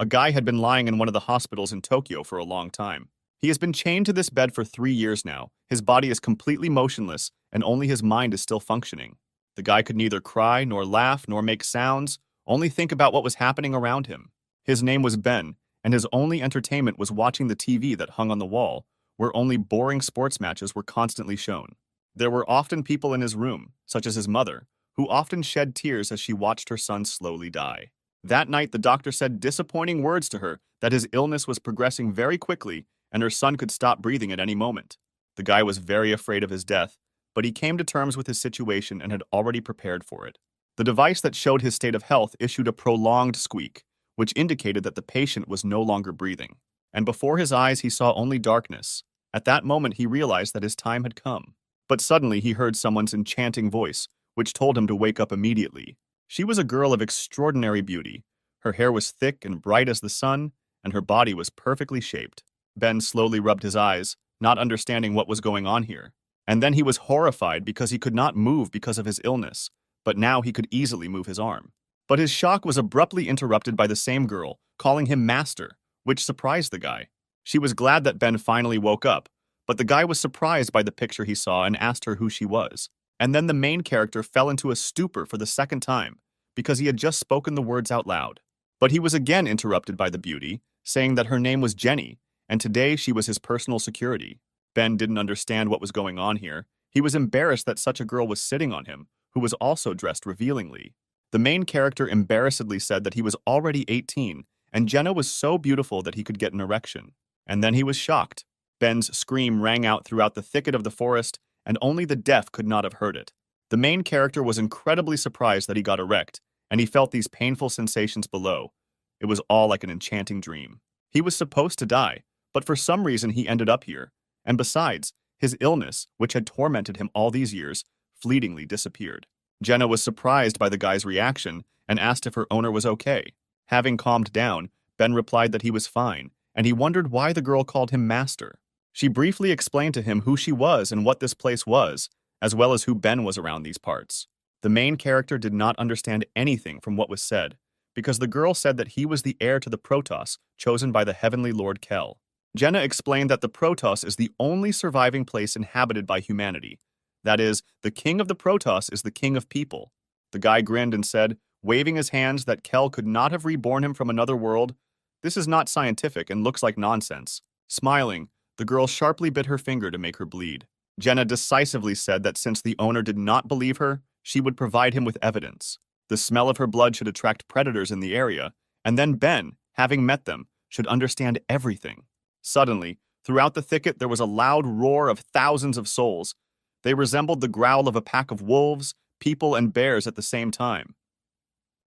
A guy had been lying in one of the hospitals in Tokyo for a long time. He has been chained to this bed for 3 years now. His body is completely motionless, and only his mind is still functioning. The guy could neither cry, nor laugh, nor make sounds, only think about what was happening around him. His name was Ben, and his only entertainment was watching the TV that hung on the wall, where only boring sports matches were constantly shown. There were often people in his room, such as his mother, who often shed tears as she watched her son slowly die. That night, the doctor said disappointing words to her that his illness was progressing very quickly and her son could stop breathing at any moment. The guy was very afraid of his death, but he came to terms with his situation and had already prepared for it. The device that showed his state of health issued a prolonged squeak, which indicated that the patient was no longer breathing. And before his eyes, he saw only darkness. At that moment, he realized that his time had come. But suddenly, he heard someone's enchanting voice, which told him to wake up immediately. She was a girl of extraordinary beauty. Her hair was thick and bright as the sun, and her body was perfectly shaped. Ben slowly rubbed his eyes, not understanding what was going on here. And then he was horrified because he could not move because of his illness, but now he could easily move his arm. But his shock was abruptly interrupted by the same girl, calling him master, which surprised the guy. She was glad that Ben finally woke up, but the guy was surprised by the picture he saw and asked her who she was. And then the main character fell into a stupor for the second time, because he had just spoken the words out loud. But he was again interrupted by the beauty, saying that her name was Jenny, and today she was his personal security. Ben didn't understand what was going on here. He was embarrassed that such a girl was sitting on him, who was also dressed revealingly. The main character embarrassedly said that he was already 18, and Jenna was so beautiful that he could get an erection. And then he was shocked. Ben's scream rang out throughout the thicket of the forest, and only the deaf could not have heard it. The main character was incredibly surprised that he got erect, and he felt these painful sensations below. It was all like an enchanting dream. He was supposed to die, but for some reason he ended up here. And besides, his illness, which had tormented him all these years, fleetingly disappeared. Jenna was surprised by the guy's reaction and asked if her owner was okay. Having calmed down, Ben replied that he was fine, and he wondered why the girl called him master. She briefly explained to him who she was and what this place was, as well as who Ben was around these parts. The main character did not understand anything from what was said, because the girl said that he was the heir to the Protos, chosen by the heavenly Lord Kel. Jenna explained that the Protos is the only surviving place inhabited by humanity. That is, the king of the Protos is the king of people. The guy grinned and said, waving his hands, that Kel could not have reborn him from another world. This is not scientific and looks like nonsense. Smiling, the girl sharply bit her finger to make her bleed. Jenna decisively said that since the owner did not believe her, she would provide him with evidence. The smell of her blood should attract predators in the area, and then Ben, having met them, should understand everything. Suddenly, throughout the thicket there was a loud roar of thousands of souls. They resembled the growl of a pack of wolves, people, and bears at the same time.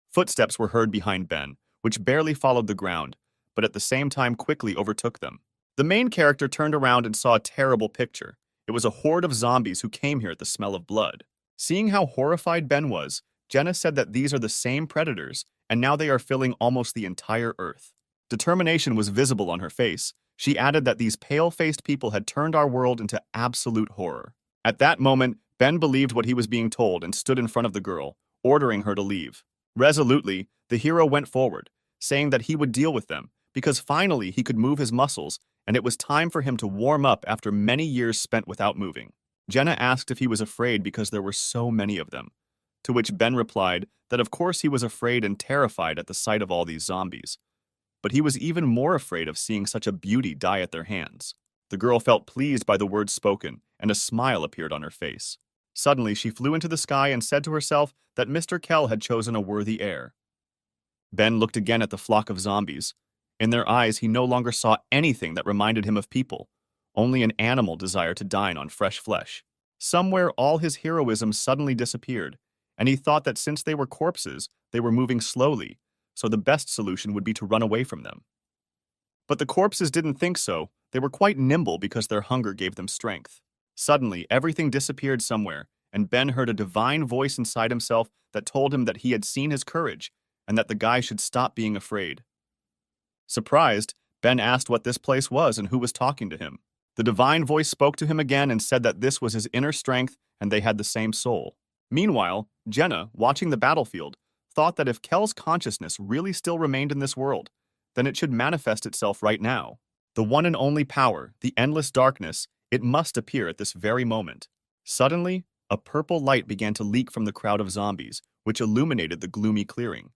Footsteps were heard behind Ben, which barely followed the ground, but at the same time quickly overtook them. The main character turned around and saw a terrible picture. It was a horde of zombies who came here at the smell of blood. Seeing how horrified Ben was, Jenna said that these are the same predators, and now they are filling almost the entire earth. Determination was visible on her face. She added that these pale-faced people had turned our world into absolute horror. At that moment, Ben believed what he was being told and stood in front of the girl, ordering her to leave. Resolutely, the hero went forward, saying that he would deal with them, because finally he could move his muscles, and it was time for him to warm up after many years spent without moving. Jenna asked if he was afraid because there were so many of them, to which Ben replied that of course he was afraid and terrified at the sight of all these zombies. But he was even more afraid of seeing such a beauty die at their hands. The girl felt pleased by the words spoken, and a smile appeared on her face. Suddenly, she flew into the sky and said to herself that Mr. Kel had chosen a worthy heir. Ben looked again at the flock of zombies. In their eyes, he no longer saw anything that reminded him of people, only an animal desire to dine on fresh flesh. Somewhere, all his heroism suddenly disappeared, and he thought that since they were corpses, they were moving slowly, so the best solution would be to run away from them. But the corpses didn't think so. They were quite nimble because their hunger gave them strength. Suddenly, everything disappeared somewhere, and Ben heard a divine voice inside himself that told him that he had seen his courage, and that the guy should stop being afraid. Surprised, Ben asked what this place was and who was talking to him. The divine voice spoke to him again and said that this was his inner strength and they had the same soul. Meanwhile, Jenna, watching the battlefield, thought that if Kel's consciousness really still remained in this world, then it should manifest itself right now. The one and only power, the endless darkness, it must appear at this very moment. Suddenly, a purple light began to leak from the crowd of zombies, which illuminated the gloomy clearing.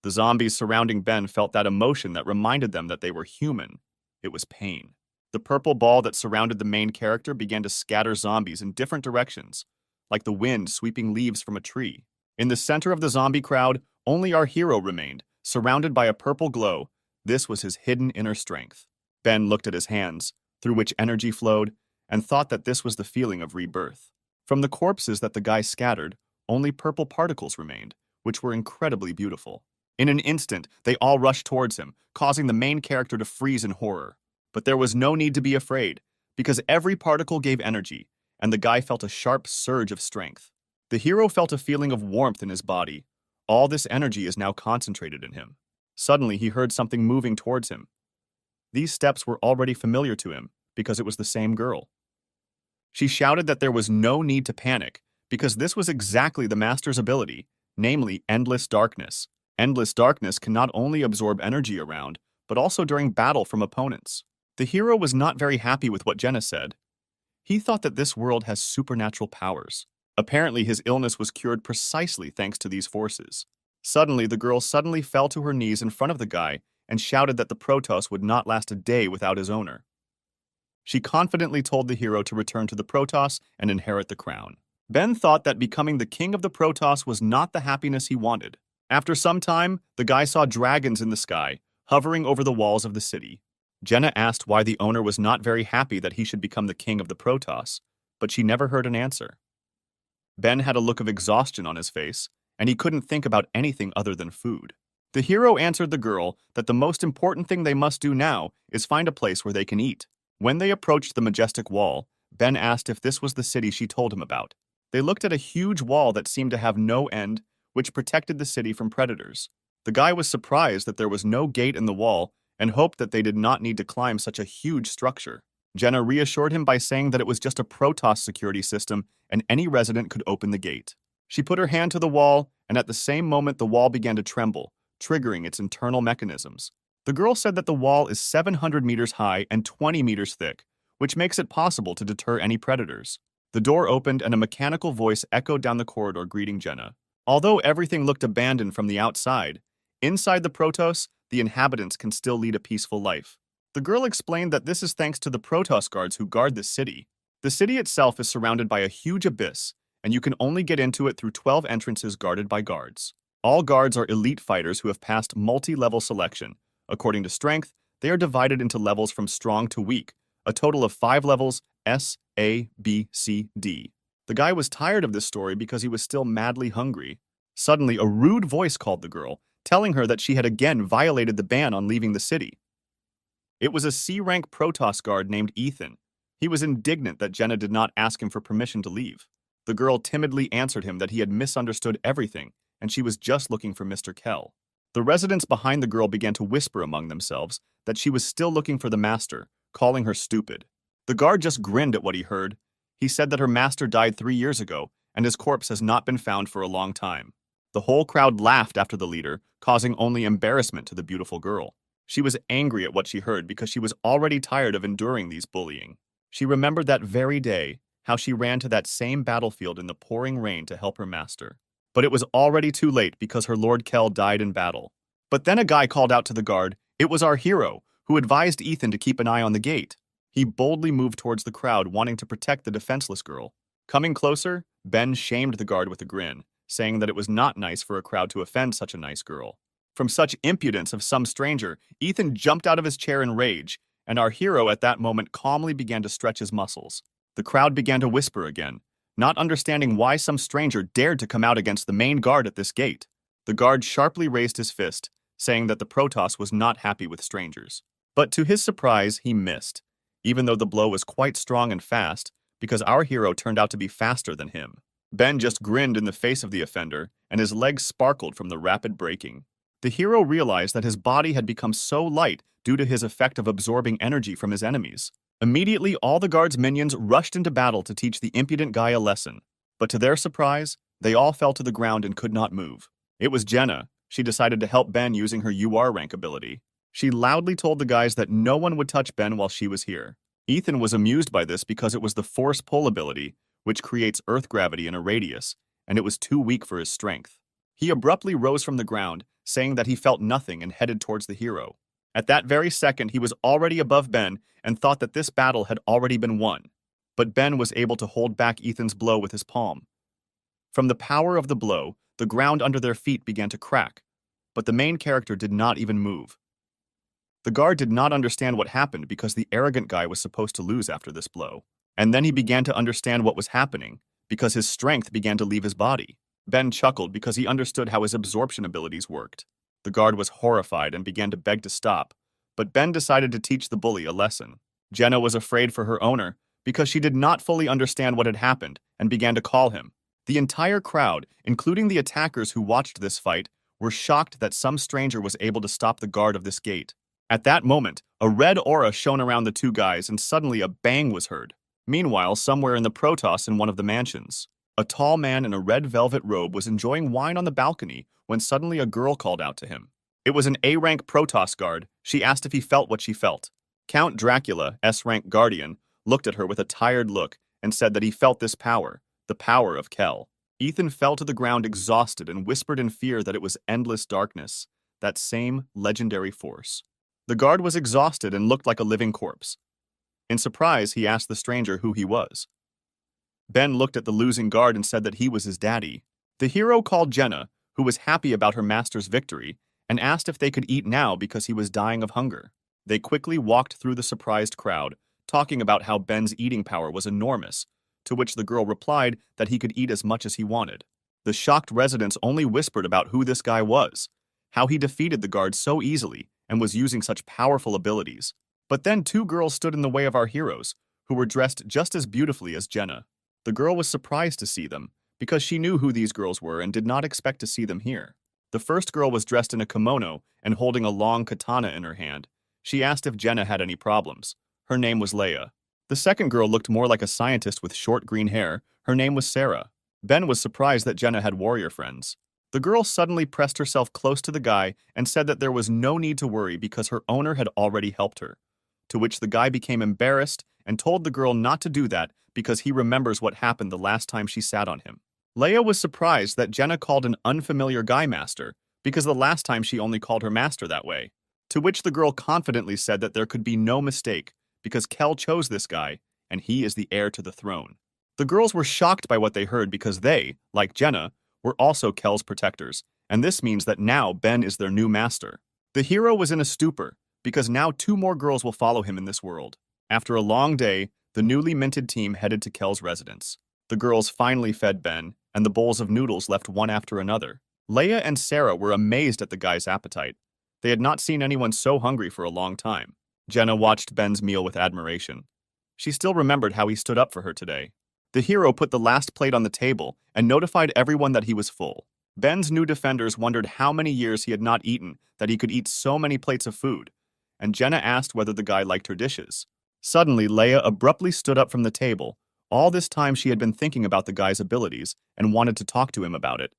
The zombies surrounding Ben felt that emotion that reminded them that they were human. It was pain. The purple ball that surrounded the main character began to scatter zombies in different directions, like the wind sweeping leaves from a tree. In the center of the zombie crowd, only our hero remained, surrounded by a purple glow. This was his hidden inner strength. Ben looked at his hands, through which energy flowed, and thought that this was the feeling of rebirth. From the corpses that the guy scattered, only purple particles remained, which were incredibly beautiful. In an instant, they all rushed towards him, causing the main character to freeze in horror. But there was no need to be afraid, because every particle gave energy, and the guy felt a sharp surge of strength. The hero felt a feeling of warmth in his body. All this energy is now concentrated in him. Suddenly, he heard something moving towards him. These steps were already familiar to him, because it was the same girl. She shouted that there was no need to panic, because this was exactly the master's ability, namely endless darkness. Endless darkness can not only absorb energy around, but also during battle from opponents. The hero was not very happy with what Jenna said. He thought that this world has supernatural powers. Apparently, his illness was cured precisely thanks to these forces. Suddenly, the girl suddenly fell to her knees in front of the guy and shouted that the Protos would not last a day without his owner. She confidently told the hero to return to the Protos and inherit the crown. Ben thought that becoming the king of the Protos was not the happiness he wanted. After some time, the guy saw dragons in the sky, hovering over the walls of the city. Jenna asked why the owner was not very happy that he should become the king of the Protos, but she never heard an answer. Ben had a look of exhaustion on his face, and he couldn't think about anything other than food. The hero answered the girl that the most important thing they must do now is find a place where they can eat. When they approached the majestic wall, Ben asked if this was the city she told him about. They looked at a huge wall that seemed to have no end, which protected the city from predators. The guy was surprised that there was no gate in the wall and hoped that they did not need to climb such a huge structure. Jenna reassured him by saying that it was just a Protoss security system and any resident could open the gate. She put her hand to the wall, and at the same moment the wall began to tremble, triggering its internal mechanisms. The girl said that the wall is 700 meters high and 20 meters thick, which makes it possible to deter any predators. The door opened and a mechanical voice echoed down the corridor greeting Jenna. Although everything looked abandoned from the outside, inside the Protos, the inhabitants can still lead a peaceful life. The girl explained that this is thanks to the Protoss guards who guard this city. The city itself is surrounded by a huge abyss, and you can only get into it through 12 entrances guarded by guards. All guards are elite fighters who have passed multi-level selection. According to strength, they are divided into levels from strong to weak, a total of 5 levels, S, A, B, C, D. The guy was tired of this story because he was still madly hungry. Suddenly, a rude voice called the girl, telling her that she had again violated the ban on leaving the city. It was a C-rank Protoss guard named Ethan. He was indignant that Jenna did not ask him for permission to leave. The girl timidly answered him that he had misunderstood everything, and she was just looking for Mr. Kell. The residents behind the girl began to whisper among themselves that she was still looking for the master, calling her stupid. The guard just grinned at what he heard. He said that her master died 3 years ago, and his corpse has not been found for a long time. The whole crowd laughed after the leader, causing only embarrassment to the beautiful girl. She was angry at what she heard because she was already tired of enduring these bullying. She remembered that very day, how she ran to that same battlefield in the pouring rain to help her master. But it was already too late because her Lord Kell died in battle. But then a guy called out to the guard. It was our hero, who advised Ethan to keep an eye on the gate. He boldly moved towards the crowd, wanting to protect the defenseless girl. Coming closer, Ben shamed the guard with a grin, saying that it was not nice for a crowd to offend such a nice girl. From such impudence of some stranger, Ethan jumped out of his chair in rage, and our hero at that moment calmly began to stretch his muscles. The crowd began to whisper again, not understanding why some stranger dared to come out against the main guard at this gate. The guard sharply raised his fist, saying that the Protoss was not happy with strangers. But to his surprise, he missed, even though the blow was quite strong and fast, because our hero turned out to be faster than him. Ben just grinned in the face of the offender, and his legs sparkled from the rapid braking. The hero realized that his body had become so light due to his effect of absorbing energy from his enemies. Immediately, all the guards' minions rushed into battle to teach the impudent guy a lesson. But to their surprise, they all fell to the ground and could not move. It was Jenna. She decided to help Ben using her UR rank ability. She loudly told the guys that no one would touch Ben while she was here. Ethan was amused by this because it was the force pull ability, which creates earth gravity in a radius, and it was too weak for his strength. He abruptly rose from the ground, saying that he felt nothing and headed towards the hero. At that very second, he was already above Ben and thought that this battle had already been won. But Ben was able to hold back Ethan's blow with his palm. From the power of the blow, the ground under their feet began to crack, but the main character did not even move. The guard did not understand what happened because the arrogant guy was supposed to lose after this blow. And then he began to understand what was happening because his strength began to leave his body. Ben chuckled because he understood how his absorption abilities worked. The guard was horrified and began to beg to stop, but Ben decided to teach the bully a lesson. Jenna was afraid for her owner because she did not fully understand what had happened and began to call him. The entire crowd, including the attackers who watched this fight, were shocked that some stranger was able to stop the guard of this gate. At that moment, a red aura shone around the two guys and suddenly a bang was heard. Meanwhile, somewhere in the Protos in one of the mansions, a tall man in a red velvet robe was enjoying wine on the balcony when suddenly a girl called out to him. It was an A-rank Protos guard. She asked if he felt what she felt. Count Dracula, S-rank guardian, looked at her with a tired look and said that he felt this power, the power of Kel. Ethan fell to the ground exhausted and whispered in fear that it was endless darkness, that same legendary force. The guard was exhausted and looked like a living corpse. In surprise, he asked the stranger who he was. Ben looked at the losing guard and said that he was his daddy. The hero called Jenna, who was happy about her master's victory, and asked if they could eat now because he was dying of hunger. They quickly walked through the surprised crowd, talking about how Ben's eating power was enormous, to which the girl replied that he could eat as much as he wanted. The shocked residents only whispered about who this guy was, how he defeated the guard so easily, and was using such powerful abilities. But then two girls stood in the way of our heroes, who were dressed just as beautifully as Jenna. The girl was surprised to see them, because she knew who these girls were and did not expect to see them here. The first girl was dressed in a kimono and holding a long katana in her hand. She asked if Jenna had any problems. Her name was Leia. The second girl looked more like a scientist with short green hair. Her name was Sarah. Ben was surprised that Jenna had warrior friends. The girl suddenly pressed herself close to the guy and said that there was no need to worry because her owner had already helped her, to which the guy became embarrassed and told the girl not to do that because he remembers what happened the last time she sat on him. Leia was surprised that Jenna called an unfamiliar guy master because the last time she only called her master that way, to which the girl confidently said that there could be no mistake because Kel chose this guy and he is the heir to the throne. The girls were shocked by what they heard because they, like Jenna, were also Kel's protectors, and this means that now Ben is their new master. The hero was in a stupor, because now two more girls will follow him in this world. After a long day, the newly minted team headed to Kel's residence. The girls finally fed Ben, and the bowls of noodles left one after another. Leia and Sarah were amazed at the guy's appetite. They had not seen anyone so hungry for a long time. Jenna watched Ben's meal with admiration. She still remembered how he stood up for her today. The hero put the last plate on the table and notified everyone that he was full. Ben's new defenders wondered how many years he had not eaten that he could eat so many plates of food, and Jenna asked whether the guy liked her dishes. Suddenly, Leia abruptly stood up from the table. All this time she had been thinking about the guy's abilities and wanted to talk to him about it.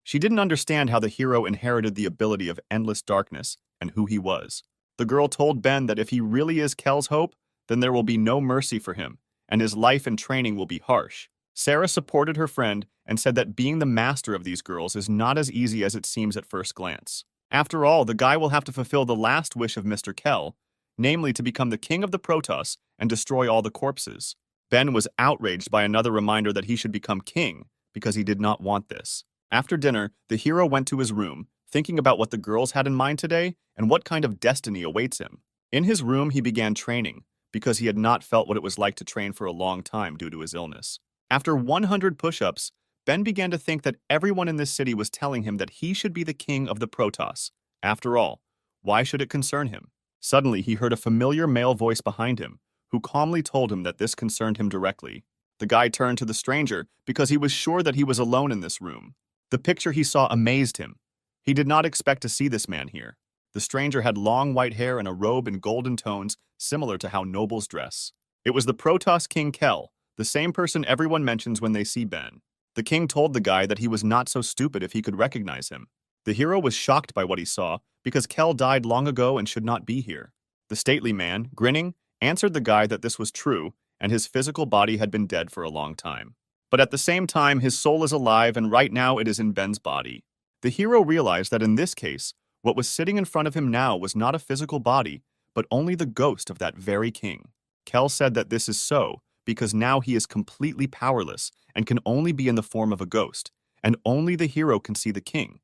She didn't understand how the hero inherited the ability of endless darkness and who he was. The girl told Ben that if he really is Kel's hope, then there will be no mercy for him, and his life and training will be harsh. Sarah supported her friend and said that being the master of these girls is not as easy as it seems at first glance. After all, the guy will have to fulfill the last wish of Mr. Kel, namely to become the king of the Protos and destroy all the corpses. Ben was outraged by another reminder that he should become king because he did not want this. After dinner, the hero went to his room, thinking about what the girls had in mind today and what kind of destiny awaits him. In his room, he began training, because he had not felt what it was like to train for a long time due to his illness. After 100 push-ups, Ben began to think that everyone in this city was telling him that he should be the king of the Protos. After all, why should it concern him? Suddenly, he heard a familiar male voice behind him, who calmly told him that this concerned him directly. The guy turned to the stranger because he was sure that he was alone in this room. The picture he saw amazed him. He did not expect to see this man here. The stranger had long white hair and a robe in golden tones, similar to how nobles dress. It was the Protos King Kel, the same person everyone mentions when they see Ben. The king told the guy that he was not so stupid if he could recognize him. The hero was shocked by what he saw because Kel died long ago and should not be here. The stately man, grinning, answered the guy that this was true and his physical body had been dead for a long time. But at the same time, his soul is alive and right now it is in Ben's body. The hero realized that in this case, what was sitting in front of him now was not a physical body, but only the ghost of that very king. Kel said that this is so because now he is completely powerless and can only be in the form of a ghost, and only the hero can see the king,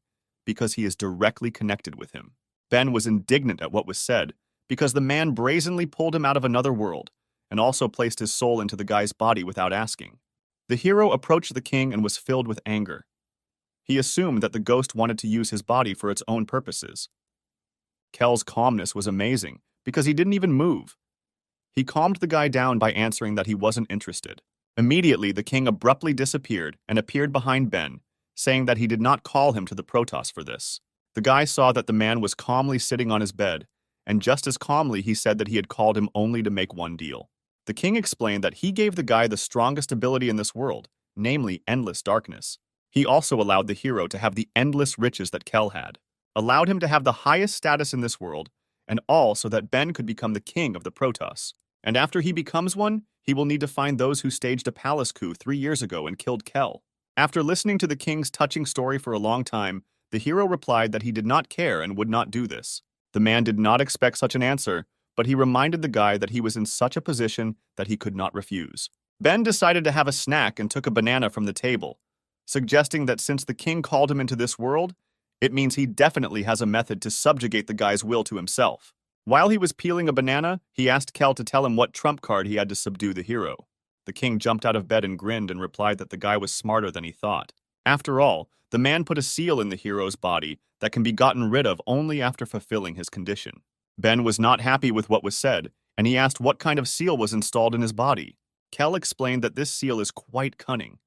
because he is directly connected with him. Ben was indignant at what was said, because the man brazenly pulled him out of another world, and also placed his soul into the guy's body without asking. The hero approached the king and was filled with anger. He assumed that the ghost wanted to use his body for its own purposes. Kel's calmness was amazing, because he didn't even move. He calmed the guy down by answering that he wasn't interested. Immediately, the king abruptly disappeared and appeared behind Ben, saying that he did not call him to the Protos for this. The guy saw that the man was calmly sitting on his bed, and just as calmly he said that he had called him only to make one deal. The king explained that he gave the guy the strongest ability in this world, namely endless darkness. He also allowed the hero to have the endless riches that Kel had, allowed him to have the highest status in this world, and all so that Ben could become the king of the Protos. And after he becomes one, he will need to find those who staged a palace coup 3 years ago and killed Kel. After listening to the king's touching story for a long time, the hero replied that he did not care and would not do this. The man did not expect such an answer, but he reminded the guy that he was in such a position that he could not refuse. Ben decided to have a snack and took a banana from the table, suggesting that since the king called him into this world, it means he definitely has a method to subjugate the guy's will to himself. While he was peeling a banana, he asked Kel to tell him what trump card he had to subdue the hero. The king jumped out of bed and grinned and replied that the guy was smarter than he thought. After all, the man put a seal in the hero's body that can be gotten rid of only after fulfilling his condition. Ben was not happy with what was said, and he asked what kind of seal was installed in his body. Kel explained that this seal is quite cunning,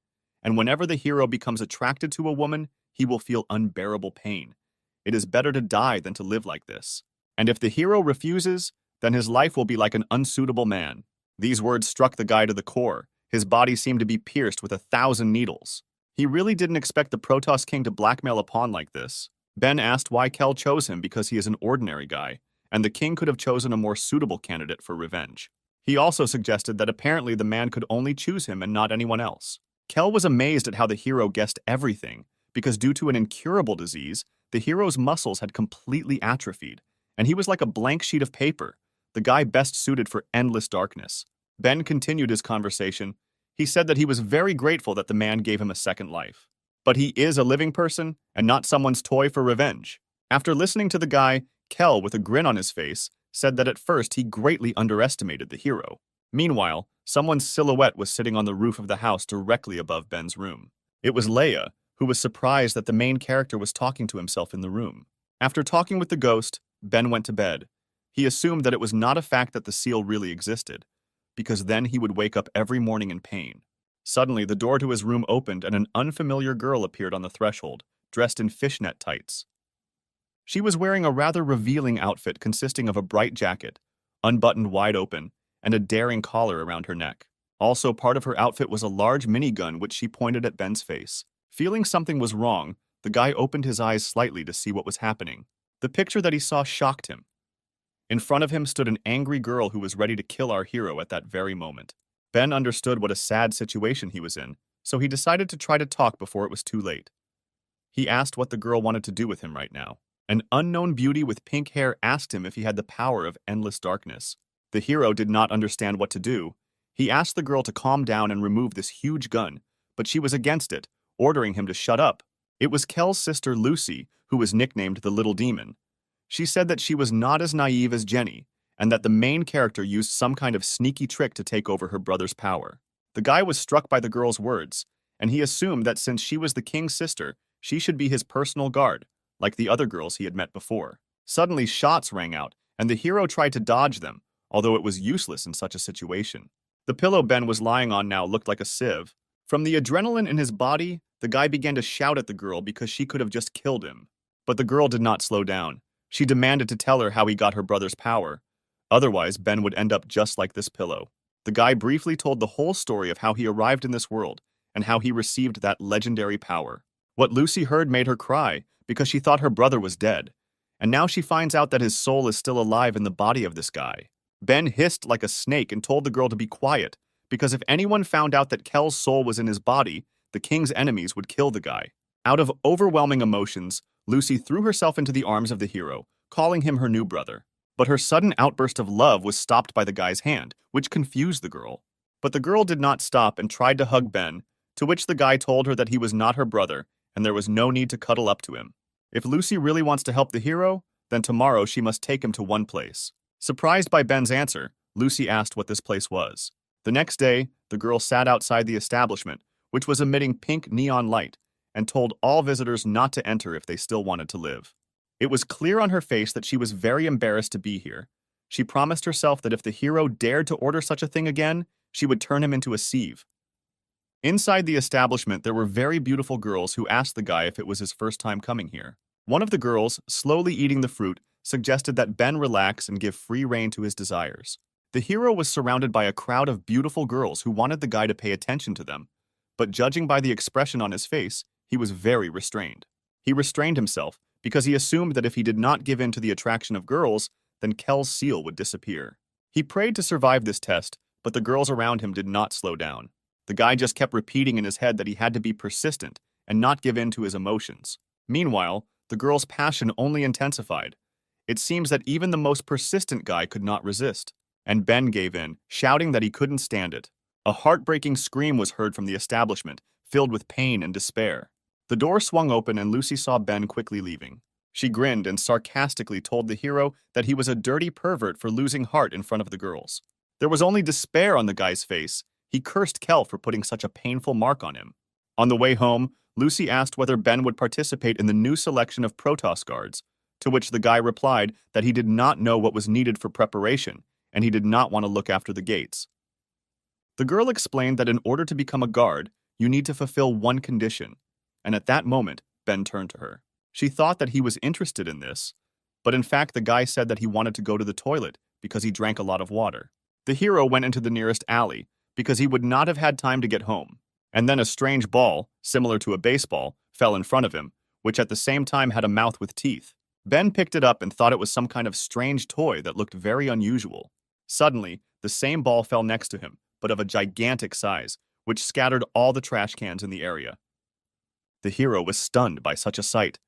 and whenever the hero becomes attracted to a woman, he will feel unbearable pain. It is better to die than to live like this. And if the hero refuses, then his life will be like an unsuitable man. These words struck the guy to the core. His body seemed to be pierced with 1,000 needles. He really didn't expect the Protos king to blackmail a pawn like this. Ben asked why Kel chose him because he is an ordinary guy, and the king could have chosen a more suitable candidate for revenge. He also suggested that apparently the man could only choose him and not anyone else. Kel was amazed at how the hero guessed everything, because due to an incurable disease, the hero's muscles had completely atrophied, and he was like a blank sheet of paper, the guy best suited for endless darkness. Ben continued his conversation. He said that he was very grateful that the man gave him a second life. But he is a living person and not someone's toy for revenge. After listening to the guy, Kel, with a grin on his face, said that at first he greatly underestimated the hero. Meanwhile, someone's silhouette was sitting on the roof of the house directly above Ben's room. It was Leia, who was surprised that the main character was talking to himself in the room. After talking with the ghost, Ben went to bed. He assumed that it was not a fact that the seal really existed, because then he would wake up every morning in pain. Suddenly, the door to his room opened and an unfamiliar girl appeared on the threshold, dressed in fishnet tights. She was wearing a rather revealing outfit consisting of a bright jacket, unbuttoned wide open, and a daring collar around her neck. Also, part of her outfit was a large minigun which she pointed at Ben's face. Feeling something was wrong, the guy opened his eyes slightly to see what was happening. The picture that he saw shocked him. In front of him stood an angry girl who was ready to kill our hero at that very moment. Ben understood what a sad situation he was in, so he decided to try to talk before it was too late. He asked what the girl wanted to do with him right now. An unknown beauty with pink hair asked him if he had the power of endless darkness. The hero did not understand what to do. He asked the girl to calm down and remove this huge gun, but she was against it, ordering him to shut up. It was Kel's sister Lucy, who was nicknamed the Little Demon. She said that she was not as naive as Jenny, and that the main character used some kind of sneaky trick to take over her brother's power. The guy was struck by the girl's words, and he assumed that since she was the king's sister, she should be his personal guard, like the other girls he had met before. Suddenly, shots rang out, and the hero tried to dodge them, although it was useless in such a situation. The pillow Ben was lying on now looked like a sieve. From the adrenaline in his body, the guy began to shout at the girl because she could have just killed him. But the girl did not slow down. She demanded to tell her how he got her brother's power. Otherwise, Ben would end up just like this pillow. The guy briefly told the whole story of how he arrived in this world and how he received that legendary power. What Lucy heard made her cry because she thought her brother was dead, and now she finds out that his soul is still alive in the body of this guy. Ben hissed like a snake and told the girl to be quiet, because if anyone found out that Kel's soul was in his body, the king's enemies would kill the guy. Out of overwhelming emotions, Lucy threw herself into the arms of the hero, calling him her new brother. But her sudden outburst of love was stopped by the guy's hand, which confused the girl. But the girl did not stop and tried to hug Ben, to which the guy told her that he was not her brother and there was no need to cuddle up to him. If Lucy really wants to help the hero, then tomorrow she must take him to one place. Surprised by Ben's answer, Lucy asked what this place was. The next day, the girl sat outside the establishment, which was emitting pink neon light, and told all visitors not to enter if they still wanted to live. It was clear on her face that she was very embarrassed to be here. She promised herself that if the hero dared to order such a thing again, she would turn him into a sieve. Inside the establishment, there were very beautiful girls who asked the guy if it was his first time coming here. One of the girls, slowly eating the fruit, suggested that Ben relax and give free rein to his desires. The hero was surrounded by a crowd of beautiful girls who wanted the guy to pay attention to them, but judging by the expression on his face, he was very restrained. He restrained himself because he assumed that if he did not give in to the attraction of girls, then Kel's seal would disappear. He prayed to survive this test, but the girls around him did not slow down. The guy just kept repeating in his head that he had to be persistent and not give in to his emotions. Meanwhile, the girl's passion only intensified. It seems that even the most persistent guy could not resist, and Ben gave in, shouting that he couldn't stand it. A heartbreaking scream was heard from the establishment, filled with pain and despair. The door swung open and Lucy saw Ben quickly leaving. She grinned and sarcastically told the hero that he was a dirty pervert for losing heart in front of the girls. There was only despair on the guy's face. He cursed Kel for putting such a painful mark on him. On the way home, Lucy asked whether Ben would participate in the new selection of Protos guards, to which the guy replied that he did not know what was needed for preparation, and he did not want to look after the gates. The girl explained that in order to become a guard, you need to fulfill one condition, and at that moment, Ben turned to her. She thought that he was interested in this, but in fact the guy said that he wanted to go to the toilet because he drank a lot of water. The hero went into the nearest alley because he would not have had time to get home, and then a strange ball, similar to a baseball, fell in front of him, which at the same time had a mouth with teeth. Ben picked it up and thought it was some kind of strange toy that looked very unusual. Suddenly, the same ball fell next to him, but of a gigantic size, which scattered all the trash cans in the area. The hero was stunned by such a sight.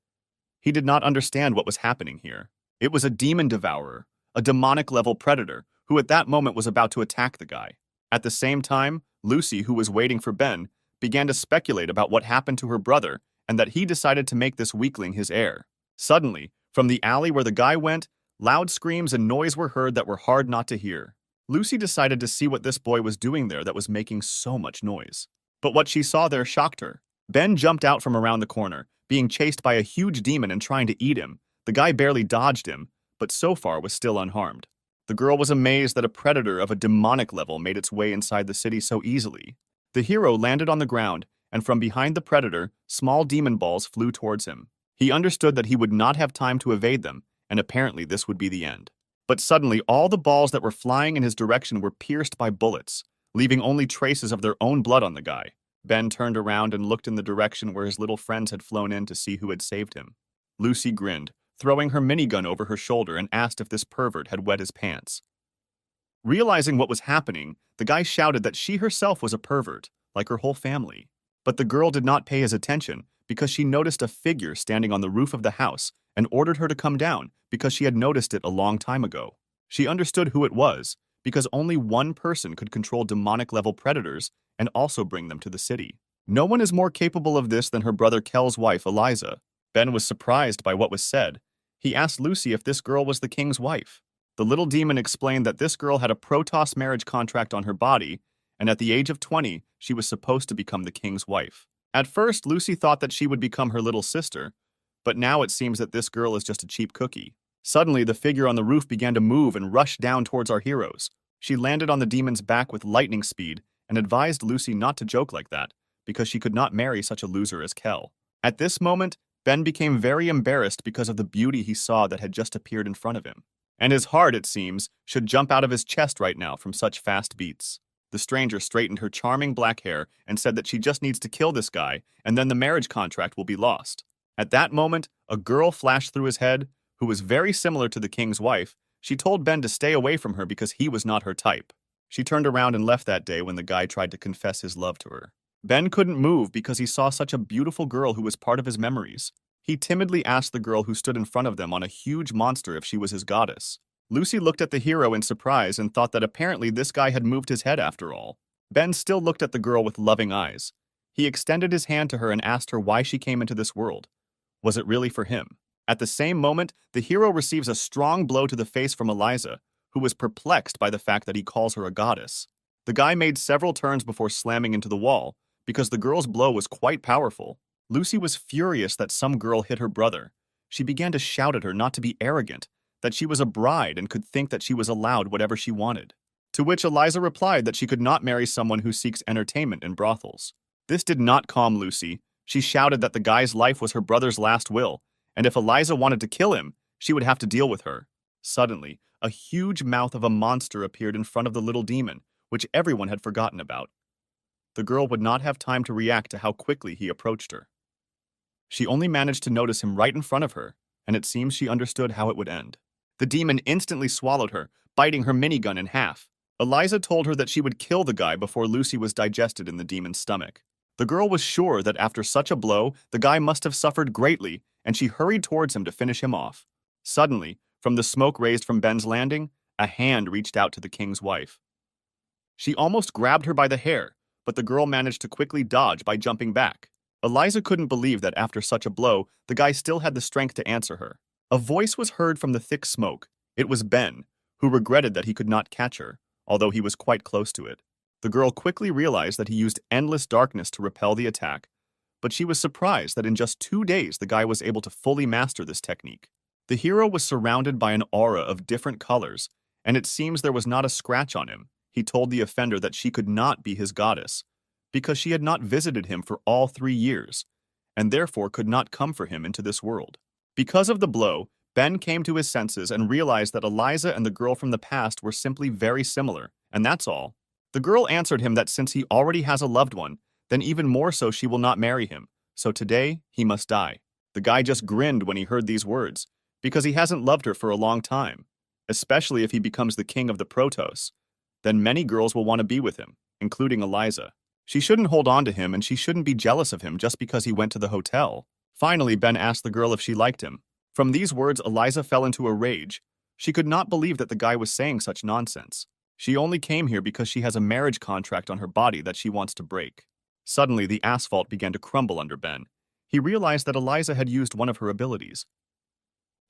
He did not understand what was happening here. It was a demon devourer, a demonic-level predator, who at that moment was about to attack the guy. At the same time, Lucy, who was waiting for Ben, began to speculate about what happened to her brother and that he decided to make this weakling his heir. Suddenly, from the alley where the guy went, loud screams and noise were heard that were hard not to hear. Lucy decided to see what this boy was doing there that was making so much noise. But what she saw there shocked her. Ben jumped out from around the corner, being chased by a huge demon and trying to eat him. The guy barely dodged him, but so far was still unharmed. The girl was amazed that a predator of a demonic level made its way inside the city so easily. The hero landed on the ground, and from behind the predator, small demon balls flew towards him. He understood that he would not have time to evade them, and apparently this would be the end. But suddenly, all the balls that were flying in his direction were pierced by bullets, leaving only traces of their own blood on the guy. Ben turned around and looked in the direction where his little friends had flown in to see who had saved him. Lucy grinned, throwing her minigun over her shoulder, and asked if this pervert had wet his pants. Realizing what was happening, the guy shouted that she herself was a pervert, like her whole family. But the girl did not pay his attention because she noticed a figure standing on the roof of the house and ordered her to come down because she had noticed it a long time ago. She understood who it was because only one person could control demonic-level predators and also bring them to the city. No one is more capable of this than her brother Kel's wife, Eliza. Ben was surprised by what was said. He asked Lucy if this girl was the king's wife. The little demon explained that this girl had a Protos marriage contract on her body, and at the age of 20, she was supposed to become the king's wife. At first, Lucy thought that she would become her little sister, but now it seems that this girl is just a cheap cookie. Suddenly, the figure on the roof began to move and rush down towards our heroes. She landed on the demon's back with lightning speed and advised Lucy not to joke like that, because she could not marry such a loser as Kel. At this moment, Ben became very embarrassed because of the beauty he saw that had just appeared in front of him. And his heart, it seems, should jump out of his chest right now from such fast beats. The stranger straightened her charming black hair and said that she just needs to kill this guy, and then the marriage contract will be lost. At that moment, a girl flashed through his head, who was very similar to the king's wife, she told Ben to stay away from her because he was not her type. She turned around and left that day when the guy tried to confess his love to her. Ben couldn't move because he saw such a beautiful girl who was part of his memories. He timidly asked the girl who stood in front of them on a huge monster if she was his goddess. Lucy looked at the hero in surprise and thought that apparently this guy had moved his head after all. Ben still looked at the girl with loving eyes. He extended his hand to her and asked her why she came into this world. Was it really for him? At the same moment, the hero receives a strong blow to the face from Eliza, who was perplexed by the fact that he calls her a goddess. The guy made several turns before slamming into the wall, because the girl's blow was quite powerful. Lucy was furious that some girl hit her brother. She began to shout at her not to be arrogant, that she was a bride and could think that she was allowed whatever she wanted. To which Eliza replied that she could not marry someone who seeks entertainment in brothels. This did not calm Lucy. She shouted that the guy's life was her brother's last will, and if Eliza wanted to kill him, she would have to deal with her. Suddenly, a huge mouth of a monster appeared in front of the little demon, which everyone had forgotten about. The girl would not have time to react to how quickly he approached her. She only managed to notice him right in front of her, and it seems she understood how it would end. The demon instantly swallowed her, biting her minigun in half. Eliza told her that she would kill the guy before Lucy was digested in the demon's stomach. The girl was sure that after such a blow, the guy must have suffered greatly, and she hurried towards him to finish him off. Suddenly, from the smoke raised from Ben's landing, a hand reached out to the king's wife. She almost grabbed her by the hair, but the girl managed to quickly dodge by jumping back. Eliza couldn't believe that after such a blow, the guy still had the strength to answer her. A voice was heard from the thick smoke. It was Ben, who regretted that he could not catch her, although he was quite close to it. The girl quickly realized that he used endless darkness to repel the attack, but she was surprised that in just 2 days the guy was able to fully master this technique. The hero was surrounded by an aura of different colors, and it seems there was not a scratch on him. He told the offender that she could not be his goddess, because she had not visited him for all 3 years, and therefore could not come for him into this world. Because of the blow, Ben came to his senses and realized that Eliza and the girl from the past were simply very similar, and that's all. The girl answered him that since he already has a loved one, then even more so she will not marry him, so today he must die. The guy just grinned when he heard these words, because he hasn't loved her for a long time, especially if he becomes the king of the Protos. Then many girls will want to be with him, including Eliza. She shouldn't hold on to him and she shouldn't be jealous of him just because he went to the hotel. Finally, Ben asked the girl if she liked him. From these words, Eliza fell into a rage. She could not believe that the guy was saying such nonsense. She only came here because she has a marriage contract on her body that she wants to break. Suddenly, the asphalt began to crumble under Ben. He realized that Eliza had used one of her abilities.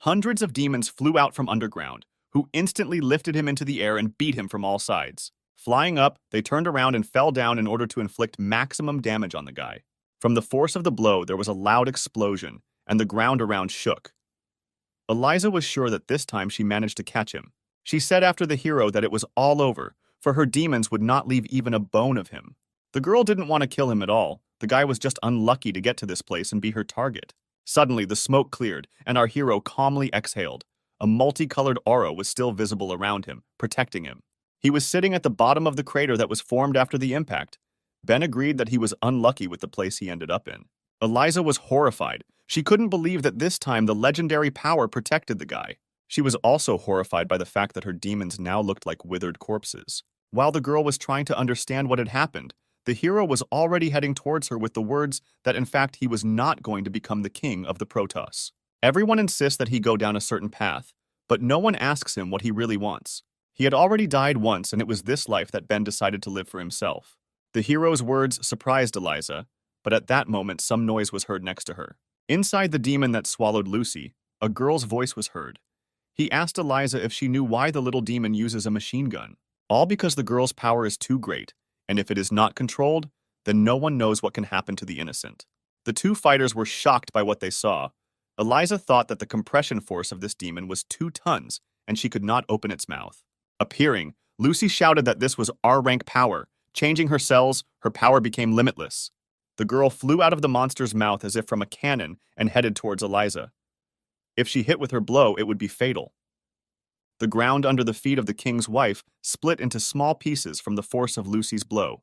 Hundreds of demons flew out from underground, who instantly lifted him into the air and beat him from all sides. Flying up, they turned around and fell down in order to inflict maximum damage on the guy. From the force of the blow, there was a loud explosion, and the ground around shook. Eliza was sure that this time she managed to catch him. She said after the hero that it was all over, for her demons would not leave even a bone of him. The girl didn't want to kill him at all. The guy was just unlucky to get to this place and be her target. Suddenly, the smoke cleared, and our hero calmly exhaled. A multicolored aura was still visible around him, protecting him. He was sitting at the bottom of the crater that was formed after the impact. Ben agreed that he was unlucky with the place he ended up in. Eliza was horrified. She couldn't believe that this time the legendary power protected the guy. She was also horrified by the fact that her demons now looked like withered corpses. While the girl was trying to understand what had happened, the hero was already heading towards her with the words that in fact he was not going to become the king of the Protos. Everyone insists that he go down a certain path, but no one asks him what he really wants. He had already died once, and it was this life that Ben decided to live for himself. The hero's words surprised Eliza, but at that moment some noise was heard next to her. Inside the demon that swallowed Lucy, a girl's voice was heard. He asked Eliza if she knew why the little demon uses a machine gun. All because the girl's power is too great, and if it is not controlled, then no one knows what can happen to the innocent. The two fighters were shocked by what they saw. Eliza thought that the compression force of this demon was 2 tons, and she could not open its mouth. Appearing, Lucy shouted that this was R-rank power. Changing her cells, her power became limitless. The girl flew out of the monster's mouth as if from a cannon and headed towards Eliza. If she hit with her blow, it would be fatal. The ground under the feet of the king's wife split into small pieces from the force of Lucy's blow,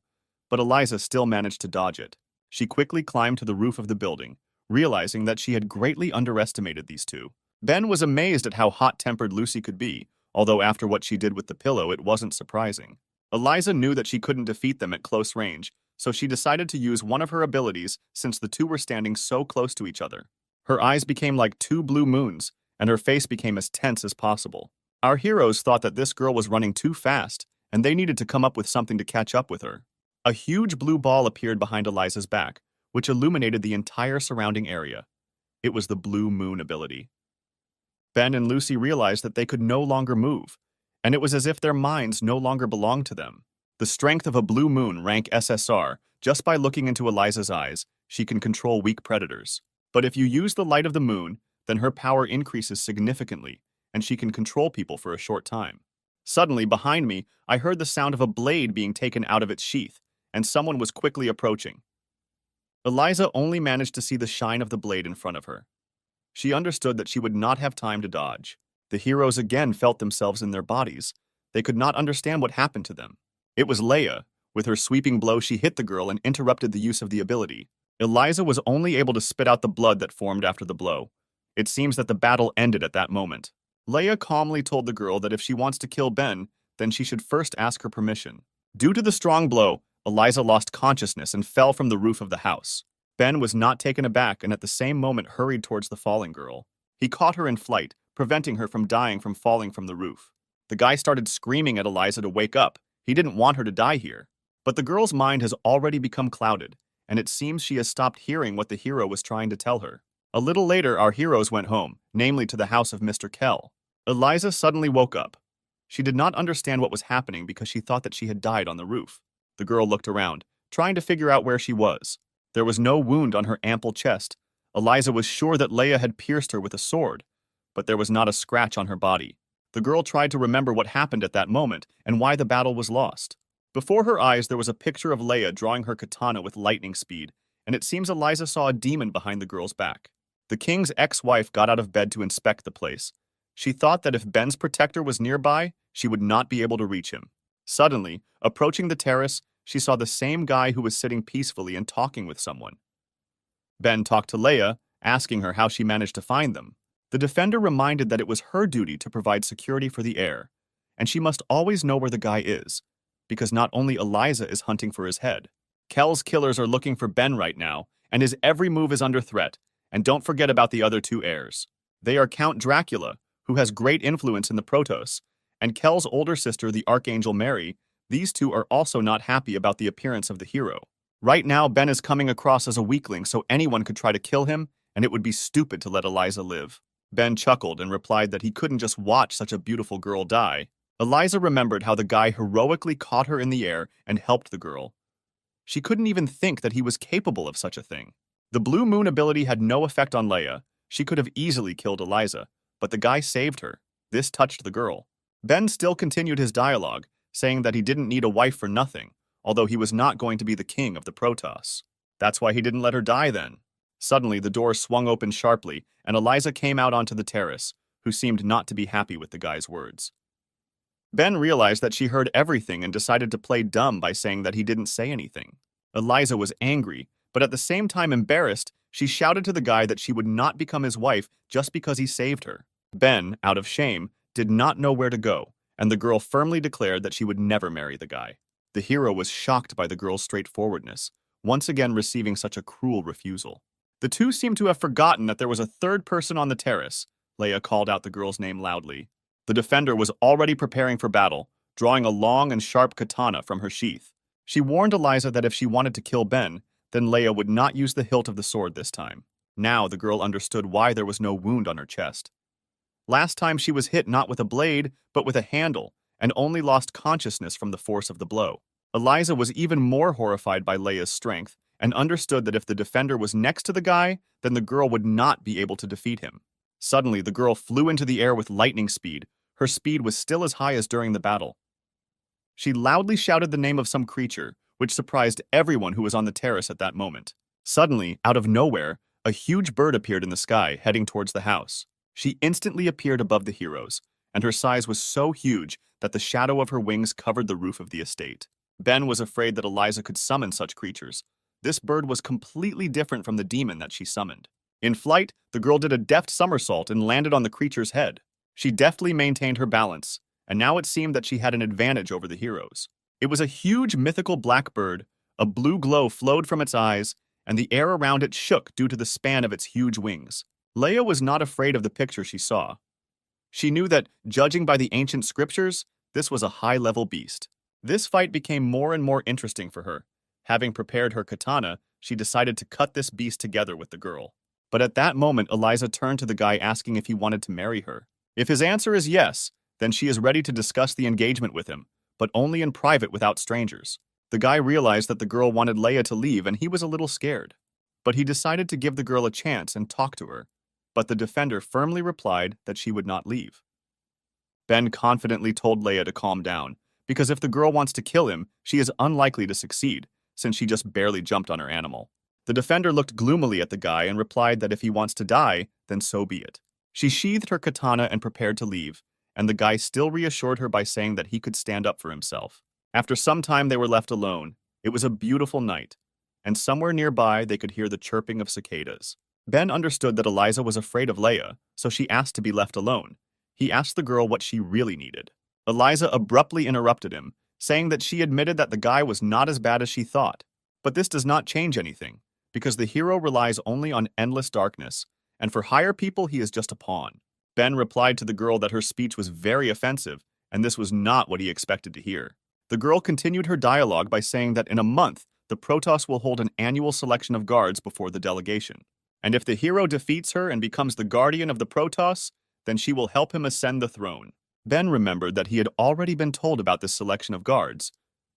but Eliza still managed to dodge it. She quickly climbed to the roof of the building, realizing that she had greatly underestimated these two. Ben was amazed at how hot-tempered Lucy could be, although after what she did with the pillow, it wasn't surprising. Eliza knew that she couldn't defeat them at close range, so she decided to use one of her abilities since the two were standing so close to each other. Her eyes became like two blue moons, and her face became as tense as possible. Our heroes thought that this girl was running too fast, and they needed to come up with something to catch up with her. A huge blue ball appeared behind Eliza's back, which illuminated the entire surrounding area. It was the Blue Moon ability. Ben and Lucy realized that they could no longer move, and it was as if their minds no longer belonged to them. The strength of a blue moon rank SSR, just by looking into Eliza's eyes, she can control weak predators. But if you use the light of the moon, then her power increases significantly, and she can control people for a short time. Suddenly, behind me, I heard the sound of a blade being taken out of its sheath, and someone was quickly approaching. Eliza only managed to see the shine of the blade in front of her. She understood that she would not have time to dodge. The heroes again felt themselves in their bodies. They could not understand what happened to them. It was Leia. With her sweeping blow, she hit the girl and interrupted the use of the ability. Eliza was only able to spit out the blood that formed after the blow. It seems that the battle ended at that moment. Leia calmly told the girl that if she wants to kill Ben, then she should first ask her permission. Due to the strong blow, Eliza lost consciousness and fell from the roof of the house. Ben was not taken aback and at the same moment hurried towards the falling girl. He caught her in flight, preventing her from dying from falling from the roof. The guy started screaming at Eliza to wake up. He didn't want her to die here. But the girl's mind has already become clouded, and it seems she has stopped hearing what the hero was trying to tell her. A little later, our heroes went home, namely to the house of Mr. Kell. Eliza suddenly woke up. She did not understand what was happening because she thought that she had died on the roof. The girl looked around, trying to figure out where she was. There was no wound on her ample chest. Eliza was sure that Leia had pierced her with a sword, but there was not a scratch on her body. The girl tried to remember what happened at that moment and why the battle was lost. Before her eyes, there was a picture of Leia drawing her katana with lightning speed, and it seems Eliza saw a demon behind the girl's back. The king's ex-wife got out of bed to inspect the place. She thought that if Ben's protector was nearby, she would not be able to reach him. Suddenly, approaching the terrace, she saw the same guy who was sitting peacefully and talking with someone. Ben talked to Leia, asking her how she managed to find them. The defender reminded that it was her duty to provide security for the heir, and she must always know where the guy is, because not only Eliza is hunting for his head. Kell's killers are looking for Ben right now, and his every move is under threat, and don't forget about the other two heirs. They are Count Dracula, who has great influence in the Protos, and Kell's older sister, the Archangel Mary. These two are also not happy about the appearance of the hero. Right now, Ben is coming across as a weakling, so anyone could try to kill him, and it would be stupid to let Eliza live. Ben chuckled and replied that he couldn't just watch such a beautiful girl die. Eliza remembered how the guy heroically caught her in the air and helped the girl. She couldn't even think that he was capable of such a thing. The Blue Moon ability had no effect on Leia. She could have easily killed Eliza, but the guy saved her. This touched the girl. Ben still continued his dialogue, saying that he didn't need a wife for nothing, although he was not going to be the king of the Protoss. That's why he didn't let her die then. Suddenly, the door swung open sharply, and Eliza came out onto the terrace, who seemed not to be happy with the guy's words. Ben realized that she heard everything and decided to play dumb by saying that he didn't say anything. Eliza was angry, but at the same time embarrassed. She shouted to the guy that she would not become his wife just because he saved her. Ben, out of shame, did not know where to go, and the girl firmly declared that she would never marry the guy. The hero was shocked by the girl's straightforwardness, once again receiving such a cruel refusal. The two seemed to have forgotten that there was a third person on the terrace. Leia called out the girl's name loudly. The defender was already preparing for battle, drawing a long and sharp katana from her sheath. She warned Eliza that if she wanted to kill Ben, then Leia would not use the hilt of the sword this time. Now the girl understood why there was no wound on her chest. Last time she was hit not with a blade, but with a handle, and only lost consciousness from the force of the blow. Eliza was even more horrified by Leia's strength, and understood that if the defender was next to the guy, then the girl would not be able to defeat him. Suddenly, the girl flew into the air with lightning speed. Her speed was still as high as during the battle. She loudly shouted the name of some creature, which surprised everyone who was on the terrace at that moment. Suddenly, out of nowhere, a huge bird appeared in the sky, heading towards the house. She instantly appeared above the heroes, and her size was so huge that the shadow of her wings covered the roof of the estate. Ben was afraid that Eliza could summon such creatures. This bird was completely different from the demon that she summoned. In flight, the girl did a deft somersault and landed on the creature's head. She deftly maintained her balance, and now it seemed that she had an advantage over the heroes. It was a huge mythical black bird. A blue glow flowed from its eyes, and the air around it shook due to the span of its huge wings. Leia was not afraid of the picture she saw. She knew that, judging by the ancient scriptures, this was a high-level beast. This fight became more and more interesting for her. Having prepared her katana, she decided to cut this beast together with the girl. But at that moment, Eliza turned to the guy asking if he wanted to marry her. If his answer is yes, then she is ready to discuss the engagement with him, but only in private without strangers. The guy realized that the girl wanted Leia to leave and he was a little scared. But he decided to give the girl a chance and talk to her. But the defender firmly replied that she would not leave. Ben confidently told Leia to calm down, because if the girl wants to kill him, she is unlikely to succeed, since she just barely jumped on her animal. The defender looked gloomily at the guy and replied that if he wants to die, then so be it. She sheathed her katana and prepared to leave, and the guy still reassured her by saying that he could stand up for himself. After some time they were left alone. It was a beautiful night, and somewhere nearby they could hear the chirping of cicadas. Ben understood that Eliza was afraid of Leia, so she asked to be left alone. He asked the girl what she really needed. Eliza abruptly interrupted him, saying that she admitted that the guy was not as bad as she thought. But this does not change anything, because the hero relies only on endless darkness, and for higher people he is just a pawn. Ben replied to the girl that her speech was very offensive, and this was not what he expected to hear. The girl continued her dialogue by saying that in a month, the Protos will hold an annual selection of guards before the delegation. And if the hero defeats her and becomes the guardian of the Protos, then she will help him ascend the throne. Ben remembered that he had already been told about this selection of guards,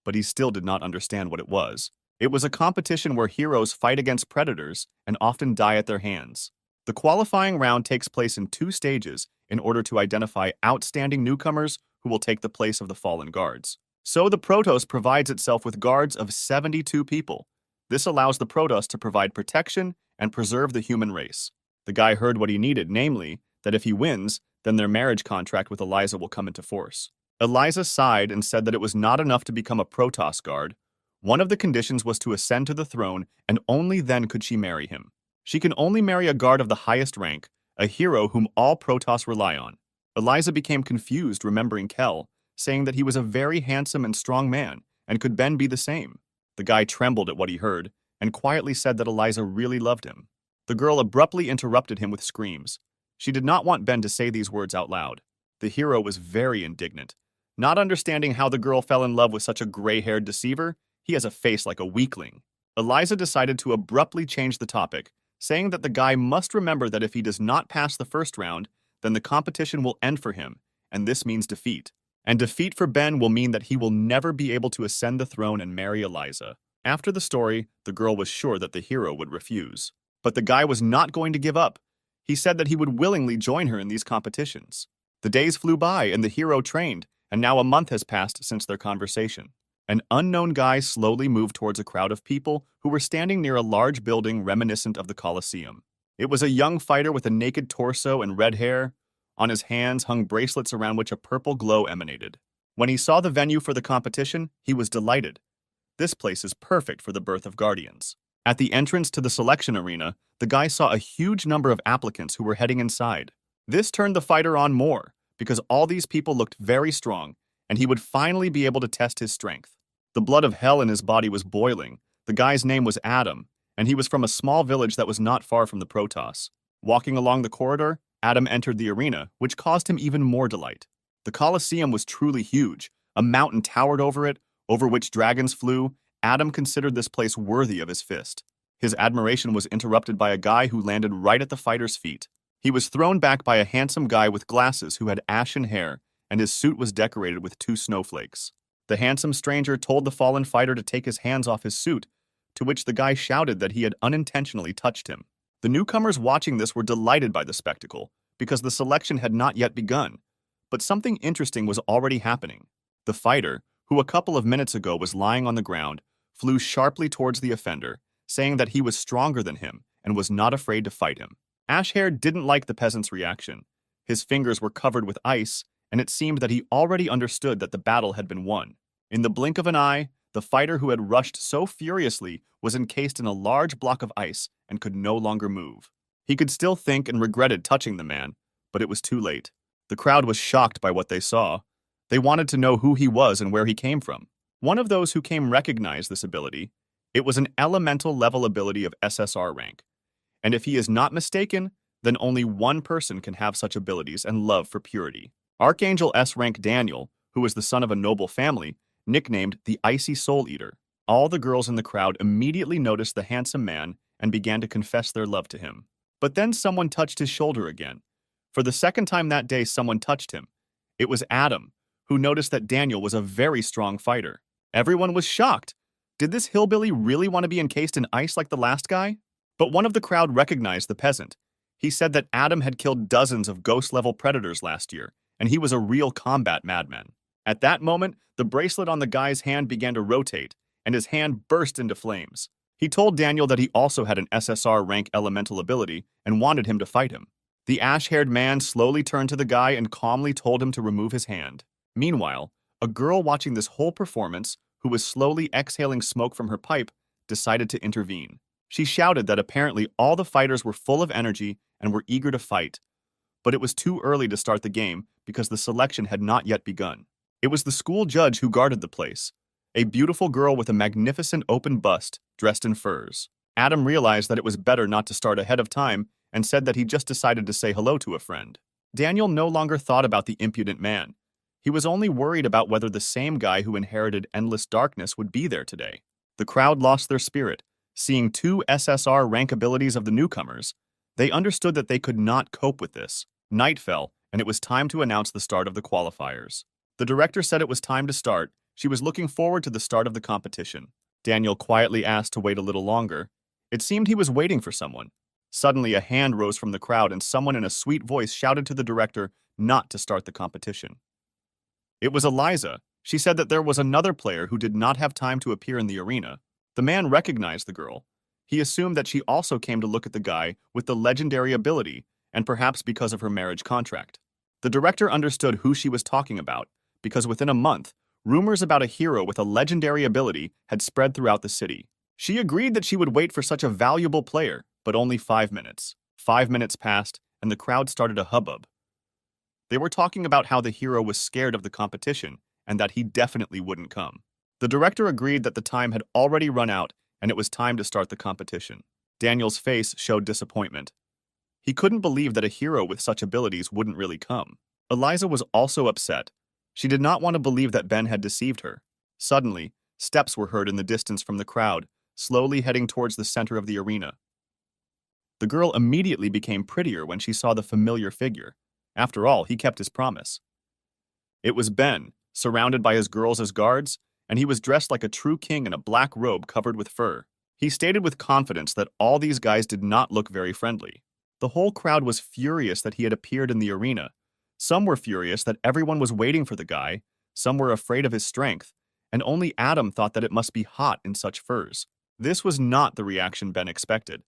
but he still did not understand what it was. It was a competition where heroes fight against predators and often die at their hands. The qualifying round takes place in 2 stages in order to identify outstanding newcomers who will take the place of the fallen guards. So the Protos provides itself with guards of 72 people. This allows the Protos to provide protection and preserve the human race. The guy heard what he needed, namely, that if he wins, then their marriage contract with Eliza will come into force. Eliza sighed and said that it was not enough to become a Protoss guard. One of the conditions was to ascend to the throne, and only then could she marry him. She can only marry a guard of the highest rank, a hero whom all Protoss rely on. Eliza became confused remembering Kel, saying that he was a very handsome and strong man, and could Ben be the same? The guy trembled at what he heard, and quietly said that Eliza really loved him. The girl abruptly interrupted him with screams. She did not want Ben to say these words out loud. The hero was very indignant. Not understanding how the girl fell in love with such a gray-haired deceiver, he has a face like a weakling. Eliza decided to abruptly change the topic, saying that the guy must remember that if he does not pass the first round, then the competition will end for him, and this means defeat. And defeat for Ben will mean that he will never be able to ascend the throne and marry Eliza. After the story, the girl was sure that the hero would refuse. But the guy was not going to give up. He said that he would willingly join her in these competitions. The days flew by and the hero trained, and now a month has passed since their conversation. An unknown guy slowly moved towards a crowd of people who were standing near a large building reminiscent of the Colosseum. It was a young fighter with a naked torso and red hair. On his hands hung bracelets around which a purple glow emanated. When he saw the venue for the competition, he was delighted. This place is perfect for the birth of guardians. At the entrance to the selection arena, the guy saw a huge number of applicants who were heading inside. This turned the fighter on more, because all these people looked very strong, and he would finally be able to test his strength. The blood of hell in his body was boiling. The guy's name was Adam, and he was from a small village that was not far from the Protoss. Walking along the corridor, Adam entered the arena, which caused him even more delight. The Colosseum was truly huge. A mountain towered over it, over which dragons flew. Adam considered this place worthy of his fist. His admiration was interrupted by a guy who landed right at the fighter's feet. He was thrown back by a handsome guy with glasses who had ashen hair, and his suit was decorated with 2 snowflakes. The handsome stranger told the fallen fighter to take his hands off his suit, to which the guy shouted that he had unintentionally touched him. The newcomers watching this were delighted by the spectacle, because the selection had not yet begun. But something interesting was already happening. The fighter, who a couple of minutes ago was lying on the ground, flew sharply towards the offender, saying that he was stronger than him and was not afraid to fight him. Ashhair didn't like the peasant's reaction. His fingers were covered with ice, and it seemed that he already understood that the battle had been won. In the blink of an eye, the fighter who had rushed so furiously was encased in a large block of ice and could no longer move. He could still think and regretted touching the man, but it was too late. The crowd was shocked by what they saw. They wanted to know who he was and where he came from. One of those who came recognized this ability. It was an elemental level ability of SSR rank. And if he is not mistaken, then only one person can have such abilities and love for purity. Archangel S rank Daniel, who was the son of a noble family, nicknamed the Icy Soul Eater. All the girls in the crowd immediately noticed the handsome man and began to confess their love to him. But then someone touched his shoulder again. For the second time that day, someone touched him. It was Adam, who noticed that Daniel was a very strong fighter. Everyone was shocked. Did this hillbilly really want to be encased in ice like the last guy? But one of the crowd recognized the peasant. He said that Adam had killed dozens of ghost-level predators last year, and he was a real combat madman. At that moment, the bracelet on the guy's hand began to rotate, and his hand burst into flames. He told Daniel that he also had an SSR rank elemental ability and wanted him to fight him. The ash-haired man slowly turned to the guy and calmly told him to remove his hand. Meanwhile, a girl watching this whole performance, who was slowly exhaling smoke from her pipe, decided to intervene. She shouted that apparently all the fighters were full of energy and were eager to fight, but it was too early to start the game because the selection had not yet begun. It was the school judge who guarded the place, a beautiful girl with a magnificent open bust dressed in furs. Adam realized that it was better not to start ahead of time and said that he just decided to say hello to a friend. Daniel no longer thought about the impudent man. He was only worried about whether the same guy who inherited endless darkness would be there today. The crowd lost their spirit. Seeing two SSR rank abilities of the newcomers, they understood that they could not cope with this. Night fell, and it was time to announce the start of the qualifiers. The director said it was time to start. She was looking forward to the start of the competition. Daniel quietly asked to wait a little longer. It seemed he was waiting for someone. Suddenly, a hand rose from the crowd, and someone in a sweet voice shouted to the director not to start the competition. It was Eliza. She said that there was another player who did not have time to appear in the arena. The man recognized the girl. He assumed that she also came to look at the guy with the legendary ability, and perhaps because of her marriage contract. The director understood who she was talking about, because within a month, rumors about a hero with a legendary ability had spread throughout the city. She agreed that she would wait for such a valuable player, but only 5 minutes. 5 minutes passed, and the crowd started a hubbub. They were talking about how the hero was scared of the competition, and that he definitely wouldn't come. The director agreed that the time had already run out, and it was time to start the competition. Daniel's face showed disappointment. He couldn't believe that a hero with such abilities wouldn't really come. Eliza was also upset. She did not want to believe that Ben had deceived her. Suddenly, steps were heard in the distance from the crowd, slowly heading towards the center of the arena. The girl immediately became prettier when she saw the familiar figure. After all, he kept his promise. It was Ben, surrounded by his girls as guards, and he was dressed like a true king in a black robe covered with fur. He stated with confidence that all these guys did not look very friendly. The whole crowd was furious that he had appeared in the arena. Some were furious that everyone was waiting for the guy, some were afraid of his strength, and only Adam thought that it must be hot in such furs. This was not the reaction Ben expected.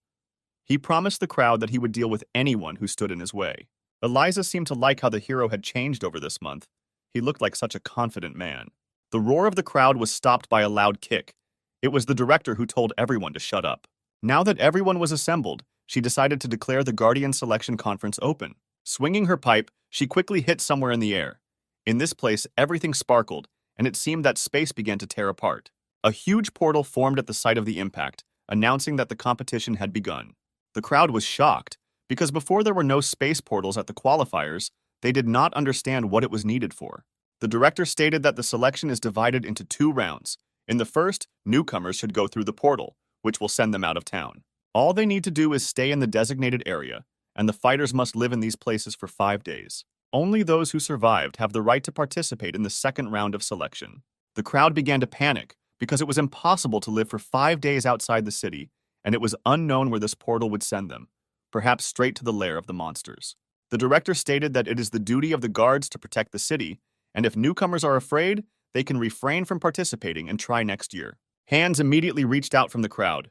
He promised the crowd that he would deal with anyone who stood in his way. Eliza seemed to like how the hero had changed over this month. He looked like such a confident man. The roar of the crowd was stopped by a loud kick. It was the director who told everyone to shut up. Now that everyone was assembled, she decided to declare the Guardian Selection Conference open. Swinging her pipe, she quickly hit somewhere in the air. In this place, everything sparkled, and it seemed that space began to tear apart. A huge portal formed at the site of the impact, announcing that the competition had begun. The crowd was shocked, because before there were no space portals at the qualifiers, they did not understand what it was needed for. The director stated that the selection is divided into 2 rounds. In the first, newcomers should go through the portal, which will send them out of town. All they need to do is stay in the designated area, and the fighters must live in these places for 5 days. Only those who survived have the right to participate in the second round of selection. The crowd began to panic because it was impossible to live for 5 days outside the city, and it was unknown where this portal would send them, perhaps straight to the lair of the monsters. The director stated that it is the duty of the guards to protect the city, and if newcomers are afraid, they can refrain from participating and try next year. Hands immediately reached out from the crowd.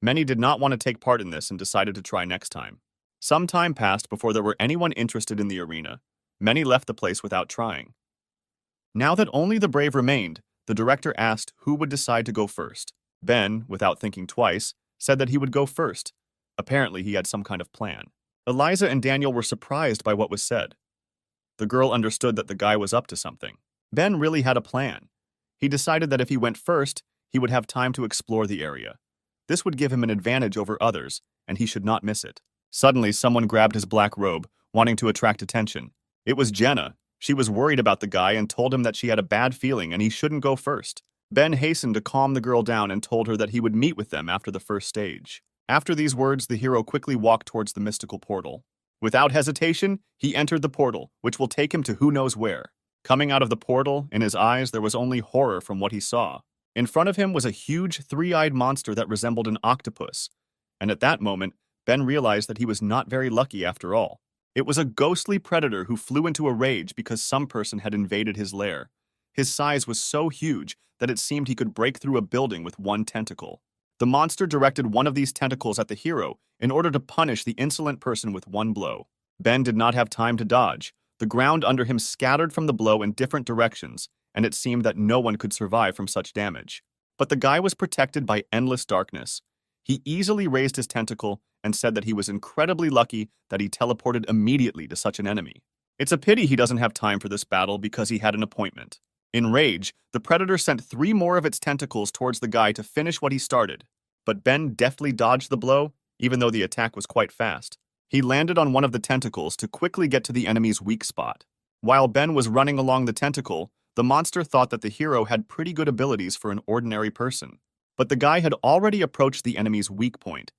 Many did not want to take part in this and decided to try next time. Some time passed before there were anyone interested in the arena. Many left the place without trying. Now that only the brave remained, the director asked who would decide to go first. Ben, without thinking twice, said that he would go first. Apparently, he had some kind of plan. Eliza and Daniel were surprised by what was said. The girl understood that the guy was up to something. Ben really had a plan. He decided that if he went first, he would have time to explore the area. This would give him an advantage over others, and he should not miss it. Suddenly, someone grabbed his black robe, wanting to attract attention. It was Jenna. She was worried about the guy and told him that she had a bad feeling and he shouldn't go first. Ben hastened to calm the girl down and told her that he would meet with them after the first stage. After these words, the hero quickly walked towards the mystical portal. Without hesitation, he entered the portal, which will take him to who knows where. Coming out of the portal, in his eyes there was only horror from what he saw. In front of him was a huge, three-eyed monster that resembled an octopus. And at that moment, Ben realized that he was not very lucky after all. It was a ghostly predator who flew into a rage because some person had invaded his lair. His size was so huge that it seemed he could break through a building with one tentacle. The monster directed one of these tentacles at the hero in order to punish the insolent person with one blow. Ben did not have time to dodge. The ground under him scattered from the blow in different directions, and it seemed that no one could survive from such damage. But the guy was protected by endless darkness. He easily raised his tentacle and said that he was incredibly lucky that he teleported immediately to such an enemy. It's a pity he doesn't have time for this battle because he had an appointment. In rage, the predator sent 3 more of its tentacles towards the guy to finish what he started. But Ben deftly dodged the blow, even though the attack was quite fast. He landed on one of the tentacles to quickly get to the enemy's weak spot. While Ben was running along the tentacle, the monster thought that the hero had pretty good abilities for an ordinary person. But the guy had already approached the enemy's weak point.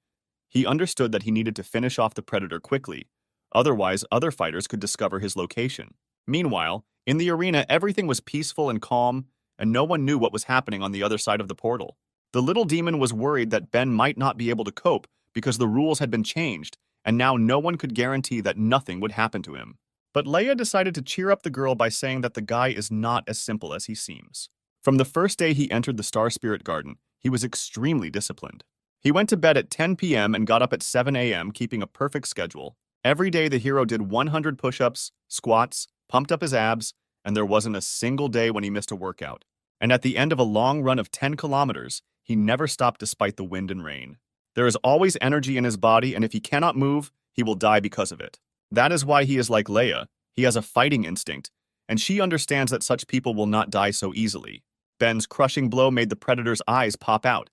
He understood that he needed to finish off the predator quickly, otherwise other fighters could discover his location. Meanwhile, in the arena everything was peaceful and calm, and no one knew what was happening on the other side of the portal. The little demon was worried that Ben might not be able to cope because the rules had been changed, and now no one could guarantee that nothing would happen to him. But Leia decided to cheer up the girl by saying that the guy is not as simple as he seems. From the first day he entered the Star Spirit Garden, he was extremely disciplined. He went to bed at 10 p.m. and got up at 7 a.m., keeping a perfect schedule. Every day the hero did 100 push-ups, squats, pumped up his abs, and there wasn't a single day when he missed a workout. And at the end of a long run of 10 kilometers, he never stopped despite the wind and rain. There is always energy in his body, and if he cannot move, he will die because of it. That is why he is like Leia. He has a fighting instinct, and she understands that such people will not die so easily. Ben's crushing blow made the predator's eyes pop out.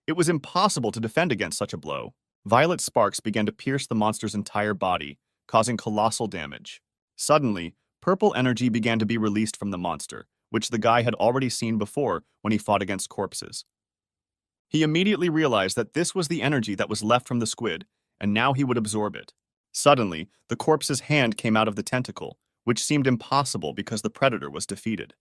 It was impossible to defend against such a blow. Violet sparks began to pierce the monster's entire body, causing colossal damage. Suddenly, purple energy began to be released from the monster, which the guy had already seen before when he fought against corpses. He immediately realized that this was the energy that was left from the squid, and now he would absorb it. Suddenly, the corpse's hand came out of the tentacle, which seemed impossible because the predator was defeated.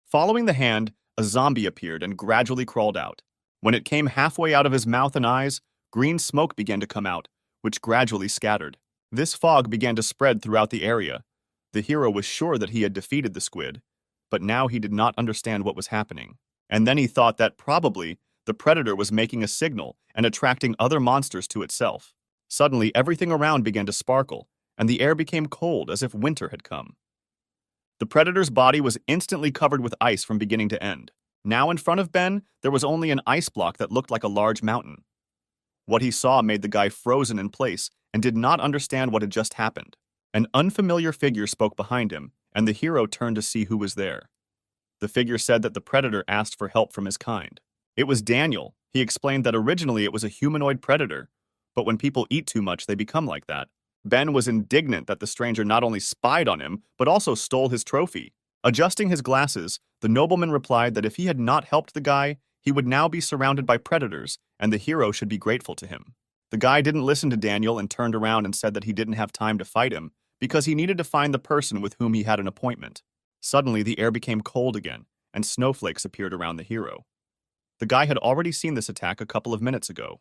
Following the hand, a zombie appeared and gradually crawled out. When it came halfway out of his mouth and eyes, green smoke began to come out, which gradually scattered. This fog began to spread throughout the area. The hero was sure that he had defeated the squid, but now he did not understand what was happening. And then he thought that probably the predator was making a signal and attracting other monsters to itself. Suddenly, everything around began to sparkle, and the air became cold as if winter had come. The predator's body was instantly covered with ice from beginning to end. Now in front of Ben, there was only an ice block that looked like a large mountain. What he saw made the guy frozen in place and did not understand what had just happened. An unfamiliar figure spoke behind him, and the hero turned to see who was there. The figure said that the predator asked for help from his kind. It was Daniel. He explained that originally it was a humanoid predator, but when people eat too much, they become like that. Ben was indignant that the stranger not only spied on him, but also stole his trophy. Adjusting his glasses, the nobleman replied that if he had not helped the guy, he would now be surrounded by predators, and the hero should be grateful to him. The guy didn't listen to Daniel and turned around and said that he didn't have time to fight him because he needed to find the person with whom he had an appointment. Suddenly, the air became cold again, and snowflakes appeared around the hero. The guy had already seen this attack a couple of minutes ago.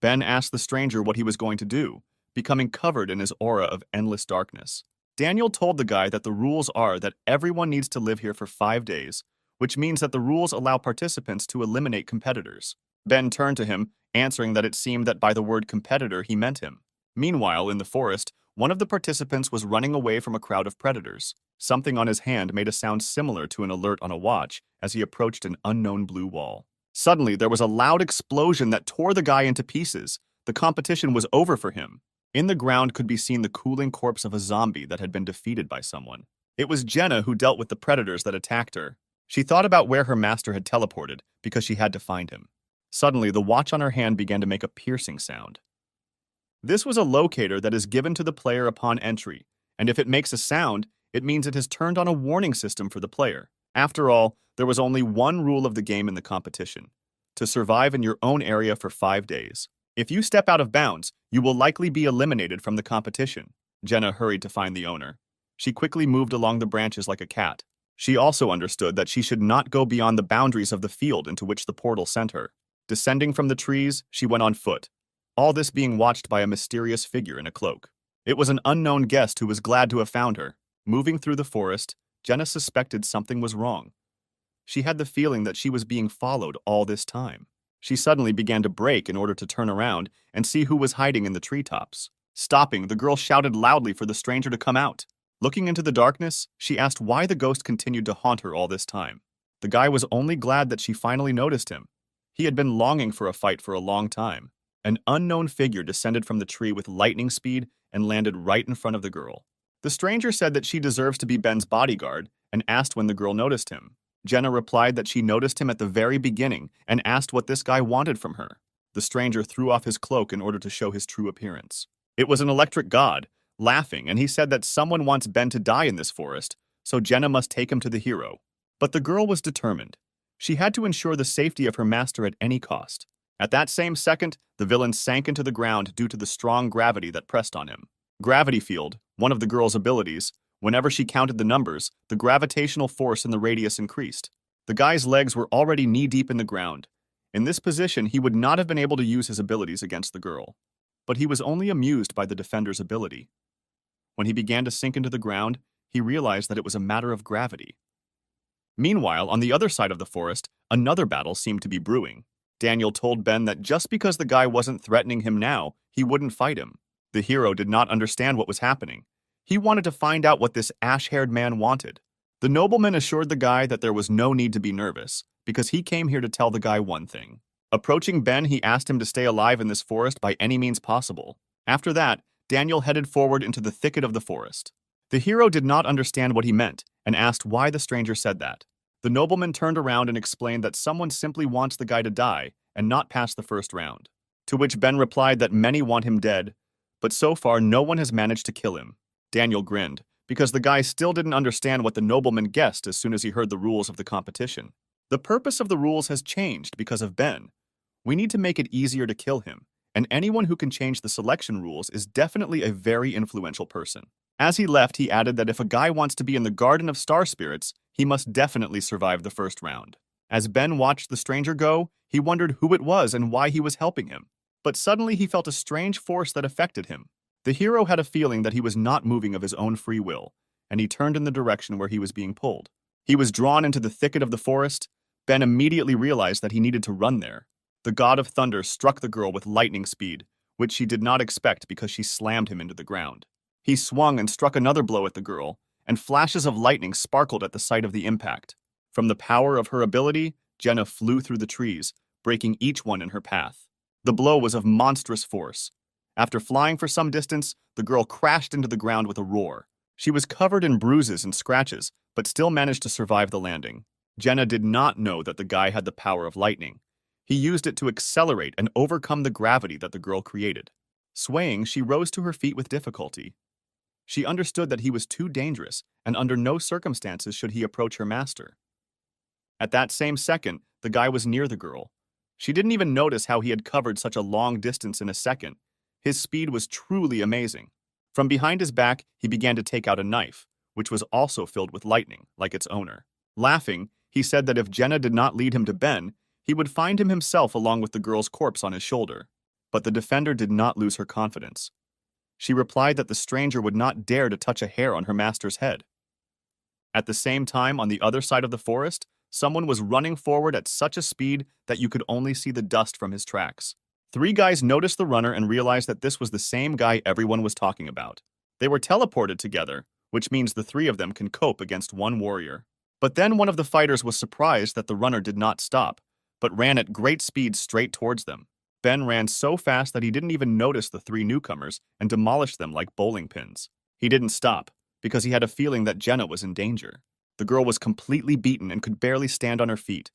Ben asked the stranger what he was going to do, becoming covered in his aura of endless darkness. Daniel told the guy that the rules are that everyone needs to live here for 5 days, which means that the rules allow participants to eliminate competitors. Ben turned to him, answering that it seemed that by the word competitor he meant him. Meanwhile, in the forest, one of the participants was running away from a crowd of predators. Something on his hand made a sound similar to an alert on a watch as he approached an unknown blue wall. Suddenly, there was a loud explosion that tore the guy into pieces. The competition was over for him. In the ground could be seen the cooling corpse of a zombie that had been defeated by someone. It was Jenna who dealt with the predators that attacked her. She thought about where her master had teleported because she had to find him. Suddenly, the watch on her hand began to make a piercing sound. This was a locator that is given to the player upon entry, and if it makes a sound, it means it has turned on a warning system for the player. After all, there was only one rule of the game in the competition: to survive in your own area for 5 days. If you step out of bounds, you will likely be eliminated from the competition. Jenna hurried to find the owner. She quickly moved along the branches like a cat. She also understood that she should not go beyond the boundaries of the field into which the portal sent her. Descending from the trees, she went on foot, all this being watched by a mysterious figure in a cloak. It was an unknown guest who was glad to have found her. Moving through the forest, Jenna suspected something was wrong. She had the feeling that she was being followed all this time. She suddenly began to brake in order to turn around and see who was hiding in the treetops. Stopping, the girl shouted loudly for the stranger to come out. Looking into the darkness, she asked why the ghost continued to haunt her all this time. The guy was only glad that she finally noticed him. He had been longing for a fight for a long time. An unknown figure descended from the tree with lightning speed and landed right in front of the girl. The stranger said that she deserves to be Ben's bodyguard and asked when the girl noticed him. Jenna replied that she noticed him at the very beginning and asked what this guy wanted from her. The stranger threw off his cloak in order to show his true appearance. It was an electric god, laughing, and he said that someone wants Ben to die in this forest, so Jenna must take him to the hero. But the girl was determined. She had to ensure the safety of her master at any cost. At that same second, the villain sank into the ground due to the strong gravity that pressed on him. Gravity field, one of the girl's abilities, whenever she counted the numbers, the gravitational force in the radius increased. The guy's legs were already knee-deep in the ground. In this position, he would not have been able to use his abilities against the girl. But he was only amused by the defender's ability. When he began to sink into the ground, he realized that it was a matter of gravity. Meanwhile, on the other side of the forest, another battle seemed to be brewing. Daniel told Ben that just because the guy wasn't threatening him now, he wouldn't fight him. The hero did not understand what was happening. He wanted to find out what this ash-haired man wanted. The nobleman assured the guy that there was no need to be nervous, because he came here to tell the guy one thing. Approaching Ben, he asked him to stay alive in this forest by any means possible. After that, Daniel headed forward into the thicket of the forest. The hero did not understand what he meant and asked why the stranger said that. The nobleman turned around and explained that someone simply wants the guy to die and not pass the first round. To which Ben replied that many want him dead, but so far no one has managed to kill him. Daniel grinned, because the guy still didn't understand what the nobleman guessed as soon as he heard the rules of the competition. The purpose of the rules has changed because of Ben. We need to make it easier to kill him, and anyone who can change the selection rules is definitely a very influential person. As he left, he added that if a guy wants to be in the Garden of Star Spirits, he must definitely survive the first round. As Ben watched the stranger go, he wondered who it was and why he was helping him. But suddenly he felt a strange force that affected him. The hero had a feeling that he was not moving of his own free will, and he turned in the direction where he was being pulled. He was drawn into the thicket of the forest. Ben immediately realized that he needed to run there. The god of thunder struck the girl with lightning speed, which she did not expect because she slammed him into the ground. He swung and struck another blow at the girl, and flashes of lightning sparkled at the sight of the impact. From the power of her ability, Jenna flew through the trees, breaking each one in her path. The blow was of monstrous force. After flying for some distance, the girl crashed into the ground with a roar. She was covered in bruises and scratches, but still managed to survive the landing. Jenna did not know that the guy had the power of lightning. He used it to accelerate and overcome the gravity that the girl created. Swaying, she rose to her feet with difficulty. She understood that he was too dangerous, and under no circumstances should he approach her master. At that same second, the guy was near the girl. She didn't even notice how he had covered such a long distance in a second. His speed was truly amazing. From behind his back, he began to take out a knife, which was also filled with lightning, like its owner. Laughing, he said that if Jenna did not lead him to Ben, he would find him himself along with the girl's corpse on his shoulder. But the defender did not lose her confidence. She replied that the stranger would not dare to touch a hair on her master's head. At the same time, on the other side of the forest, someone was running forward at such a speed that you could only see the dust from his tracks. 3 guys noticed the runner and realized that this was the same guy everyone was talking about. They were teleported together, which means the 3 of them can cope against one warrior. But then one of the fighters was surprised that the runner did not stop, but ran at great speed straight towards them. Ben ran so fast that he didn't even notice the three newcomers and demolished them like bowling pins. He didn't stop, because he had a feeling that Jenna was in danger. The girl was completely beaten and could barely stand on her feet.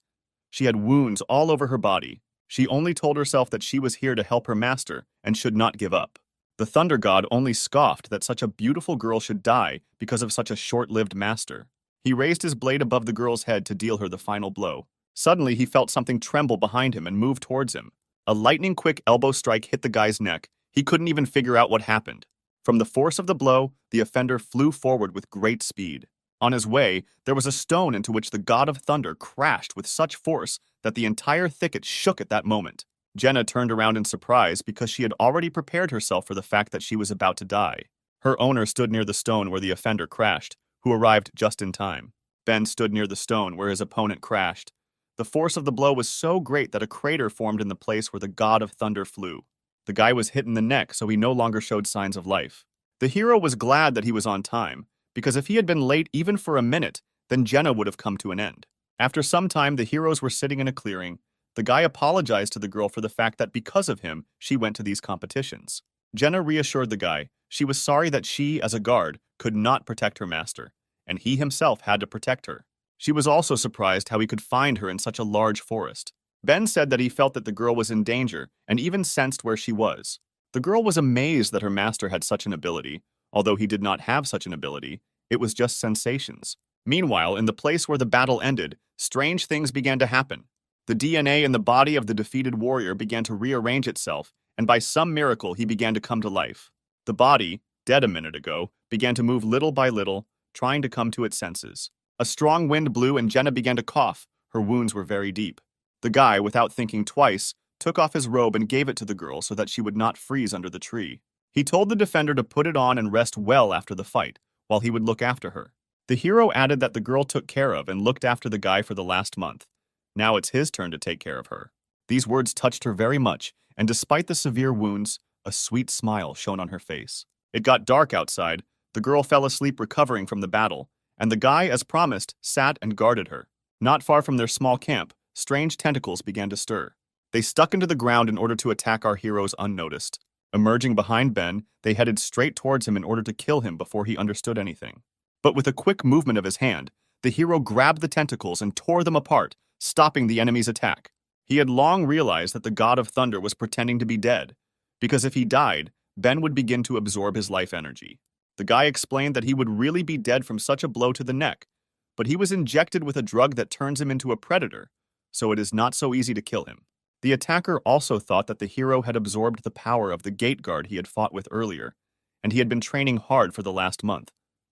She had wounds all over her body. She only told herself that she was here to help her master and should not give up. The Thunder God only scoffed that such a beautiful girl should die because of such a short-lived master. He raised his blade above the girl's head to deal her the final blow. Suddenly, he felt something tremble behind him and move towards him. A lightning-quick elbow strike hit the guy's neck. He couldn't even figure out what happened. From the force of the blow, the offender flew forward with great speed. On his way, there was a stone into which the God of Thunder crashed with such force that the entire thicket shook at that moment. Jenna turned around in surprise because she had already prepared herself for the fact that she was about to die. Her owner stood near the stone where the offender crashed, who arrived just in time. Ben stood near the stone where his opponent crashed. The force of the blow was so great that a crater formed in the place where the God of Thunder flew. The guy was hit in the neck, so he no longer showed signs of life. The hero was glad that he was on time, because if he had been late even for a minute, then Jenna would have come to an end. After some time, the heroes were sitting in a clearing. The guy apologized to the girl for the fact that because of him, she went to these competitions. Jenna reassured the guy she was sorry that she, as a guard, could not protect her master, and he himself had to protect her. She was also surprised how he could find her in such a large forest. Ben said that he felt that the girl was in danger and even sensed where she was. The girl was amazed that her master had such an ability. Although he did not have such an ability, it was just sensations. Meanwhile, in the place where the battle ended, strange things began to happen. The DNA in the body of the defeated warrior began to rearrange itself, and by some miracle he began to come to life. The body, dead a minute ago, began to move little by little, trying to come to its senses. A strong wind blew and Jenna began to cough. Her wounds were very deep. The guy, without thinking twice, took off his robe and gave it to the girl so that she would not freeze under the tree. He told the defender to put it on and rest well after the fight, while he would look after her. The hero added that the girl took care of and looked after the guy for the last month. Now it's his turn to take care of her. These words touched her very much, and despite the severe wounds, a sweet smile shone on her face. It got dark outside. The girl fell asleep recovering from the battle, and the guy, as promised, sat and guarded her. Not far from their small camp, strange tentacles began to stir. They stuck into the ground in order to attack our heroes unnoticed. Emerging behind Ben, they headed straight towards him in order to kill him before he understood anything. But with a quick movement of his hand, the hero grabbed the tentacles and tore them apart, stopping the enemy's attack. He had long realized that the God of Thunder was pretending to be dead, because if he died, Ben would begin to absorb his life energy. The guy explained that he would really be dead from such a blow to the neck, but he was injected with a drug that turns him into a predator, so it is not so easy to kill him. The attacker also thought that the hero had absorbed the power of the gate guard he had fought with earlier, and he had been training hard for the last month.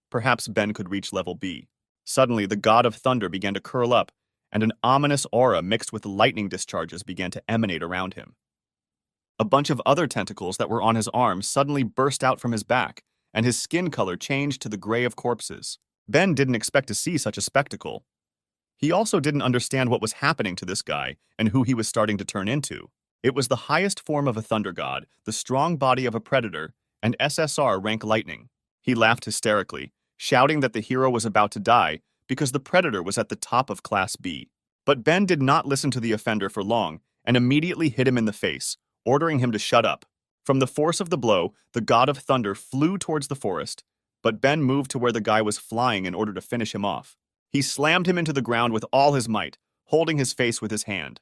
Perhaps Ben could reach level B. Suddenly, the God of Thunder began to curl up, and an ominous aura mixed with lightning discharges began to emanate around him. A bunch of other tentacles that were on his arms suddenly burst out from his back, and his skin color changed to the gray of corpses. Ben didn't expect to see such a spectacle. He also didn't understand what was happening to this guy and who he was starting to turn into. It was the highest form of a thunder god, the strong body of a predator, and SSR rank lightning. He laughed hysterically, shouting that the hero was about to die because the predator was at the top of Class B. But Ben did not listen to the offender for long and immediately hit him in the face, ordering him to shut up. From the force of the blow, the God of Thunder flew towards the forest, but Ben moved to where the guy was flying in order to finish him off. He slammed him into the ground with all his might, holding his face with his hand.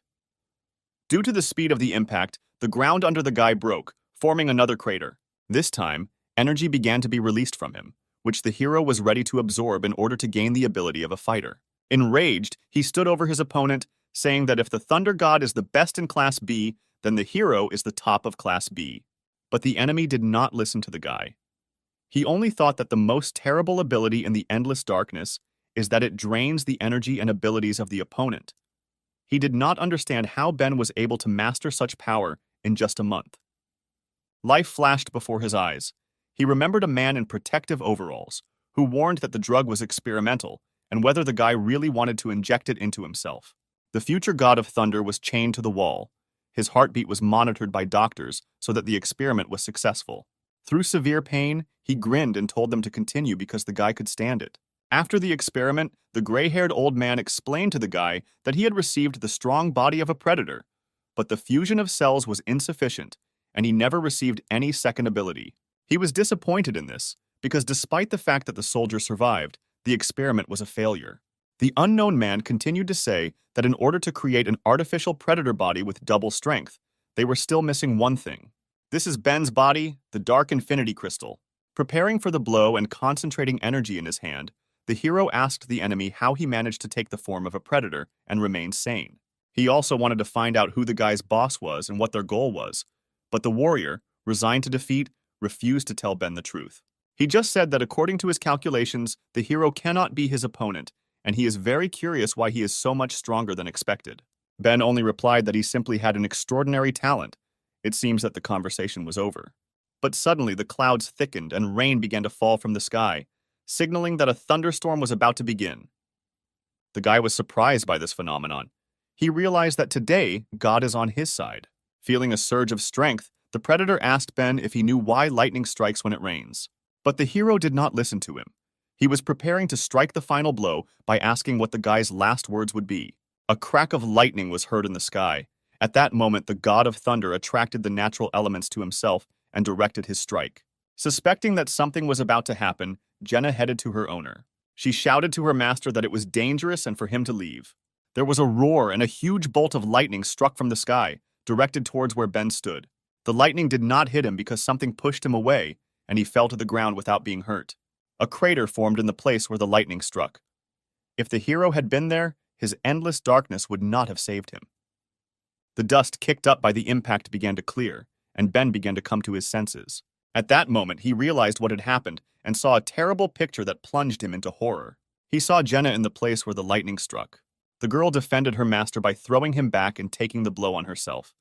Due to the speed of the impact, the ground under the guy broke, forming another crater. This time, energy began to be released from him, which the hero was ready to absorb in order to gain the ability of a fighter. Enraged, he stood over his opponent, saying that if the Thunder God is the best in Class B, then the hero is the top of Class B. But the enemy did not listen to the guy. He only thought that the most terrible ability in the endless darkness is that it drains the energy and abilities of the opponent. He did not understand how Ben was able to master such power in just a month. Life flashed before his eyes. He remembered a man in protective overalls who warned that the drug was experimental and whether the guy really wanted to inject it into himself. The future God of Thunder was chained to the wall. His heartbeat was monitored by doctors so that the experiment was successful. Through severe pain, he grinned and told them to continue because the guy could stand it. After the experiment, the gray-haired old man explained to the guy that he had received the strong body of a predator, but the fusion of cells was insufficient, and he never received any second ability. He was disappointed in this, because despite the fact that the soldier survived, the experiment was a failure. The unknown man continued to say that in order to create an artificial predator body with double strength, they were still missing one thing. This is Ben's body, the Dark Infinity Crystal. Preparing for the blow and concentrating energy in his hand, the hero asked the enemy how he managed to take the form of a predator and remain sane. He also wanted to find out who the guy's boss was and what their goal was, but the warrior, resigned to defeat, refused to tell Ben the truth. He just said that according to his calculations, the hero cannot be his opponent, and he is very curious why he is so much stronger than expected. Ben only replied that he simply had an extraordinary talent. It seems that the conversation was over. But suddenly the clouds thickened and rain began to fall from the sky, signaling that a thunderstorm was about to begin. The guy was surprised by this phenomenon. He realized that today, God is on his side. Feeling a surge of strength, the predator asked Ben if he knew why lightning strikes when it rains. But the hero did not listen to him. He was preparing to strike the final blow by asking what the guy's last words would be. A crack of lightning was heard in the sky. At that moment, the god of thunder attracted the natural elements to himself and directed his strike. Suspecting that something was about to happen, Jenna headed to her owner. She shouted to her master that it was dangerous and for him to leave. There was a roar and a huge bolt of lightning struck from the sky, directed towards where Ben stood. The lightning did not hit him because something pushed him away, and he fell to the ground without being hurt. A crater formed in the place where the lightning struck. If the hero had been there, his endless darkness would not have saved him. The dust kicked up by the impact began to clear, and Ben began to come to his senses. At that moment, he realized what had happened and saw a terrible picture that plunged him into horror. He saw Jenna in the place where the lightning struck. The girl defended her master by throwing him back and taking the blow on herself.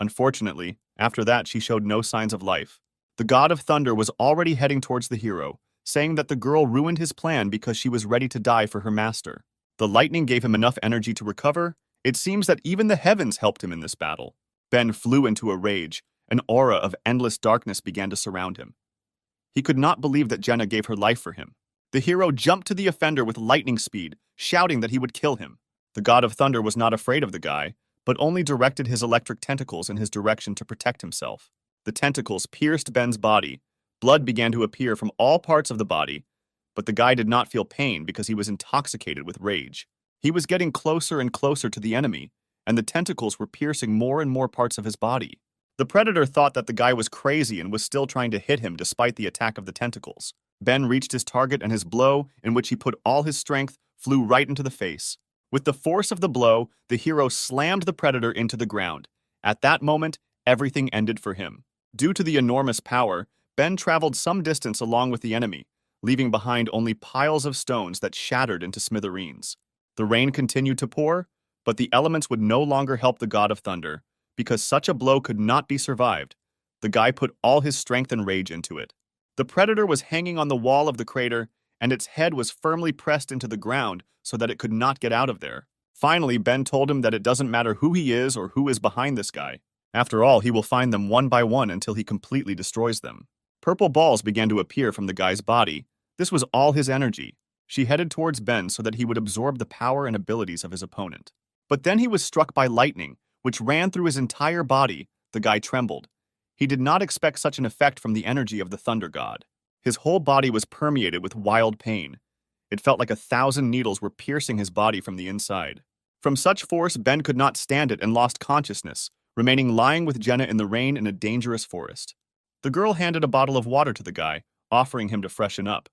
Unfortunately, after that, she showed no signs of life. The god of thunder was already heading towards the hero, saying that the girl ruined his plan because she was ready to die for her master. The lightning gave him enough energy to recover. It seems that even the heavens helped him in this battle. Ben flew into a rage. An aura of endless darkness began to surround him. He could not believe that Jenna gave her life for him. The hero jumped to the offender with lightning speed, shouting that he would kill him. The god of thunder was not afraid of the guy, but only directed his electric tentacles in his direction to protect himself. The tentacles pierced Ben's body. Blood began to appear from all parts of the body, but the guy did not feel pain because he was intoxicated with rage. He was getting closer and closer to the enemy, and the tentacles were piercing more and more parts of his body. The predator thought that the guy was crazy and was still trying to hit him despite the attack of the tentacles. Ben reached his target and his blow, in which he put all his strength, flew right into the face. With the force of the blow, the hero slammed the predator into the ground. At that moment, everything ended for him. Due to the enormous power, Ben traveled some distance along with the enemy, leaving behind only piles of stones that shattered into smithereens. The rain continued to pour, but the elements would no longer help the god of thunder. Because such a blow could not be survived, the guy put all his strength and rage into it. The predator was hanging on the wall of the crater, and its head was firmly pressed into the ground so that it could not get out of there. Finally, Ben told him that it doesn't matter who he is or who is behind this guy. After all, he will find them one by one until he completely destroys them. Purple balls began to appear from the guy's body. This was all his energy. She headed towards Ben so that he would absorb the power and abilities of his opponent. But then he was struck by lightning, which ran through his entire body. The guy trembled. He did not expect such an effect from the energy of the thunder god. His whole body was permeated with wild pain. It felt like 1,000 needles were piercing his body from the inside. From such force, Ben could not stand it and lost consciousness, remaining lying with Jenna in the rain in a dangerous forest. The girl handed a bottle of water to the guy, offering him to freshen up.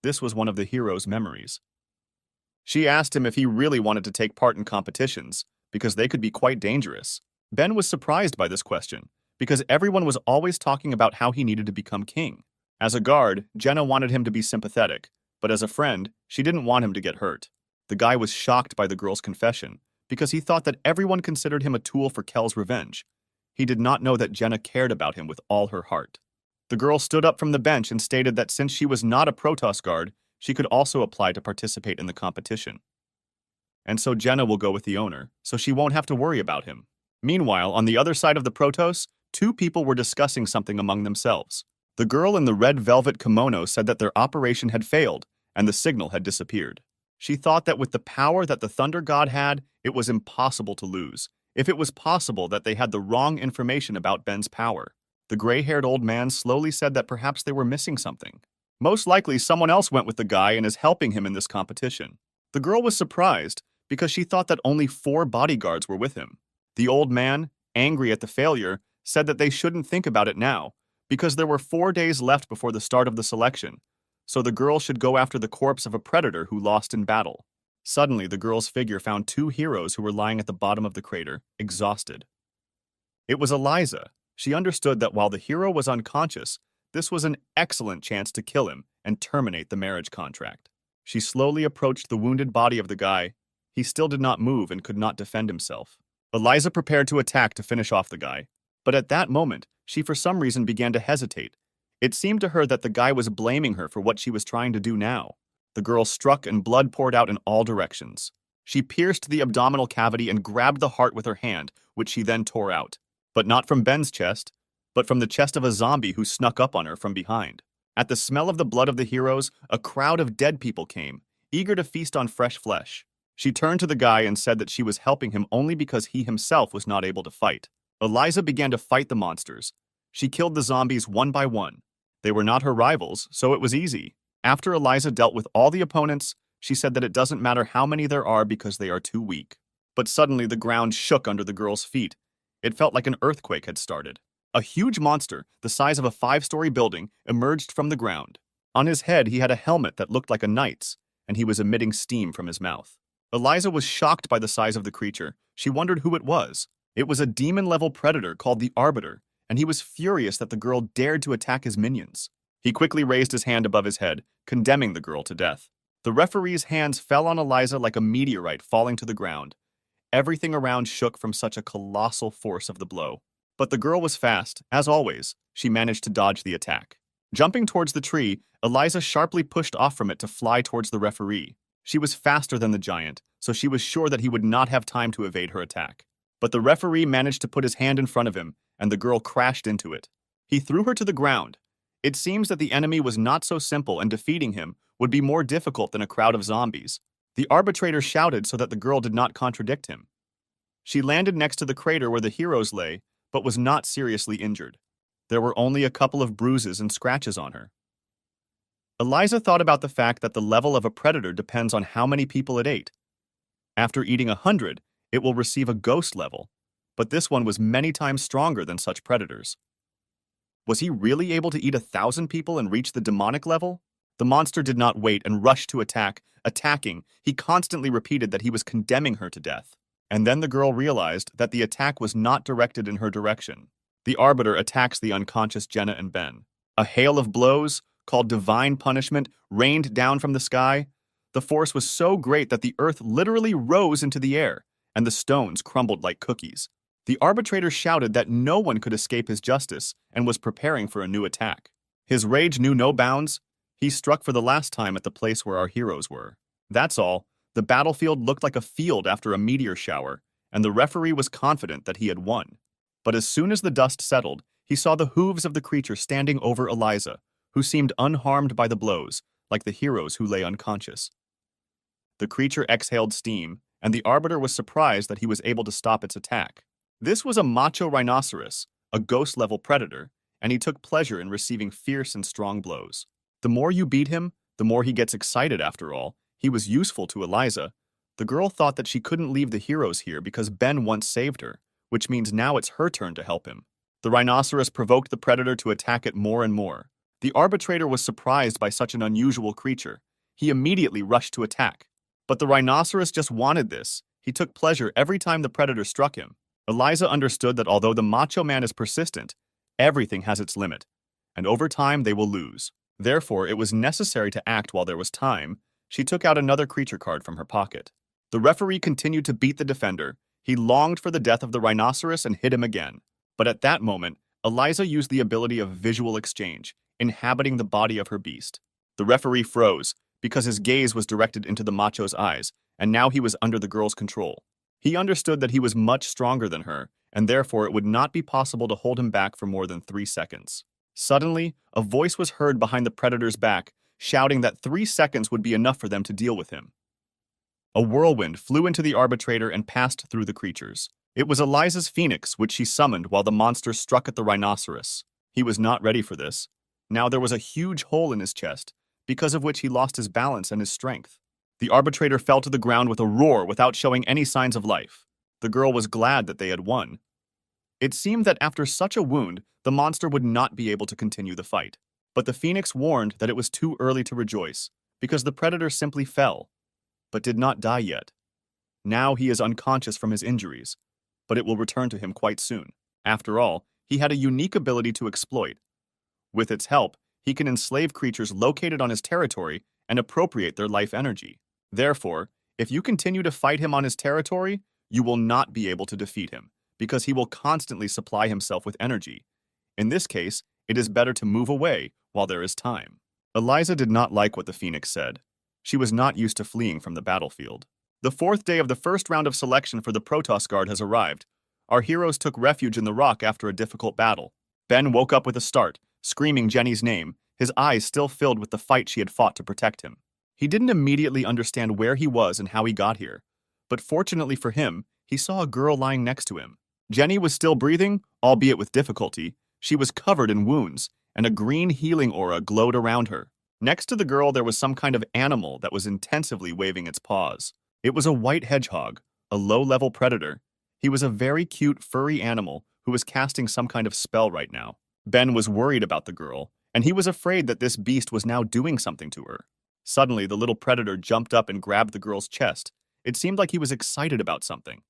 This was one of the hero's memories. She asked him if he really wanted to take part in competitions, because they could be quite dangerous. Ben was surprised by this question, because everyone was always talking about how he needed to become king. As a guard, Jenna wanted him to be sympathetic, but as a friend, she didn't want him to get hurt. The guy was shocked by the girl's confession, because he thought that everyone considered him a tool for Kel's revenge. He did not know that Jenna cared about him with all her heart. The girl stood up from the bench and stated that since she was not a Protos guard, she could also apply to participate in the competition. And so Jenna will go with the owner, so she won't have to worry about him. Meanwhile, on the other side of the Protos, two people were discussing something among themselves. The girl in the red velvet kimono said that their operation had failed, and the signal had disappeared. She thought that with the power that the thunder god had, it was impossible to lose. if it was possible that they had the wrong information about Ben's power. The gray-haired old man slowly said that perhaps they were missing something. Most likely someone else went with the guy and is helping him in this competition. The girl was surprised because she thought that only 4 bodyguards were with him. The old man, angry at the failure, said that they shouldn't think about it now because there were 4 days left before the start of the selection, so the girl should go after the corpse of a predator who lost in battle. Suddenly, the girl's figure found 2 heroes who were lying at the bottom of the crater, exhausted. It was Eliza. She understood that while the hero was unconscious, this was an excellent chance to kill him and terminate the marriage contract. She slowly approached the wounded body of the guy. He still did not move and could not defend himself. Eliza prepared to attack to finish off the guy, but at that moment, she for some reason began to hesitate. It seemed to her that the guy was blaming her for what she was trying to do now. The girl struck and blood poured out in all directions. She pierced the abdominal cavity and grabbed the heart with her hand, which she then tore out. But not from Ben's chest, but from the chest of a zombie who snuck up on her from behind. At the smell of the blood of the heroes, a crowd of dead people came, eager to feast on fresh flesh. She turned to the guy and said that she was helping him only because he himself was not able to fight. Eliza began to fight the monsters. She killed the zombies one by one. They were not her rivals, so it was easy. After Eliza dealt with all the opponents, she said that it doesn't matter how many there are because they are too weak. But suddenly the ground shook under the girl's feet. It felt like an earthquake had started. A huge monster, the size of a 5-story building, emerged from the ground. On his head, he had a helmet that looked like a knight's, and he was emitting steam from his mouth. Eliza was shocked by the size of the creature. She wondered who it was. It was a demon-level predator called the Arbiter, and he was furious that the girl dared to attack his minions. He quickly raised his hand above his head, condemning the girl to death. The referee's hands fell on Eliza like a meteorite falling to the ground. Everything around shook from such a colossal force of the blow. But the girl was fast. As always, she managed to dodge the attack. Jumping towards the tree, Eliza sharply pushed off from it to fly towards the referee. She was faster than the giant, so she was sure that he would not have time to evade her attack. But the referee managed to put his hand in front of him, and the girl crashed into it. He threw her to the ground. It seems that the enemy was not so simple, and defeating him would be more difficult than a crowd of zombies. The arbitrator shouted so that the girl did not contradict him. She landed next to the crater where the heroes lay, but was not seriously injured. There were only a couple of bruises and scratches on her. Eliza thought about the fact that the level of a predator depends on how many people it ate. After eating 100, it will receive a ghost level, but this one was many times stronger than such predators. Was he really able to eat 1,000 people and reach the demonic level? The monster did not wait and rushed to attack. Attacking, he constantly repeated that he was condemning her to death. And then the girl realized that the attack was not directed in her direction. The Arbiter attacks the unconscious Jenna and Ben. A hail of blows, called divine punishment, rained down from the sky. The force was so great that the earth literally rose into the air, and the stones crumbled like cookies. The arbitrator shouted that no one could escape his justice and was preparing for a new attack. His rage knew no bounds. He struck for the last time at the place where our heroes were. That's all. The battlefield looked like a field after a meteor shower, and the referee was confident that he had won. But as soon as the dust settled, he saw the hooves of the creature standing over Eliza, who seemed unharmed by the blows, like the heroes who lay unconscious. The creature exhaled steam, and the Arbiter was surprised that he was able to stop its attack. This was a macho rhinoceros, a ghost-level predator, and he took pleasure in receiving fierce and strong blows. The more you beat him, the more he gets excited after all. He was useful to Eliza. The girl thought that she couldn't leave the heroes here because Ben once saved her, which means now it's her turn to help him. The rhinoceros provoked the predator to attack it more and more. The arbitrator was surprised by such an unusual creature. He immediately rushed to attack. But the rhinoceros just wanted this. He took pleasure every time the predator struck him. Eliza understood that although the macho man is persistent, everything has its limit, and over time they will lose. Therefore, it was necessary to act while there was time. She took out another creature card from her pocket. The referee continued to beat the defender. He longed for the death of the rhinoceros and hit him again. But at that moment, Eliza used the ability of visual exchange, inhabiting the body of her beast. The referee froze, because his gaze was directed into the macho's eyes, and now he was under the girl's control. He understood that he was much stronger than her, and therefore it would not be possible to hold him back for more than 3 seconds. Suddenly, a voice was heard behind the predator's back, shouting that 3 seconds would be enough for them to deal with him. A whirlwind flew into the arbitrator and passed through the creatures. It was Eliza's phoenix, which she summoned while the monster struck at the rhinoceros. He was not ready for this. Now there was a huge hole in his chest, because of which he lost his balance and his strength. The arbitrator fell to the ground with a roar without showing any signs of life. The girl was glad that they had won. It seemed that after such a wound, the monster would not be able to continue the fight. But the phoenix warned that it was too early to rejoice, because the predator simply fell, but did not die yet. Now he is unconscious from his injuries, but it will return to him quite soon. After all, he had a unique ability to exploit. With its help, he can enslave creatures located on his territory and appropriate their life energy. Therefore, if you continue to fight him on his territory, you will not be able to defeat him, because he will constantly supply himself with energy. In this case, it is better to move away while there is time. Eliza did not like what the phoenix said. She was not used to fleeing from the battlefield. The fourth day of the first round of selection for the Protos guard has arrived. Our heroes took refuge in the rock after a difficult battle. Ben woke up with a start, screaming Jenny's name, his eyes still filled with the fight she had fought to protect him. He didn't immediately understand where he was and how he got here, but fortunately for him, he saw a girl lying next to him. Jenny was still breathing, albeit with difficulty. She was covered in wounds, and a green healing aura glowed around her. Next to the girl, there was some kind of animal that was intensively waving its paws. It was a white hedgehog, a low-level predator. He was a very cute, furry animal who was casting some kind of spell right now. Ben was worried about the girl, and he was afraid that this beast was now doing something to her. Suddenly, the little predator jumped up and grabbed the girl's chest. It seemed like he was excited about something.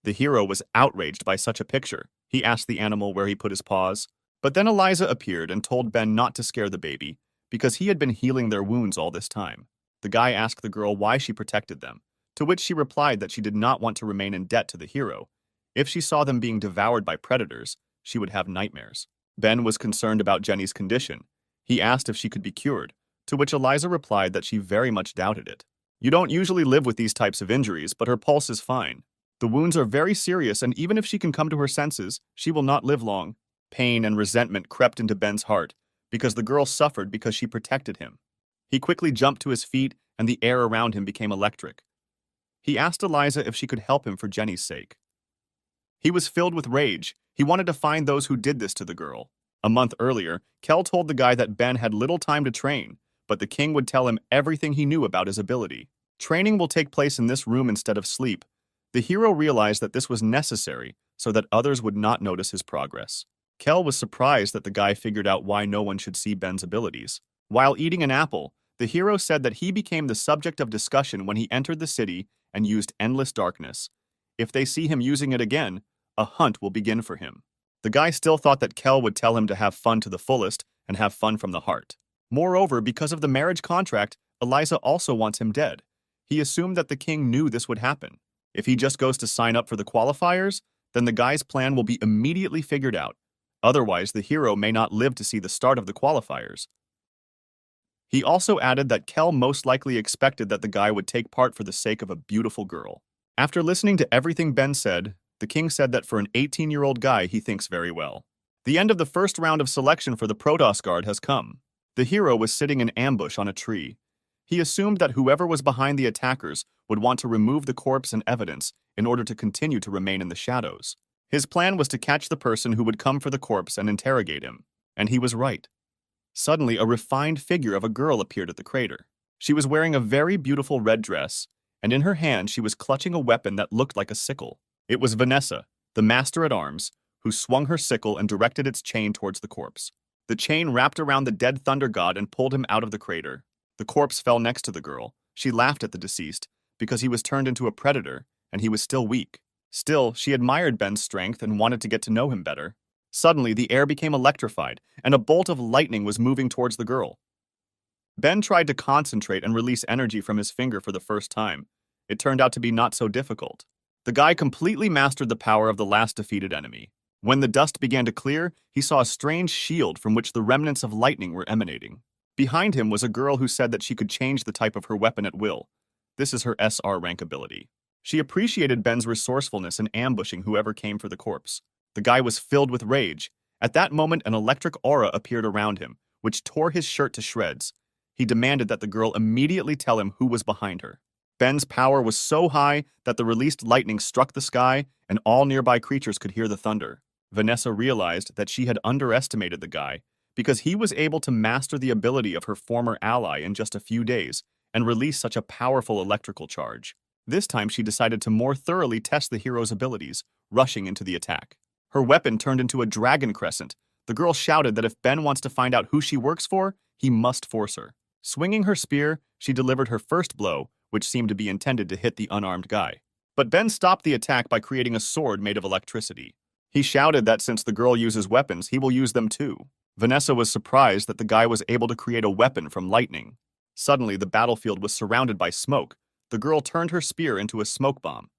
The hero was outraged by such a picture. He asked the animal where he put his paws. But then Eliza appeared and told Ben not to scare the baby, because he had been healing their wounds all this time. The guy asked the girl why she protected them, to which she replied that she did not want to remain in debt to the hero. If she saw them being devoured by predators, she would have nightmares. Ben was concerned about Jenny's condition. He asked if she could be cured, to which Eliza replied that she very much doubted it. You don't usually live with these types of injuries, but her pulse is fine. The wounds are very serious, and even if she can come to her senses, she will not live long. Pain and resentment crept into Ben's heart, because the girl suffered because she protected him. He quickly jumped to his feet, and the air around him became electric. He asked Eliza if she could help him for Jenny's sake. He was filled with rage. He wanted to find those who did this to the girl. A month earlier, Kel told the guy that Ben had little time to train, but the king would tell him everything he knew about his ability. Training will take place in this room instead of sleep. The hero realized that this was necessary so that others would not notice his progress. Kel was surprised that the guy figured out why no one should see Ben's abilities. While eating an apple, the hero said that he became the subject of discussion when he entered the city and used endless darkness. If they see him using it again, a hunt will begin for him. The guy still thought that Kel would tell him to have fun to the fullest and have fun from the heart. Moreover, because of the marriage contract, Eliza also wants him dead. He assumed that the king knew this would happen. If he just goes to sign up for the qualifiers, then the guy's plan will be immediately figured out. Otherwise, the hero may not live to see the start of the qualifiers. He also added that Kel most likely expected that the guy would take part for the sake of a beautiful girl. After listening to everything Ben said, the king said that for an 18-year-old guy, he thinks very well. The end of the first round of selection for the Protos guard has come. The hero was sitting in ambush on a tree. He assumed that whoever was behind the attackers would want to remove the corpse and evidence in order to continue to remain in the shadows. His plan was to catch the person who would come for the corpse and interrogate him. And he was right. Suddenly, a refined figure of a girl appeared at the crater. She was wearing a very beautiful red dress, and in her hand she was clutching a weapon that looked like a sickle. It was Vanessa, the master-at-arms, who swung her sickle and directed its chain towards the corpse. The chain wrapped around the dead thunder god and pulled him out of the crater. The corpse fell next to the girl. She laughed at the deceased, because he was turned into a predator, and he was still weak. Still, she admired Ben's strength and wanted to get to know him better. Suddenly, the air became electrified, and a bolt of lightning was moving towards the girl. Ben tried to concentrate and release energy from his finger for the first time. It turned out to be not so difficult. The guy completely mastered the power of the last defeated enemy. When the dust began to clear, he saw a strange shield from which the remnants of lightning were emanating. Behind him was a girl who said that she could change the type of her weapon at will. This is her SR rank ability. She appreciated Ben's resourcefulness in ambushing whoever came for the corpse. The guy was filled with rage. At that moment, an electric aura appeared around him, which tore his shirt to shreds. He demanded that the girl immediately tell him who was behind her. Ben's power was so high that the released lightning struck the sky and all nearby creatures could hear the thunder. Vanessa realized that she had underestimated the guy because he was able to master the ability of her former ally in just a few days and release such a powerful electrical charge. This time she decided to more thoroughly test the hero's abilities, rushing into the attack. Her weapon turned into a dragon crescent. The girl shouted that if Ben wants to find out who she works for, he must force her. Swinging her spear, she delivered her first blow, which seemed to be intended to hit the unarmed guy. But Ben stopped the attack by creating a sword made of electricity. He shouted that since the girl uses weapons, he will use them too. Vanessa was surprised that the guy was able to create a weapon from lightning. Suddenly, the battlefield was surrounded by smoke. The girl turned her spear into a smoke bomb.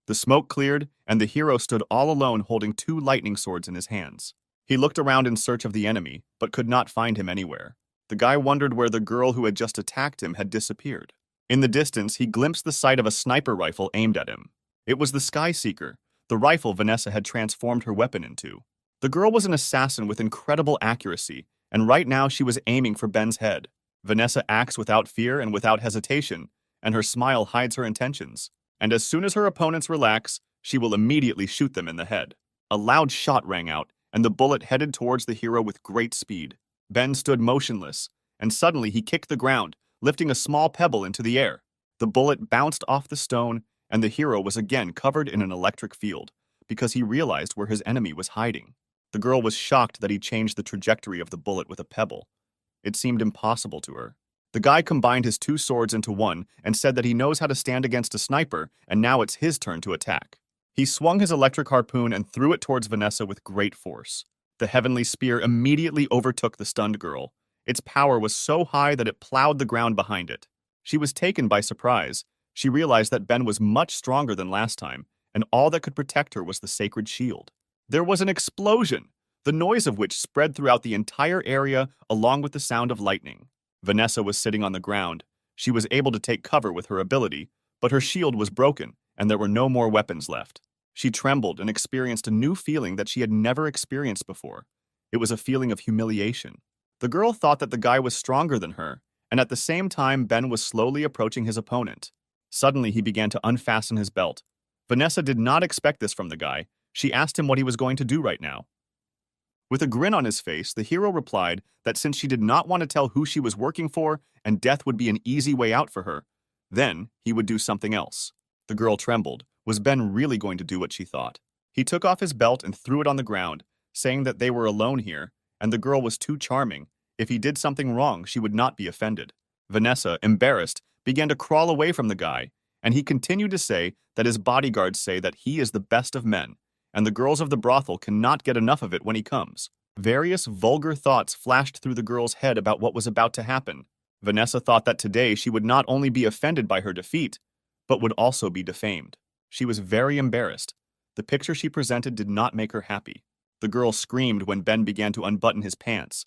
The smoke cleared, and the hero stood all alone holding two lightning swords in his hands. He looked around in search of the enemy, but could not find him anywhere. The guy wondered where the girl who had just attacked him had disappeared. In the distance, he glimpsed the sight of a sniper rifle aimed at him. It was the Sky Seeker, the rifle Vanessa had transformed her weapon into. The girl was an assassin with incredible accuracy, and right now she was aiming for Ben's head. Vanessa acts without fear and without hesitation, and her smile hides her intentions. And as soon as her opponents relax, she will immediately shoot them in the head. A loud shot rang out, and the bullet headed towards the hero with great speed. Ben stood motionless, and suddenly he kicked the ground, lifting a small pebble into the air. The bullet bounced off the stone, and the hero was again covered in an electric field, because he realized where his enemy was hiding. The girl was shocked that he changed the trajectory of the bullet with a pebble. It seemed impossible to her. The guy combined his two swords into one and said that he knows how to stand against a sniper, and now it's his turn to attack. He swung his electric harpoon and threw it towards Vanessa with great force. The heavenly spear immediately overtook the stunned girl. Its power was so high that it plowed the ground behind it. She was taken by surprise. She realized that Ben was much stronger than last time, and all that could protect her was the sacred shield. There was an explosion, the noise of which spread throughout the entire area along with the sound of lightning. Vanessa was sitting on the ground. She was able to take cover with her ability, but her shield was broken, and there were no more weapons left. She trembled and experienced a new feeling that she had never experienced before. It was a feeling of humiliation. The girl thought that the guy was stronger than her, and at the same time Ben was slowly approaching his opponent. Suddenly he began to unfasten his belt. Vanessa did not expect this from the guy. She asked him what he was going to do right now. With a grin on his face, the hero replied that since she did not want to tell who she was working for and death would be an easy way out for her, then he would do something else. The girl trembled. Was Ben really going to do what she thought? He took off his belt and threw it on the ground, saying that they were alone here, and the girl was too charming. If he did something wrong, she would not be offended. Vanessa, embarrassed, began to crawl away from the guy, and he continued to say that his bodyguards say that he is the best of men, and the girls of the brothel cannot get enough of it when he comes. Various vulgar thoughts flashed through the girl's head about what was about to happen. Vanessa thought that today she would not only be offended by her defeat, but would also be defamed. She was very embarrassed. The picture she presented did not make her happy. The girl screamed when Ben began to unbutton his pants.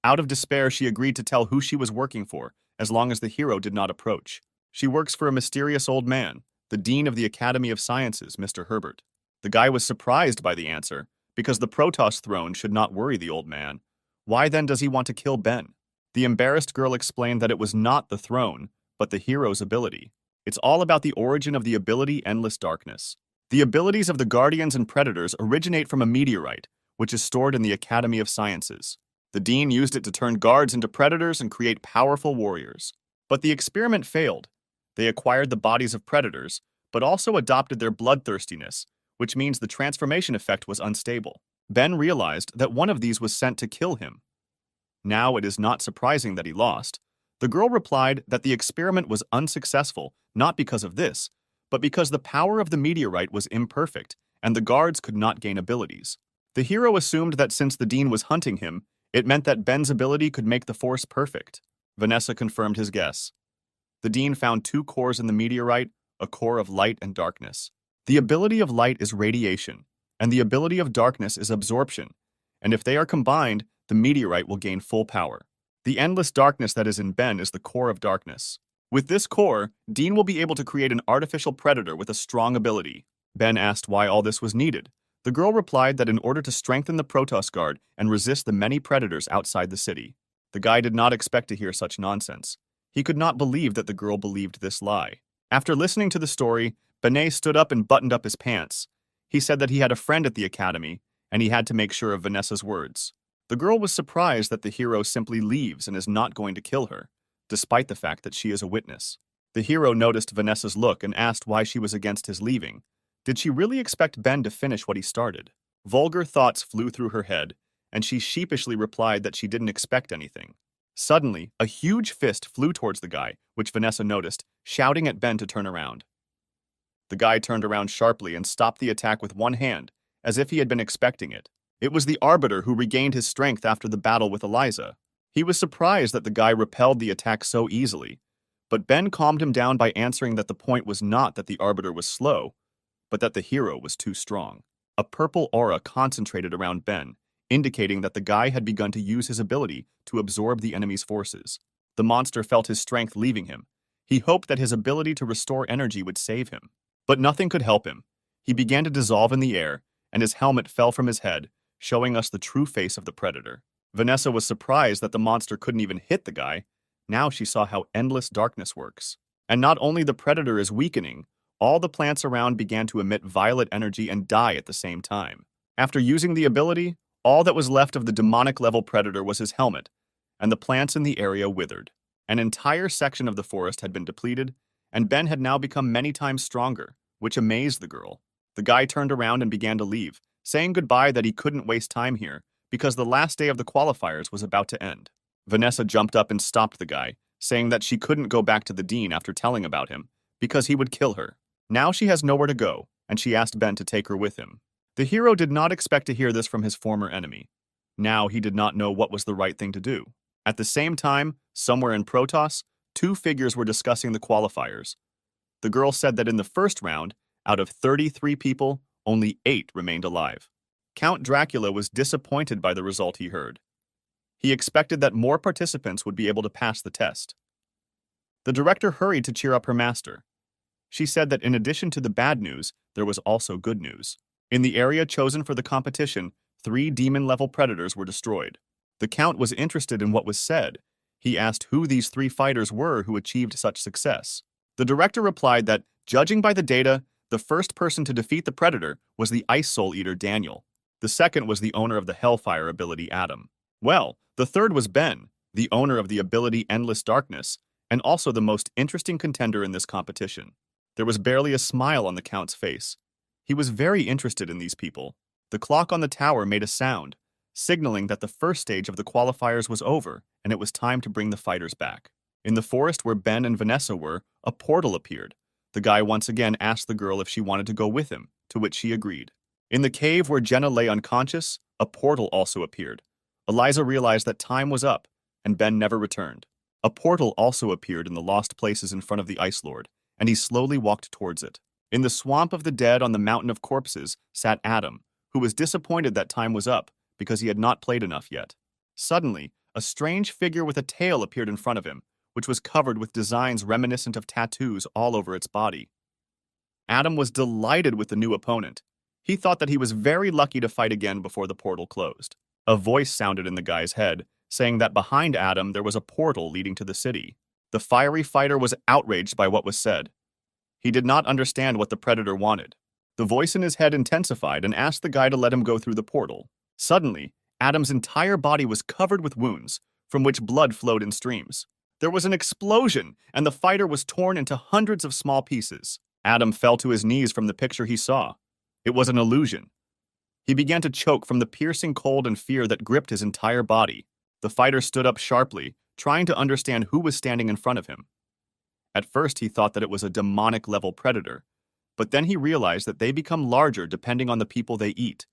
Out of despair, she agreed to tell who she was working for, as long as the hero did not approach. She works for a mysterious old man, the Dean of the Academy of Sciences, Mr. Herbert. The guy was surprised by the answer, because the Protos throne should not worry the old man. Why then does he want to kill Ben? The embarrassed girl explained that it was not the throne, but the hero's ability. It's all about the origin of the ability Endless Darkness. The abilities of the Guardians and Predators originate from a meteorite, which is stored in the Academy of Sciences. The Dean used it to turn guards into predators and create powerful warriors. But the experiment failed. They acquired the bodies of predators, but also adopted their bloodthirstiness, which means the transformation effect was unstable. Ben realized that one of these was sent to kill him. Now it is not surprising that he lost. The girl replied that the experiment was unsuccessful, not because of this, but because the power of the meteorite was imperfect, and the guards could not gain abilities. The hero assumed that since the Dean was hunting him, it meant that Ben's ability could make the force perfect. Vanessa confirmed his guess. The Dean found two cores in the meteorite, a core of light and darkness. The ability of light is radiation, and the ability of darkness is absorption, and if they are combined, the meteorite will gain full power. The endless darkness that is in Ben is the core of darkness. With this core, Dean will be able to create an artificial predator with a strong ability. Ben asked why all this was needed. The girl replied that in order to strengthen the Protos Guard and resist the many predators outside the city. The guy did not expect to hear such nonsense. He could not believe that the girl believed this lie. After listening to the story, Benet stood up and buttoned up his pants. He said that he had a friend at the academy, and he had to make sure of Vanessa's words. The girl was surprised that the hero simply leaves and is not going to kill her, despite the fact that she is a witness. The hero noticed Vanessa's look and asked why she was against his leaving. Did she really expect Ben to finish what he started? Vulgar thoughts flew through her head, and she sheepishly replied that she didn't expect anything. Suddenly, a huge fist flew towards the guy, which Vanessa noticed, shouting at Ben to turn around. The guy turned around sharply and stopped the attack with one hand, as if he had been expecting it. It was the Arbiter who regained his strength after the battle with Eliza. He was surprised that the guy repelled the attack so easily, but Ben calmed him down by answering that the point was not that the Arbiter was slow, but that the hero was too strong. A purple aura concentrated around Ben, indicating that the guy had begun to use his ability to absorb the enemy's forces. The monster felt his strength leaving him. He hoped that his ability to restore energy would save him. But nothing could help him. He began to dissolve in the air, and his helmet fell from his head, showing us the true face of the predator. Vanessa was surprised that the monster couldn't even hit the guy. Now she saw how endless darkness works. And not only the predator is weakening, all the plants around began to emit violet energy and die at the same time. After using the ability, all that was left of the demonic-level predator was his helmet, and the plants in the area withered. An entire section of the forest had been depleted, and Ben had now become many times stronger, which amazed the girl. The guy turned around and began to leave, saying goodbye that he couldn't waste time here because the last day of the qualifiers was about to end. Vanessa jumped up and stopped the guy, saying that she couldn't go back to the dean after telling about him because he would kill her. Now she has nowhere to go, and she asked Ben to take her with him. The hero did not expect to hear this from his former enemy. Now he did not know what was the right thing to do. At the same time, somewhere in Protos, two figures were discussing the qualifiers. The girl said that in the first round, out of 33 people, only 8 remained alive. Count Dracula was disappointed by the result he heard. He expected that more participants would be able to pass the test. The director hurried to cheer up her master. She said that in addition to the bad news, there was also good news. In the area chosen for the competition, 3 demon-level predators were destroyed. The Count was interested in what was said. He asked who these 3 fighters were who achieved such success. The director replied that, judging by the data, the first person to defeat the predator was the Ice Soul Eater Daniel. The second was the owner of the Hellfire ability Adam. Well, the third was Ben, the owner of the ability Endless Darkness, and also the most interesting contender in this competition. There was barely a smile on the Count's face. He was very interested in these people. The clock on the tower made a sound, signaling that the first stage of the qualifiers was over and it was time to bring the fighters back. In the forest where Ben and Vanessa were, a portal appeared. The guy once again asked the girl if she wanted to go with him, to which she agreed. In the cave where Jenna lay unconscious, a portal also appeared. Eliza realized that time was up, and Ben never returned. A portal also appeared in the lost places in front of the Ice Lord, and he slowly walked towards it. In the swamp of the dead on the mountain of corpses sat Adam, who was disappointed that time was up because he had not played enough yet. Suddenly, a strange figure with a tail appeared in front of him, which was covered with designs reminiscent of tattoos all over its body. Adam was delighted with the new opponent. He thought that he was very lucky to fight again before the portal closed. A voice sounded in the guy's head, saying that behind Adam there was a portal leading to the city. The fiery fighter was outraged by what was said. He did not understand what the predator wanted. The voice in his head intensified and asked the guy to let him go through the portal. Suddenly, Adam's entire body was covered with wounds, from which blood flowed in streams. There was an explosion, and the fighter was torn into hundreds of small pieces. Adam fell to his knees from the picture he saw. It was an illusion. He began to choke from the piercing cold and fear that gripped his entire body. The fighter stood up sharply, trying to understand who was standing in front of him. At first, he thought that it was a demonic-level predator, but then he realized that they become larger depending on the people they eat,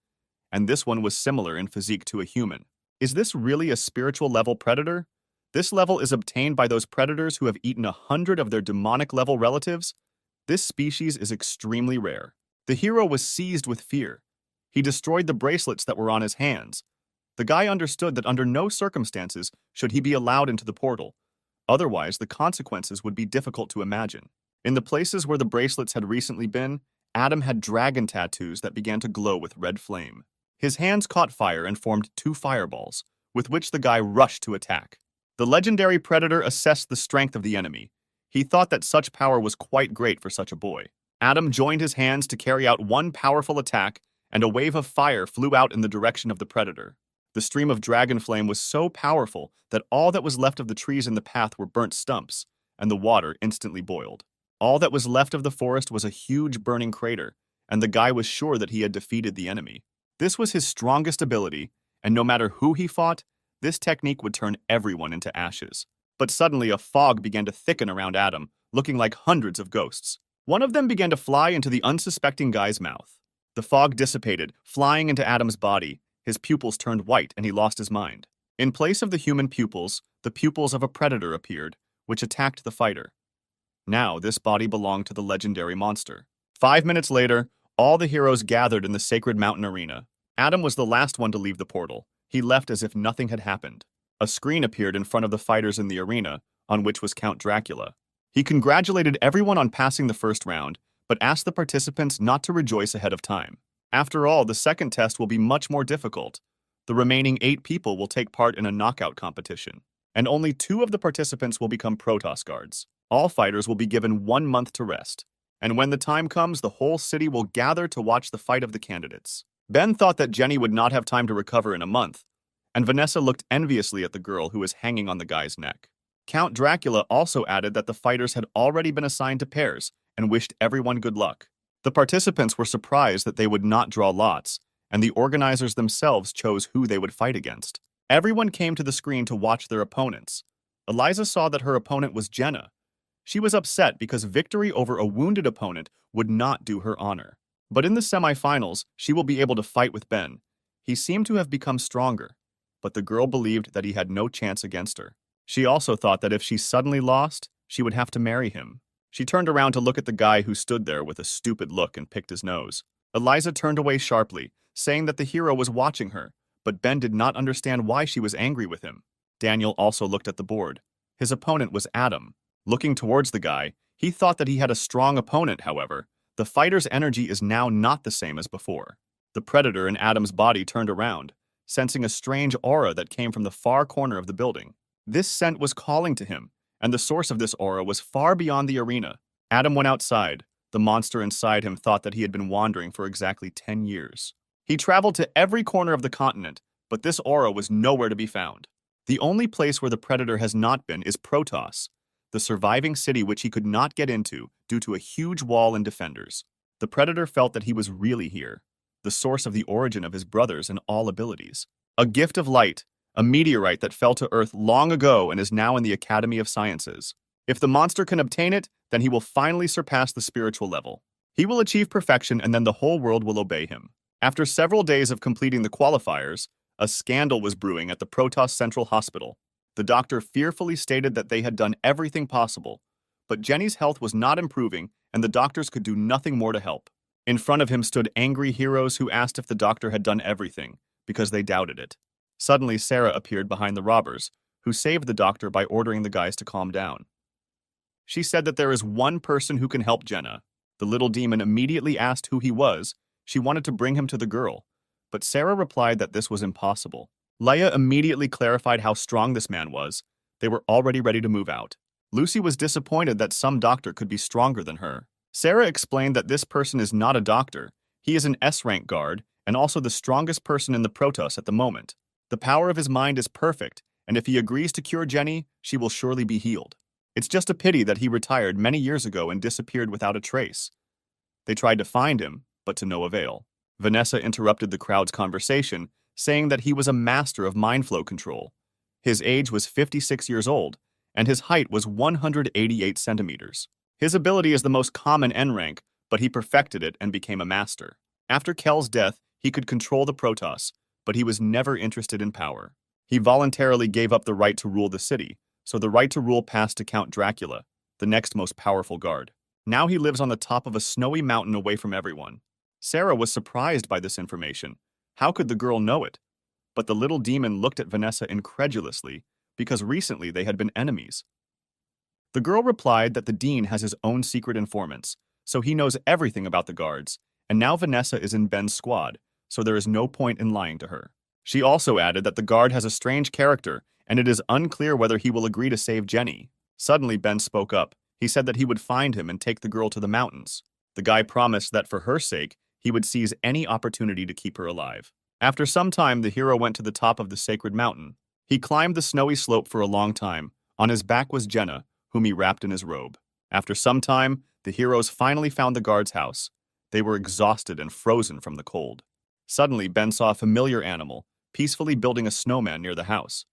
and this one was similar in physique to a human. Is this really a spiritual-level predator? This level is obtained by those predators who have eaten 100 of their demonic-level relatives. This species is extremely rare. The hero was seized with fear. He destroyed the bracelets that were on his hands. The guy understood that under no circumstances should he be allowed into the portal. Otherwise, the consequences would be difficult to imagine. In the places where the bracelets had recently been, Adam had dragon tattoos that began to glow with red flame. His hands caught fire and formed 2 fireballs, with which the guy rushed to attack. The legendary predator assessed the strength of the enemy. He thought that such power was quite great for such a boy. Adam joined his hands to carry out one powerful attack, and a wave of fire flew out in the direction of the predator. The stream of dragon flame was so powerful that all that was left of the trees in the path were burnt stumps, and the water instantly boiled. All that was left of the forest was a huge burning crater, and the guy was sure that he had defeated the enemy. This was his strongest ability, and no matter who he fought, this technique would turn everyone into ashes. But suddenly a fog began to thicken around Adam, looking like hundreds of ghosts. One of them began to fly into the unsuspecting guy's mouth. The fog dissipated, flying into Adam's body. His pupils turned white and he lost his mind. In place of the human pupils, the pupils of a predator appeared, which attacked the fighter. Now this body belonged to the legendary monster. 5 minutes later, all the heroes gathered in the sacred mountain arena. Adam was the last one to leave the portal. He left as if nothing had happened. A screen appeared in front of the fighters in the arena, on which was Count Dracula. He congratulated everyone on passing the first round, but asked the participants not to rejoice ahead of time. After all, the second test will be much more difficult. The remaining 8 people will take part in a knockout competition, and only 2 of the participants will become Protos guards. All fighters will be given 1 month to rest, and when the time comes, the whole city will gather to watch the fight of the candidates. Ben thought that Jenny would not have time to recover in a month, and Vanessa looked enviously at the girl who was hanging on the guy's neck. Count Dracula also added that the fighters had already been assigned to pairs and wished everyone good luck. The participants were surprised that they would not draw lots, and the organizers themselves chose who they would fight against. Everyone came to the screen to watch their opponents. Eliza saw that her opponent was Jenna. She was upset because victory over a wounded opponent would not do her honor. But in the semifinals, she will be able to fight with Ben. He seemed to have become stronger, but the girl believed that he had no chance against her. She also thought that if she suddenly lost, she would have to marry him. She turned around to look at the guy who stood there with a stupid look and picked his nose. Eliza turned away sharply, saying that the hero was watching her, but Ben did not understand why she was angry with him. Daniel also looked at the board. His opponent was Adam. Looking towards the guy, he thought that he had a strong opponent, however. The fighter's energy is now not the same as before. The predator in Adam's body turned around, sensing a strange aura that came from the far corner of the building. This scent was calling to him, and the source of this aura was far beyond the arena. Adam went outside. The monster inside him thought that he had been wandering for exactly 10 years. He traveled to every corner of the continent, but this aura was nowhere to be found. The only place where the predator has not been is Protos, the surviving city which he could not get into due to a huge wall and defenders. The predator felt that he was really here, the source of the origin of his brothers and all abilities. A gift of light, a meteorite that fell to Earth long ago and is now in the Academy of Sciences. If the monster can obtain it, then he will finally surpass the spiritual level. He will achieve perfection and then the whole world will obey him. After several days of completing the qualifiers, a scandal was brewing at the Protos Central Hospital. The doctor fearfully stated that they had done everything possible, but Jenny's health was not improving and the doctors could do nothing more to help. In front of him stood angry heroes who asked if the doctor had done everything, because they doubted it. Suddenly, Sarah appeared behind the robbers, who saved the doctor by ordering the guys to calm down. She said that there is one person who can help Jenna. The little demon immediately asked who he was. She wanted to bring him to the girl, but Sarah replied that this was impossible. Leia immediately clarified how strong this man was. They were already ready to move out. Lucy was disappointed that some doctor could be stronger than her. Sarah explained that this person is not a doctor. He is an S-rank guard and also the strongest person in the Protoss at the moment. The power of his mind is perfect, and if he agrees to cure Jenny, she will surely be healed. It's just a pity that he retired many years ago and disappeared without a trace. They tried to find him, but to no avail. Vanessa interrupted the crowd's conversation, saying that he was a master of mind flow control. His age was 56 years old, and his height was 188 centimeters. His ability is the most common N rank, but he perfected it and became a master. After Kel's death, he could control the Protoss, but he was never interested in power. He voluntarily gave up the right to rule the city, so the right to rule passed to Count Dracula, the next most powerful guard. Now he lives on the top of a snowy mountain away from everyone. Sarah was surprised by this information. How could the girl know it? But the little demon looked at Vanessa incredulously, because recently they had been enemies. The girl replied that the dean has his own secret informants, so he knows everything about the guards, and now Vanessa is in Ben's squad, so there is no point in lying to her. She also added that the guard has a strange character and it is unclear whether he will agree to save Jenny. Suddenly, Ben spoke up. He said that he would find him and take the girl to the mountains. The guy promised that for her sake, he would seize any opportunity to keep her alive. After some time, the hero went to the top of the sacred mountain. He climbed the snowy slope for a long time. On his back was Jenna, whom he wrapped in his robe. After some time, the heroes finally found the guard's house. They were exhausted and frozen from the cold. Suddenly, Ben saw a familiar animal, peacefully building a snowman near the house.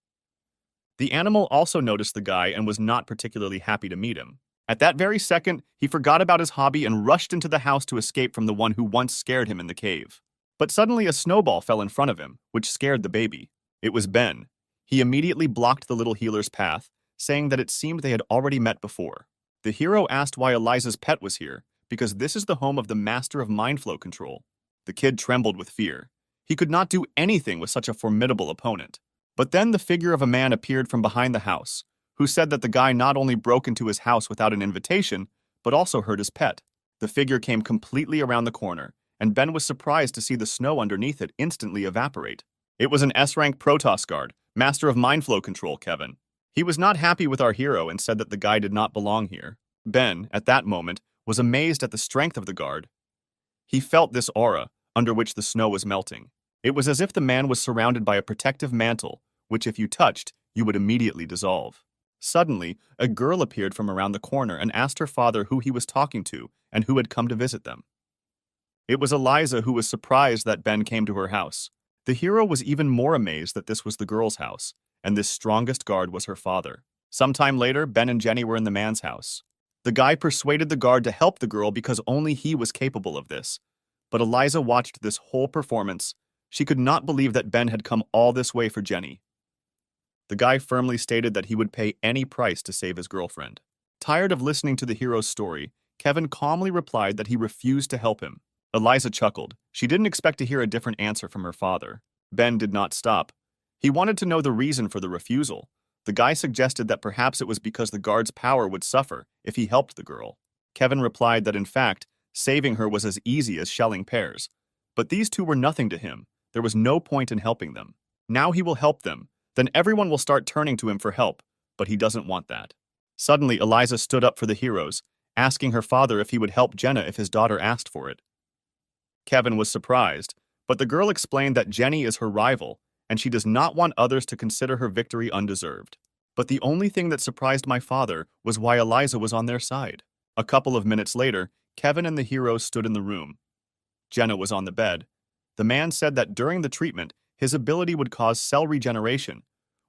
The animal also noticed the guy and was not particularly happy to meet him. At that very second, he forgot about his hobby and rushed into the house to escape from the one who once scared him in the cave. But suddenly a snowball fell in front of him, which scared the baby. It was Ben. He immediately blocked the little healer's path, saying that it seemed they had already met before. The hero asked why Eliza's pet was here, because this is the home of the master of mind flow control. The kid trembled with fear. He could not do anything with such a formidable opponent. But then the figure of a man appeared from behind the house, who said that the guy not only broke into his house without an invitation, but also hurt his pet. The figure came completely around the corner, and Ben was surprised to see the snow underneath it instantly evaporate. It was an S-rank Protos guard, master of mind flow control, Kevin. He was not happy with our hero and said that the guy did not belong here. Ben, at that moment, was amazed at the strength of the guard. He felt this aura, under which the snow was melting. It was as if the man was surrounded by a protective mantle, which if you touched, you would immediately dissolve. Suddenly, a girl appeared from around the corner and asked her father who he was talking to and who had come to visit them. It was Eliza, who was surprised that Ben came to her house. The hero was even more amazed that this was the girl's house, and this strongest guard was her father. Sometime later, Ben and Jenny were in the man's house. The guy persuaded the guard to help the girl because only he was capable of this. But Eliza watched this whole performance. She could not believe that Ben had come all this way for Jenny. The guy firmly stated that he would pay any price to save his girlfriend. Tired of listening to the hero's story, Kevin calmly replied that he refused to help him. Eliza chuckled. She didn't expect to hear a different answer from her father. Ben did not stop. He wanted to know the reason for the refusal. The guy suggested that perhaps it was because the guard's power would suffer if he helped the girl. Kevin replied that in fact, saving her was as easy as shelling pears. But these two were nothing to him. There was no point in helping them. Now he will help them. Then everyone will start turning to him for help, but he doesn't want that. Suddenly, Eliza stood up for the heroes, asking her father if he would help Jenna if his daughter asked for it. Kevin was surprised, but the girl explained that Jenny is her rival, and she does not want others to consider her victory undeserved. But the only thing that surprised my father was why Eliza was on their side. A couple of minutes later, Kevin and the heroes stood in the room. Jenna was on the bed. The man said that during the treatment, his ability would cause cell regeneration,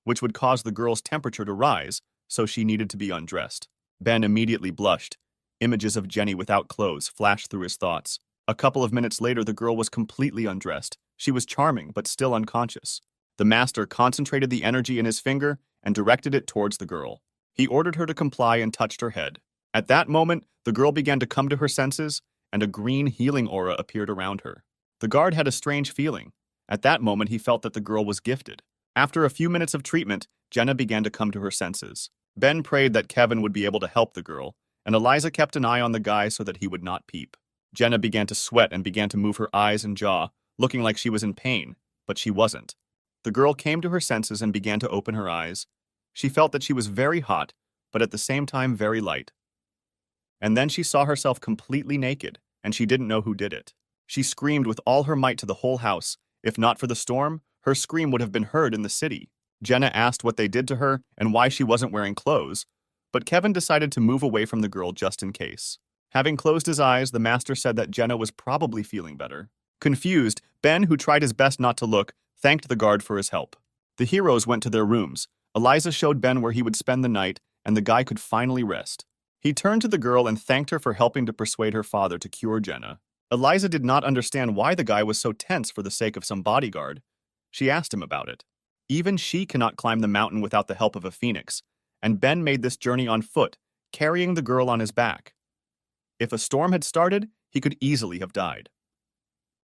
which would cause the girl's temperature to rise, so she needed to be undressed. Ben immediately blushed. Images of Jenny without clothes flashed through his thoughts. A couple of minutes later, the girl was completely undressed. She was charming, but still unconscious. The master concentrated the energy in his finger and directed it towards the girl. He ordered her to comply and touched her head. At that moment, the girl began to come to her senses, and a green healing aura appeared around her. The guard had a strange feeling. At that moment, he felt that the girl was gifted. After a few minutes of treatment, Jenna began to come to her senses. Ben prayed that Kevin would be able to help the girl, and Eliza kept an eye on the guy so that he would not peep. Jenna began to sweat and began to move her eyes and jaw, looking like she was in pain, but she wasn't. The girl came to her senses and began to open her eyes. She felt that she was very hot, but at the same time very light. And then she saw herself completely naked, and she didn't know who did it. She screamed with all her might to the whole house. If not for the storm, her scream would have been heard in the city. Jenna asked what they did to her and why she wasn't wearing clothes, but Kevin decided to move away from the girl just in case. Having closed his eyes, the master said that Jenna was probably feeling better. Confused, Ben, who tried his best not to look, thanked the guard for his help. The heroes went to their rooms. Eliza showed Ben where he would spend the night, and the guy could finally rest. He turned to the girl and thanked her for helping to persuade her father to cure Jenna. Eliza did not understand why the guy was so tense for the sake of some bodyguard. She asked him about it. Even she cannot climb the mountain without the help of a phoenix, and Ben made this journey on foot, carrying the girl on his back. If a storm had started, he could easily have died.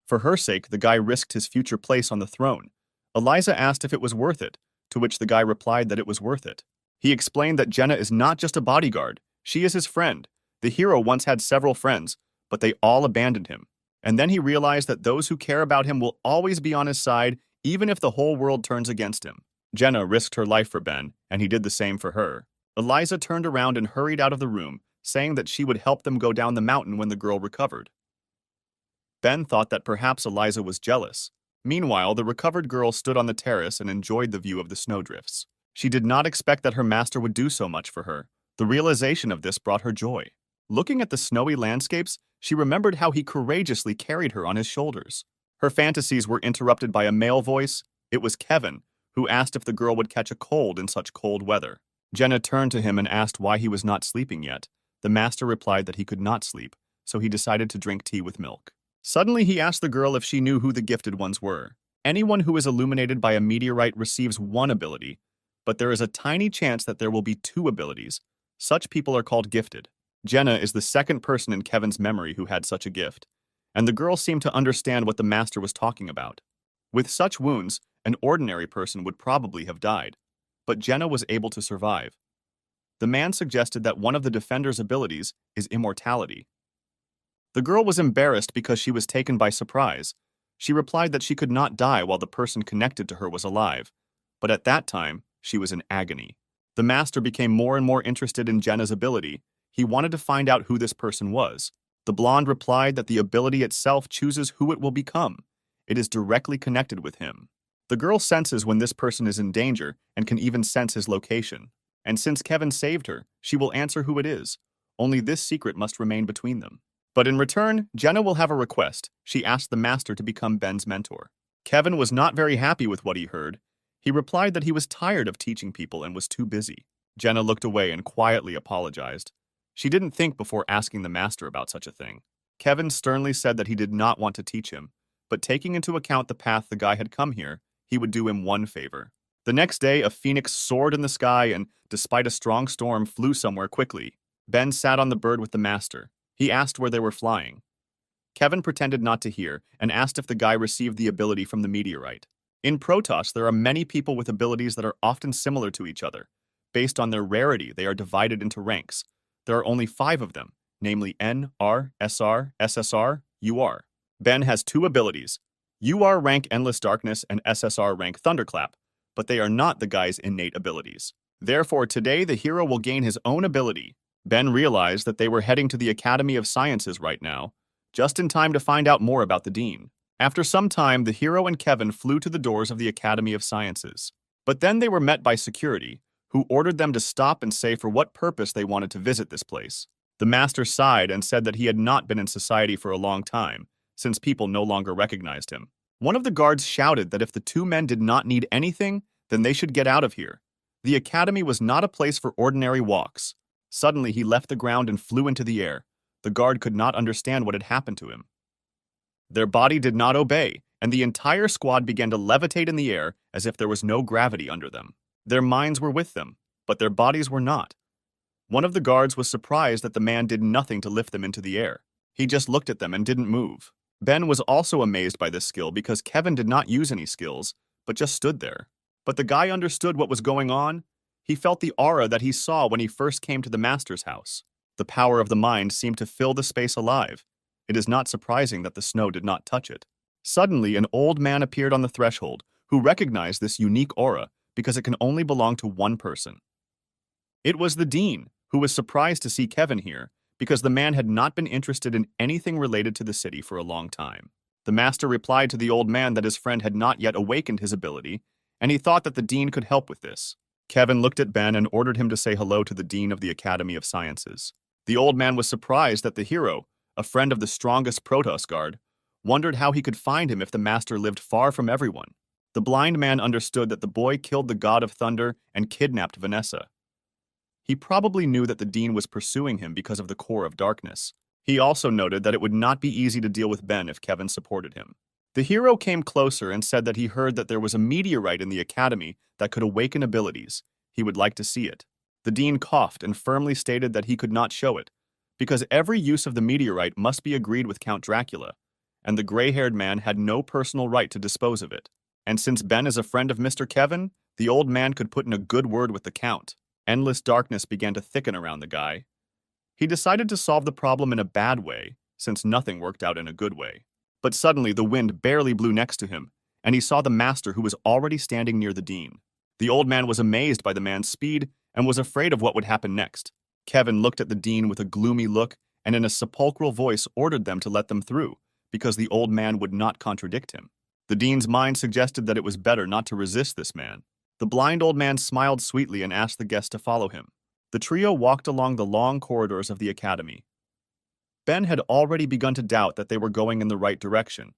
For her sake, the guy risked his future place on the throne. Eliza asked if it was worth it, to which the guy replied that it was worth it. He explained that Jenna is not just a bodyguard, she is his friend. The hero once had several friends, but they all abandoned him. And then he realized that those who care about him will always be on his side, even if the whole world turns against him. Jenna risked her life for Ben, and he did the same for her. Eliza turned around and hurried out of the room, saying that she would help them go down the mountain when the girl recovered. Ben thought that perhaps Eliza was jealous. Meanwhile, the recovered girl stood on the terrace and enjoyed the view of the snowdrifts. She did not expect that her master would do so much for her. The realization of this brought her joy. Looking at the snowy landscapes, she remembered how he courageously carried her on his shoulders. Her fantasies were interrupted by a male voice. It was Kevin, who asked if the girl would catch a cold in such cold weather. Jenna turned to him and asked why he was not sleeping yet. The master replied that he could not sleep, so he decided to drink tea with milk. Suddenly, he asked the girl if she knew who the gifted ones were. Anyone who is illuminated by a meteorite receives one ability, but there is a tiny chance that there will be two abilities. Such people are called gifted. Jenna is the second person in Kevin's memory who had such a gift, and the girl seemed to understand what the master was talking about. With such wounds, an ordinary person would probably have died, but Jenna was able to survive. The man suggested that one of the defender's abilities is immortality. The girl was embarrassed because she was taken by surprise. She replied that she could not die while the person connected to her was alive, but at that time, she was in agony. The master became more and more interested in Jenna's ability. He wanted to find out who this person was. The blonde replied that the ability itself chooses who it will become. It is directly connected with him. The girl senses when this person is in danger and can even sense his location. And since Kevin saved her, she will answer who it is. Only this secret must remain between them. But in return, Jenna will have a request. She asked the master to become Ben's mentor. Kevin was not very happy with what he heard. He replied that he was tired of teaching people and was too busy. Jenna looked away and quietly apologized. She didn't think before asking the master about such a thing. Kevin sternly said that he did not want to teach him, but taking into account the path the guy had come here, he would do him one favor. The next day, a phoenix soared in the sky and, despite a strong storm, flew somewhere quickly. Ben sat on the bird with the master. He asked where they were flying. Kevin pretended not to hear and asked if the guy received the ability from the meteorite. In Protos, there are many people with abilities that are often similar to each other. Based on their rarity, they are divided into ranks. There are only 5 of them, namely N, R, SR, SSR, UR. Ben has 2 abilities. UR rank Endless Darkness and SSR rank Thunderclap, but they are not the guy's innate abilities. Therefore, today the hero will gain his own ability. Ben realized that they were heading to the Academy of Sciences right now, just in time to find out more about the dean. After some time, the hero and Kevin flew to the doors of the Academy of Sciences. But then they were met by security, who ordered them to stop and say for what purpose they wanted to visit this place. The master sighed and said that he had not been in society for a long time, since people no longer recognized him. One of the guards shouted that if the 2 men did not need anything, then they should get out of here. The academy was not a place for ordinary walks. Suddenly, he left the ground and flew into the air. The guard could not understand what had happened to him. Their body did not obey, and the entire squad began to levitate in the air as if there was no gravity under them. Their minds were with them, but their bodies were not. One of the guards was surprised that the man did nothing to lift them into the air. He just looked at them and didn't move. Ben was also amazed by this skill because Kevin did not use any skills, but just stood there. But the guy understood what was going on. He felt the aura that he saw when he first came to the master's house. The power of the mind seemed to fill the space alive. It is not surprising that the snow did not touch it. Suddenly, an old man appeared on the threshold, who recognized this unique aura because it can only belong to one person. It was the dean, who was surprised to see Kevin here because the man had not been interested in anything related to the city for a long time. The master replied to the old man that his friend had not yet awakened his ability, and he thought that the dean could help with this. Kevin looked at Ben and ordered him to say hello to the dean of the Academy of Sciences. The old man was surprised that the hero, a friend of the strongest Protos guard, wondered how he could find him if the master lived far from everyone. The blind man understood that the boy killed the god of thunder and kidnapped Vanessa. He probably knew that the dean was pursuing him because of the core of darkness. He also noted that it would not be easy to deal with Ben if Kevin supported him. The hero came closer and said that he heard that there was a meteorite in the academy that could awaken abilities. He would like to see it. The dean coughed and firmly stated that he could not show it, because every use of the meteorite must be agreed with Count Dracula, and the gray-haired man had no personal right to dispose of it. And since Ben is a friend of Mr. Kevin, the old man could put in a good word with the Count. Endless darkness began to thicken around the guy. He decided to solve the problem in a bad way, since nothing worked out in a good way. But suddenly the wind barely blew next to him, and he saw the master who was already standing near the dean. The old man was amazed by the man's speed and was afraid of what would happen next. Kevin looked at the dean with a gloomy look and in a sepulchral voice ordered them to let them through, because the old man would not contradict him. The dean's mind suggested that it was better not to resist this man. The blind old man smiled sweetly and asked the guests to follow him. The trio walked along the long corridors of the academy. Ben had already begun to doubt that they were going in the right direction,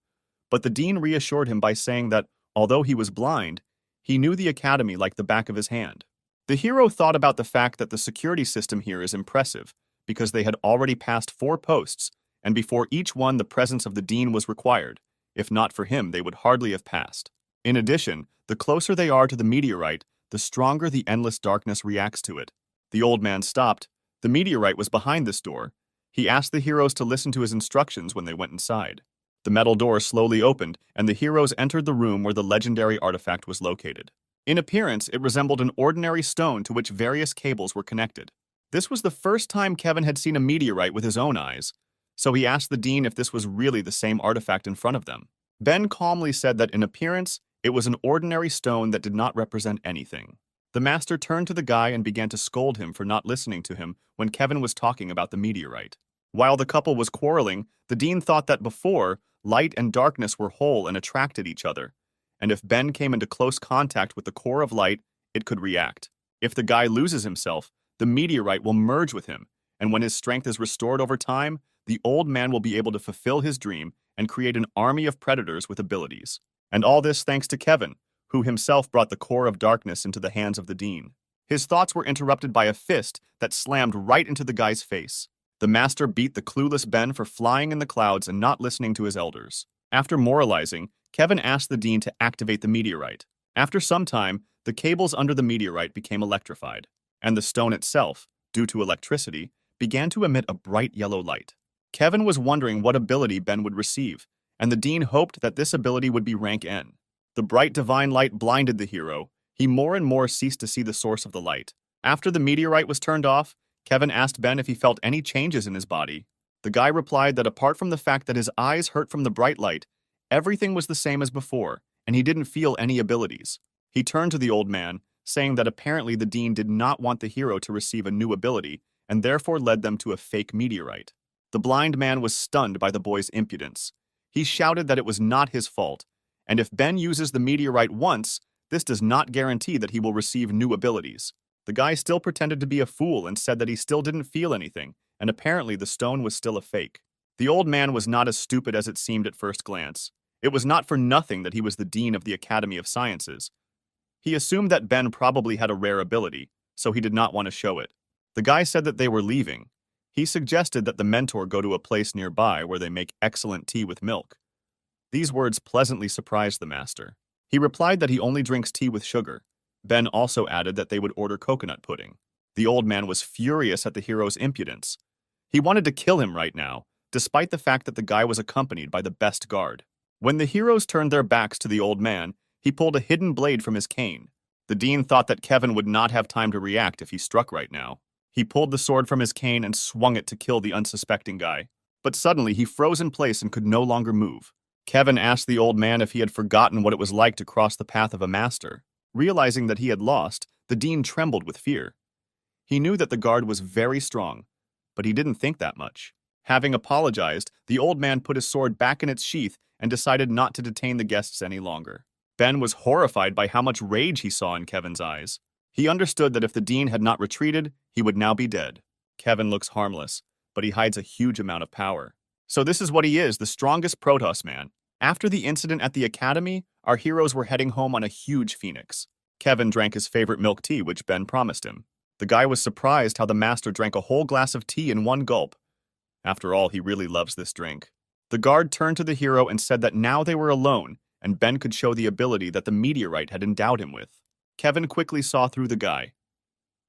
but the dean reassured him by saying that, although he was blind, he knew the academy like the back of his hand. The hero thought about the fact that the security system here is impressive, because they had already passed 4 posts, and before each one the presence of the dean was required. If not for him, they would hardly have passed. In addition, the closer they are to the meteorite, the stronger the endless darkness reacts to it. The old man stopped. The meteorite was behind this door. He asked the heroes to listen to his instructions when they went inside. The metal door slowly opened, and the heroes entered the room where the legendary artifact was located. In appearance, it resembled an ordinary stone to which various cables were connected. This was the first time Kevin had seen a meteorite with his own eyes, so he asked the dean if this was really the same artifact in front of them. Ben calmly said that in appearance, it was an ordinary stone that did not represent anything. The master turned to the guy and began to scold him for not listening to him when Kevin was talking about the meteorite. While the couple was quarreling, the dean thought that before, light and darkness were whole and attracted each other, and if Ben came into close contact with the core of light, it could react. If the guy loses himself, the meteorite will merge with him, and when his strength is restored over time, the old man will be able to fulfill his dream and create an army of predators with abilities. And all this thanks to Kevin, who himself brought the core of darkness into the hands of the dean. His thoughts were interrupted by a fist that slammed right into the guy's face. The master beat the clueless Ben for flying in the clouds and not listening to his elders. After moralizing, Kevin asked the dean to activate the meteorite. After some time, the cables under the meteorite became electrified, and the stone itself, due to electricity, began to emit a bright yellow light. Kevin was wondering what ability Ben would receive, and the dean hoped that this ability would be rank N. The bright divine light blinded the hero. He more and more ceased to see the source of the light. After the meteorite was turned off, Kevin asked Ben if he felt any changes in his body. The guy replied that apart from the fact that his eyes hurt from the bright light, everything was the same as before, and he didn't feel any abilities. He turned to the old man, saying that apparently the dean did not want the hero to receive a new ability, and therefore led them to a fake meteorite. The blind man was stunned by the boy's impudence. He shouted that it was not his fault, and if Ben uses the meteorite once, this does not guarantee that he will receive new abilities. The guy still pretended to be a fool and said that he still didn't feel anything, and apparently the stone was still a fake. The old man was not as stupid as it seemed at first glance. It was not for nothing that he was the dean of the Academy of Sciences. He assumed that Ben probably had a rare ability, so he did not want to show it. The guy said that they were leaving. He suggested that the mentor go to a place nearby where they make excellent tea with milk. These words pleasantly surprised the master. He replied that he only drinks tea with sugar. Ben also added that they would order coconut pudding. The old man was furious at the hero's impudence. He wanted to kill him right now, despite the fact that the guy was accompanied by the best guard. When the heroes turned their backs to the old man, he pulled a hidden blade from his cane. The dean thought that Kevin would not have time to react if he struck right now. He pulled the sword from his cane and swung it to kill the unsuspecting guy. But suddenly he froze in place and could no longer move. Kevin asked the old man if he had forgotten what it was like to cross the path of a master. Realizing that he had lost, the dean trembled with fear. He knew that the guard was very strong, but he didn't think that much. Having apologized, the old man put his sword back in its sheath and decided not to detain the guests any longer. Ben was horrified by how much rage he saw in Kevin's eyes. He understood that if the dean had not retreated, he would now be dead. Kevin looks harmless, but he hides a huge amount of power. So this is what he is, the strongest Protos man. After the incident at the academy, our heroes were heading home on a huge phoenix. Kevin drank his favorite milk tea, which Ben promised him. The guy was surprised how the master drank a whole glass of tea in one gulp. After all, he really loves this drink. The guard turned to the hero and said that now they were alone, and Ben could show the ability that the meteorite had endowed him with. Kevin quickly saw through the guy.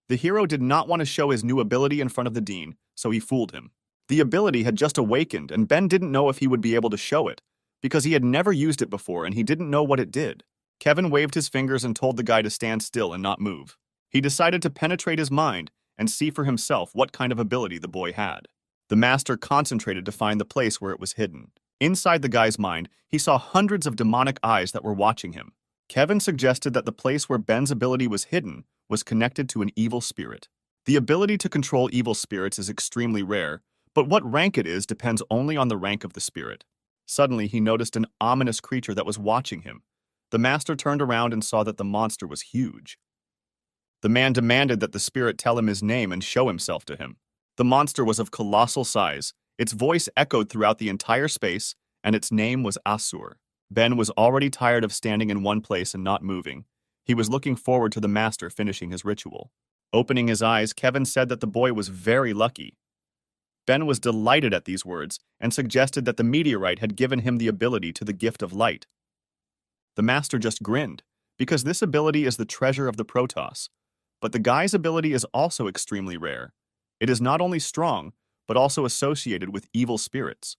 The hero did not want to show his new ability in front of the dean, so he fooled him. The ability had just awakened, and Ben didn't know if he would be able to show it, because he had never used it before and he didn't know what it did. Kevin waved his fingers and told the guy to stand still and not move. He decided to penetrate his mind and see for himself what kind of ability the boy had. The master concentrated to find the place where it was hidden. Inside the guy's mind, he saw hundreds of demonic eyes that were watching him. Kevin suggested that the place where Ben's ability was hidden was connected to an evil spirit. The ability to control evil spirits is extremely rare, but what rank it is depends only on the rank of the spirit. Suddenly, he noticed an ominous creature that was watching him. The master turned around and saw that the monster was huge. The man demanded that the spirit tell him his name and show himself to him. The monster was of colossal size. Its voice echoed throughout the entire space, and its name was Asur. Ben was already tired of standing in one place and not moving. He was looking forward to the master finishing his ritual. Opening his eyes, Kevin said that the boy was very lucky. Ben was delighted at these words and suggested that the meteorite had given him the ability to the gift of light. The master just grinned, because this ability is the treasure of the Protos. But the guy's ability is also extremely rare. It is not only strong, but also associated with evil spirits.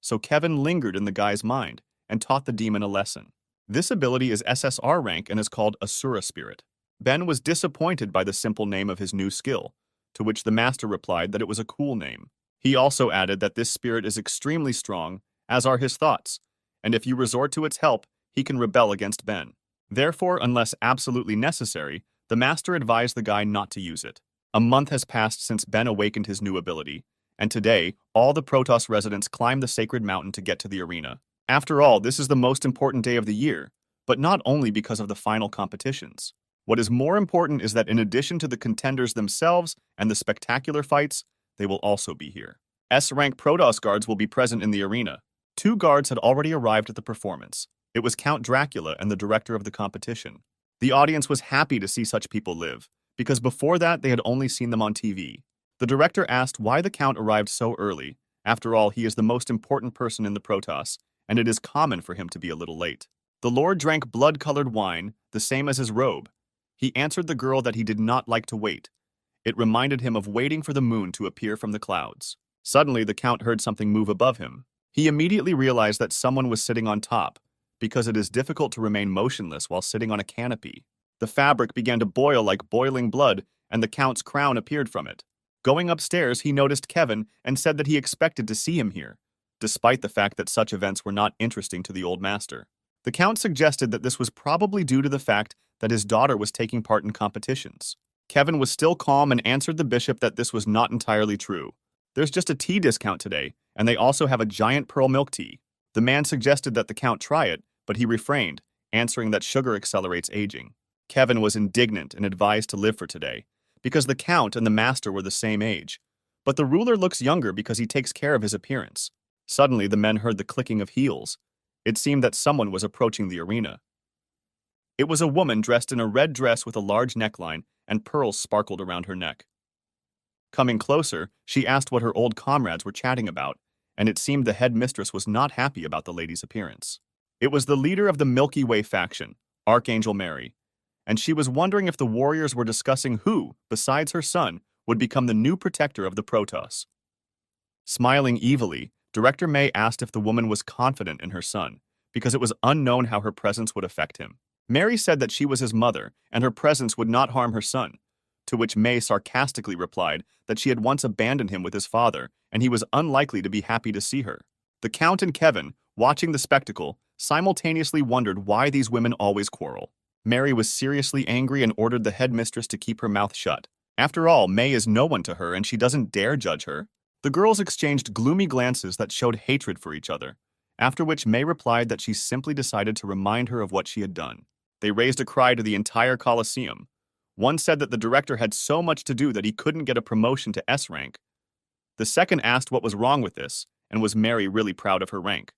So Kevin lingered in the guy's mind and taught the demon a lesson. This ability is SSR rank and is called Asura Spirit. Ben was disappointed by the simple name of his new skill, to which the master replied that it was a cool name. He also added that this spirit is extremely strong, as are his thoughts, and if you resort to its help, he can rebel against Ben. Therefore, unless absolutely necessary, the master advised the guy not to use it. A month has passed since Ben awakened his new ability, and today, all the Protos residents climb the sacred mountain to get to the arena. After all, this is the most important day of the year, but not only because of the final competitions. What is more important is that in addition to the contenders themselves and the spectacular fights, they will also be here. S-rank Protos guards will be present in the arena. 2 guards had already arrived at the performance. It was Count Dracula and the director of the competition. The audience was happy to see such people live, because before that they had only seen them on TV. The director asked why the Count arrived so early. After all, he is the most important person in the Protos, and it is common for him to be a little late. The Lord drank blood-colored wine, the same as his robe. He answered the girl that he did not like to wait. It reminded him of waiting for the moon to appear from the clouds. Suddenly, the Count heard something move above him. He immediately realized that someone was sitting on top, because it is difficult to remain motionless while sitting on a canopy. The fabric began to boil like boiling blood, and the Count's crown appeared from it. Going upstairs, he noticed Kevin and said that he expected to see him here, despite the fact that such events were not interesting to the old master. The Count suggested that this was probably due to the fact that his daughter was taking part in competitions. Kevin was still calm and answered the bishop that this was not entirely true. There's just a tea discount today, and they also have a giant pearl milk tea. The man suggested that the Count try it, but he refrained, answering that sugar accelerates aging. Kevin was indignant and advised to live for today, because the Count and the master were the same age. But the ruler looks younger because he takes care of his appearance. Suddenly, the men heard the clicking of heels. It seemed that someone was approaching the arena. It was a woman dressed in a red dress with a large neckline, and pearls sparkled around her neck. Coming closer, she asked what her old comrades were chatting about, and it seemed the headmistress was not happy about the lady's appearance. It was the leader of the Milky Way faction, Archangel Mary, and she was wondering if the warriors were discussing who, besides her son, would become the new protector of the Protos. Smiling evilly, Director May asked if the woman was confident in her son, because it was unknown how her presence would affect him. Mary said that she was his mother, and her presence would not harm her son, to which May sarcastically replied that she had once abandoned him with his father, and he was unlikely to be happy to see her. The Count and Kevin, watching the spectacle, simultaneously wondered why these women always quarrel. Mary was seriously angry and ordered the headmistress to keep her mouth shut. After all, May is no one to her, and she doesn't dare judge her. The girls exchanged gloomy glances that showed hatred for each other, after which May replied that she simply decided to remind her of what she had done. They raised a cry to the entire Colosseum. One said that the director had so much to do that he couldn't get a promotion to S rank. The second asked what was wrong with this, and was Mary really proud of her rank.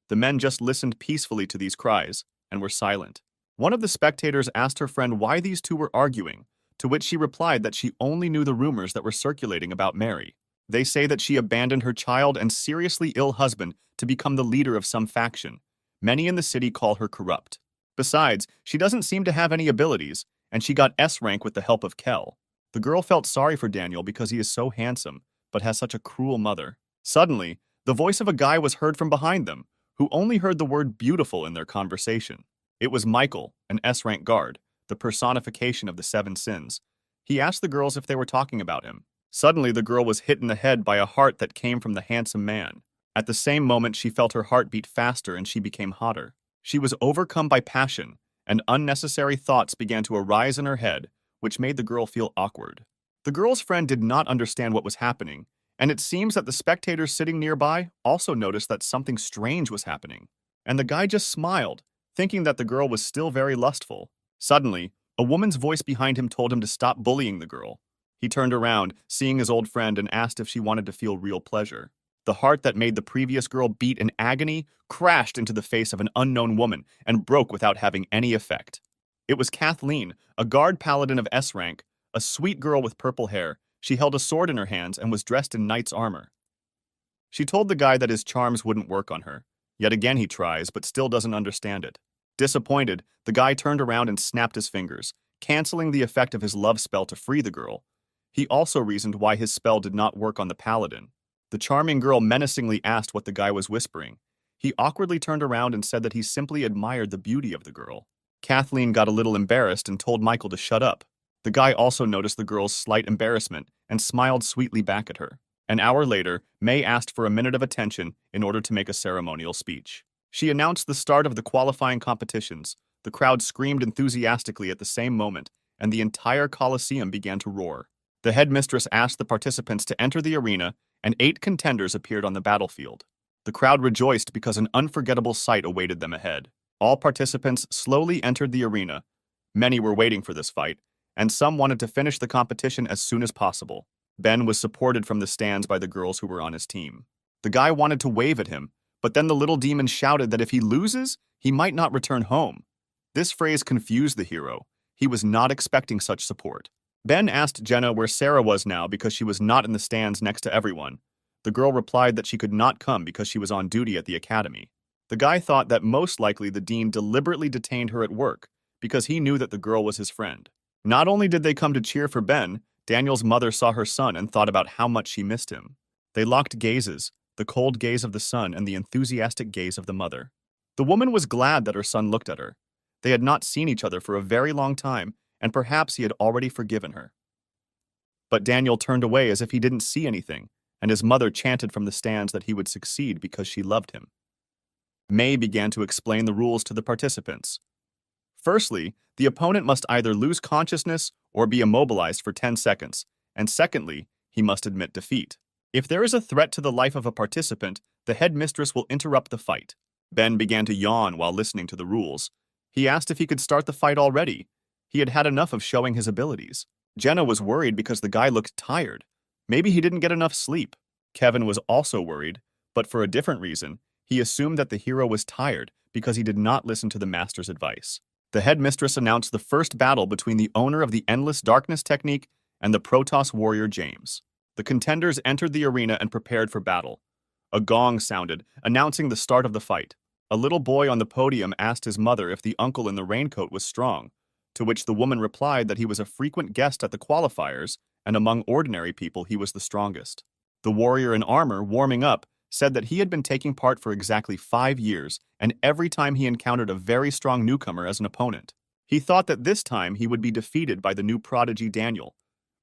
The men just listened peacefully to these cries, and were silent. One of the spectators asked her friend why these two were arguing, to which she replied that she only knew the rumors that were circulating about Mary. They say that she abandoned her child and seriously ill husband to become the leader of some faction. Many in the city call her corrupt. Besides, she doesn't seem to have any abilities, and she got S rank with the help of Kel. The girl felt sorry for Daniel because he is so handsome, but has such a cruel mother. Suddenly, the voice of a guy was heard from behind them, who only heard the word beautiful in their conversation. It was Michael, an S rank guard, the personification of the 7 sins. He asked the girls if they were talking about him. Suddenly, the girl was hit in the head by a heart that came from the handsome man. At the same moment, she felt her heart beat faster and she became hotter. She was overcome by passion, and unnecessary thoughts began to arise in her head, which made the girl feel awkward. The girl's friend did not understand what was happening, and it seems that the spectators sitting nearby also noticed that something strange was happening. And the guy just smiled, thinking that the girl was still very lustful. Suddenly, a woman's voice behind him told him to stop bullying the girl. He turned around, seeing his old friend, and asked if she wanted to feel real pleasure. The heart that made the previous girl beat in agony crashed into the face of an unknown woman and broke without having any effect. It was Kathleen, a guard paladin of S rank, a sweet girl with purple hair. She held a sword in her hands and was dressed in knight's armor. She told the guy that his charms wouldn't work on her. Yet again he tries, but still doesn't understand it. Disappointed, the guy turned around and snapped his fingers, canceling the effect of his love spell to free the girl. He also reasoned why his spell did not work on the paladin. The charming girl menacingly asked what the guy was whispering. He awkwardly turned around and said that he simply admired the beauty of the girl. Kathleen got a little embarrassed and told Michael to shut up. The guy also noticed the girl's slight embarrassment and smiled sweetly back at her. An hour later, May asked for a minute of attention in order to make a ceremonial speech. She announced the start of the qualifying competitions. The crowd screamed enthusiastically at the same moment, and the entire Coliseum began to roar. The headmistress asked the participants to enter the arena, and 8 contenders appeared on the battlefield. The crowd rejoiced because an unforgettable sight awaited them ahead. All participants slowly entered the arena. Many were waiting for this fight, and some wanted to finish the competition as soon as possible. Ben was supported from the stands by the girls who were on his team. The guy wanted to wave at him, but then the little demon shouted that if he loses, he might not return home. This phrase confused the hero. He was not expecting such support. Ben asked Jenna where Sarah was now because she was not in the stands next to everyone. The girl replied that she could not come because she was on duty at the academy. The guy thought that most likely the dean deliberately detained her at work because he knew that the girl was his friend. Not only did they come to cheer for Ben, Daniel's mother saw her son and thought about how much she missed him. They locked gazes, the cold gaze of the son and the enthusiastic gaze of the mother. The woman was glad that her son looked at her. They had not seen each other for a very long time, and perhaps he had already forgiven her. But Daniel turned away as if he didn't see anything, and his mother chanted from the stands that he would succeed because she loved him. May began to explain the rules to the participants. Firstly, the opponent must either lose consciousness or be immobilized for 10 seconds, and secondly, he must admit defeat. If there is a threat to the life of a participant, the headmistress will interrupt the fight. Ben began to yawn while listening to the rules. He asked if he could start the fight already. He had had enough of showing his abilities. Jenna was worried because the guy looked tired. Maybe he didn't get enough sleep. Kevin was also worried, but for a different reason. He assumed that the hero was tired because he did not listen to the master's advice. The headmistress announced the first battle between the owner of the Endless Darkness technique and the Protos warrior James. The contenders entered the arena and prepared for battle. A gong sounded, announcing the start of the fight. A little boy on the podium asked his mother if the uncle in the raincoat was strong, to which the woman replied that he was a frequent guest at the qualifiers, and among ordinary people he was the strongest. The warrior in armor, warming up, said that he had been taking part for exactly 5 years, and every time he encountered a very strong newcomer as an opponent. He thought that this time he would be defeated by the new prodigy Daniel,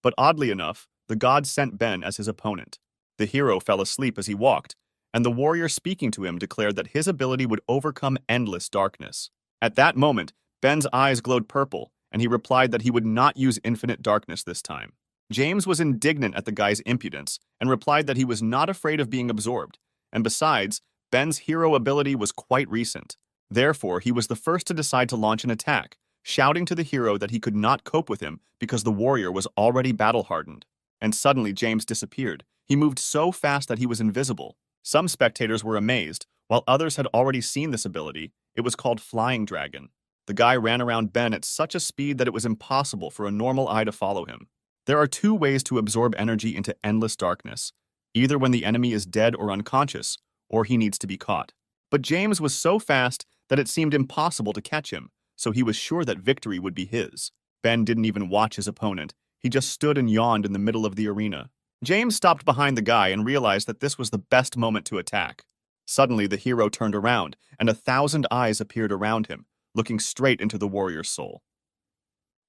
but oddly enough, the gods sent Ben as his opponent. The hero fell asleep as he walked, and the warrior speaking to him declared that his ability would overcome endless darkness. At that moment, Ben's eyes glowed purple, and he replied that he would not use infinite darkness this time. James was indignant at the guy's impudence and replied that he was not afraid of being absorbed, and besides, Ben's hero ability was quite recent. Therefore, he was the first to decide to launch an attack, shouting to the hero that he could not cope with him because the warrior was already battle-hardened. And suddenly James disappeared. He moved so fast that he was invisible. Some spectators were amazed, while others had already seen this ability. It was called Flying Dragon. The guy ran around Ben at such a speed that it was impossible for a normal eye to follow him. There are 2 ways to absorb energy into endless darkness, either when the enemy is dead or unconscious, or he needs to be caught. But James was so fast that it seemed impossible to catch him, so he was sure that victory would be his. Ben didn't even watch his opponent. He just stood and yawned in the middle of the arena. James stopped behind the guy and realized that this was the best moment to attack. Suddenly, the hero turned around, and 1,000 eyes appeared around him, looking straight into the warrior's soul.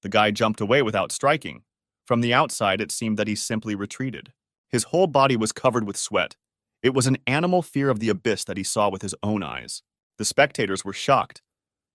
The guy jumped away without striking. From the outside, it seemed that he simply retreated. His whole body was covered with sweat. It was an animal fear of the abyss that he saw with his own eyes. The spectators were shocked.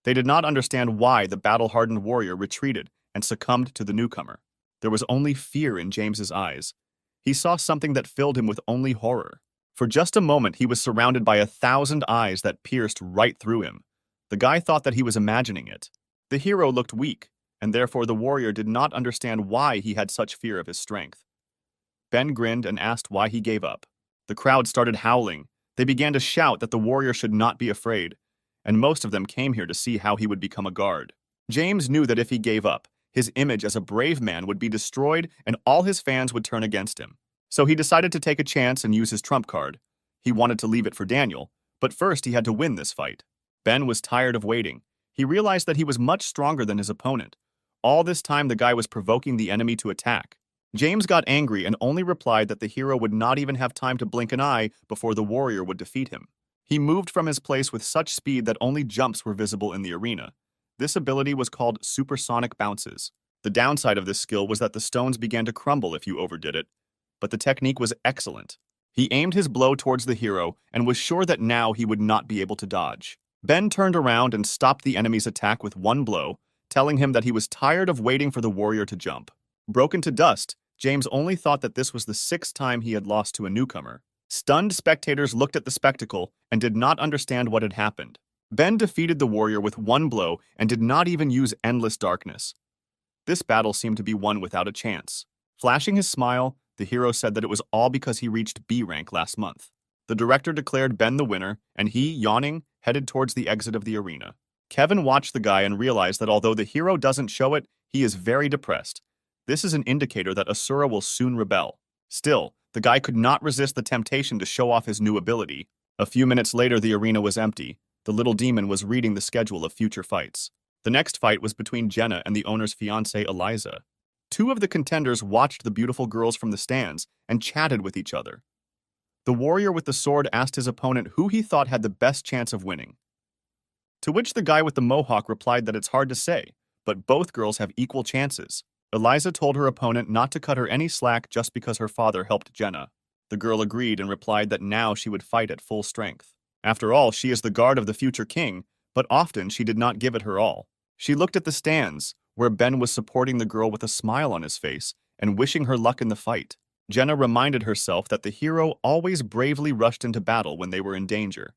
They did not understand why the battle-hardened warrior retreated and succumbed to the newcomer. There was only fear in James's eyes. He saw something that filled him with only horror. For just a moment, he was surrounded by 1,000 eyes that pierced right through him. The guy thought that he was imagining it. The hero looked weak, and therefore the warrior did not understand why he had such fear of his strength. Ben grinned and asked why he gave up. The crowd started howling. They began to shout that the warrior should not be afraid, and most of them came here to see how he would become a guard. James knew that if he gave up, his image as a brave man would be destroyed and all his fans would turn against him. So he decided to take a chance and use his trump card. He wanted to leave it for Daniel, but first he had to win this fight. Ben was tired of waiting. He realized that he was much stronger than his opponent. All this time the guy was provoking the enemy to attack. James got angry and only replied that the hero would not even have time to blink an eye before the warrior would defeat him. He moved from his place with such speed that only jumps were visible in the arena. This ability was called supersonic bounces. The downside of this skill was that the stones began to crumble if you overdid it, but the technique was excellent. He aimed his blow towards the hero and was sure that now he would not be able to dodge. Ben turned around and stopped the enemy's attack with one blow, telling him that he was tired of waiting for the warrior to jump. Broken to dust, James only thought that this was the 6th time he had lost to a newcomer. Stunned spectators looked at the spectacle and did not understand what had happened. Ben defeated the warrior with one blow and did not even use endless darkness. This battle seemed to be won without a chance. Flashing his smile, the hero said that it was all because he reached B rank last month. The director declared Ben the winner, and he, yawning, headed towards the exit of the arena. Kevin watched the guy and realized that although the hero doesn't show it, he is very depressed. This is an indicator that Asura will soon rebel. Still, the guy could not resist the temptation to show off his new ability. A few minutes later, the arena was empty. The little demon was reading the schedule of future fights. The next fight was between Jenna and the owner's fiancée, Eliza. Two of the contenders watched the beautiful girls from the stands and chatted with each other. The warrior with the sword asked his opponent who he thought had the best chance of winning. To which the guy with the mohawk replied that it's hard to say, but both girls have equal chances. Eliza told her opponent not to cut her any slack just because her father helped Jenna. The girl agreed and replied that now she would fight at full strength. After all, she is the guard of the future king, but often she did not give it her all. She looked at the stands, where Ben was supporting the girl with a smile on his face and wishing her luck in the fight. Jenna reminded herself that the hero always bravely rushed into battle when they were in danger,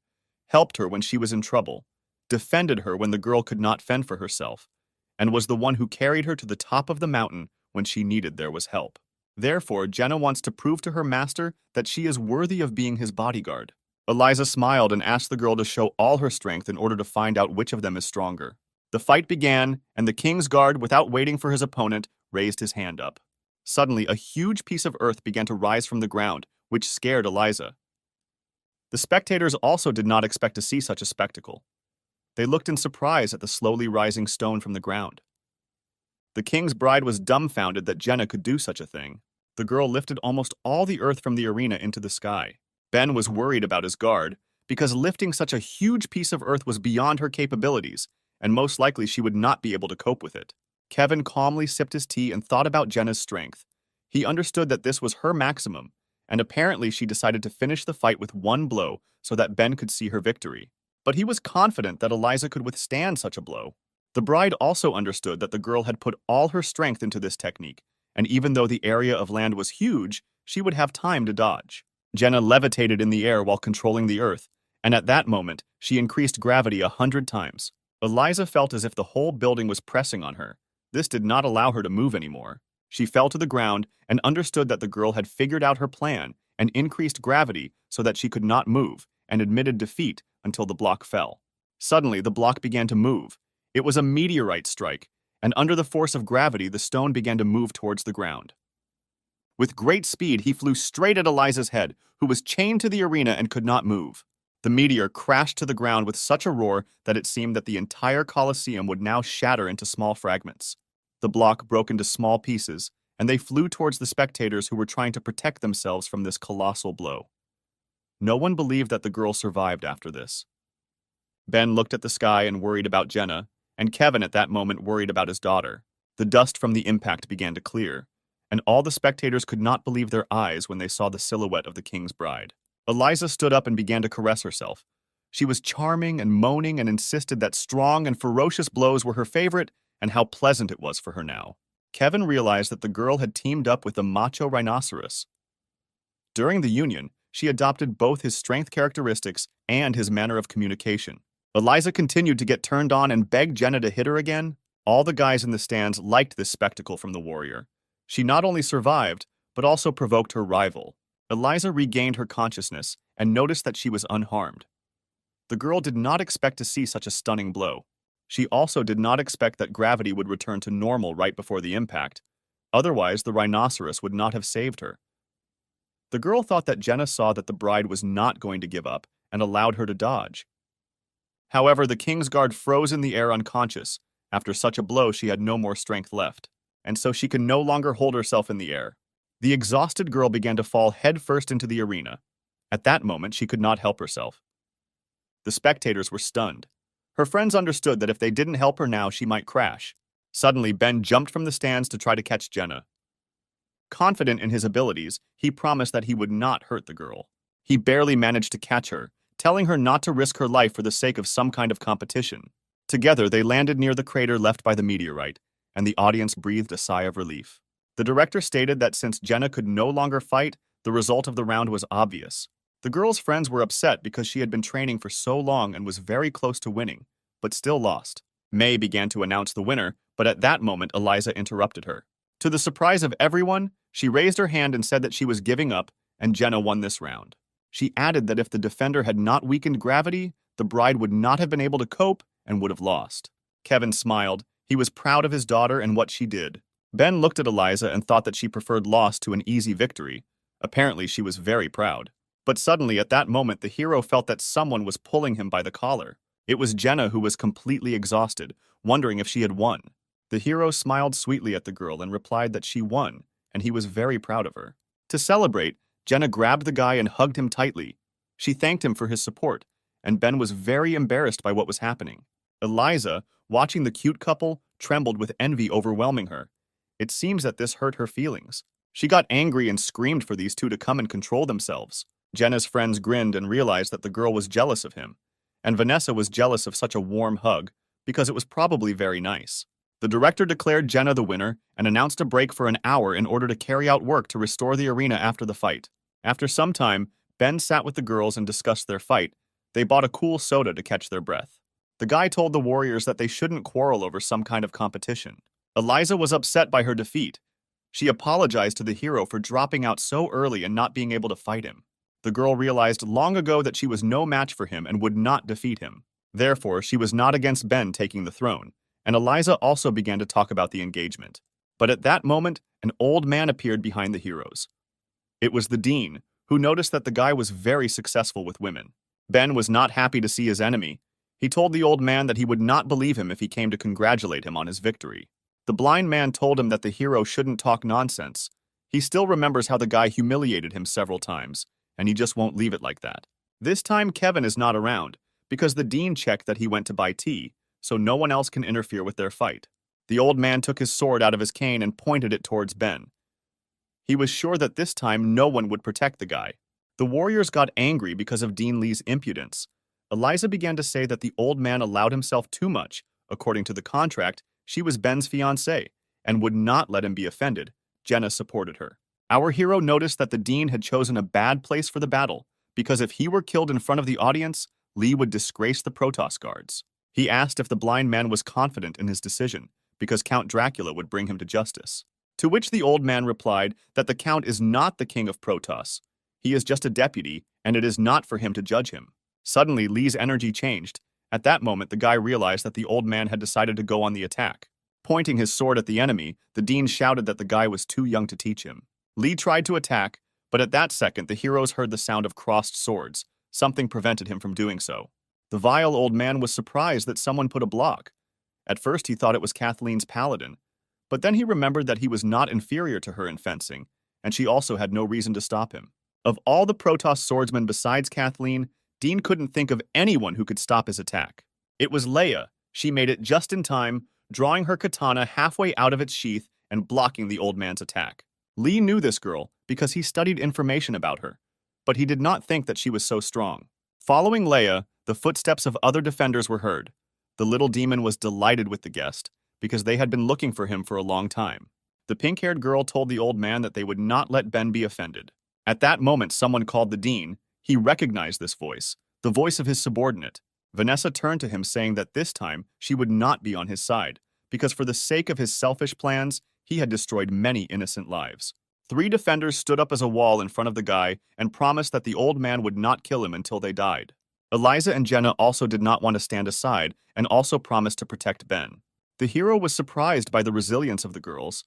helped her when she was in trouble, defended her when the girl could not fend for herself, and was the one who carried her to the top of the mountain when she needed there was help. Therefore, Jenna wants to prove to her master that she is worthy of being his bodyguard. Eliza smiled and asked the girl to show all her strength in order to find out which of them is stronger. The fight began, and the king's guard, without waiting for his opponent, raised his hand up. Suddenly, a huge piece of earth began to rise from the ground, which scared Eliza. The spectators also did not expect to see such a spectacle. They looked in surprise at the slowly rising stone from the ground. The king's bride was dumbfounded that Jenna could do such a thing. The girl lifted almost all the earth from the arena into the sky. Ben was worried about his guard, because lifting such a huge piece of earth was beyond her capabilities, and most likely she would not be able to cope with it. Kevin calmly sipped his tea and thought about Jenna's strength. He understood that this was her maximum, and apparently she decided to finish the fight with one blow so that Ben could see her victory. But he was confident that Eliza could withstand such a blow. The bride also understood that the girl had put all her strength into this technique, and even though the area of land was huge, she would have time to dodge. Jenna levitated in the air while controlling the earth, and at that moment, she increased gravity 100 times. Eliza felt as if the whole building was pressing on her. This did not allow her to move anymore. She fell to the ground and understood that the girl had figured out her plan and increased gravity so that she could not move, and admitted defeat until the block fell. Suddenly, the block began to move. It was a meteorite strike, and under the force of gravity, the stone began to move towards the ground. With great speed, he flew straight at Eliza's head, who was chained to the arena and could not move. The meteor crashed to the ground with such a roar that it seemed that the entire Colosseum would now shatter into small fragments. The block broke into small pieces, and they flew towards the spectators who were trying to protect themselves from this colossal blow. No one believed that the girl survived after this. Ben looked at the sky and worried about Jenna, and Kevin at that moment worried about his daughter. The dust from the impact began to clear, and all the spectators could not believe their eyes when they saw the silhouette of the king's bride. Eliza stood up and began to caress herself. She was charming and moaning and insisted that strong and ferocious blows were her favorite and how pleasant it was for her now. Kevin realized that the girl had teamed up with the macho rhinoceros. During the union, she adopted both his strength characteristics and his manner of communication. Eliza continued to get turned on and begged Jenna to hit her again. All the guys in the stands liked this spectacle from the warrior. She not only survived, but also provoked her rival. Eliza regained her consciousness and noticed that she was unharmed. The girl did not expect to see such a stunning blow. She also did not expect that gravity would return to normal right before the impact. Otherwise, the rhinoceros would not have saved her. The girl thought that Jenna saw that the bride was not going to give up and allowed her to dodge. However, the King's Guard froze in the air unconscious. After such a blow, she had no more strength left, and so she could no longer hold herself in the air. The exhausted girl began to fall headfirst into the arena. At that moment, she could not help herself. The spectators were stunned. Her friends understood that if they didn't help her now, she might crash. Suddenly, Ben jumped from the stands to try to catch Jenna. Confident in his abilities, he promised that he would not hurt the girl. He barely managed to catch her, telling her not to risk her life for the sake of some kind of competition. Together, they landed near the crater left by the meteorite, and the audience breathed a sigh of relief. The director stated that since Jenna could no longer fight, the result of the round was obvious. The girl's friends were upset because she had been training for so long and was very close to winning, but still lost. May began to announce the winner, but at that moment Eliza interrupted her. To the surprise of everyone, she raised her hand and said that she was giving up, and Jenna won this round. She added that if the defender had not weakened gravity, the bride would not have been able to cope and would have lost. Kevin smiled. He was proud of his daughter and what she did. Ben looked at Eliza and thought that she preferred loss to an easy victory. Apparently, she was very proud. But suddenly, at that moment, the hero felt that someone was pulling him by the collar. It was Jenna, who was completely exhausted, wondering if she had won. The hero smiled sweetly at the girl and replied that she won, and he was very proud of her. To celebrate, Jenna grabbed the guy and hugged him tightly. She thanked him for his support, and Ben was very embarrassed by what was happening. Eliza, watching the cute couple, trembled with envy overwhelming her. It seems that this hurt her feelings. She got angry and screamed for these two to come and control themselves. Jenna's friends grinned and realized that the girl was jealous of him, and Vanessa was jealous of such a warm hug because it was probably very nice. The director declared Jenna the winner and announced a break for an hour in order to carry out work to restore the arena after the fight. After some time, Ben sat with the girls and discussed their fight. They bought a cool soda to catch their breath. The guy told the warriors that they shouldn't quarrel over some kind of competition. Eliza was upset by her defeat. She apologized to the hero for dropping out so early and not being able to fight him. The girl realized long ago that she was no match for him and would not defeat him. Therefore, she was not against Ben taking the throne, and Eliza also began to talk about the engagement. But at that moment, an old man appeared behind the heroes. It was the dean, who noticed that the guy was very successful with women. Ben was not happy to see his enemy. He told the old man that he would not believe him if he came to congratulate him on his victory. The blind man told him that the hero shouldn't talk nonsense. He still remembers how the guy humiliated him several times, and he just won't leave it like that. This time Kevin is not around, because the dean checked that he went to buy tea, so no one else can interfere with their fight. The old man took his sword out of his cane and pointed it towards Ben. He was sure that this time no one would protect the guy. The warriors got angry because of Dean Lee's impudence. Eliza began to say that the old man allowed himself too much. According to the contract, she was Ben's fiancée and would not let him be offended. Jenna supported her. Our hero noticed that the dean had chosen a bad place for the battle, because if he were killed in front of the audience, Lee would disgrace the Protos guards. He asked if the blind man was confident in his decision, because Count Dracula would bring him to justice. To which the old man replied that the Count is not the king of Protos. He is just a deputy, and it is not for him to judge him. Suddenly, Lee's energy changed. At that moment, the guy realized that the old man had decided to go on the attack. Pointing his sword at the enemy, the dean shouted that the guy was too young to teach him. Lee tried to attack, but at that second, the heroes heard the sound of crossed swords. Something prevented him from doing so. The vile old man was surprised that someone put a block. At first, he thought it was Kathleen's paladin, but then he remembered that he was not inferior to her in fencing, and she also had no reason to stop him. Of all the Protoss swordsmen besides Kathleen, Dean couldn't think of anyone who could stop his attack. It was Leia. She made it just in time, drawing her katana halfway out of its sheath and blocking the old man's attack. Lee knew this girl because he studied information about her, but he did not think that she was so strong. Following Leia, The footsteps of other defenders were heard. The little demon was delighted with the guest, because they had been looking for him for a long time. The pink-haired girl told the old man that they would not let Ben be offended. At that moment, someone called the dean. He recognized this voice, the voice of his subordinate. Vanessa turned to him saying that this time she would not be on his side, because for the sake of his selfish plans, he had destroyed many innocent lives. 3 defenders stood up as a wall in front of the guy and promised that the old man would not kill him until they died. Eliza and Jenna also did not want to stand aside and also promised to protect Ben. The hero was surprised by the resilience of the girls.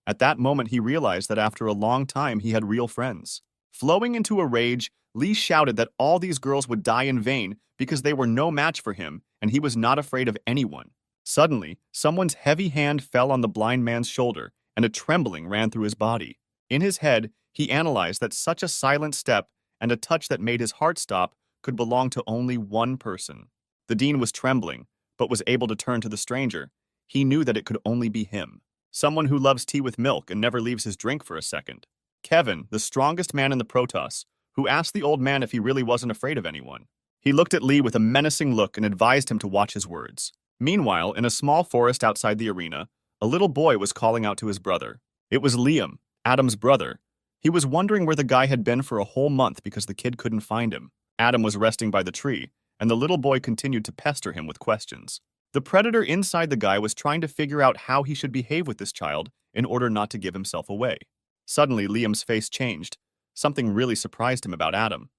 At that moment, he realized that after a long time, he had real friends. Flowing into a rage, Lee shouted that all these girls would die in vain because they were no match for him and he was not afraid of anyone. Suddenly, someone's heavy hand fell on the blind man's shoulder and a trembling ran through his body. In his head, he analyzed that such a silent step and a touch that made his heart stop could belong to only one person. The dean was trembling, but was able to turn to the stranger. He knew that it could only be him. Someone who loves tea with milk and never leaves his drink for a second. Kevin, the strongest man in the Protos, who asked the old man if he really wasn't afraid of anyone. He looked at Lee with a menacing look and advised him to watch his words. Meanwhile, in a small forest outside the arena, a little boy was calling out to his brother. It was Liam, Adam's brother. He was wondering where the guy had been for a whole month because the kid couldn't find him. Adam was resting by the tree, and the little boy continued to pester him with questions. The predator inside the guy was trying to figure out how he should behave with this child in order not to give himself away. Suddenly, Liam's face changed. Something really surprised him about Adam.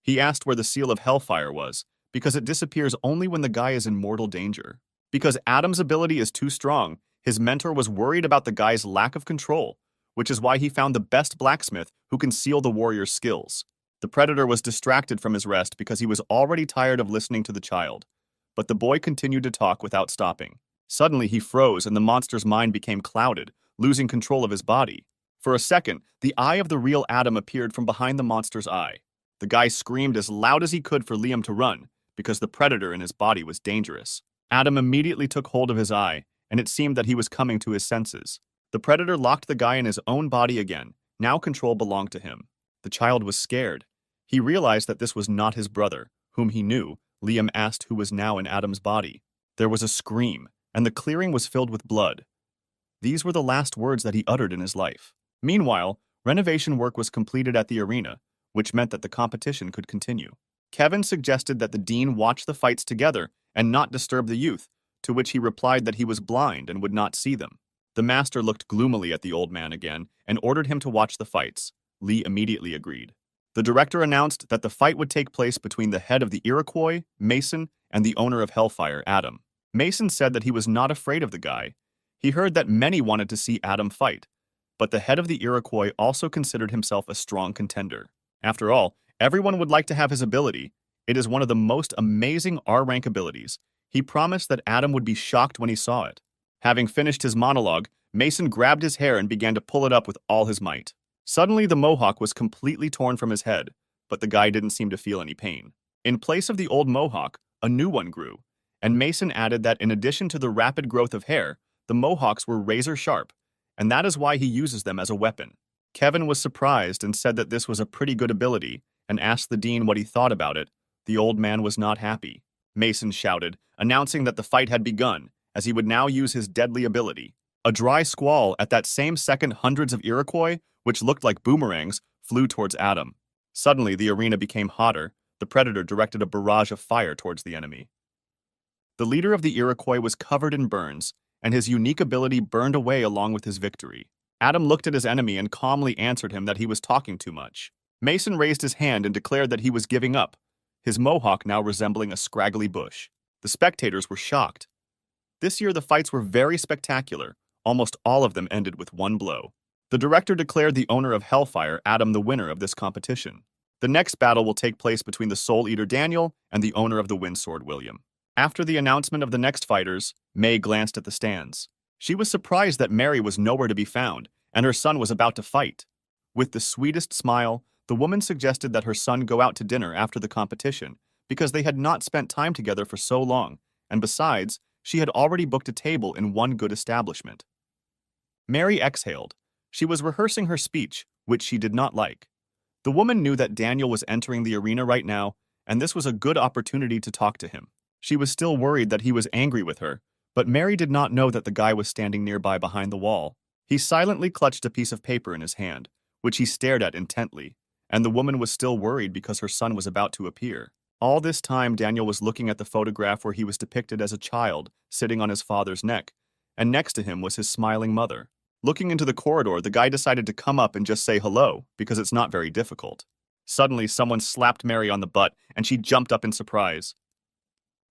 He asked where the seal of hellfire was, because it disappears only when the guy is in mortal danger. Because Adam's ability is too strong, his mentor was worried about the guy's lack of control, which is why he found the best blacksmith who can seal the warrior's skills. The predator was distracted from his rest because he was already tired of listening to the child. But the boy continued to talk without stopping. Suddenly he froze and the monster's mind became clouded, losing control of his body. For a second, the eye of the real Adam appeared from behind the monster's eye. The guy screamed as loud as he could for Liam to run, because the predator in his body was dangerous. Adam immediately took hold of his eye, and it seemed that he was coming to his senses. The predator locked the guy in his own body again. Now control belonged to him. The child was scared. He realized that this was not his brother, whom he knew. Liam asked who was now in Adam's body. There was a scream, and the clearing was filled with blood. These were the last words that he uttered in his life. Meanwhile, renovation work was completed at the arena, which meant that the competition could continue. Kevin suggested that the dean watch the fights together and not disturb the youth, to which he replied that he was blind and would not see them. The master looked gloomily at the old man again and ordered him to watch the fights. Lee immediately agreed. The director announced that the fight would take place between the head of the Iroquois, Mason, and the owner of Hellfire, Adam. Mason said that he was not afraid of the guy. He heard that many wanted to see Adam fight, but the head of the Iroquois also considered himself a strong contender. After all, everyone would like to have his ability. It is one of the most amazing R-rank abilities. He promised that Adam would be shocked when he saw it. Having finished his monologue, Mason grabbed his hair and began to pull it up with all his might. Suddenly, the mohawk was completely torn from his head, but the guy didn't seem to feel any pain. In place of the old mohawk, a new one grew, and Mason added that in addition to the rapid growth of hair, the mohawks were razor sharp, and that is why he uses them as a weapon. Kevin was surprised and said that this was a pretty good ability, and asked the dean what he thought about it. The old man was not happy. Mason shouted, announcing that the fight had begun, as he would now use his deadly ability. A dry squall. At that same second, hundreds of Iroquois, which looked like boomerangs, flew towards Adam. Suddenly, the arena became hotter. The predator directed a barrage of fire towards the enemy. The leader of the Iroquois was covered in burns, and his unique ability burned away along with his victory. Adam looked at his enemy and calmly answered him that he was talking too much. Mason raised his hand and declared that he was giving up, his mohawk now resembling a scraggly bush. The spectators were shocked. This year the fights were very spectacular. Almost all of them ended with one blow. The director declared the owner of Hellfire, Adam, the winner of this competition. The next battle will take place between the Soul Eater Daniel and the owner of the Windsword William. After the announcement of the next fighters, May glanced at the stands. She was surprised that Mary was nowhere to be found, and her son was about to fight. With the sweetest smile, the woman suggested that her son go out to dinner after the competition, because they had not spent time together for so long, and besides, she had already booked a table in one good establishment. Mary exhaled. She was rehearsing her speech, which she did not like. The woman knew that Daniel was entering the arena right now, and this was a good opportunity to talk to him. She was still worried that he was angry with her, but Mary did not know that the guy was standing nearby behind the wall. He silently clutched a piece of paper in his hand, which he stared at intently, and the woman was still worried because her son was about to appear. All this time, Daniel was looking at the photograph where he was depicted as a child, sitting on his father's neck, and next to him was his smiling mother. Looking into the corridor, the guy decided to come up and just say hello, because it's not very difficult. Suddenly, someone slapped Mary on the butt, and she jumped up in surprise.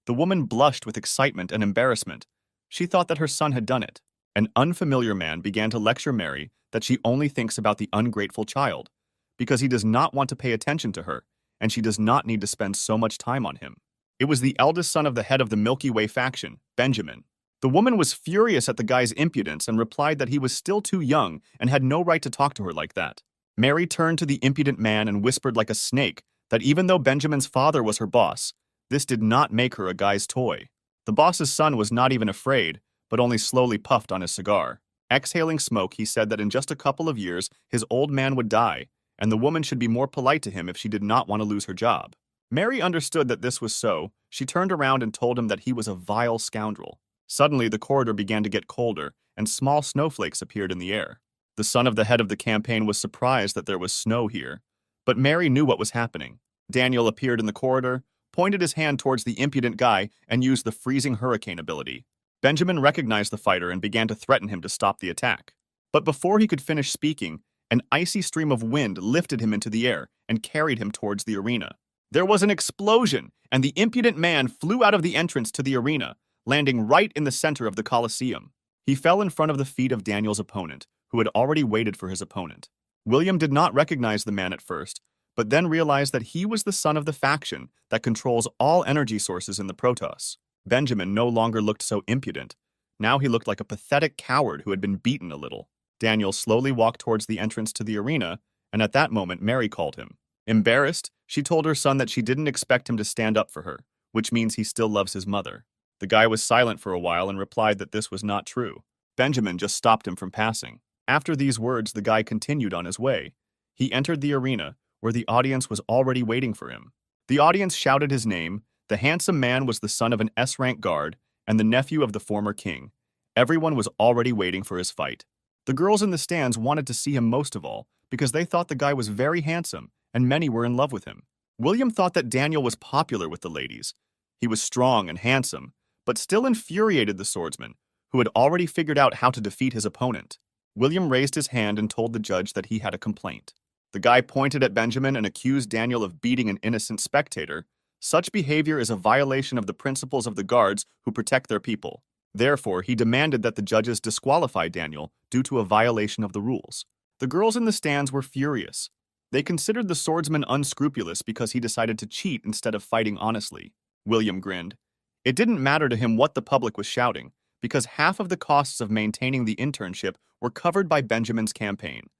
The woman blushed with excitement and embarrassment. She thought that her son had done it. An unfamiliar man began to lecture Mary that she only thinks about the ungrateful child, because he does not want to pay attention to her, and she does not need to spend so much time on him. It was the eldest son of the head of the Milky Way faction, Benjamin. The woman was furious at the guy's impudence and replied that he was still too young and had no right to talk to her like that. Mary turned to the impudent man and whispered like a snake that even though Benjamin's father was her boss, this did not make her a guy's toy. The boss's son was not even afraid, but only slowly puffed on his cigar. Exhaling smoke, he said that in just a couple of years, his old man would die, and the woman should be more polite to him if she did not want to lose her job. Mary understood that this was so. She turned around and told him that he was a vile scoundrel. Suddenly, the corridor began to get colder, and small snowflakes appeared in the air. The son of the head of the campaign was surprised that there was snow here, but Mary knew what was happening. Daniel appeared in the corridor, pointed his hand towards the impudent guy, and used the freezing hurricane ability. Benjamin recognized the fighter and began to threaten him to stop the attack. But before he could finish speaking, an icy stream of wind lifted him into the air and carried him towards the arena. There was an explosion, and the impudent man flew out of the entrance to the arena, landing right in the center of the Colosseum. He fell in front of the feet of Daniel's opponent, who had already waited for his opponent. William did not recognize the man at first, but then realized that he was the son of the faction that controls all energy sources in the Protos. Benjamin no longer looked so impudent. Now he looked like a pathetic coward who had been beaten a little. Daniel slowly walked towards the entrance to the arena, and at that moment Mary called him. Embarrassed, she told her son that she didn't expect him to stand up for her, which means he still loves his mother. The guy was silent for a while and replied that this was not true. Benjamin just stopped him from passing. After these words, the guy continued on his way. He entered the arena, where the audience was already waiting for him. The audience shouted his name. The handsome man was the son of an S-rank guard and the nephew of the former king. Everyone was already waiting for his fight. The girls in the stands wanted to see him most of all because they thought the guy was very handsome and many were in love with him. William thought that Daniel was popular with the ladies. He was strong and handsome, but still infuriated the swordsman, who had already figured out how to defeat his opponent. William raised his hand and told the judge that he had a complaint. The guy pointed at Benjamin and accused Daniel of beating an innocent spectator. Such behavior is a violation of the principles of the guards who protect their people. Therefore, he demanded that the judges disqualify Daniel due to a violation of the rules. The girls in the stands were furious. They considered the swordsman unscrupulous because he decided to cheat instead of fighting honestly. William grinned. It didn't matter to him what the public was shouting, because half of the costs of maintaining the internship were covered by Benjamin's campaign.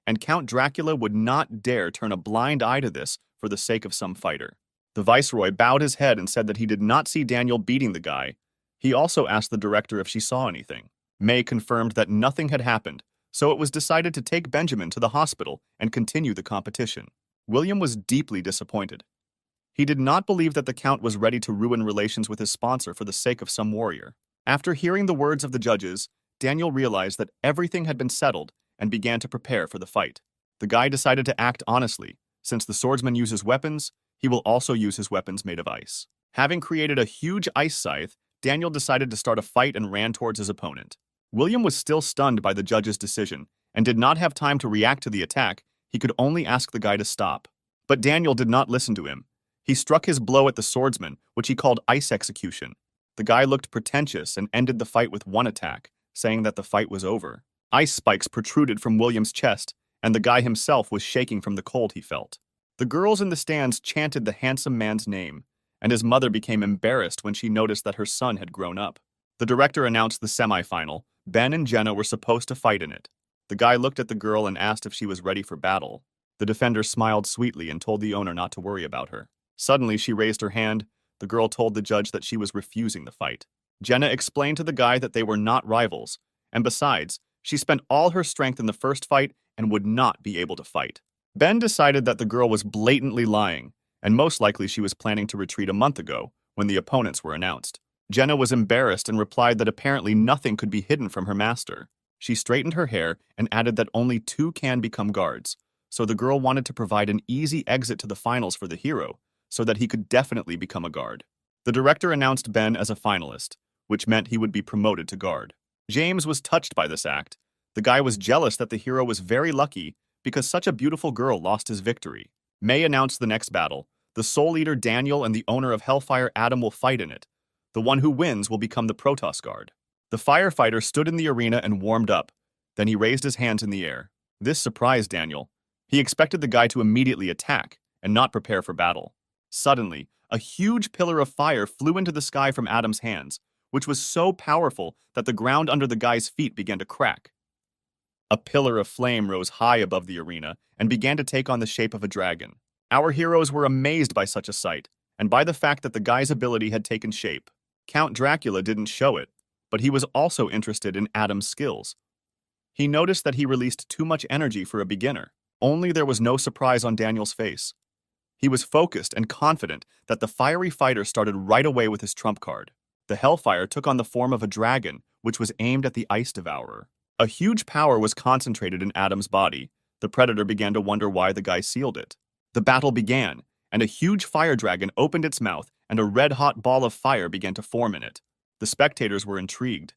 And Count Dracula would not dare turn a blind eye to this for the sake of some fighter. The viceroy bowed his head and said that he did not see Daniel beating the guy. He also asked the director if she saw anything. May confirmed that nothing had happened, so it was decided to take Benjamin to the hospital and continue the competition. William was deeply disappointed. He did not believe that the Count was ready to ruin relations with his sponsor for the sake of some warrior. After hearing the words of the judges, Daniel realized that everything had been settled and began to prepare for the fight. The guy decided to act honestly. Since the swordsman uses weapons, he will also use his weapons made of ice. Having created a huge ice scythe, Daniel decided to start a fight and ran towards his opponent. William was still stunned by the judge's decision and did not have time to react to the attack. He could only ask the guy to stop. But Daniel did not listen to him. He struck his blow at the swordsman, which he called ice execution. The guy looked pretentious and ended the fight with one attack, saying that the fight was over. Ice spikes protruded from William's chest, and the guy himself was shaking from the cold he felt. The girls in the stands chanted the handsome man's name, and his mother became embarrassed when she noticed that her son had grown up. The director announced the semifinal. Ben and Jenna were supposed to fight in it. The guy looked at the girl and asked if she was ready for battle. The defender smiled sweetly and told the owner not to worry about her. Suddenly, she raised her hand. The girl told the judge that she was refusing the fight. Jenna explained to the guy that they were not rivals, and besides, she spent all her strength in the first fight and would not be able to fight. Ben decided that the girl was blatantly lying, and most likely she was planning to retreat a month ago when the opponents were announced. Jenna was embarrassed and replied that apparently nothing could be hidden from her master. She straightened her hair and added that only two can become guards, so the girl wanted to provide an easy exit to the finals for the hero so that he could definitely become a guard. The director announced Ben as a finalist, which meant he would be promoted to guard. James was touched by this act. The guy was jealous that the hero was very lucky because such a beautiful girl lost his victory. May announced the next battle. The Soul Eater Daniel and the owner of Hellfire Adam will fight in it. The one who wins will become the Protos guard. The firefighter stood in the arena and warmed up. Then he raised his hands in the air. This surprised Daniel. He expected the guy to immediately attack and not prepare for battle. Suddenly, a huge pillar of fire flew into the sky from Adam's hands, which was so powerful that the ground under the guy's feet began to crack. A pillar of flame rose high above the arena and began to take on the shape of a dragon. Our heroes were amazed by such a sight, and by the fact that the guy's ability had taken shape. Count Dracula didn't show it, but he was also interested in Adam's skills. He noticed that he released too much energy for a beginner. Only there was no surprise on Daniel's face. He was focused and confident that the fiery fighter started right away with his trump card. The Hellfire took on the form of a dragon, which was aimed at the Ice Devourer. A huge power was concentrated in Adam's body. The Predator began to wonder why the guy sealed it. The battle began, and a huge fire dragon opened its mouth and a red-hot ball of fire began to form in it. The spectators were intrigued.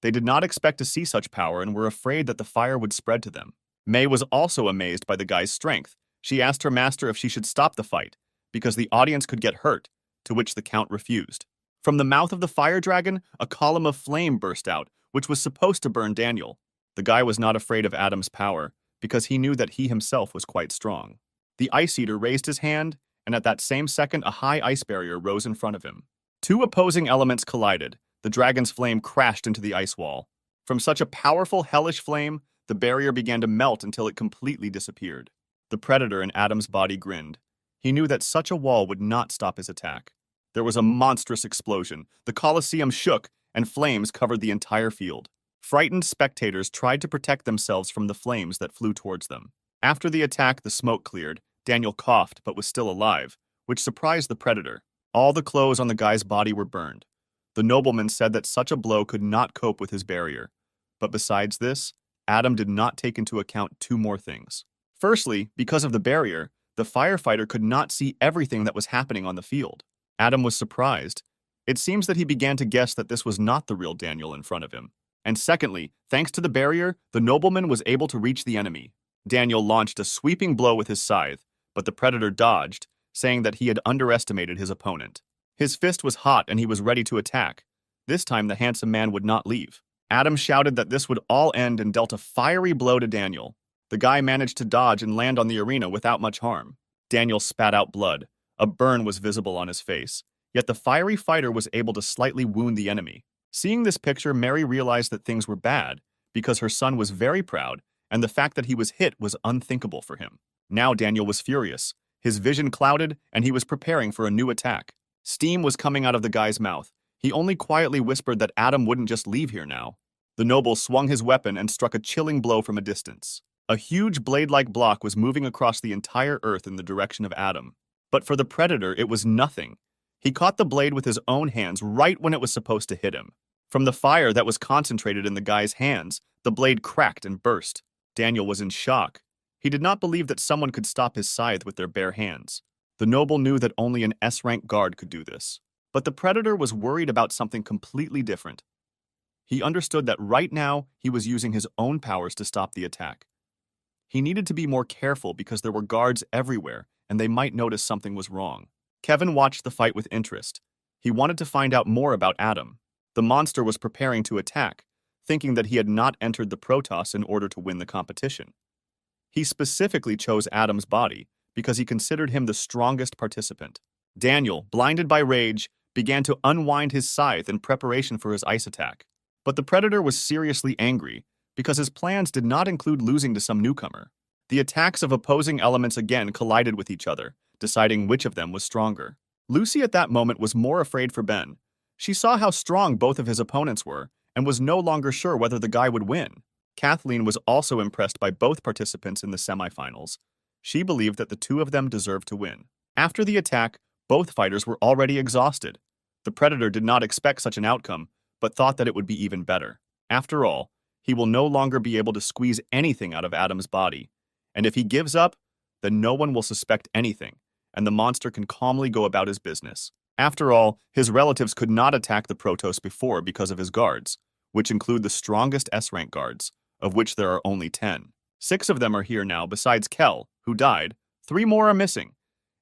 They did not expect to see such power and were afraid that the fire would spread to them. May was also amazed by the guy's strength. She asked her master if she should stop the fight, because the audience could get hurt, to which the Count refused. From the mouth of the fire dragon, a column of flame burst out, which was supposed to burn Daniel. The guy was not afraid of Adam's power, because he knew that he himself was quite strong. The Ice Eater raised his hand, and at that same second a high ice barrier rose in front of him. Two opposing elements collided. The dragon's flame crashed into the ice wall. From such a powerful, hellish flame, the barrier began to melt until it completely disappeared. The Predator in Adam's body grinned. He knew that such a wall would not stop his attack. There was a monstrous explosion. The Colosseum shook, and flames covered the entire field. Frightened spectators tried to protect themselves from the flames that flew towards them. After the attack, the smoke cleared. Daniel coughed, but was still alive, which surprised the Predator. All the clothes on the guy's body were burned. The nobleman said that such a blow could not cope with his barrier. But besides this, Adam did not take into account two more things. Firstly, because of the barrier, the firefighter could not see everything that was happening on the field. Adam was surprised. It seems that he began to guess that this was not the real Daniel in front of him. And secondly, thanks to the barrier, the nobleman was able to reach the enemy. Daniel launched a sweeping blow with his scythe, but the Predator dodged, saying that he had underestimated his opponent. His fist was hot and he was ready to attack. This time the handsome man would not leave. Adam shouted that this would all end and dealt a fiery blow to Daniel. The guy managed to dodge and land on the arena without much harm. Daniel spat out blood. A burn was visible on his face, yet the fiery fighter was able to slightly wound the enemy. Seeing this picture, Mary realized that things were bad because her son was very proud and the fact that he was hit was unthinkable for him. Now Daniel was furious. His vision clouded and he was preparing for a new attack. Steam was coming out of the guy's mouth. He only quietly whispered that Adam wouldn't just leave here now. The noble swung his weapon and struck a chilling blow from a distance. A huge blade-like block was moving across the entire earth in the direction of Adam. But for the Predator, it was nothing. He caught the blade with his own hands right when it was supposed to hit him. From the fire that was concentrated in the guy's hands, the blade cracked and burst. Daniel was in shock. He did not believe that someone could stop his scythe with their bare hands. The noble knew that only an S-rank guard could do this. But the Predator was worried about something completely different. He understood that right now he was using his own powers to stop the attack. He needed to be more careful because there were guards everywhere and they might notice something was wrong. Kevin watched the fight with interest. He wanted to find out more about Adam. The monster was preparing to attack, thinking that he had not entered the Protos in order to win the competition. He specifically chose Adam's body because he considered him the strongest participant. Daniel, blinded by rage, began to unwind his scythe in preparation for his ice attack. But the Predator was seriously angry because his plans did not include losing to some newcomer. The attacks of opposing elements again collided with each other, deciding which of them was stronger. Lucy at that moment was more afraid for Ben. She saw how strong both of his opponents were and was no longer sure whether the guy would win. Kathleen was also impressed by both participants in the semifinals. She believed that the two of them deserved to win. After the attack, both fighters were already exhausted. The Predator did not expect such an outcome, but thought that it would be even better. After all, he will no longer be able to squeeze anything out of Adam's body. And if he gives up, then no one will suspect anything, and the monster can calmly go about his business. After all, his relatives could not attack the Protos before because of his guards, which include the strongest S-rank guards, of which there are only 10. 6 of them are here now besides Kel, who died. 3 more are missing.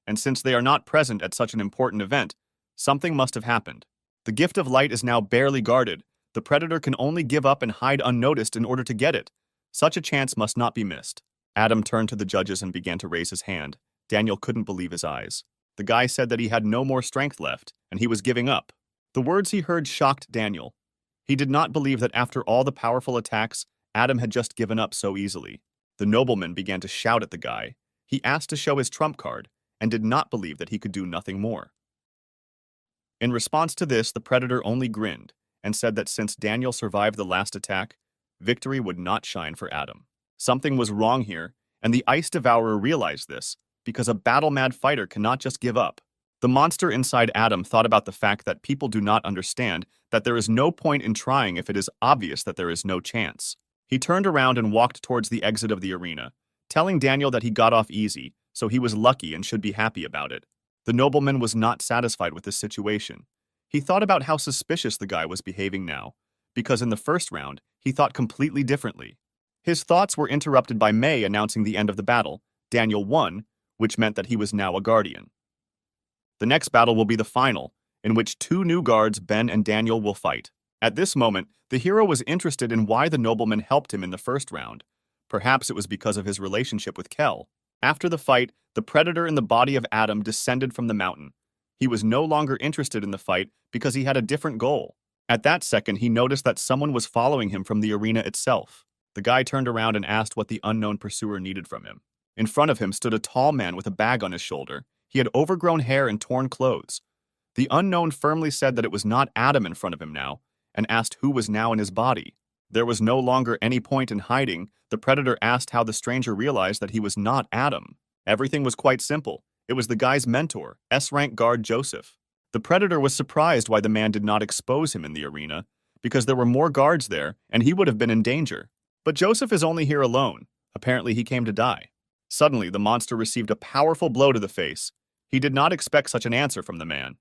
And since they are not present at such an important event, something must have happened. The gift of light is now barely guarded. The Predator can only give up and hide unnoticed in order to get it. Such a chance must not be missed. Adam turned to the judges and began to raise his hand. Daniel couldn't believe his eyes. The guy said that he had no more strength left, and he was giving up. The words he heard shocked Daniel. He did not believe that after all the powerful attacks, Adam had just given up so easily. The nobleman began to shout at the guy. He asked to show his trump card, and did not believe that he could do nothing more. In response to this, the Predator only grinned, and said that since Daniel survived the last attack, victory would not shine for Adam. Something was wrong here, and the Ice Devourer realized this, because a battle-mad fighter cannot just give up. The monster inside Adam thought about the fact that people do not understand that there is no point in trying if it is obvious that there is no chance. He turned around and walked towards the exit of the arena, telling Daniel that he got off easy, so he was lucky and should be happy about it. The nobleman was not satisfied with this situation. He thought about how suspicious the guy was behaving now, because in the first round, he thought completely differently. His thoughts were interrupted by May announcing the end of the battle. Daniel won, which meant that he was now a guardian. The next battle will be the final, in which 2 new guards, Ben and Daniel, will fight. At this moment, the hero was interested in why the nobleman helped him in the first round. Perhaps it was because of his relationship with Kel. After the fight, the Predator in the body of Adam descended from the mountain. He was no longer interested in the fight because he had a different goal. At that second, he noticed that someone was following him from the arena itself. The guy turned around and asked what the unknown pursuer needed from him. In front of him stood a tall man with a bag on his shoulder. He had overgrown hair and torn clothes. The unknown firmly said that it was not Adam in front of him now, and asked who was now in his body. There was no longer any point in hiding. The Predator asked how the stranger realized that he was not Adam. Everything was quite simple. It was the guy's mentor, S-rank guard Joseph. The Predator was surprised why the man did not expose him in the arena, because there were more guards there, and he would have been in danger. But Joseph is only here alone. Apparently he came to die. Suddenly, the monster received a powerful blow to the face. He did not expect such an answer from the man.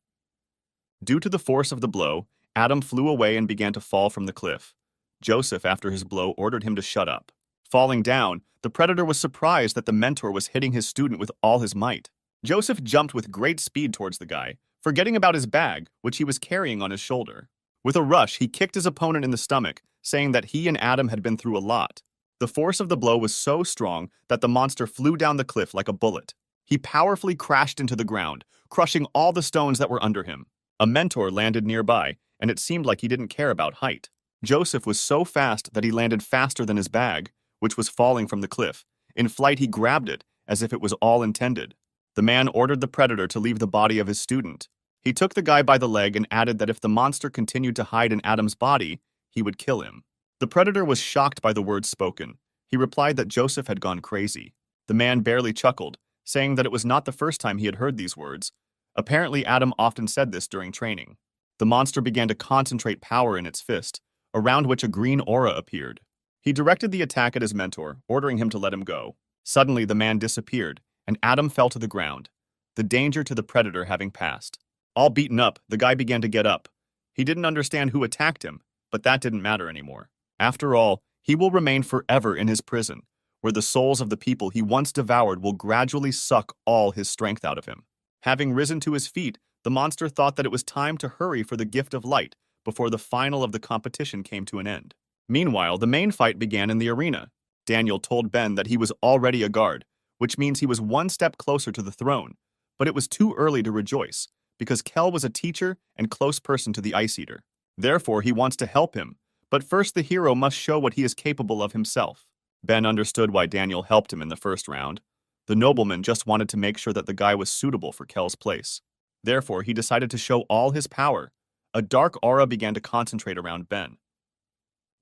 Due to the force of the blow, Adam flew away and began to fall from the cliff. Joseph, after his blow, ordered him to shut up. Falling down, the Predator was surprised that the mentor was hitting his student with all his might. Joseph jumped with great speed towards the guy, forgetting about his bag, which he was carrying on his shoulder. With a rush, he kicked his opponent in the stomach, saying that he and Adam had been through a lot. The force of the blow was so strong that the monster flew down the cliff like a bullet. He powerfully crashed into the ground, crushing all the stones that were under him. A mentor landed nearby, and it seemed like he didn't care about height. Joseph was so fast that he landed faster than his bag, which was falling from the cliff. In flight, he grabbed it, as if it was all intended. The man ordered the Predator to leave the body of his student. He took the guy by the leg and added that if the monster continued to hide in Adam's body, he would kill him. The Predator was shocked by the words spoken. He replied that Joseph had gone crazy. The man barely chuckled, saying that it was not the first time he had heard these words. Apparently, Adam often said this during training. The monster began to concentrate power in its fist, around which a green aura appeared. He directed the attack at his mentor, ordering him to let him go. Suddenly, the man disappeared, and Adam fell to the ground, the danger to the Predator having passed. All beaten up, the guy began to get up. He didn't understand who attacked him, but that didn't matter anymore. After all, he will remain forever in his prison, where the souls of the people he once devoured will gradually suck all his strength out of him. Having risen to his feet, the monster thought that it was time to hurry for the gift of light before the final of the competition came to an end. Meanwhile, the main fight began in the arena. Daniel told Ben that he was already a guard, which means he was one step closer to the throne, but it was too early to rejoice, because Kel was a teacher and close person to the Ice Eater. Therefore, he wants to help him, but first the hero must show what he is capable of himself. Ben understood why Daniel helped him in the first round. The nobleman just wanted to make sure that the guy was suitable for Kel's place. Therefore, he decided to show all his power. A dark aura began to concentrate around Ben.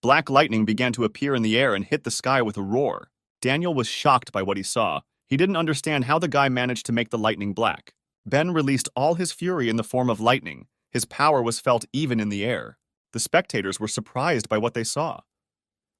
Black lightning began to appear in the air and hit the sky with a roar. Daniel was shocked by what he saw. He didn't understand how the guy managed to make the lightning black. Ben released all his fury in the form of lightning. His power was felt even in the air. The spectators were surprised by what they saw.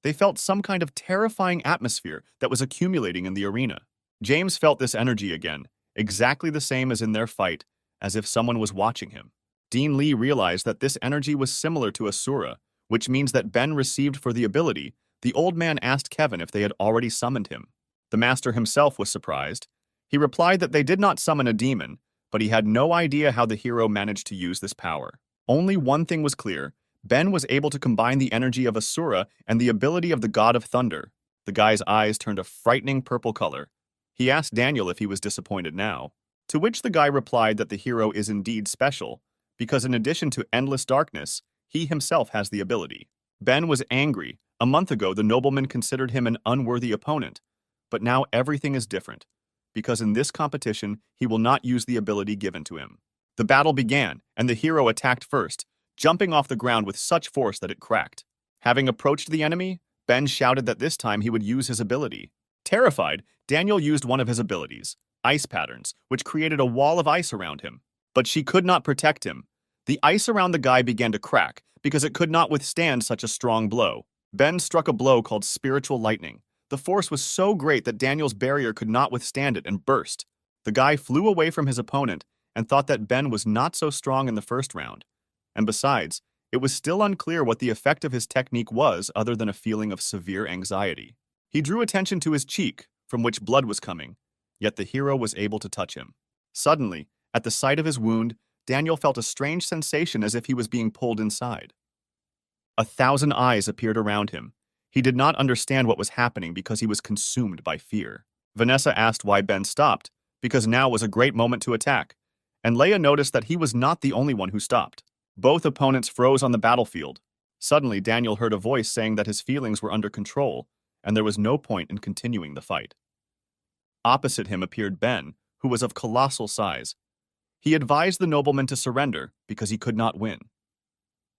They felt some kind of terrifying atmosphere that was accumulating in the arena. James felt this energy again, exactly the same as in their fight, as if someone was watching him. Dean Lee realized that this energy was similar to Asura, which means that Ben received for the ability. The old man asked Kevin if they had already summoned him. The master himself was surprised. He replied that they did not summon a demon, but he had no idea how the hero managed to use this power. Only one thing was clear. Ben was able to combine the energy of Asura and the ability of the god of thunder. The guy's eyes turned a frightening purple color. He asked Daniel if he was disappointed now, to which the guy replied that the hero is indeed special, because in addition to endless darkness, he himself has the ability. Ben was angry. A month ago, the nobleman considered him an unworthy opponent, but now everything is different, because in this competition, he will not use the ability given to him. The battle began, and the hero attacked first, jumping off the ground with such force that it cracked. Having approached the enemy, Ben shouted that this time he would use his ability. Terrified, Daniel used one of his abilities, ice patterns, which created a wall of ice around him. But she could not protect him. The ice around the guy began to crack because it could not withstand such a strong blow. Ben struck a blow called spiritual lightning. The force was so great that Daniel's barrier could not withstand it and burst. The guy flew away from his opponent and thought that Ben was not so strong in the first round. And besides, it was still unclear what the effect of his technique was other than a feeling of severe anxiety. He drew attention to his cheek, from which blood was coming, yet the hero was able to touch him. Suddenly, at the sight of his wound, Daniel felt a strange sensation as if he was being pulled inside. 1,000 eyes appeared around him. He did not understand what was happening because he was consumed by fear. Vanessa asked why Ben stopped, because now was a great moment to attack, and Leia noticed that he was not the only one who stopped. Both opponents froze on the battlefield. Suddenly, Daniel heard a voice saying that his feelings were under control, and there was no point in continuing the fight. Opposite him appeared Ben, who was of colossal size. He advised the nobleman to surrender because he could not win.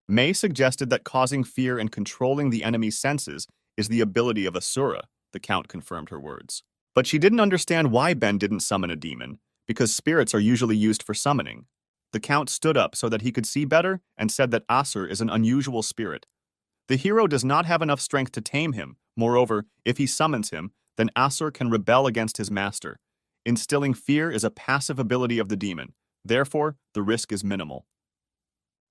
May suggested that causing fear and controlling the enemy's senses is the ability of Asura, the Count confirmed her words. But she didn't understand why Ben didn't summon a demon, because spirits are usually used for summoning. The Count stood up so that he could see better and said that Asur is an unusual spirit. The hero does not have enough strength to tame him. Moreover, if he summons him, then Asur can rebel against his master. Instilling fear is a passive ability of the demon. Therefore, the risk is minimal.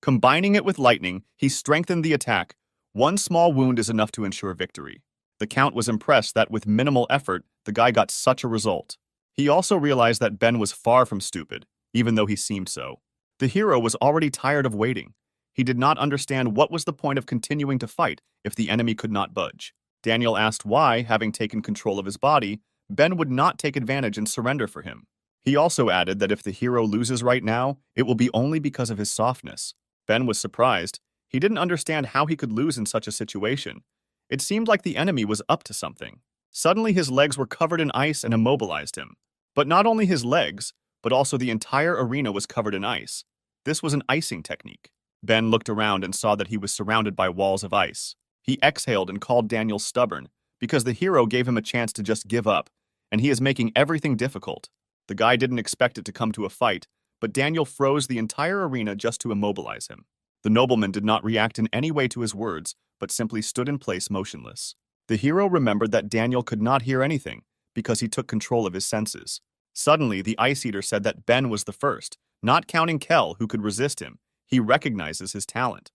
Combining it with lightning, he strengthened the attack. One small wound is enough to ensure victory. The Count was impressed that with minimal effort, the guy got such a result. He also realized that Ben was far from stupid, even though he seemed so. The hero was already tired of waiting. He did not understand what was the point of continuing to fight if the enemy could not budge. Daniel asked why, having taken control of his body, Ben would not take advantage and surrender for him. He also added that if the hero loses right now, it will be only because of his softness. Ben was surprised. He didn't understand how he could lose in such a situation. It seemed like the enemy was up to something. Suddenly his legs were covered in ice and immobilized him. But not only his legs, but also the entire arena was covered in ice. This was an icing technique. Ben looked around and saw that he was surrounded by walls of ice. He exhaled and called Daniel stubborn, because the hero gave him a chance to just give up, and he is making everything difficult. The guy didn't expect it to come to a fight, but Daniel froze the entire arena just to immobilize him. The nobleman did not react in any way to his words, but simply stood in place motionless. The hero remembered that Daniel could not hear anything, because he took control of his senses. Suddenly, the Ice Eater said that Ben was the first, not counting Kel, who could resist him. He recognizes his talent.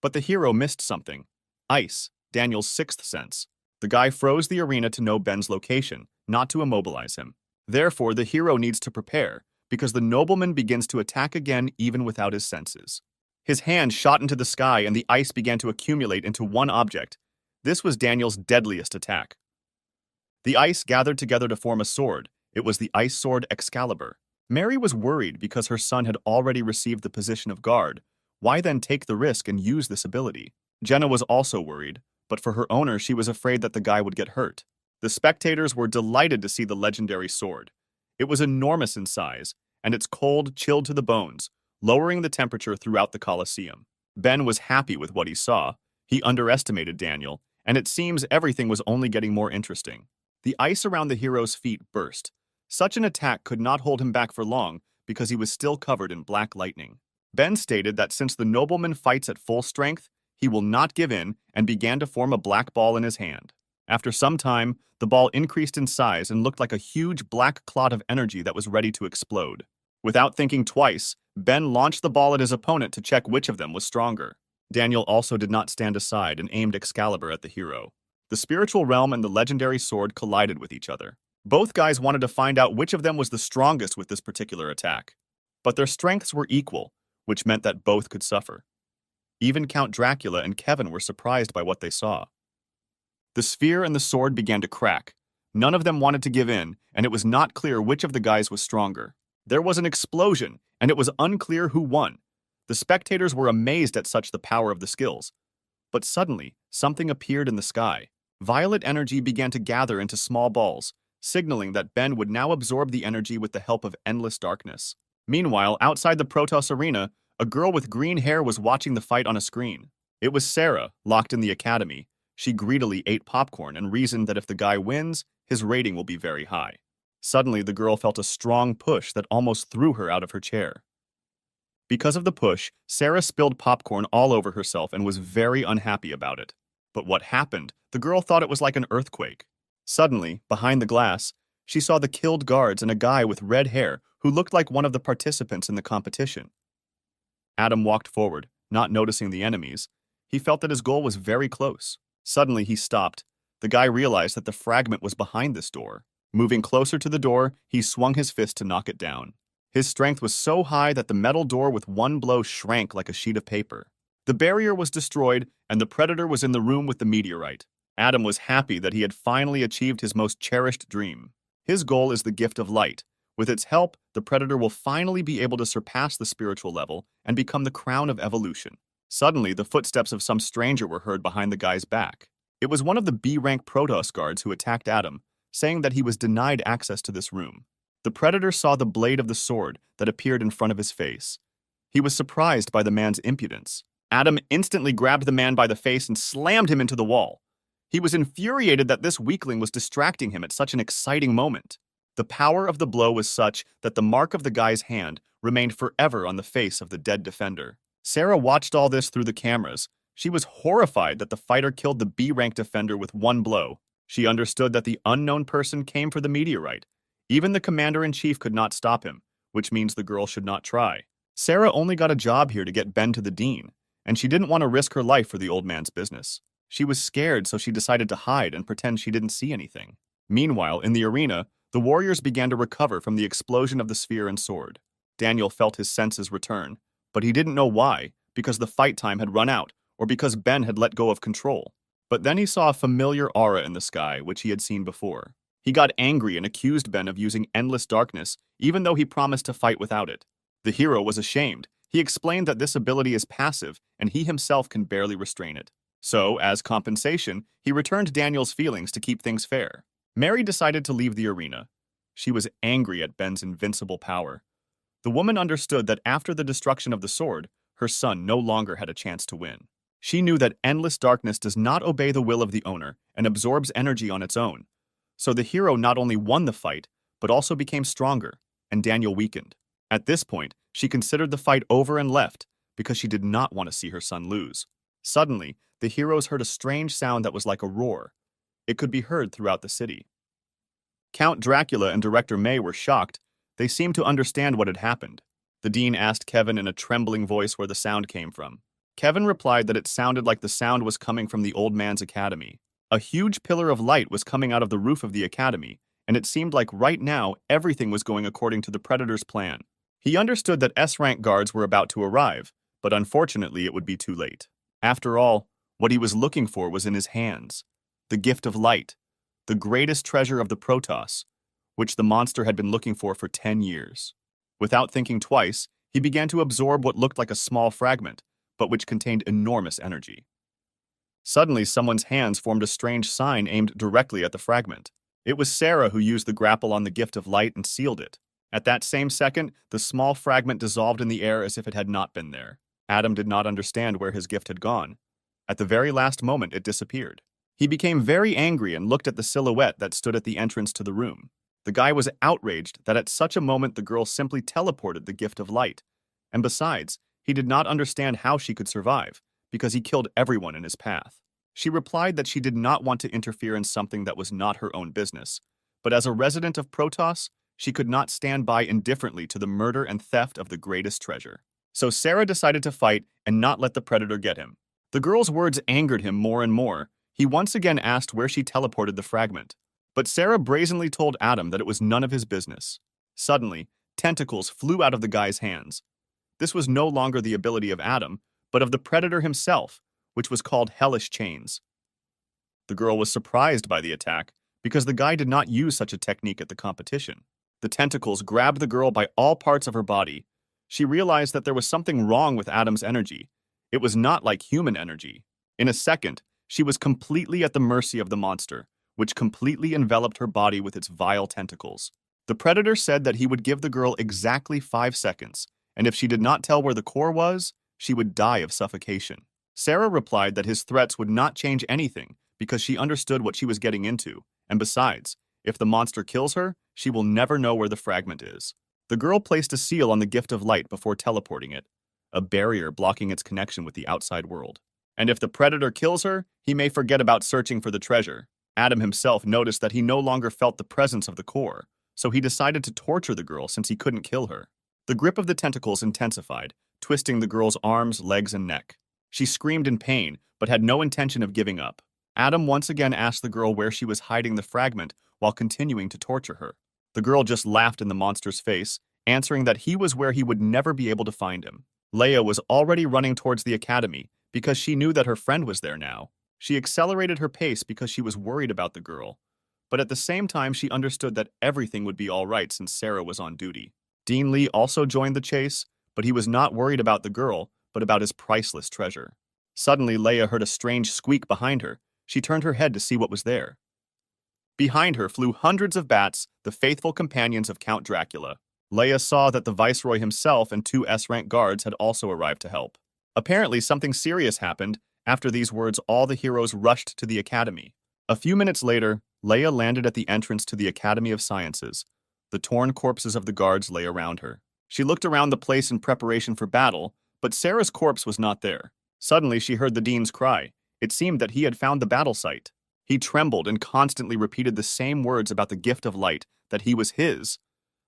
But the hero missed something. Ice, Daniel's sixth sense. The guy froze the arena to know Ben's location, not to immobilize him. Therefore, the hero needs to prepare, because the nobleman begins to attack again even without his senses. His hand shot into the sky and the ice began to accumulate into one object. This was Daniel's deadliest attack. The ice gathered together to form a sword. It was the ice sword Excalibur. Mary was worried because her son had already received the position of guard. Why then take the risk and use this ability? Jenna was also worried, but for her owner she was afraid that the guy would get hurt. The spectators were delighted to see the legendary sword. It was enormous in size, and its cold chilled to the bones, lowering the temperature throughout the Colosseum. Ben was happy with what he saw. He underestimated Daniel, and it seems everything was only getting more interesting. The ice around the hero's feet burst. Such an attack could not hold him back for long, because he was still covered in black lightning. Ben stated that since the nobleman fights at full strength, he will not give in and began to form a black ball in his hand. After some time, the ball increased in size and looked like a huge black clot of energy that was ready to explode. Without thinking twice, Ben launched the ball at his opponent to check which of them was stronger. Daniel also did not stand aside and aimed Excalibur at the hero. The spiritual realm and the legendary sword collided with each other. Both guys wanted to find out which of them was the strongest with this particular attack. But their strengths were equal, which meant that both could suffer. Even Count Dracula and Kevin were surprised by what they saw. The sphere and the sword began to crack. None of them wanted to give in, and it was not clear which of the guys was stronger. There was an explosion, and it was unclear who won. The spectators were amazed at the power of the skills. But suddenly, something appeared in the sky. Violet energy began to gather into small balls, signaling that Ben would now absorb the energy with the help of endless darkness. Meanwhile, outside the Protos arena, a girl with green hair was watching the fight on a screen. It was Sarah, locked in the academy. She greedily ate popcorn and reasoned that if the guy wins, his rating will be very high. Suddenly, the girl felt a strong push that almost threw her out of her chair. Because of the push, Sarah spilled popcorn all over herself and was very unhappy about it. But what happened? The girl thought it was like an earthquake. Suddenly, behind the glass, she saw the killed guards and a guy with red hair who looked like one of the participants in the competition. Adam walked forward, not noticing the enemies. He felt that his goal was very close. Suddenly, he stopped. The guy realized that the fragment was behind this door. Moving closer to the door, he swung his fist to knock it down. His strength was so high that the metal door with one blow shrank like a sheet of paper. The barrier was destroyed, and the predator was in the room with the meteorite. Adam was happy that he had finally achieved his most cherished dream. His goal is the gift of light. With its help, the predator will finally be able to surpass the spiritual level and become the crown of evolution. Suddenly, the footsteps of some stranger were heard behind the guy's back. It was one of the B-rank Protos guards who attacked Adam, saying that he was denied access to this room. The predator saw the blade of the sword that appeared in front of his face. He was surprised by the man's impudence. Adam instantly grabbed the man by the face and slammed him into the wall. He was infuriated that this weakling was distracting him at such an exciting moment. The power of the blow was such that the mark of the guy's hand remained forever on the face of the dead defender. Sarah watched all this through the cameras. She was horrified that the fighter killed the B-rank defender with one blow. She understood that the unknown person came for the meteorite. Even the commander-in-chief could not stop him, which means the girl should not try. Sarah only got a job here to get Ben to the dean, and she didn't want to risk her life for the old man's business. She was scared, so she decided to hide and pretend she didn't see anything. Meanwhile, in the arena, the warriors began to recover from the explosion of the sphere and sword. Daniel felt his senses return, but he didn't know why, because the fight time had run out, or because Ben had let go of control. But then he saw a familiar aura in the sky, which he had seen before. He got angry and accused Ben of using endless darkness, even though he promised to fight without it. The hero was ashamed. He explained that this ability is passive, and he himself can barely restrain it. So, as compensation, he returned Daniel's feelings to keep things fair. Mary decided to leave the arena. She was angry at Ben's invincible power. The woman understood that after the destruction of the sword, her son no longer had a chance to win. She knew that endless darkness does not obey the will of the owner and absorbs energy on its own. So the hero not only won the fight, but also became stronger, and Daniel weakened. At this point, she considered the fight over and left because she did not want to see her son lose. Suddenly, the heroes heard a strange sound that was like a roar. It could be heard throughout the city. Count Dracula and Director May were shocked. They seemed to understand what had happened. The dean asked Kevin in a trembling voice where the sound came from. Kevin replied that it sounded like the sound was coming from the old man's academy. A huge pillar of light was coming out of the roof of the academy, and it seemed like right now everything was going according to the Predator's plan. He understood that S-rank guards were about to arrive, but unfortunately it would be too late. After all, what he was looking for was in his hands. The gift of light, the greatest treasure of the Protos, which the monster had been looking for 10 years. Without thinking twice, he began to absorb what looked like a small fragment, but which contained enormous energy. Suddenly, someone's hands formed a strange sign aimed directly at the fragment. It was Sarah who used the grapple on the gift of light and sealed it. At that same second, the small fragment dissolved in the air as if it had not been there. Adam did not understand where his gift had gone. At the very last moment, it disappeared. He became very angry and looked at the silhouette that stood at the entrance to the room. The guy was outraged that at such a moment the girl simply teleported the gift of light. And besides, he did not understand how she could survive, because he killed everyone in his path. She replied that she did not want to interfere in something that was not her own business, but as a resident of Protos, she could not stand by indifferently to the murder and theft of the greatest treasure. So Sarah decided to fight and not let the predator get him. The girl's words angered him more and more. He once again asked where she teleported the fragment, but Sarah brazenly told Adam that it was none of his business. Suddenly, tentacles flew out of the guy's hands. This was no longer the ability of Adam, but of the predator himself, which was called hellish chains. The girl was surprised by the attack because the guy did not use such a technique at the competition. The tentacles grabbed the girl by all parts of her body. She realized that there was something wrong with Adam's energy. It was not like human energy. In a second, she was completely at the mercy of the monster, which completely enveloped her body with its vile tentacles. The predator said that he would give the girl exactly 5 seconds, and if she did not tell where the core was, she would die of suffocation. Sarah replied that his threats would not change anything because she understood what she was getting into, and besides, if the monster kills her, she will never know where the fragment is. The girl placed a seal on the gift of light before teleporting it, a barrier blocking its connection with the outside world. And if the predator kills her, he may forget about searching for the treasure. Adam himself noticed that he no longer felt the presence of the core, so he decided to torture the girl since he couldn't kill her. The grip of the tentacles intensified, twisting the girl's arms, legs, and neck. She screamed in pain, but had no intention of giving up. Adam once again asked the girl where she was hiding the fragment while continuing to torture her. The girl just laughed in the monster's face, answering that he was where he would never be able to find him. Leia was already running towards the academy because she knew that her friend was there now. She accelerated her pace because she was worried about the girl, but at the same time she understood that everything would be all right since Sarah was on duty. Dean Lee also joined the chase, but he was not worried about the girl, but about his priceless treasure. Suddenly, Leia heard a strange squeak behind her. She turned her head to see what was there. Behind her flew hundreds of bats, the faithful companions of Count Dracula. Leia saw that the Viceroy himself and 2 S-rank guards had also arrived to help. Apparently, something serious happened. After these words, all the heroes rushed to the academy. A few minutes later, Leia landed at the entrance to the Academy of Sciences. The torn corpses of the guards lay around her. She looked around the place in preparation for battle, but Sarah's corpse was not there. Suddenly, she heard the dean's cry. It seemed that he had found the battle site. He trembled and constantly repeated the same words about the gift of light, that he was his.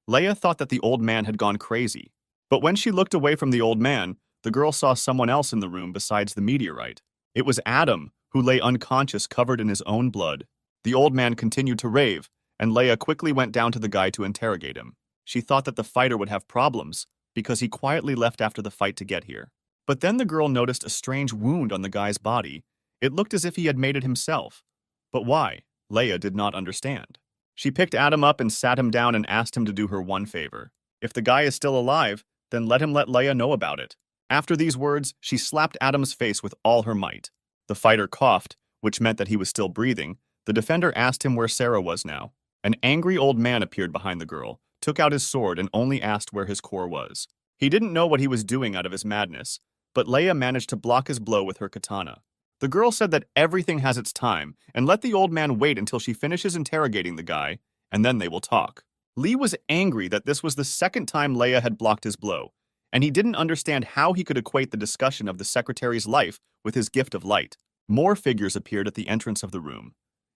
Leia thought that the old man had gone crazy. But when she looked away from the old man, the girl saw someone else in the room besides the meteorite. It was Adam, who lay unconscious, covered in his own blood. The old man continued to rave, and Leia quickly went down to the guy to interrogate him. She thought that the fighter would have problems, because he quietly left after the fight to get here. But then the girl noticed a strange wound on the guy's body. It looked as if he had made it himself. But why? Leia did not understand. She picked Adam up and sat him down and asked him to do her one favor. If the guy is still alive, then let Leia know about it. After these words, she slapped Adam's face with all her might. The fighter coughed, which meant that he was still breathing. The defender asked him where Sarah was now. An angry old man appeared behind the girl, took out his sword, and only asked where his core was. He didn't know what he was doing out of his madness, but Leia managed to block his blow with her katana. The girl said that everything has its time, and let the old man wait until she finishes interrogating the guy, and then they will talk. Lee was angry that this was the second time Leia had blocked his blow, and he didn't understand how he could equate the discussion of the secretary's life with his gift of light. More figures appeared at the entrance of the room.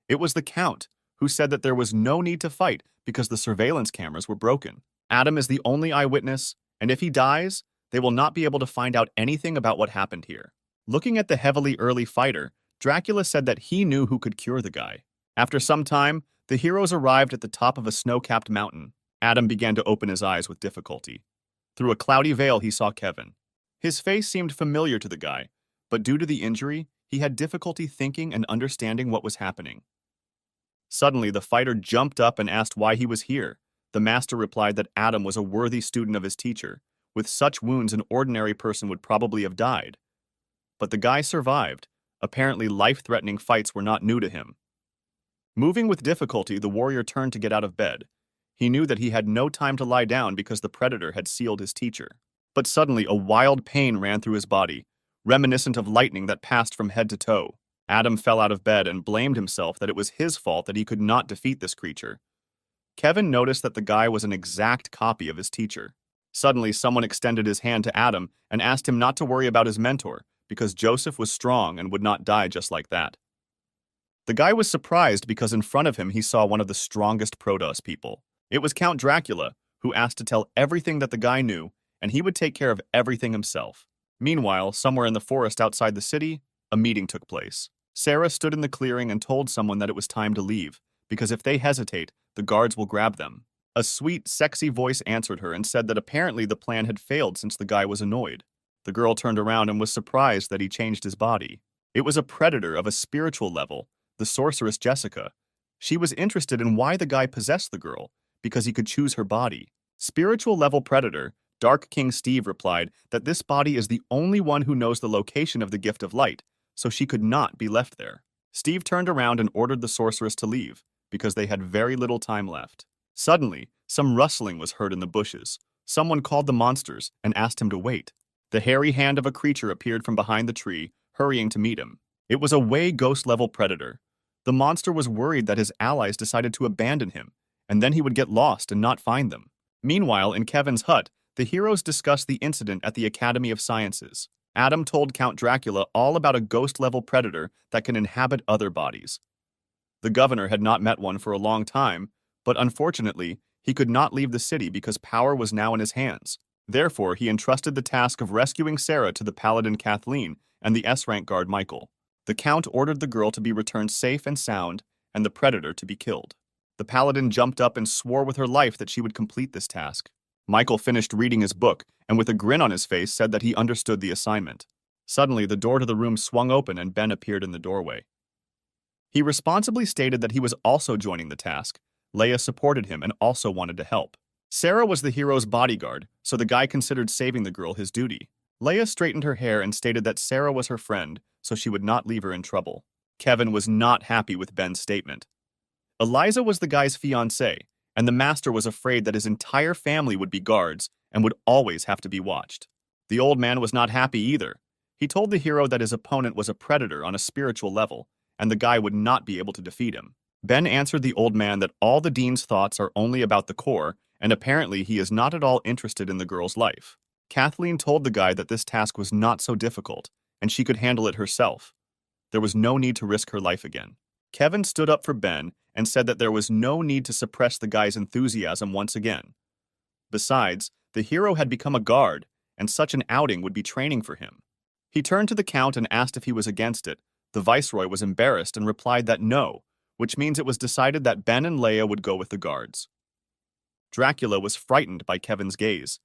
It was the Count, who said that there was no need to fight because the surveillance cameras were broken. Adam is the only eyewitness, and if he dies, they will not be able to find out anything about what happened here. Looking at the heavily early fighter, Dracula said that he knew who could cure the guy. After some time, the heroes arrived at the top of a snow-capped mountain. Adam began to open his eyes with difficulty. Through a cloudy veil, he saw Kevin. His face seemed familiar to the guy, but due to the injury, he had difficulty thinking and understanding what was happening. Suddenly, the fighter jumped up and asked why he was here. The master replied that Adam was a worthy student of his teacher. With such wounds, an ordinary person would probably have died. But the guy survived. Apparently, life-threatening fights were not new to him. Moving with difficulty, the warrior turned to get out of bed. He knew that he had no time to lie down because the predator had sealed his teacher. But suddenly, a wild pain ran through his body, reminiscent of lightning that passed from head to toe. Adam fell out of bed and blamed himself that it was his fault that he could not defeat this creature. Kevin noticed that the guy was an exact copy of his teacher. Suddenly, someone extended his hand to Adam and asked him not to worry about his mentor, because Joseph was strong and would not die just like that. The guy was surprised because in front of him he saw one of the strongest Protos people. It was Count Dracula, who asked to tell everything that the guy knew, and he would take care of everything himself. Meanwhile, somewhere in the forest outside the city, a meeting took place. Sarah stood in the clearing and told someone that it was time to leave, because if they hesitate, the guards will grab them. A sweet, sexy voice answered her and said that apparently the plan had failed since the guy was annoyed. The girl turned around and was surprised that he changed his body. It was a predator of a spiritual level, the sorceress Jessica. She was interested in why the guy possessed the girl, because he could choose her body. Spiritual level predator, Dark King Steve replied that this body is the only one who knows the location of the gift of light, so she could not be left there. Steve turned around and ordered the sorceress to leave, because they had very little time left. Suddenly, some rustling was heard in the bushes. Someone called the monsters and asked him to wait. The hairy hand of a creature appeared from behind the tree, hurrying to meet him. It was a Way ghost-level predator. The monster was worried that his allies decided to abandon him, and then he would get lost and not find them. Meanwhile, in Kevin's hut, the heroes discussed the incident at the Academy of Sciences. Adam told Count Dracula all about a ghost-level predator that can inhabit other bodies. The governor had not met one for a long time, but unfortunately, he could not leave the city because power was now in his hands. Therefore, he entrusted the task of rescuing Sarah to the paladin Kathleen and the S-rank guard Michael. The count ordered the girl to be returned safe and sound, and the predator to be killed. The paladin jumped up and swore with her life that she would complete this task. Michael finished reading his book, and with a grin on his face said that he understood the assignment. Suddenly, the door to the room swung open and Ben appeared in the doorway. He responsibly stated that he was also joining the task. Leia supported him and also wanted to help. Sarah was the hero's bodyguard, so the guy considered saving the girl his duty. Leia straightened her hair and stated that Sarah was her friend, so she would not leave her in trouble. Kevin was not happy with Ben's statement. Eliza was the guy's fiancée, and the master was afraid that his entire family would be guards and would always have to be watched. The old man was not happy either. He told the hero that his opponent was a predator on a spiritual level, and the guy would not be able to defeat him. Ben answered the old man that all the dean's thoughts are only about the core, and apparently he is not at all interested in the girl's life. Kathleen told the guy that this task was not so difficult, and she could handle it herself. There was no need to risk her life again. Kevin stood up for Ben and said that there was no need to suppress the guy's enthusiasm once again. Besides, the hero had become a guard, and such an outing would be training for him. He turned to the count and asked if he was against it. The viceroy was embarrassed and replied that no, which means it was decided that Ben and Leia would go with the guards. Dracula was frightened by Kevin's gaze.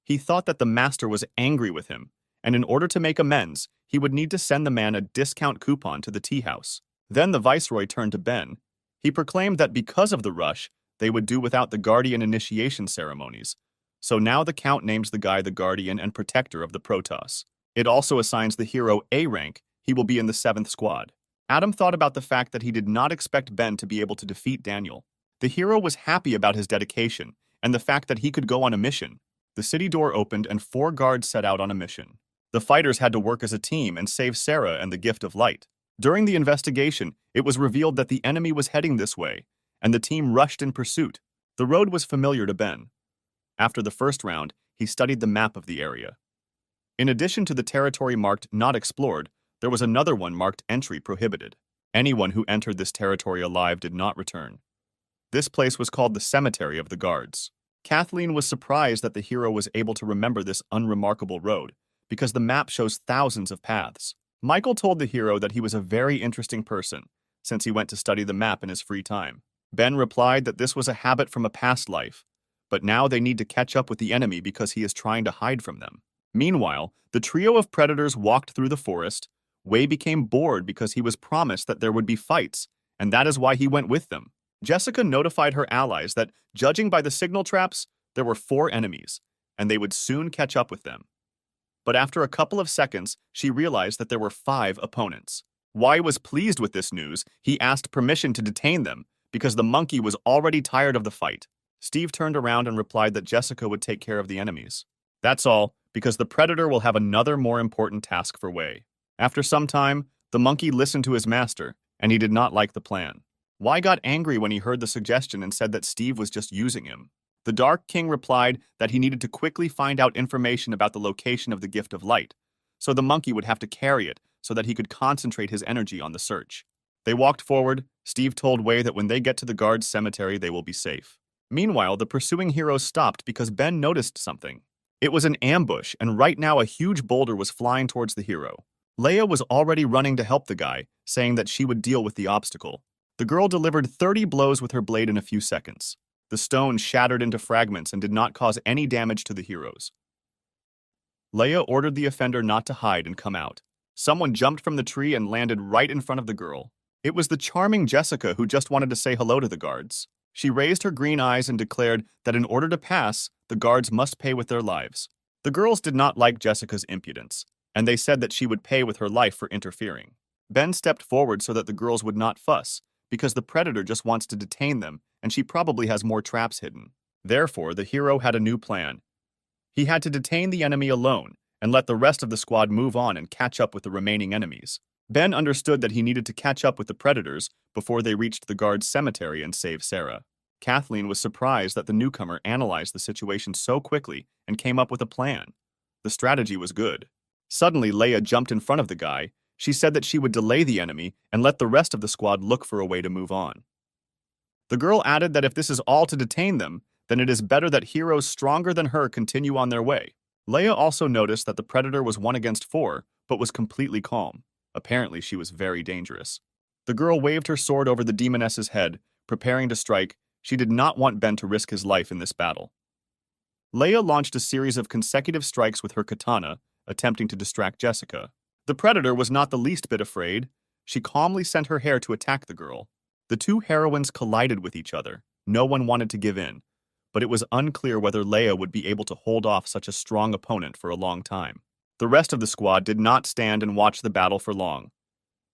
He thought that the master was angry with him, and in order to make amends, he would need to send the man a discount coupon to the tea house. Then the viceroy turned to Ben. He proclaimed that because of the rush, they would do without the guardian initiation ceremonies. So now the count names the guy the guardian and protector of the Protos. It also assigns the hero A rank. He will be in the 7th squad. Adam thought about the fact that he did not expect Ben to be able to defeat Daniel. The hero was happy about his dedication and the fact that he could go on a mission. The city door opened and 4 guards set out on a mission. The fighters had to work as a team and save Sarah and the gift of light. During the investigation, it was revealed that the enemy was heading this way, and the team rushed in pursuit. The road was familiar to Ben. After the first round, he studied the map of the area. In addition to the territory marked Not Explored, there was another one marked Entry Prohibited. Anyone who entered this territory alive did not return. This place was called the Cemetery of the Guards. Kathleen was surprised that the hero was able to remember this unremarkable road, because the map shows thousands of paths. Michael told the hero that he was a very interesting person, since he went to study the map in his free time. Ben replied that this was a habit from a past life, but now they need to catch up with the enemy because he is trying to hide from them. Meanwhile, the trio of predators walked through the forest. Wei became bored because he was promised that there would be fights, and that is why he went with them. Jessica notified her allies that, judging by the signal traps, there were 4 enemies, and they would soon catch up with them. But after a couple of seconds, she realized that there were 5 opponents. Wei was pleased with this news. He asked permission to detain them, because the monkey was already tired of the fight. Steve turned around and replied that Jessica would take care of the enemies. That's all, because the predator will have another more important task for Wei. After some time, the monkey listened to his master, and he did not like the plan. Why got angry when he heard the suggestion and said that Steve was just using him. The Dark King replied that he needed to quickly find out information about the location of the Gift of Light, so the monkey would have to carry it so that he could concentrate his energy on the search. They walked forward. Steve told Wei that when they get to the guard's cemetery, they will be safe. Meanwhile, the pursuing heroes stopped because Ben noticed something. It was an ambush, and right now a huge boulder was flying towards the hero. Leia was already running to help the guy, saying that she would deal with the obstacle. The girl delivered 30 blows with her blade in a few seconds. The stone shattered into fragments and did not cause any damage to the heroes. Leia ordered the offender not to hide and come out. Someone jumped from the tree and landed right in front of the girl. It was the charming Jessica who just wanted to say hello to the guards. She raised her green eyes and declared that in order to pass, the guards must pay with their lives. The girls did not like Jessica's impudence, and they said that she would pay with her life for interfering. Ben stepped forward so that the girls would not fuss, because the predator just wants to detain them, and she probably has more traps hidden. Therefore, the hero had a new plan. He had to detain the enemy alone and let the rest of the squad move on and catch up with the remaining enemies. Ben understood that he needed to catch up with the predators before they reached the guard's cemetery and save Sarah. Kathleen was surprised that the newcomer analyzed the situation so quickly and came up with a plan. The strategy was good. Suddenly, Leia jumped in front of the guy. She said that she would delay the enemy and let the rest of the squad look for a way to move on. The girl added that if this is all to detain them, then it is better that heroes stronger than her continue on their way. Leia also noticed that the predator was 1 against 4, but was completely calm. Apparently, she was very dangerous. The girl waved her sword over the demoness's head, preparing to strike. She did not want Ben to risk his life in this battle. Leia launched a series of consecutive strikes with her katana, attempting to distract Jessica. The predator was not the least bit afraid. She calmly sent her hair to attack the girl. The two heroines collided with each other. No one wanted to give in, but it was unclear whether Leia would be able to hold off such a strong opponent for a long time. The rest of the squad did not stand and watch the battle for long.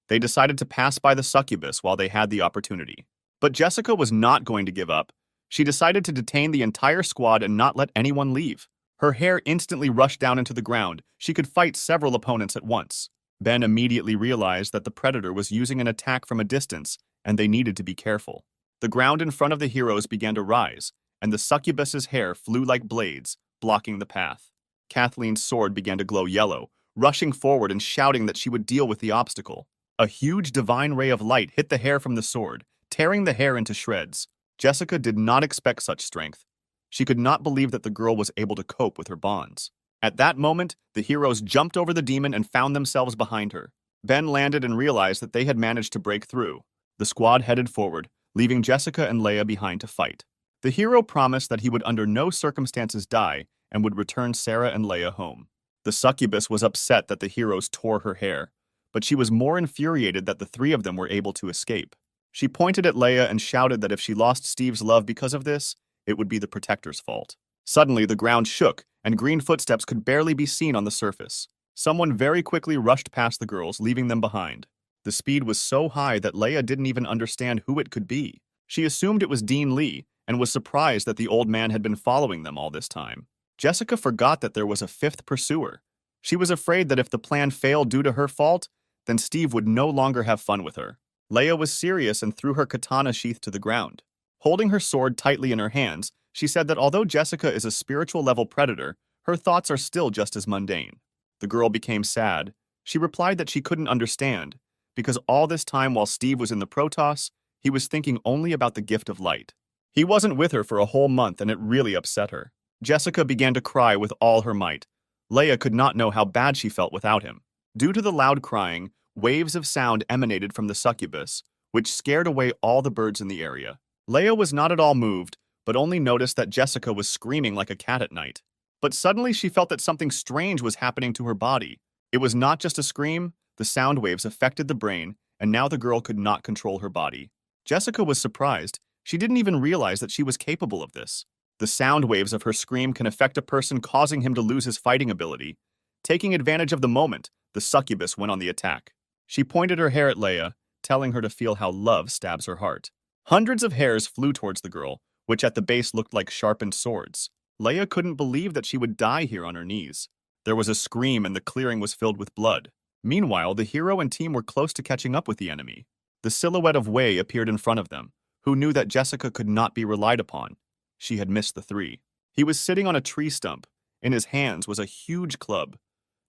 They decided to pass by the succubus while they had the opportunity. But Jessica was not going to give up. She decided to detain the entire squad and not let anyone leave. Her hair instantly rushed down into the ground. She could fight several opponents at once. Ben immediately realized that the predator was using an attack from a distance, and they needed to be careful. The ground in front of the heroes began to rise, and the succubus's hair flew like blades, blocking the path. Kathleen's sword began to glow yellow, rushing forward and shouting that she would deal with the obstacle. A huge divine ray of light hit the hair from the sword, tearing the hair into shreds. Jessica did not expect such strength. She could not believe that the girl was able to cope with her bonds. At that moment, the heroes jumped over the demon and found themselves behind her. Ben landed and realized that they had managed to break through. The squad headed forward, leaving Jessica and Leia behind to fight. The hero promised that he would under no circumstances die and would return Sarah and Leia home. The succubus was upset that the heroes tore her hair, but she was more infuriated that the 3 of them were able to escape. She pointed at Leia and shouted that if she lost Steve's love because of this, it would be the Protector's fault. Suddenly, the ground shook, and green footsteps could barely be seen on the surface. Someone very quickly rushed past the girls, leaving them behind. The speed was so high that Leia didn't even understand who it could be. She assumed it was Dean Lee, and was surprised that the old man had been following them all this time. Jessica forgot that there was a 5th pursuer. She was afraid that if the plan failed due to her fault, then Steve would no longer have fun with her. Leia was serious and threw her katana sheath to the ground. Holding her sword tightly in her hands, she said that although Jessica is a spiritual-level predator, her thoughts are still just as mundane. The girl became sad. She replied that she couldn't understand, because all this time while Steve was in the Protos, he was thinking only about the gift of light. He wasn't with her for a whole month, and it really upset her. Jessica began to cry with all her might. Leia could not know how bad she felt without him. Due to the loud crying, waves of sound emanated from the succubus, which scared away all the birds in the area. Leia was not at all moved, but only noticed that Jessica was screaming like a cat at night. But suddenly she felt that something strange was happening to her body. It was not just a scream, the sound waves affected the brain, and now the girl could not control her body. Jessica was surprised. She didn't even realize that she was capable of this. The sound waves of her scream can affect a person, causing him to lose his fighting ability. Taking advantage of the moment, the succubus went on the attack. She pointed her hair at Leia, telling her to feel how love stabs her heart. Hundreds of hairs flew towards the girl, which at the base looked like sharpened swords. Leia couldn't believe that she would die here on her knees. There was a scream and the clearing was filled with blood. Meanwhile, the hero and team were close to catching up with the enemy. The silhouette of Wei appeared in front of them, who knew that Jessica could not be relied upon. She had missed the three. He was sitting on a tree stump. In his hands was a huge club.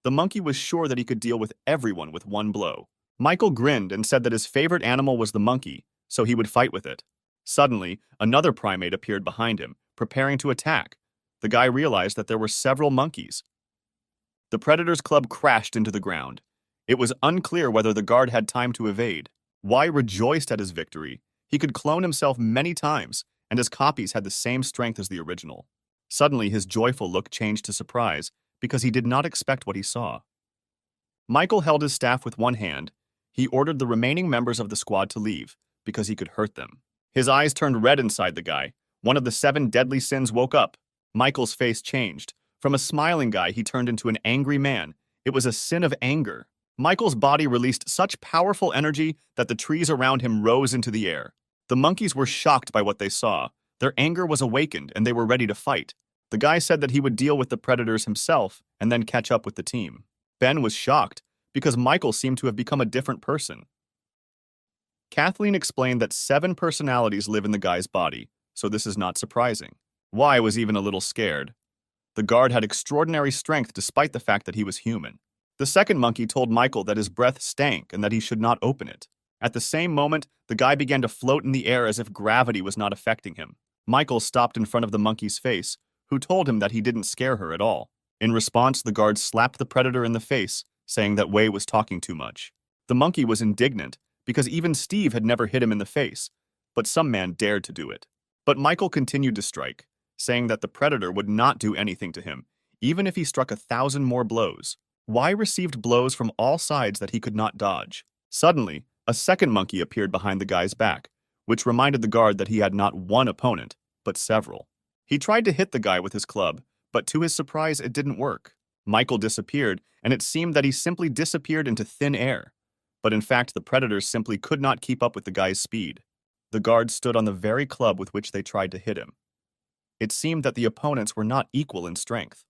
The monkey was sure that he could deal with everyone with one blow. Michael grinned and said that his favorite animal was the monkey, so he would fight with it. Suddenly, another primate appeared behind him, preparing to attack. The guy realized that there were several monkeys. The predator's club crashed into the ground. It was unclear whether the guard had time to evade. Wei rejoiced at his victory. He could clone himself many times, and his copies had the same strength as the original. Suddenly, his joyful look changed to surprise, because he did not expect what he saw. Michael held his staff with one hand. He ordered the remaining members of the squad to leave, because he could hurt them. His eyes turned red inside the guy. One of the 7 deadly sins woke up. Michael's face changed. From a smiling guy, he turned into an angry man. It was a sin of anger. Michael's body released such powerful energy that the trees around him rose into the air. The monkeys were shocked by what they saw. Their anger was awakened, and they were ready to fight. The guy said that he would deal with the predators himself and then catch up with the team. Ben was shocked, because Michael seemed to have become a different person. Kathleen explained that 7 personalities live in the guy's body, so this is not surprising. Wei was even a little scared. The guard had extraordinary strength despite the fact that he was human. The second monkey told Michael that his breath stank and that he should not open it. At the same moment, the guy began to float in the air as if gravity was not affecting him. Michael stopped in front of the monkey's face, who told him that he didn't scare her at all. In response, the guard slapped the predator in the face, saying that Wei was talking too much. The monkey was indignant, because even Steve had never hit him in the face, but some man dared to do it. But Michael continued to strike, saying that the predator would not do anything to him, even if he struck 1,000 more blows. Wei received blows from all sides that he could not dodge. Suddenly, a second monkey appeared behind the guy's back, which reminded the guard that he had not one opponent, but several. He tried to hit the guy with his club, but to his surprise, it didn't work. Michael disappeared, and it seemed that he simply disappeared into thin air. But in fact, the predators simply could not keep up with the guy's speed. The guard stood on the very club with which they tried to hit him. It seemed that the opponents were not equal in strength.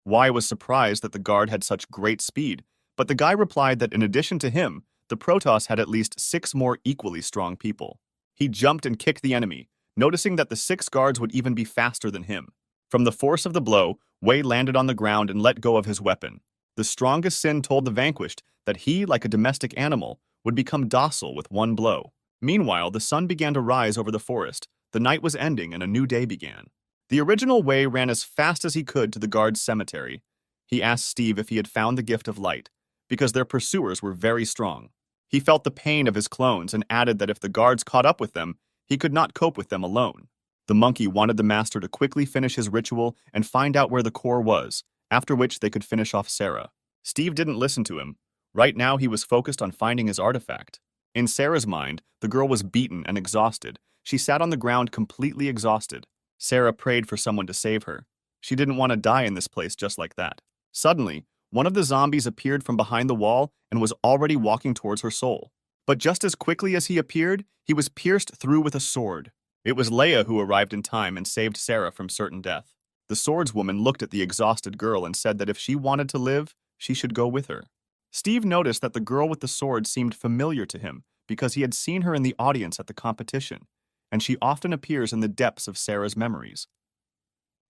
Wei was surprised that the guard had such great speed, but the guy replied that in addition to him, the Protos had at least 6 more equally strong people. He jumped and kicked the enemy, noticing that the 6 guards would even be faster than him. From the force of the blow, Wei landed on the ground and let go of his weapon. The strongest sin told the vanquished that he, like a domestic animal, would become docile with one blow. Meanwhile, the sun began to rise over the forest. The night was ending and a new day began. The original Wei ran as fast as he could to the guard's cemetery. He asked Steve if he had found the gift of light, because their pursuers were very strong. He felt the pain of his clones and added that if the guards caught up with them, he could not cope with them alone. The monkey wanted the master to quickly finish his ritual and find out where the core was, after which they could finish off Sarah. Steve didn't listen to him. Right now, he was focused on finding his artifact. In Sarah's mind, the girl was beaten and exhausted. She sat on the ground completely exhausted. Sarah prayed for someone to save her. She didn't want to die in this place just like that. Suddenly, one of the zombies appeared from behind the wall and was already walking towards her soul. But just as quickly as he appeared, he was pierced through with a sword. It was Leia who arrived in time and saved Sarah from certain death. The swordswoman looked at the exhausted girl and said that if she wanted to live, she should go with her. Steve noticed that the girl with the sword seemed familiar to him because he had seen her in the audience at the competition, and she often appears in the depths of Sarah's memories.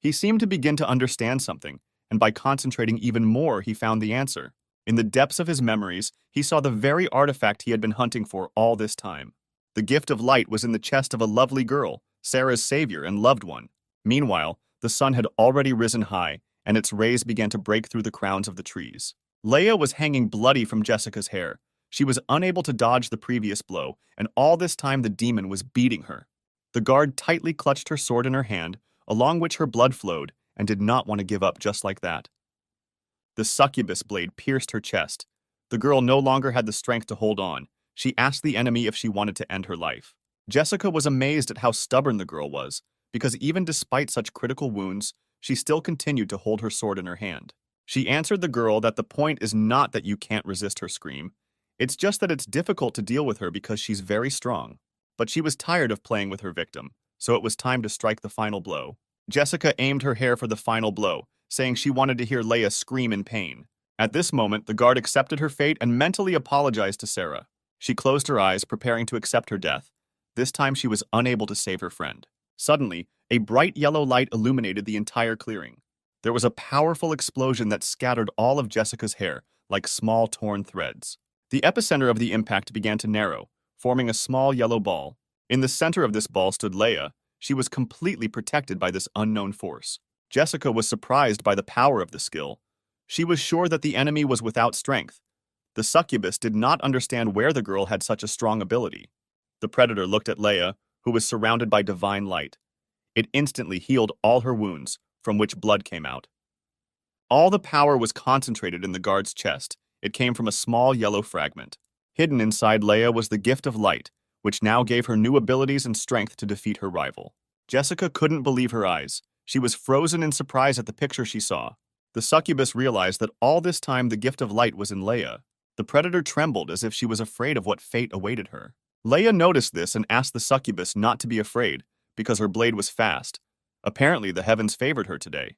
He seemed to begin to understand something, and by concentrating even more, he found the answer. In the depths of his memories, he saw the very artifact he had been hunting for all this time. The gift of light was in the chest of a lovely girl, Sarah's savior and loved one. Meanwhile, the sun had already risen high, and its rays began to break through the crowns of the trees. Leia was hanging bloody from Jessica's hair. She was unable to dodge the previous blow, and all this time the demon was beating her. The guard tightly clutched her sword in her hand, along which her blood flowed, and did not want to give up just like that. The succubus blade pierced her chest. The girl no longer had the strength to hold on. She asked the enemy if she wanted to end her life. Jessica was amazed at how stubborn the girl was, because even despite such critical wounds, she still continued to hold her sword in her hand. She answered the girl that the point is not that you can't resist her scream. It's just that it's difficult to deal with her because she's very strong. But she was tired of playing with her victim, so it was time to strike the final blow. Jessica aimed her hair for the final blow, saying she wanted to hear Leia scream in pain. At this moment, the guard accepted her fate and mentally apologized to Sarah. She closed her eyes, preparing to accept her death. This time she was unable to save her friend. Suddenly, a bright yellow light illuminated the entire clearing. There was a powerful explosion that scattered all of Jessica's hair like small torn threads. The epicenter of the impact began to narrow, forming a small yellow ball. In the center of this ball stood Leia. She was completely protected by this unknown force. Jessica was surprised by the power of the skill. She was sure that the enemy was without strength. The succubus did not understand where the girl had such a strong ability. The predator looked at Leia, who was surrounded by divine light. It instantly healed all her wounds, from which blood came out. All the power was concentrated in the guard's chest. It came from a small yellow fragment. Hidden inside Leia was the gift of light, which now gave her new abilities and strength to defeat her rival. Jessica couldn't believe her eyes. She was frozen in surprise at the picture she saw. The succubus realized that all this time the gift of light was in Leia. The predator trembled as if she was afraid of what fate awaited her. Leia noticed this and asked the succubus not to be afraid, because her blade was fast. Apparently, the heavens favored her today.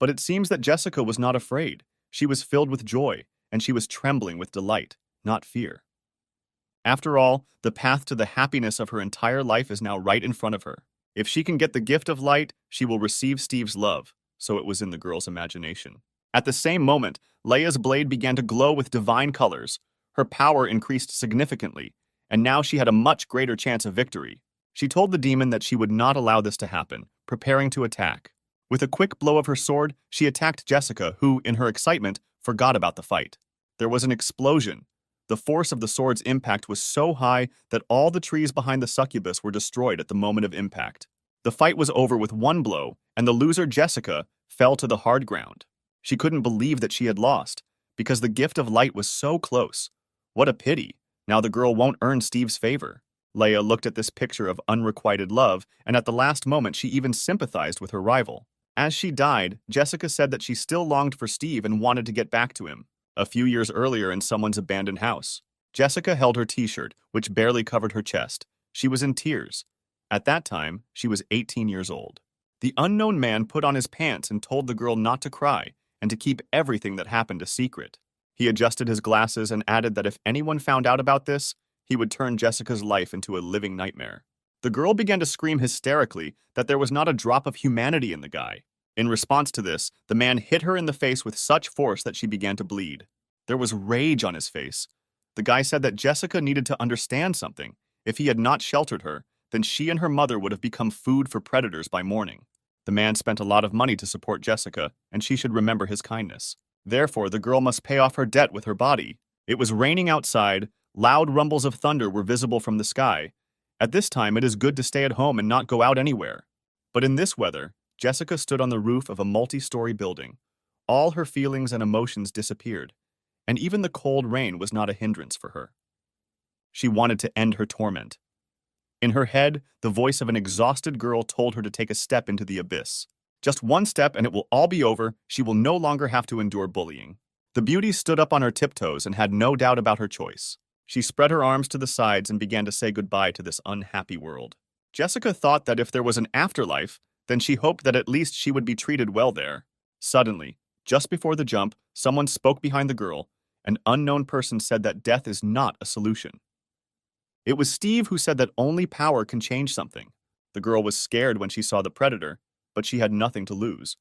But it seems that Jessica was not afraid. She was filled with joy, and she was trembling with delight, not fear. After all, the path to the happiness of her entire life is now right in front of her. If she can get the gift of light, she will receive Steve's love, so it was in the girl's imagination. At the same moment, Leia's blade began to glow with divine colors. Her power increased significantly, and now she had a much greater chance of victory. She told the demon that she would not allow this to happen, preparing to attack. With a quick blow of her sword, she attacked Jessica, who, in her excitement, forgot about the fight. There was an explosion. The force of the sword's impact was so high that all the trees behind the succubus were destroyed at the moment of impact. The fight was over with one blow, and the loser, Jessica, fell to the hard ground. She couldn't believe that she had lost, because the gift of light was so close. What a pity. Now the girl won't earn Steve's favor. Leia looked at this picture of unrequited love, and at the last moment she even sympathized with her rival. As she died, Jessica said that she still longed for Steve and wanted to get back to him. A few years earlier in someone's abandoned house, Jessica held her t-shirt, which barely covered her chest. She was in tears. At that time, she was 18 years old. The unknown man put on his pants and told the girl not to cry and to keep everything that happened a secret. He adjusted his glasses and added that if anyone found out about this, he would turn Jessica's life into a living nightmare. The girl began to scream hysterically that there was not a drop of humanity in the guy. In response to this, the man hit her in the face with such force that she began to bleed. There was rage on his face. The guy said that Jessica needed to understand something. If he had not sheltered her, then she and her mother would have become food for predators by morning. The man spent a lot of money to support Jessica, and she should remember his kindness. Therefore, the girl must pay off her debt with her body. It was raining outside. Loud rumbles of thunder were visible from the sky. At this time, it is good to stay at home and not go out anywhere. But in this weather, Jessica stood on the roof of a multi-story building. All her feelings and emotions disappeared, and even the cold rain was not a hindrance for her. She wanted to end her torment. In her head, the voice of an exhausted girl told her to take a step into the abyss. Just one step and it will all be over. She will no longer have to endure bullying. The beauty stood up on her tiptoes and had no doubt about her choice. She spread her arms to the sides and began to say goodbye to this unhappy world. Jessica thought that if there was an afterlife, then she hoped that at least she would be treated well there. Suddenly, just before the jump, someone spoke behind the girl. An unknown person said that death is not a solution. It was Steve who said that only power can change something. The girl was scared when she saw the predator, but she had nothing to lose.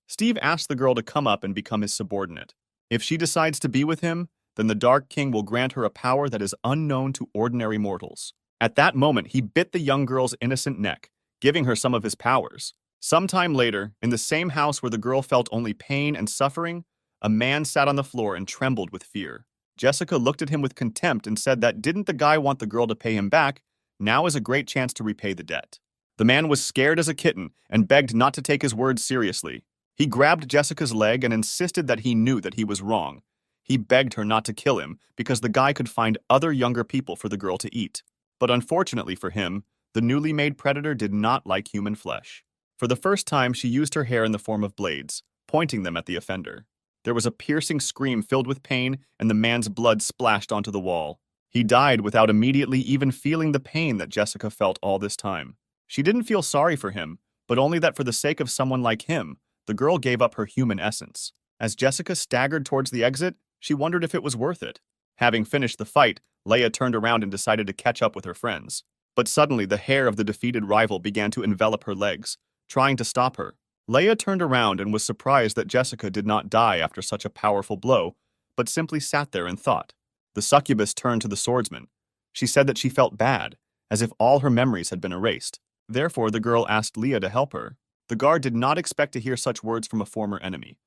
Steve asked the girl to come up and become his subordinate. If she decides to be with him, then the Dark King will grant her a power that is unknown to ordinary mortals. At that moment, he bit the young girl's innocent neck, giving her some of his powers. Sometime later, in the same house where the girl felt only pain and suffering, a man sat on the floor and trembled with fear. Jessica looked at him with contempt and said that didn't the guy want the girl to pay him back? Now is a great chance to repay the debt. The man was scared as a kitten and begged not to take his words seriously. He grabbed Jessica's leg and insisted that he knew that he was wrong. He begged her not to kill him because the guy could find other younger people for the girl to eat. But unfortunately for him, the newly made predator did not like human flesh. For the first time, she used her hair in the form of blades, pointing them at the offender. There was a piercing scream filled with pain, and the man's blood splashed onto the wall. He died without immediately even feeling the pain that Jessica felt all this time. She didn't feel sorry for him, but only that for the sake of someone like him, the girl gave up her human essence. As Jessica staggered towards the exit, she wondered if it was worth it. Having finished the fight, Leia turned around and decided to catch up with her friends. But suddenly, the hair of the defeated rival began to envelop her legs, trying to stop her. Leia turned around and was surprised that Jessica did not die after such a powerful blow, but simply sat there and thought. The succubus turned to the swordsman. She said that she felt bad, as if all her memories had been erased. Therefore, the girl asked Leia to help her. The guard did not expect to hear such words from a former enemy.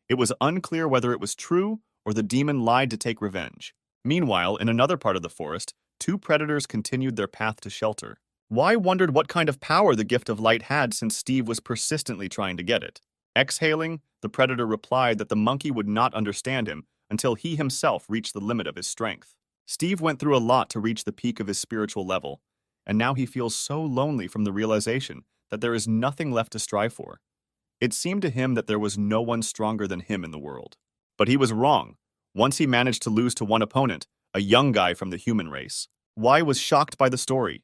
It was unclear whether it was true or the demon lied to take revenge. Meanwhile, in another part of the forest, two predators continued their path to shelter. Wai wondered what kind of power the gift of light had since Steve was persistently trying to get it. Exhaling, the predator replied that the monkey would not understand him until he himself reached the limit of his strength. Steve went through a lot to reach the peak of his spiritual level, and now he feels so lonely from the realization that there is nothing left to strive for. It seemed to him that there was no one stronger than him in the world. But he was wrong. Once he managed to lose to one opponent, a young guy from the human race. Wai was shocked by the story.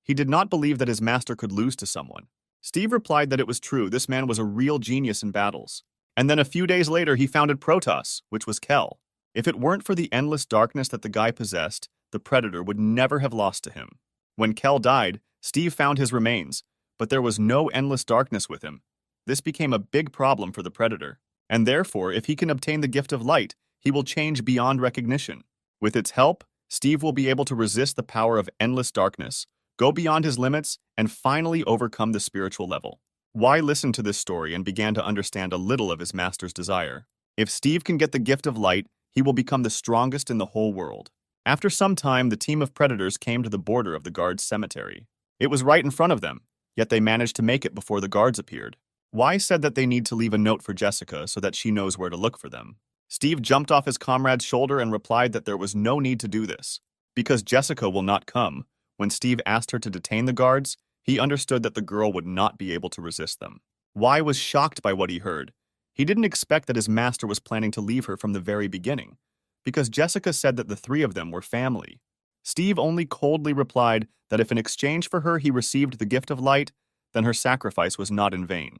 He did not believe that his master could lose to someone. Steve replied that it was true, this man was a real genius in battles. And then a few days later he founded Protos, which was Kel. If it weren't for the endless darkness that the guy possessed, the predator would never have lost to him. When Kel died, Steve found his remains, but there was no endless darkness with him. This became a big problem for the predator, and therefore, if he can obtain the gift of light, he will change beyond recognition. With its help, Steve will be able to resist the power of endless darkness, go beyond his limits, and finally overcome the spiritual level. Wai listened to this story and began to understand a little of his master's desire. If Steve can get the gift of light, he will become the strongest in the whole world. After some time, the team of predators came to the border of the guards' cemetery. It was right in front of them, yet they managed to make it before the guards appeared. Wai said that they need to leave a note for Jessica so that she knows where to look for them. Steve jumped off his comrade's shoulder and replied that there was no need to do this, because Jessica will not come. When Steve asked her to detain the guards, he understood that the girl would not be able to resist them. Wai was shocked by what he heard. He didn't expect that his master was planning to leave her from the very beginning, because Jessica said that the three of them were family. Steve only coldly replied that if in exchange for her he received the gift of light, then her sacrifice was not in vain.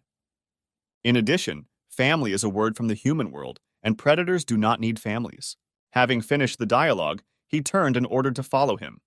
In addition, family is a word from the human world, and predators do not need families. Having finished the dialogue, he turned and ordered to follow him.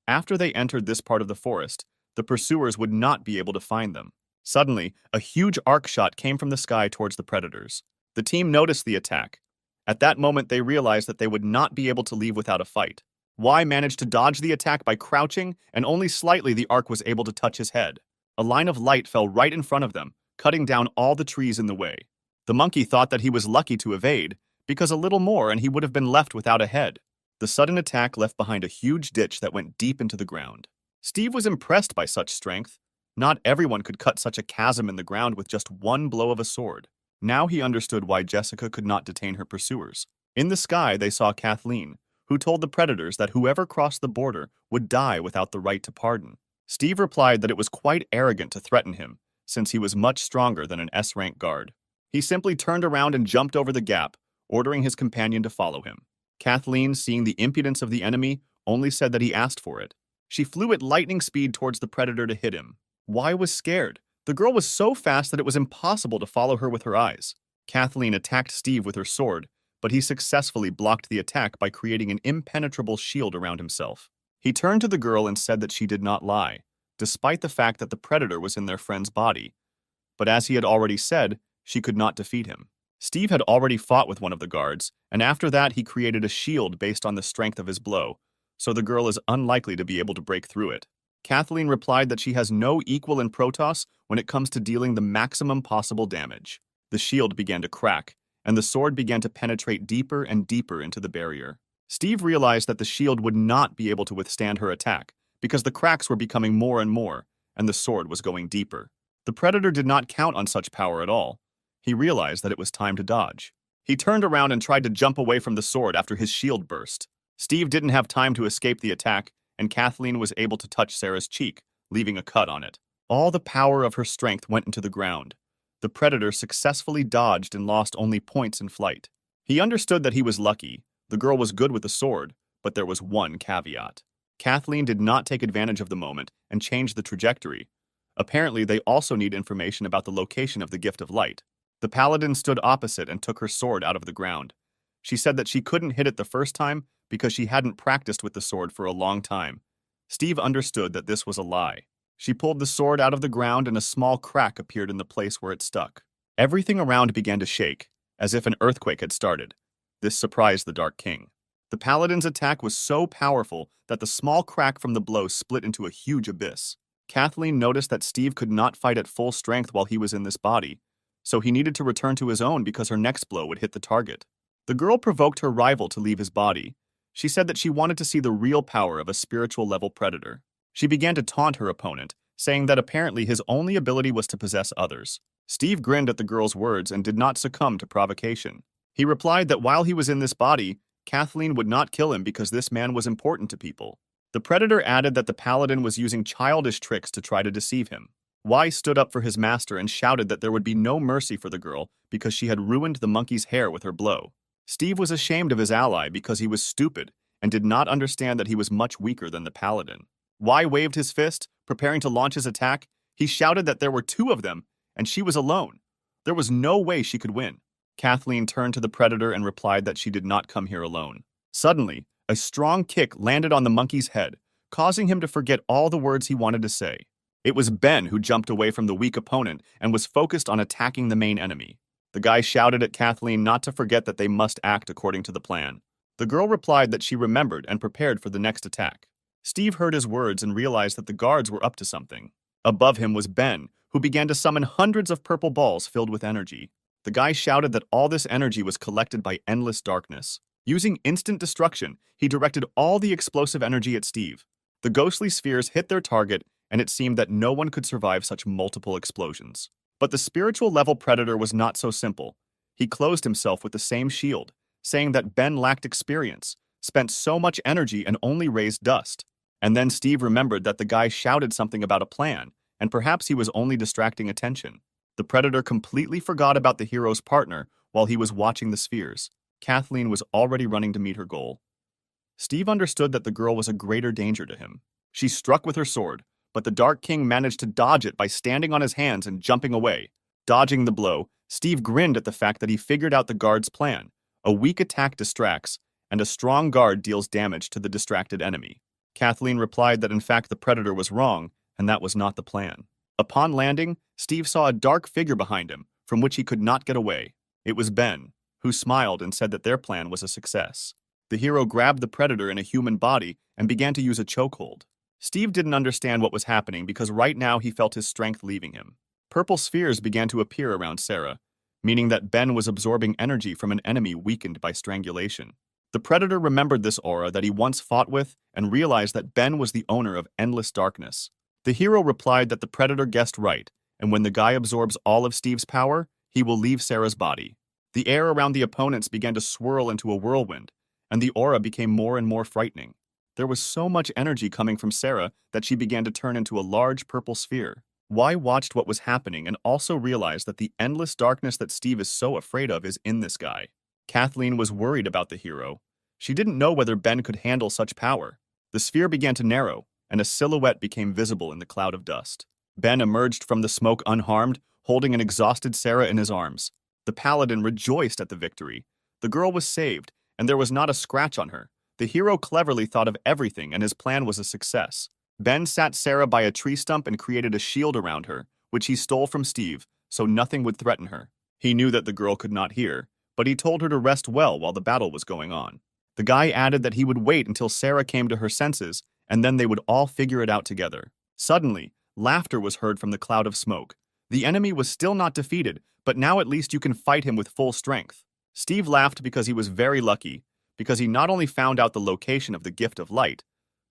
After they entered this part of the forest, the pursuers would not be able to find them. Suddenly, a huge arc shot came from the sky towards the predators. The team noticed the attack. At that moment, they realized that they would not be able to leave without a fight. Wai managed to dodge the attack by crouching, and only slightly the arc was able to touch his head. A line of light fell right in front of them, cutting down all the trees in the way. The monkey thought that he was lucky to evade, because a little more and he would have been left without a head. The sudden attack left behind a huge ditch that went deep into the ground. Steve was impressed by such strength. Not everyone could cut such a chasm in the ground with just one blow of a sword. Now he understood why Jessica could not detain her pursuers. In the sky, they saw Kathleen, who told the predators that whoever crossed the border would die without the right to pardon. Steve replied that it was quite arrogant to threaten him, since he was much stronger than an S-rank guard. He simply turned around and jumped over the gap, ordering his companion to follow him. Kathleen, seeing the impudence of the enemy, only said that he asked for it. She flew at lightning speed towards the predator to hit him. Wai was scared. The girl was so fast that it was impossible to follow her with her eyes. Kathleen attacked Steve with her sword, but he successfully blocked the attack by creating an impenetrable shield around himself. He turned to the girl and said that she did not lie, despite the fact that the predator was in their friend's body. But as he had already said, she could not defeat him. Steve had already fought with one of the guards, and after that he created a shield based on the strength of his blow, so the girl is unlikely to be able to break through it. Kathleen replied that she has no equal in Protos when it comes to dealing the maximum possible damage. The shield began to crack, and the sword began to penetrate deeper and deeper into the barrier. Steve realized that the shield would not be able to withstand her attack, because the cracks were becoming more and more, and the sword was going deeper. The predator did not count on such power at all. He realized that it was time to dodge. He turned around and tried to jump away from the sword after his shield burst. Steve didn't have time to escape the attack, and Kathleen was able to touch Sarah's cheek, leaving a cut on it. All the power of her strength went into the ground. The predator successfully dodged and lost only points in flight. He understood that he was lucky. The girl was good with the sword, but there was one caveat. Kathleen did not take advantage of the moment and change the trajectory. Apparently, they also need information about the location of the gift of light. The paladin stood opposite and took her sword out of the ground. She said that she couldn't hit it the first time because she hadn't practiced with the sword for a long time. Steve understood that this was a lie. She pulled the sword out of the ground and a small crack appeared in the place where it stuck. Everything around began to shake, as if an earthquake had started. This surprised the Dark King. The paladin's attack was so powerful that the small crack from the blow split into a huge abyss. Kathleen noticed that Steve could not fight at full strength while he was in this body, so he needed to return to his own because her next blow would hit the target. The girl provoked her rival to leave his body. She said that she wanted to see the real power of a spiritual-level predator. She began to taunt her opponent, saying that apparently his only ability was to possess others. Steve grinned at the girl's words and did not succumb to provocation. He replied that while he was in this body, Kathleen would not kill him because this man was important to people. The predator added that the paladin was using childish tricks to try to deceive him. Y stood up for his master and shouted that there would be no mercy for the girl because she had ruined the monkey's hair with her blow. Steve was ashamed of his ally because he was stupid and did not understand that he was much weaker than the paladin. Y waved his fist, preparing to launch his attack. He shouted that there were two of them, and she was alone. There was no way she could win. Kathleen turned to the predator and replied that she did not come here alone. Suddenly, a strong kick landed on the monkey's head, causing him to forget all the words he wanted to say. It was Ben who jumped away from the weak opponent and was focused on attacking the main enemy. The guy shouted at Kathleen not to forget that they must act according to the plan. The girl replied that she remembered and prepared for the next attack. Steve heard his words and realized that the guards were up to something. Above him was Ben, who began to summon hundreds of purple balls filled with energy. The guy shouted that all this energy was collected by endless darkness. Using instant destruction, he directed all the explosive energy at Steve. The ghostly spheres hit their target, and it seemed that no one could survive such multiple explosions. But the spiritual-level predator was not so simple. He closed himself with the same shield, saying that Ben lacked experience, spent so much energy and only raised dust. And then Steve remembered that the guy shouted something about a plan, and perhaps he was only distracting attention. The predator completely forgot about the hero's partner while he was watching the spheres. Kathleen was already running to meet her goal. Steve understood that the girl was a greater danger to him. She struck with her sword, but the Dark King managed to dodge it by standing on his hands and jumping away. Dodging the blow, Steve grinned at the fact that he figured out the guard's plan. A weak attack distracts, and a strong guard deals damage to the distracted enemy. Kathleen replied that in fact the predator was wrong, and that was not the plan. Upon landing, Steve saw a dark figure behind him, from which he could not get away. It was Ben, who smiled and said that their plan was a success. The hero grabbed the predator in a human body and began to use a chokehold. Steve didn't understand what was happening because right now he felt his strength leaving him. Purple spheres began to appear around Sarah, meaning that Ben was absorbing energy from an enemy weakened by strangulation. The predator remembered this aura that he once fought with and realized that Ben was the owner of endless darkness. The hero replied that the predator guessed right, and when the guy absorbs all of Steve's power, he will leave Sarah's body. The air around the opponents began to swirl into a whirlwind, and the aura became more and more frightening. There was so much energy coming from Sarah that she began to turn into a large purple sphere. Y watched what was happening and also realized that the endless darkness that Steve is so afraid of is in this guy. Kathleen was worried about the hero. She didn't know whether Ben could handle such power. The sphere began to narrow, and a silhouette became visible in the cloud of dust. Ben emerged from the smoke unharmed, holding an exhausted Sarah in his arms. The paladin rejoiced at the victory. The girl was saved, and there was not a scratch on her. The hero cleverly thought of everything, and his plan was a success. Ben sat Sarah by a tree stump and created a shield around her, which he stole from Steve, so nothing would threaten her. He knew that the girl could not hear, but he told her to rest well while the battle was going on. The guy added that he would wait until Sarah came to her senses, and then they would all figure it out together. Suddenly, laughter was heard from the cloud of smoke. The enemy was still not defeated, but now at least you can fight him with full strength. Steve laughed because he was very lucky, because he not only found out the location of the gift of light,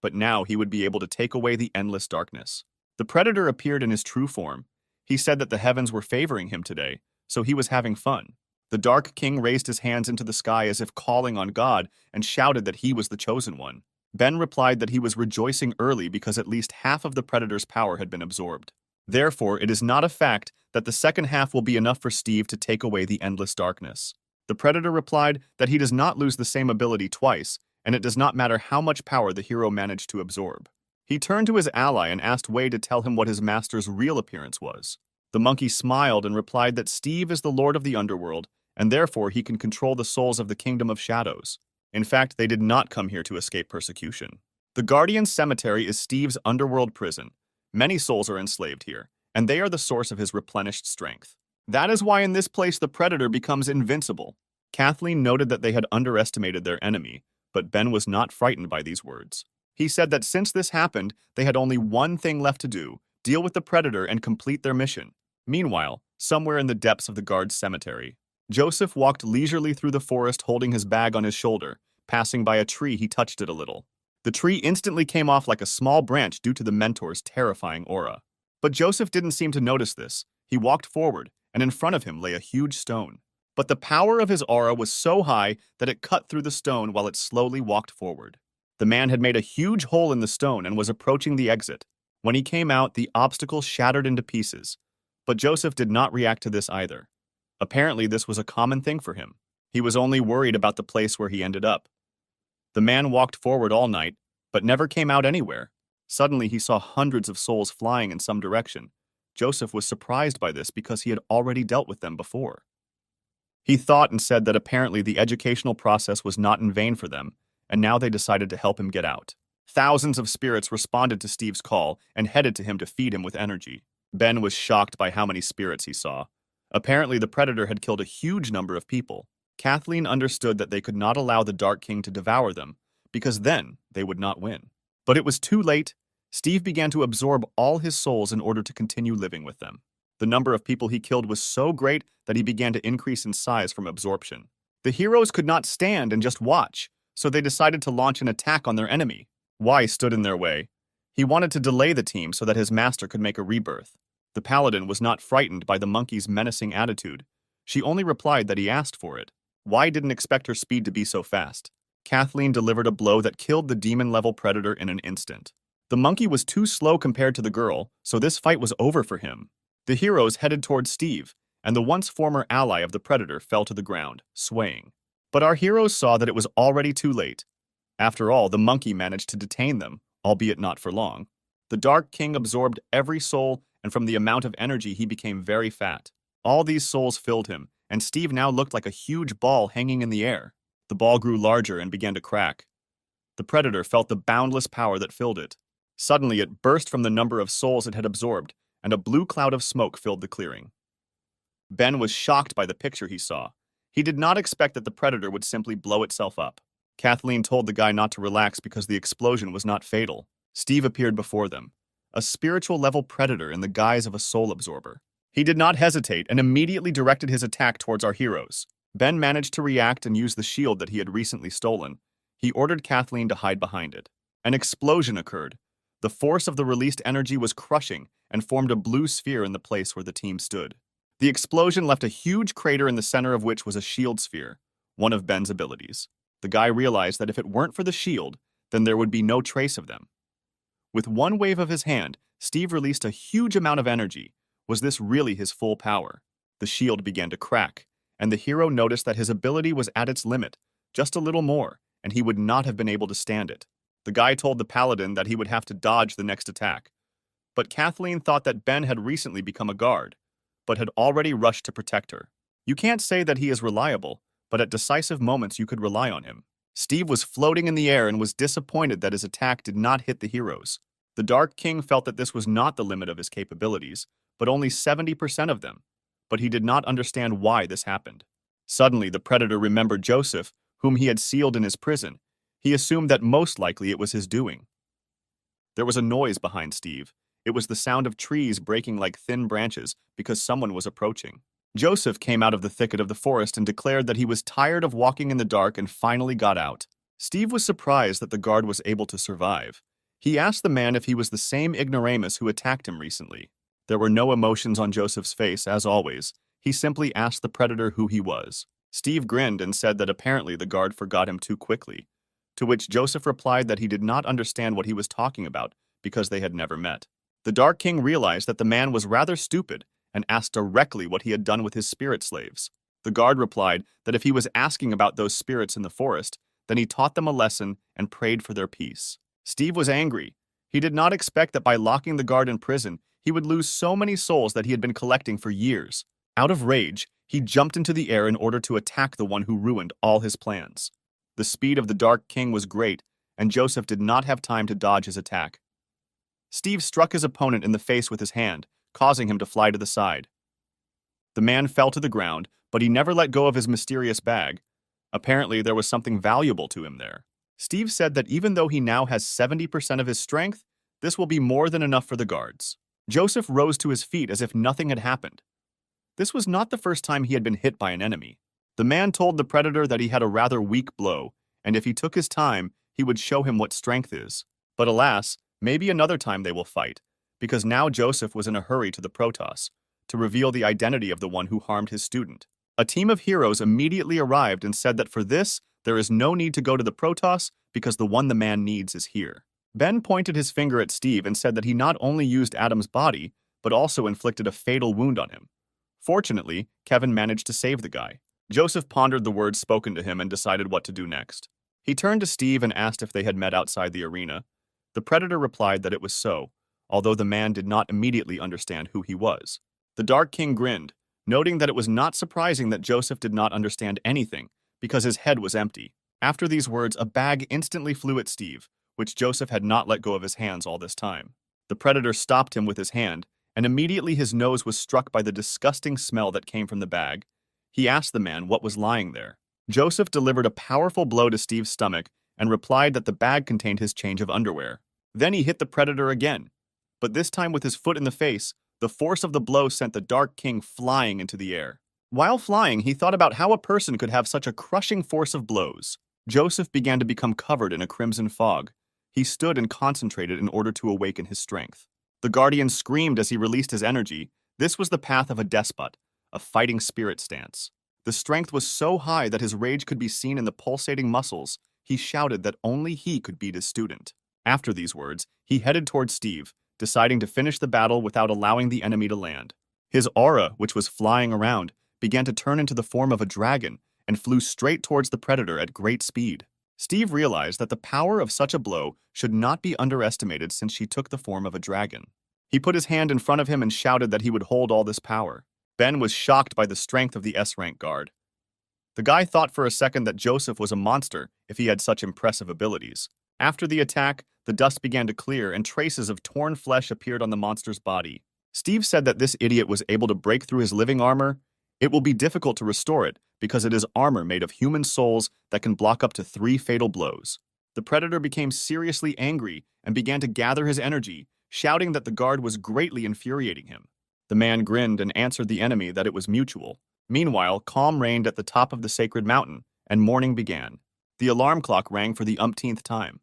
but now he would be able to take away the endless darkness. The predator appeared in his true form. He said that the heavens were favoring him today, so he was having fun. The Dark King raised his hands into the sky as if calling on God and shouted that he was the chosen one. Ben replied that he was rejoicing early because at least half of the predator's power had been absorbed. Therefore, it is not a fact that the second half will be enough for Steve to take away the endless darkness. The predator replied that he does not lose the same ability twice, and it does not matter how much power the hero managed to absorb. He turned to his ally and asked Wei to tell him what his master's real appearance was. The monkey smiled and replied that Steve is the lord of the underworld, and therefore he can control the souls of the Kingdom of Shadows. In fact, they did not come here to escape persecution. The Guardian's Cemetery is Steve's underworld prison. Many souls are enslaved here, and they are the source of his replenished strength. That is why in this place the Predator becomes invincible. Kathleen noted that they had underestimated their enemy, but Ben was not frightened by these words. He said that since this happened, they had only one thing left to do: deal with the Predator and complete their mission. Meanwhile, somewhere in the depths of the guard's cemetery, Joseph walked leisurely through the forest holding his bag on his shoulder. Passing by a tree, he touched it a little. The tree instantly came off like a small branch due to the mentor's terrifying aura. But Joseph didn't seem to notice this. He walked forward, and in front of him lay a huge stone. But the power of his aura was so high that it cut through the stone while it slowly walked forward. The man had made a huge hole in the stone and was approaching the exit. When he came out, the obstacle shattered into pieces. But Joseph did not react to this either. Apparently, this was a common thing for him. He was only worried about the place where he ended up. The man walked forward all night, but never came out anywhere. Suddenly, he saw hundreds of souls flying in some direction. Joseph was surprised by this because he had already dealt with them before. He thought and said that apparently the educational process was not in vain for them, and now they decided to help him get out. Thousands of spirits responded to Steve's call and headed to him to feed him with energy. Ben was shocked by how many spirits he saw. Apparently, the Predator had killed a huge number of people. Kathleen understood that they could not allow the Dark King to devour them, because then they would not win. But it was too late. Steve began to absorb all his souls in order to continue living with them. The number of people he killed was so great that he began to increase in size from absorption. The heroes could not stand and just watch, so they decided to launch an attack on their enemy. Y stood in their way. He wanted to delay the team so that his master could make a rebirth. The paladin was not frightened by the monkey's menacing attitude. She only replied that he asked for it. Y didn't expect her speed to be so fast. Kathleen delivered a blow that killed the demon-level Predator in an instant. The monkey was too slow compared to the girl, so this fight was over for him. The heroes headed towards Steve, and the once former ally of the Predator fell to the ground, swaying. But our heroes saw that it was already too late. After all, the monkey managed to detain them, albeit not for long. The Dark King absorbed every soul, and from the amount of energy he became very fat. All these souls filled him, and Steve now looked like a huge ball hanging in the air. The ball grew larger and began to crack. The Predator felt the boundless power that filled it. Suddenly, it burst from the number of souls it had absorbed, and a blue cloud of smoke filled the clearing. Ben was shocked by the picture he saw. He did not expect that the Predator would simply blow itself up. Kathleen told the guy not to relax because the explosion was not fatal. Steve appeared before them, a spiritual-level Predator in the guise of a soul absorber. He did not hesitate and immediately directed his attack towards our heroes. Ben managed to react and use the shield that he had recently stolen. He ordered Kathleen to hide behind it. An explosion occurred. The force of the released energy was crushing and formed a blue sphere in the place where the team stood. The explosion left a huge crater in the center of which was a shield sphere, one of Ben's abilities. The guy realized that if it weren't for the shield, then there would be no trace of them. With one wave of his hand, Steve released a huge amount of energy. Was this really his full power? The shield began to crack, and the hero noticed that his ability was at its limit, just a little more, and he would not have been able to stand it. The guy told the paladin that he would have to dodge the next attack. But Kathleen thought that Ben had recently become a guard, but had already rushed to protect her. You can't say that he is reliable, but at decisive moments you could rely on him. Steve was floating in the air and was disappointed that his attack did not hit the heroes. The Dark King felt that this was not the limit of his capabilities, but only 70% of them. But he did not understand why this happened. Suddenly, the Predator remembered Joseph, whom he had sealed in his prison. He assumed that most likely it was his doing. There was a noise behind Steve. It was the sound of trees breaking like thin branches because someone was approaching. Joseph came out of the thicket of the forest and declared that he was tired of walking in the dark and finally got out. Steve was surprised that the guard was able to survive. He asked the man if he was the same ignoramus who attacked him recently. There were no emotions on Joseph's face, as always. He simply asked the Predator who he was. Steve grinned and said that apparently the guard forgot him too quickly, to which Joseph replied that he did not understand what he was talking about because they had never met. The Dark King realized that the man was rather stupid and asked directly what he had done with his spirit slaves. The guard replied that if he was asking about those spirits in the forest, then he taught them a lesson and prayed for their peace. Steve was angry. He did not expect that by locking the guard in prison, he would lose so many souls that he had been collecting for years. Out of rage, he jumped into the air in order to attack the one who ruined all his plans. The speed of the Dark King was great, and Joseph did not have time to dodge his attack. Steve struck his opponent in the face with his hand, causing him to fly to the side. The man fell to the ground, but he never let go of his mysterious bag. Apparently, there was something valuable to him there. Steve said that even though he now has 70% of his strength, this will be more than enough for the guards. Joseph rose to his feet as if nothing had happened. This was not the first time he had been hit by an enemy. The man told the predator that he had a rather weak blow, and if he took his time, he would show him what strength is. But alas, maybe another time they will fight, because now Joseph was in a hurry to the Protos to reveal the identity of the one who harmed his student. A team of heroes immediately arrived and said that for this, there is no need to go to the Protos because the one the man needs is here. Ben pointed his finger at Steve and said that he not only used Adam's body, but also inflicted a fatal wound on him. Fortunately, Kevin managed to save the guy. Joseph pondered the words spoken to him and decided what to do next. He turned to Steve and asked if they had met outside the arena. The predator replied that it was so, although the man did not immediately understand who he was. The Dark King grinned, noting that it was not surprising that Joseph did not understand anything, because his head was empty. After these words, a bag instantly flew at Steve, which Joseph had not let go of his hands all this time. The predator stopped him with his hand, and immediately his nose was struck by the disgusting smell that came from the bag. He asked the man what was lying there. Joseph delivered a powerful blow to Steve's stomach and replied that the bag contained his change of underwear. Then he hit the predator again, but this time with his foot in the face. The force of the blow sent the Dark King flying into the air. While flying, he thought about how a person could have such a crushing force of blows. Joseph began to become covered in a crimson fog. He stood and concentrated in order to awaken his strength. The Guardian screamed as he released his energy. This was the path of a despot, a fighting spirit stance. The strength was so high that his rage could be seen in the pulsating muscles. He shouted that only he could beat his student. After these words, he headed towards Steve, deciding to finish the battle without allowing the enemy to land. His aura, which was flying around, began to turn into the form of a dragon and flew straight towards the predator at great speed. Steve realized that the power of such a blow should not be underestimated since she took the form of a dragon. He put his hand in front of him and shouted that he would hold all this power. Ben was shocked by the strength of the S-rank guard. The guy thought for a second that Joseph was a monster if he had such impressive abilities. After the attack, the dust began to clear and traces of torn flesh appeared on the monster's body. Steve said that this idiot was able to break through his living armor. It will be difficult to restore it because it is armor made of human souls that can block up to 3 fatal blows. The predator became seriously angry and began to gather his energy, shouting that the guard was greatly infuriating him. The man grinned and answered the enemy that it was mutual. Meanwhile, calm reigned at the top of the sacred mountain, and morning began. The alarm clock rang for the umpteenth time.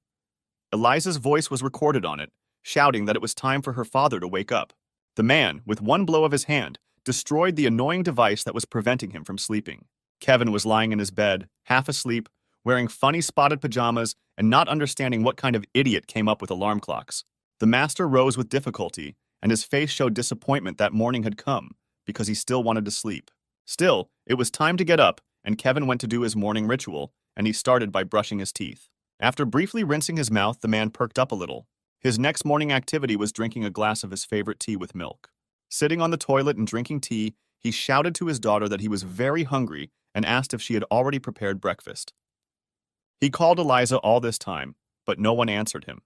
Eliza's voice was recorded on it, shouting that it was time for her father to wake up. The man, with one blow of his hand, destroyed the annoying device that was preventing him from sleeping. Kevin was lying in his bed, half asleep, wearing funny spotted pajamas and not understanding what kind of idiot came up with alarm clocks. The master rose with difficulty, and his face showed disappointment that morning had come, because he still wanted to sleep. Still, it was time to get up, and Kevin went to do his morning ritual, and he started by brushing his teeth. After briefly rinsing his mouth, the man perked up a little. His next morning activity was drinking a glass of his favorite tea with milk. Sitting on the toilet and drinking tea, he shouted to his daughter that he was very hungry and asked if she had already prepared breakfast. He called Eliza all this time, but no one answered him.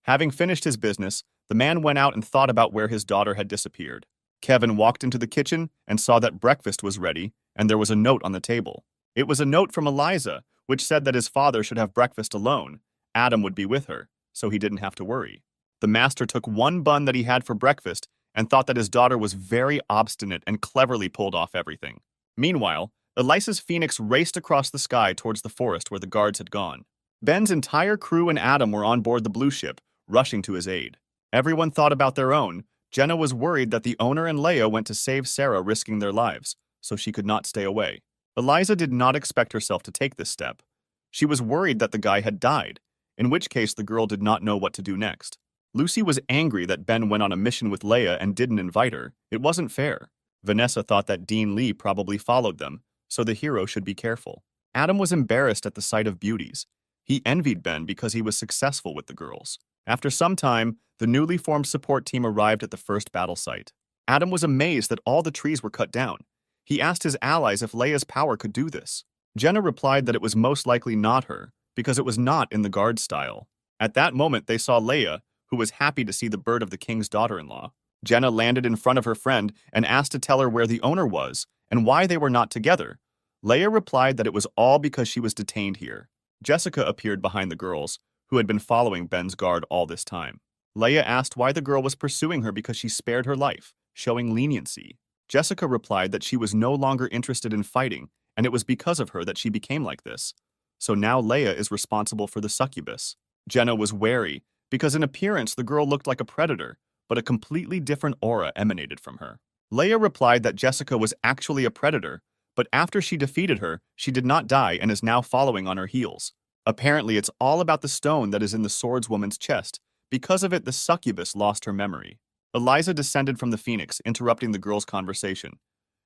Having finished his business, the man went out and thought about where his daughter had disappeared. Kevin walked into the kitchen and saw that breakfast was ready, and there was a note on the table. It was a note from Eliza, which said that his father should have breakfast alone. Adam would be with her, so he didn't have to worry. The master took one bun that he had for breakfast and thought that his daughter was very obstinate and cleverly pulled off everything. Meanwhile, Eliza's phoenix raced across the sky towards the forest where the guards had gone. Ben's entire crew and Adam were on board the blue ship, rushing to his aid. Everyone thought about their own. Jenna was worried that the owner and Leia went to save Sarah, risking their lives, so she could not stay away. Eliza did not expect herself to take this step. She was worried that the guy had died, in which case the girl did not know what to do next. Lucy was angry that Ben went on a mission with Leia and didn't invite her. It wasn't fair. Vanessa thought that Dean Lee probably followed them, so the hero should be careful. Adam was embarrassed at the sight of beauties. He envied Ben because he was successful with the girls. After some time, the newly formed support team arrived at the first battle site. Adam was amazed that all the trees were cut down. He asked his allies if Leia's power could do this. Jenna replied that it was most likely not her, because it was not in the guard style. At that moment, they saw Leia, who was happy to see the bird of the king's daughter-in-law. Jenna landed in front of her friend and asked to tell her where the owner was and why they were not together. Leia replied that it was all because she was detained here. Jessica appeared behind the girls, who had been following Ben's guard all this time. Leia asked why the girl was pursuing her because she spared her life, showing leniency. Jessica replied that she was no longer interested in fighting, and it was because of her that she became like this. So now Leia is responsible for the succubus. Jenna was wary, because in appearance the girl looked like a predator, but a completely different aura emanated from her. Leia replied that Jessica was actually a predator, but after she defeated her, she did not die and is now following on her heels. Apparently, it's all about the stone that is in the swordswoman's chest. Because of it, the succubus lost her memory. Eliza descended from the phoenix, interrupting the girls' conversation.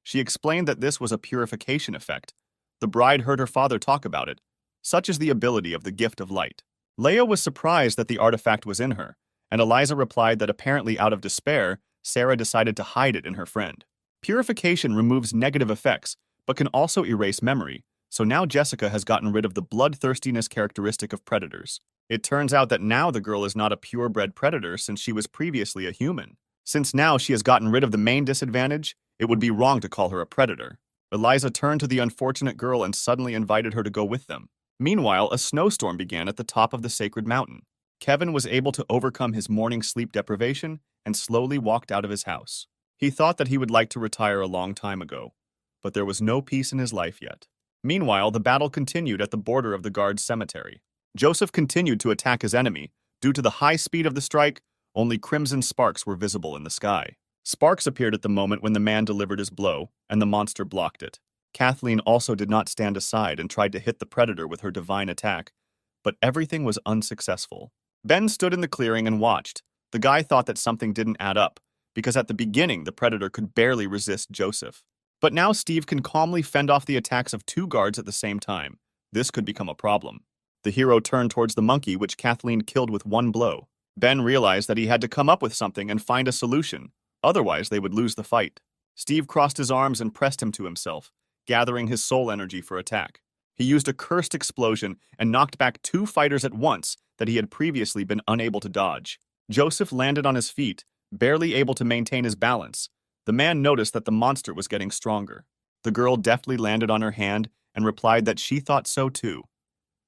She explained that this was a purification effect. The bride heard her father talk about it. Such is the ability of the gift of light. Leia was surprised that the artifact was in her, and Eliza replied that apparently out of despair, Sarah decided to hide it in her friend. Purification removes negative effects, but can also erase memory, so now Jessica has gotten rid of the bloodthirstiness characteristic of predators. It turns out that now the girl is not a purebred predator since she was previously a human. Since now she has gotten rid of the main disadvantage, it would be wrong to call her a predator. Eliza turned to the unfortunate girl and suddenly invited her to go with them. Meanwhile, a snowstorm began at the top of the sacred mountain. Kevin was able to overcome his morning sleep deprivation and slowly walked out of his house. He thought that he would like to retire a long time ago, but there was no peace in his life yet. Meanwhile, the battle continued at the border of the guard's cemetery. Joseph continued to attack his enemy. Due to the high speed of the strike, only crimson sparks were visible in the sky. Sparks appeared at the moment when the man delivered his blow, and the monster blocked it. Kathleen also did not stand aside and tried to hit the predator with her divine attack, but everything was unsuccessful. Ben stood in the clearing and watched. The guy thought that something didn't add up, because at the beginning the predator could barely resist Joseph. But now Steve can calmly fend off the attacks of two guards at the same time. This could become a problem. The hero turned towards the monkey, which Kathleen killed with one blow. Ben realized that he had to come up with something and find a solution, otherwise they would lose the fight. Steve crossed his arms and pressed him to himself, gathering his soul energy for attack. He used a cursed explosion and knocked back two fighters at once that he had previously been unable to dodge. Joseph landed on his feet, barely able to maintain his balance. The man noticed that the monster was getting stronger. The girl deftly landed on her hand and replied that she thought so too.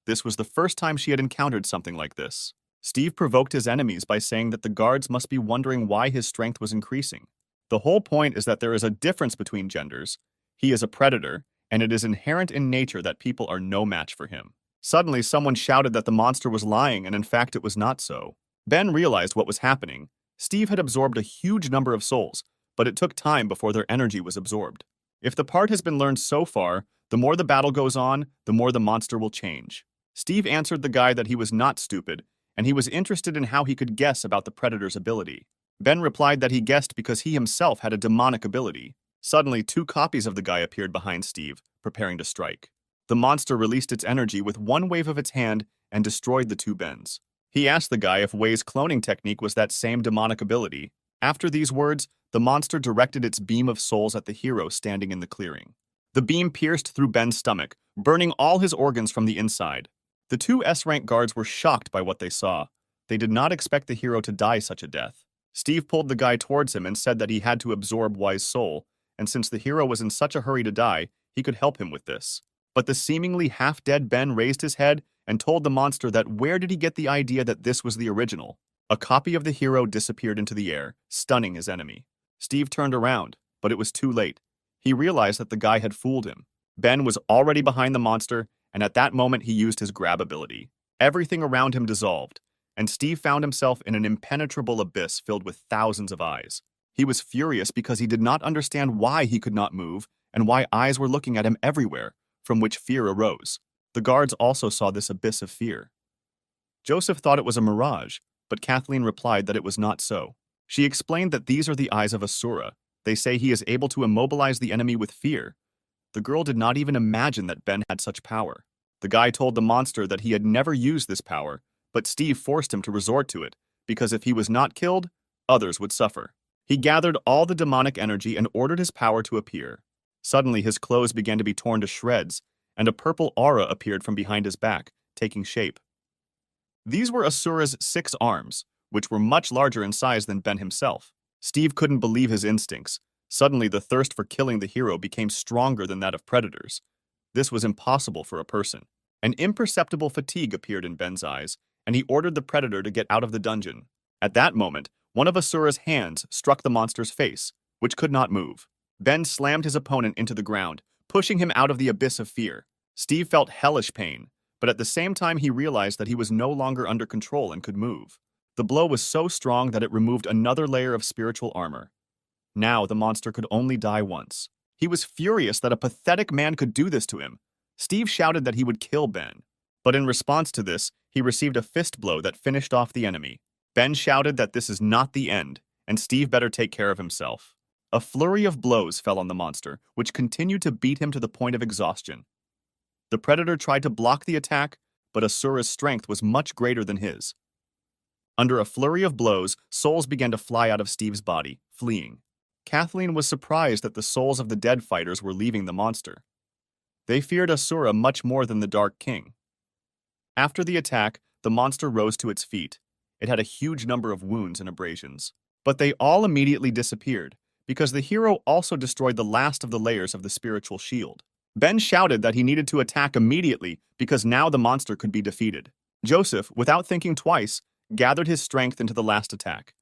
This was the first time she had encountered something like this. Steve provoked his enemies by saying that the guards must be wondering why his strength was increasing. The whole point is that there is a difference between genders. He is a predator, and it is inherent in nature that people are no match for him. Suddenly, someone shouted that the monster was lying, and in fact it was not so. Ben realized what was happening. Steve had absorbed a huge number of souls, but it took time before their energy was absorbed. If the part has been learned so far, the more the battle goes on, the more the monster will change. Steve answered the guy that he was not stupid, and he was interested in how he could guess about the predator's ability. Ben replied that he guessed because he himself had a demonic ability. Suddenly, two copies of the guy appeared behind Steve, preparing to strike. The monster released its energy with one wave of its hand and destroyed the two Bens. He asked the guy if Wei's cloning technique was that same demonic ability. After these words, the monster directed its beam of souls at the hero standing in the clearing. The beam pierced through Ben's stomach, burning all his organs from the inside. The two S-rank guards were shocked by what they saw. They did not expect the hero to die such a death. Steve pulled the guy towards him and said that he had to absorb Wei's soul, and since the hero was in such a hurry to die, he could help him with this. But the seemingly half-dead Ben raised his head and told the monster that where did he get the idea that this was the original? A copy of the hero disappeared into the air, stunning his enemy. Steve turned around, but it was too late. He realized that the guy had fooled him. Ben was already behind the monster, and at that moment he used his grab ability. Everything around him dissolved, and Steve found himself in an impenetrable abyss filled with thousands of eyes. He was furious because he did not understand why he could not move and why eyes were looking at him everywhere, from which fear arose. The guards also saw this abyss of fear. Joseph thought it was a mirage, but Kathleen replied that it was not so. She explained that these are the eyes of Asura. They say he is able to immobilize the enemy with fear. The girl did not even imagine that Ben had such power. The guy told the monster that he had never used this power, but Steve forced him to resort to it, because if he was not killed, others would suffer. He gathered all the demonic energy and ordered his power to appear. Suddenly, his clothes began to be torn to shreds, and a purple aura appeared from behind his back, taking shape. These were Asura's 6 arms, which were much larger in size than Ben himself. Steve couldn't believe his instincts. Suddenly, the thirst for killing the hero became stronger than that of predators. This was impossible for a person. An imperceptible fatigue appeared in Ben's eyes, and he ordered the predator to get out of the dungeon. At that moment, one of Asura's hands struck the monster's face, which could not move. Ben slammed his opponent into the ground, pushing him out of the abyss of fear. Steve felt hellish pain, but at the same time he realized that he was no longer under control and could move. The blow was so strong that it removed another layer of spiritual armor. Now the monster could only die once. He was furious that a pathetic man could do this to him. Steve shouted that he would kill Ben. But in response to this, he received a fist blow that finished off the enemy. Ben shouted that this is not the end, and Steve better take care of himself. A flurry of blows fell on the monster, which continued to beat him to the point of exhaustion. The predator tried to block the attack, but Asura's strength was much greater than his. Under a flurry of blows, souls began to fly out of Steve's body, fleeing. Kathleen was surprised that the souls of the dead fighters were leaving the monster. They feared Asura much more than the Dark King. After the attack, the monster rose to its feet. It had a huge number of wounds and abrasions. But they all immediately disappeared, because the hero also destroyed the last of the layers of the spiritual shield. Ben shouted that he needed to attack immediately because now the monster could be defeated. Joseph, without thinking twice, gathered his strength into the last attack.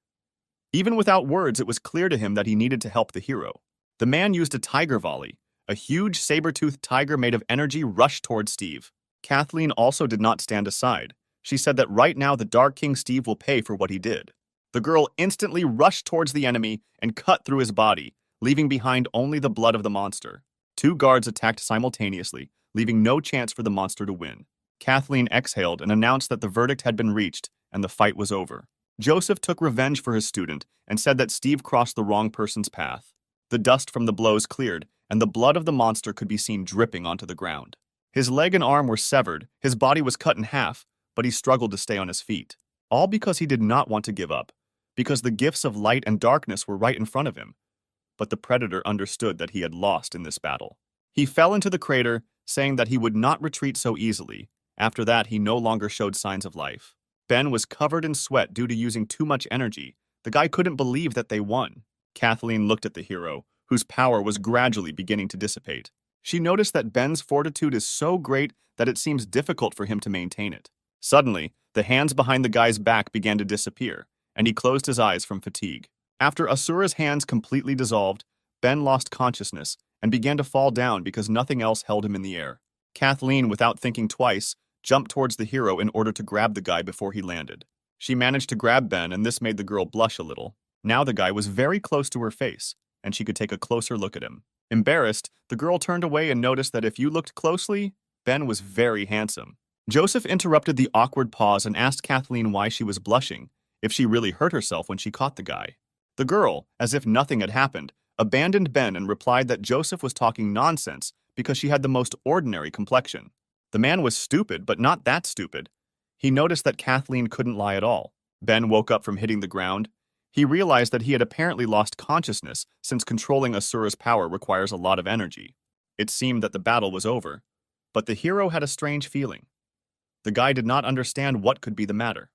Even without words, it was clear to him that he needed to help the hero. The man used a tiger volley. A huge saber-toothed tiger made of energy rushed towards Steve. Kathleen also did not stand aside. She said that right now the Dark King Steve will pay for what he did. The girl instantly rushed towards the enemy and cut through his body, leaving behind only the blood of the monster. 2 guards attacked simultaneously, leaving no chance for the monster to win. Kathleen exhaled and announced that the verdict had been reached and the fight was over. Joseph took revenge for his student and said that Steve crossed the wrong person's path. The dust from the blows cleared, and the blood of the monster could be seen dripping onto the ground. His leg and arm were severed, his body was cut in half, but he struggled to stay on his feet. All because he did not want to give up, because the gifts of light and darkness were right in front of him. But the predator understood that he had lost in this battle. He fell into the crater, saying that he would not retreat so easily. After that, he no longer showed signs of life. Ben was covered in sweat due to using too much energy. The guy couldn't believe that they won. Kathleen looked at the hero, whose power was gradually beginning to dissipate. She noticed that Ben's fortitude is so great that it seems difficult for him to maintain it. Suddenly, the hands behind the guy's back began to disappear, and he closed his eyes from fatigue. After Asura's hands completely dissolved, Ben lost consciousness and began to fall down because nothing else held him in the air. Kathleen, without thinking twice, jumped towards the hero in order to grab the guy before he landed. She managed to grab Ben, and this made the girl blush a little. Now the guy was very close to her face, and she could take a closer look at him. Embarrassed, the girl turned away and noticed that if you looked closely, Ben was very handsome. Joseph interrupted the awkward pause and asked Kathleen why she was blushing, if she really hurt herself when she caught the guy. The girl, as if nothing had happened, abandoned Ben and replied that Joseph was talking nonsense because she had the most ordinary complexion. The man was stupid, but not that stupid. He noticed that Kathleen couldn't lie at all. Ben woke up from hitting the ground. He realized that he had apparently lost consciousness since controlling Asura's power requires a lot of energy. It seemed that the battle was over, but the hero had a strange feeling. The guy did not understand what could be the matter.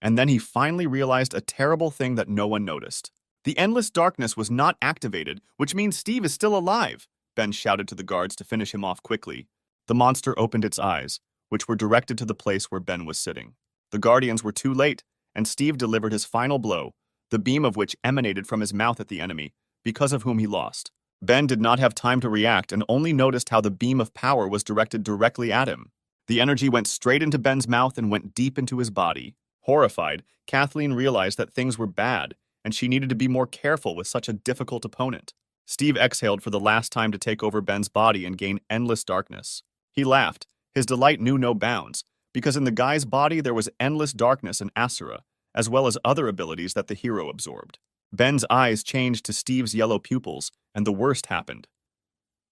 And then he finally realized a terrible thing that no one noticed. The endless darkness was not activated, which means Steve is still alive, Ben shouted to the guards to finish him off quickly. The monster opened its eyes, which were directed to the place where Ben was sitting. The guardians were too late, and Steve delivered his final blow, the beam of which emanated from his mouth at the enemy, because of whom he lost. Ben did not have time to react and only noticed how the beam of power was directed directly at him. The energy went straight into Ben's mouth and went deep into his body. Horrified, Kathleen realized that things were bad, and she needed to be more careful with such a difficult opponent. Steve exhaled for the last time to take over Ben's body and gain endless darkness. He laughed. His delight knew no bounds, because in the guy's body there was endless darkness and Asura, as well as other abilities that the hero absorbed. Ben's eyes changed to Steve's yellow pupils, and the worst happened.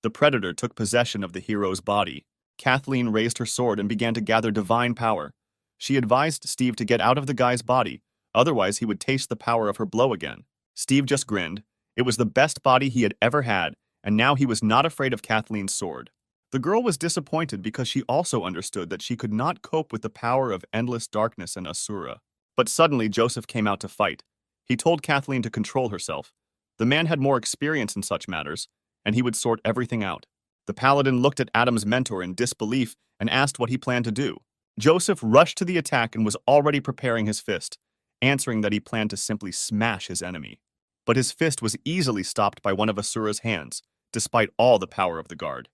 The predator took possession of the hero's body. Kathleen raised her sword and began to gather divine power. She advised Steve to get out of the guy's body, otherwise he would taste the power of her blow again. Steve just grinned. It was the best body he had ever had, and now he was not afraid of Kathleen's sword. The girl was disappointed because she also understood that she could not cope with the power of endless darkness and Asura. But suddenly Joseph came out to fight. He told Kathleen to control herself. The man had more experience in such matters, and he would sort everything out. The paladin looked at Adam's mentor in disbelief and asked what he planned to do. Joseph rushed to the attack and was already preparing his fist, answering that he planned to simply smash his enemy. But his fist was easily stopped by one of Asura's hands, despite all the power of the guard.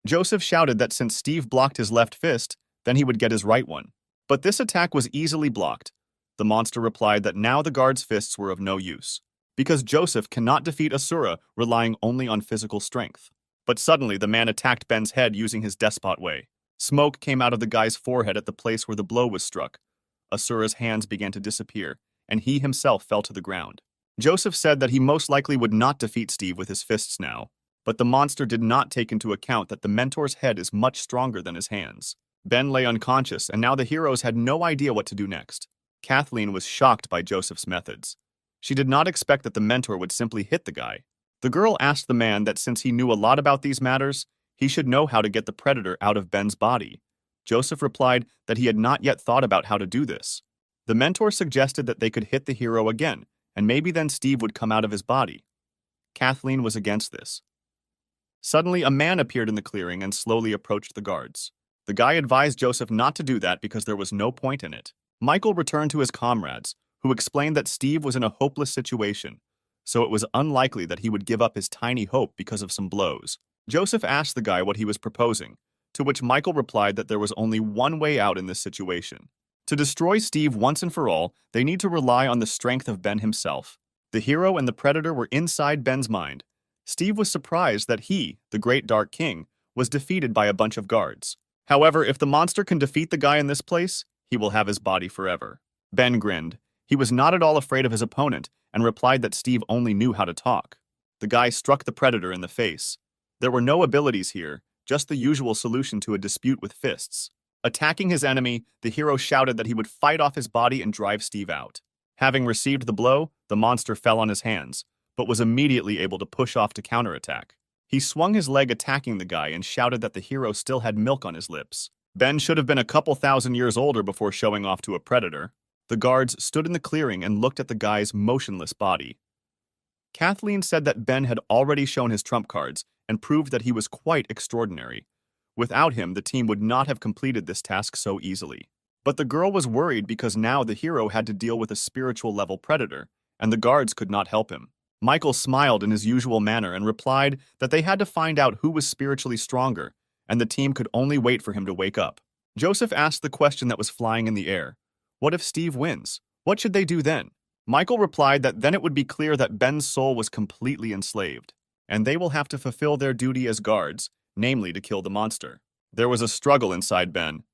Joseph shouted that since Steve blocked his left fist, then he would get his right one. But this attack was easily blocked. The monster replied that now the guard's fists were of no use, because Joseph cannot defeat Asura relying only on physical strength. But suddenly the man attacked Ben's head using his despot way. Smoke came out of the guy's forehead at the place where the blow was struck. Asura's hands began to disappear, and he himself fell to the ground. Joseph said that he most likely would not defeat Steve with his fists now, but the monster did not take into account that the mentor's head is much stronger than his hands. Ben lay unconscious, and now the heroes had no idea what to do next. Kathleen was shocked by Joseph's methods. She did not expect that the mentor would simply hit the guy. The girl asked the man that since he knew a lot about these matters, he should know how to get the predator out of Ben's body. Joseph replied that he had not yet thought about how to do this. The mentor suggested that they could hit the hero again, and maybe then Steve would come out of his body. Kathleen was against this. Suddenly, a man appeared in the clearing and slowly approached the guards. The guy advised Joseph not to do that because there was no point in it. Michael returned to his comrades, who explained that Steve was in a hopeless situation, so it was unlikely that he would give up his tiny hope because of some blows. Joseph asked the guy what he was proposing, to which Michael replied that there was only one way out in this situation. To destroy Steve once and for all, they need to rely on the strength of Ben himself. The hero and the predator were inside Ben's mind. Steve was surprised that he, the Great Dark King, was defeated by a bunch of guards. However, if the monster can defeat the guy in this place, he will have his body forever. Ben grinned. He was not at all afraid of his opponent and replied that Steve only knew how to talk. The guy struck the predator in the face. There were no abilities here, just the usual solution to a dispute with fists. Attacking his enemy, the hero shouted that he would fight off his body and drive Steve out. Having received the blow, the monster fell on his hands, but was immediately able to push off to counterattack. He swung his leg attacking the guy and shouted that the hero still had milk on his lips. Ben should have been a couple thousand years older before showing off to a predator. The guards stood in the clearing and looked at the guy's motionless body. Kathleen said that Ben had already shown his trump cards and proved that he was quite extraordinary. Without him, the team would not have completed this task so easily. But the girl was worried because now the hero had to deal with a spiritual-level predator, and the guards could not help him. Michael smiled in his usual manner and replied that they had to find out who was spiritually stronger, and the team could only wait for him to wake up. Joseph asked the question that was flying in the air. What if Steve wins? What should they do then? Michael replied that then it would be clear that Ben's soul was completely enslaved, and they will have to fulfill their duty as guards, namely to kill the monster. There was a struggle inside Ben.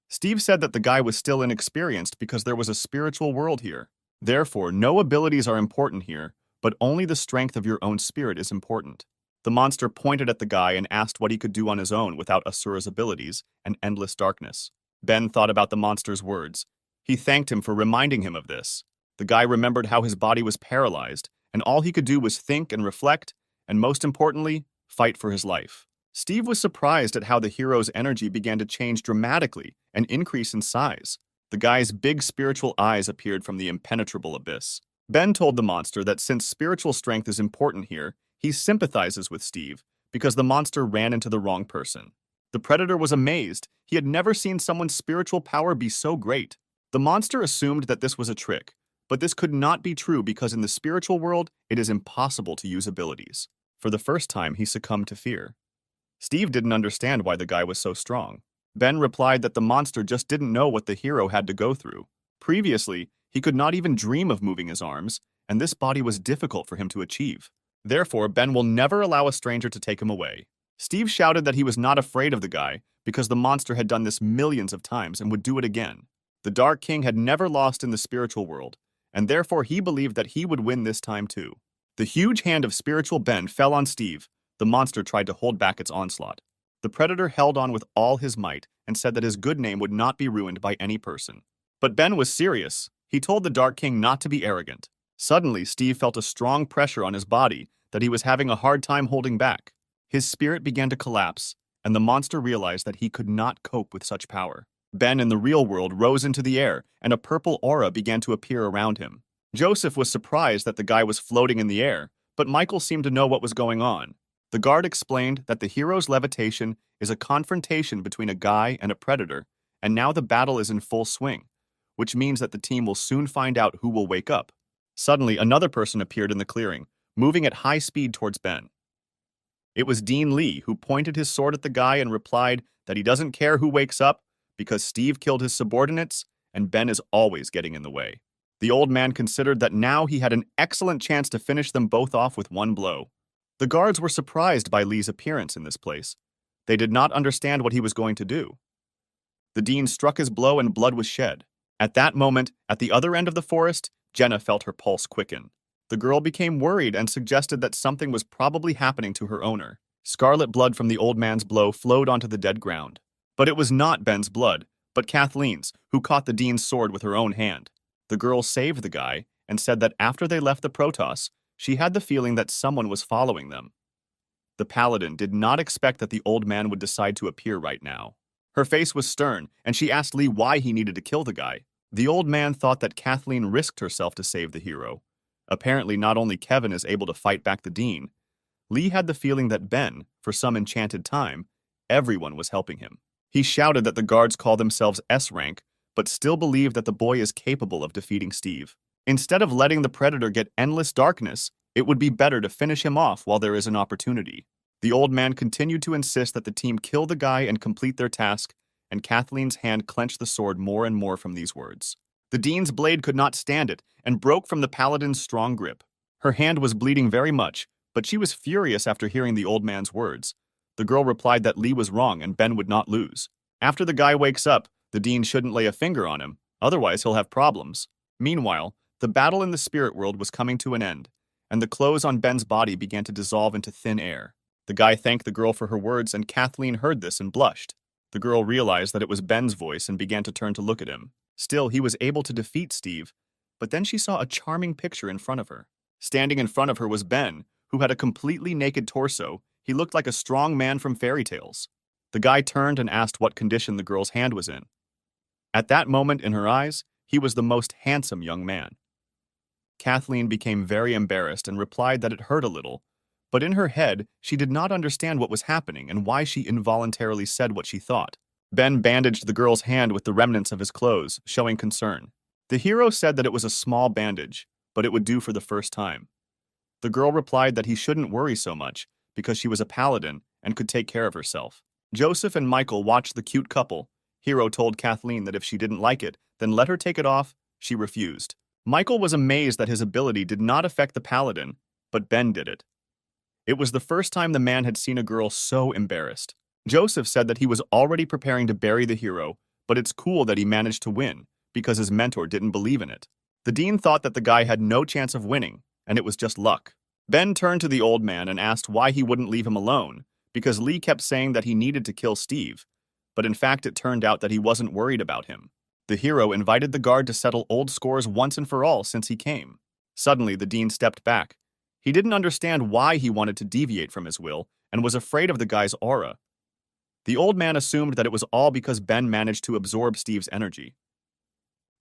Steve said that the guy was still inexperienced because there was a spiritual world here. Therefore, no abilities are important here, but only the strength of your own spirit is important. The monster pointed at the guy and asked what he could do on his own without Asura's abilities and endless darkness. Ben thought about the monster's words. He thanked him for reminding him of this. The guy remembered how his body was paralyzed, and all he could do was think and reflect, and most importantly, fight for his life. Steve was surprised at how the hero's energy began to change dramatically and increase in size. The guy's big spiritual eyes appeared from the impenetrable abyss. Ben told the monster that since spiritual strength is important here, he sympathizes with Steve because the monster ran into the wrong person. The predator was amazed. He had never seen someone's spiritual power be so great. The monster assumed that this was a trick, but this could not be true because in the spiritual world, it is impossible to use abilities. For the first time, he succumbed to fear. Steve didn't understand why the guy was so strong. Ben replied that the monster just didn't know what the hero had to go through. Previously, he could not even dream of moving his arms, and this body was difficult for him to achieve. Therefore, Ben will never allow a stranger to take him away. Steve shouted that he was not afraid of the guy because the monster had done this millions of times and would do it again. The Dark King had never lost in the spiritual world, and therefore he believed that he would win this time too. The huge hand of spiritual Ben fell on Steve. The monster tried to hold back its onslaught. The predator held on with all his might and said that his good name would not be ruined by any person. But Ben was serious. He told the Dark King not to be arrogant. Suddenly, Steve felt a strong pressure on his body that he was having a hard time holding back. His spirit began to collapse, and the monster realized that he could not cope with such power. Ben in the real world rose into the air, and a purple aura began to appear around him. Joseph was surprised that the guy was floating in the air, but Michael seemed to know what was going on. The guard explained that the hero's levitation is a confrontation between a guy and a predator, and now the battle is in full swing, which means that the team will soon find out who will wake up. Suddenly, another person appeared in the clearing, moving at high speed towards Ben. It was Dean Lee, who pointed his sword at the guy and replied that he doesn't care who wakes up because Steve killed his subordinates and Ben is always getting in the way. The old man considered that now he had an excellent chance to finish them both off with one blow. The guards were surprised by Lee's appearance in this place. They did not understand what he was going to do. The dean struck his blow and blood was shed. At that moment, at the other end of the forest, Jenna felt her pulse quicken. The girl became worried and suggested that something was probably happening to her owner. Scarlet blood from the old man's blow flowed onto the dead ground. But it was not Ben's blood, but Kathleen's, who caught the dean's sword with her own hand. The girl saved the guy and said that after they left the Protos, she had the feeling that someone was following them. The paladin did not expect that the old man would decide to appear right now. Her face was stern, and she asked Lee why he needed to kill the guy. The old man thought that Kathleen risked herself to save the hero. Apparently, not only Kevin is able to fight back the dean, Lee had the feeling that Ben, for some enchanted time, everyone was helping him. He shouted that the guards call themselves S-rank, but still believe that the boy is capable of defeating Steve. Instead of letting the predator get endless darkness, it would be better to finish him off while there is an opportunity. The old man continued to insist that the team kill the guy and complete their task, and Kathleen's hand clenched the sword more and more from these words. The dean's blade could not stand it and broke from the paladin's strong grip. Her hand was bleeding very much, but she was furious after hearing the old man's words. The girl replied that Lee was wrong and Ben would not lose. After the guy wakes up, the dean shouldn't lay a finger on him, otherwise he'll have problems. Meanwhile, the battle in the spirit world was coming to an end, and the clothes on Ben's body began to dissolve into thin air. The guy thanked the girl for her words, and Kathleen heard this and blushed. The girl realized that it was Ben's voice and began to turn to look at him. Still, he was able to defeat Steve, but then she saw a charming picture in front of her. Standing in front of her was Ben, who had a completely naked torso. He looked like a strong man from fairy tales. The guy turned and asked what condition the girl's hand was in. At that moment, in her eyes, he was the most handsome young man. Kathleen became very embarrassed and replied that it hurt a little, but in her head, she did not understand what was happening and why she involuntarily said what she thought. Ben bandaged the girl's hand with the remnants of his clothes, showing concern. The hero said that it was a small bandage, but it would do for the first time. The girl replied that he shouldn't worry so much because she was a paladin and could take care of herself. Joseph and Michael watched the cute couple. Hero told Kathleen that if she didn't like it, then let her take it off. She refused. Michael was amazed that his ability did not affect the paladin, but Ben did it. It was the first time the man had seen a girl so embarrassed. Joseph said that he was already preparing to bury the hero, but it's cool that he managed to win, because his mentor didn't believe in it. The dean thought that the guy had no chance of winning, and it was just luck. Ben turned to the old man and asked why he wouldn't leave him alone, because Lee kept saying that he needed to kill Steve, but in fact it turned out that he wasn't worried about him. The hero invited the guard to settle old scores once and for all since he came. Suddenly, the dean stepped back. He didn't understand why he wanted to deviate from his will and was afraid of the guy's aura. The old man assumed that it was all because Ben managed to absorb Steve's energy.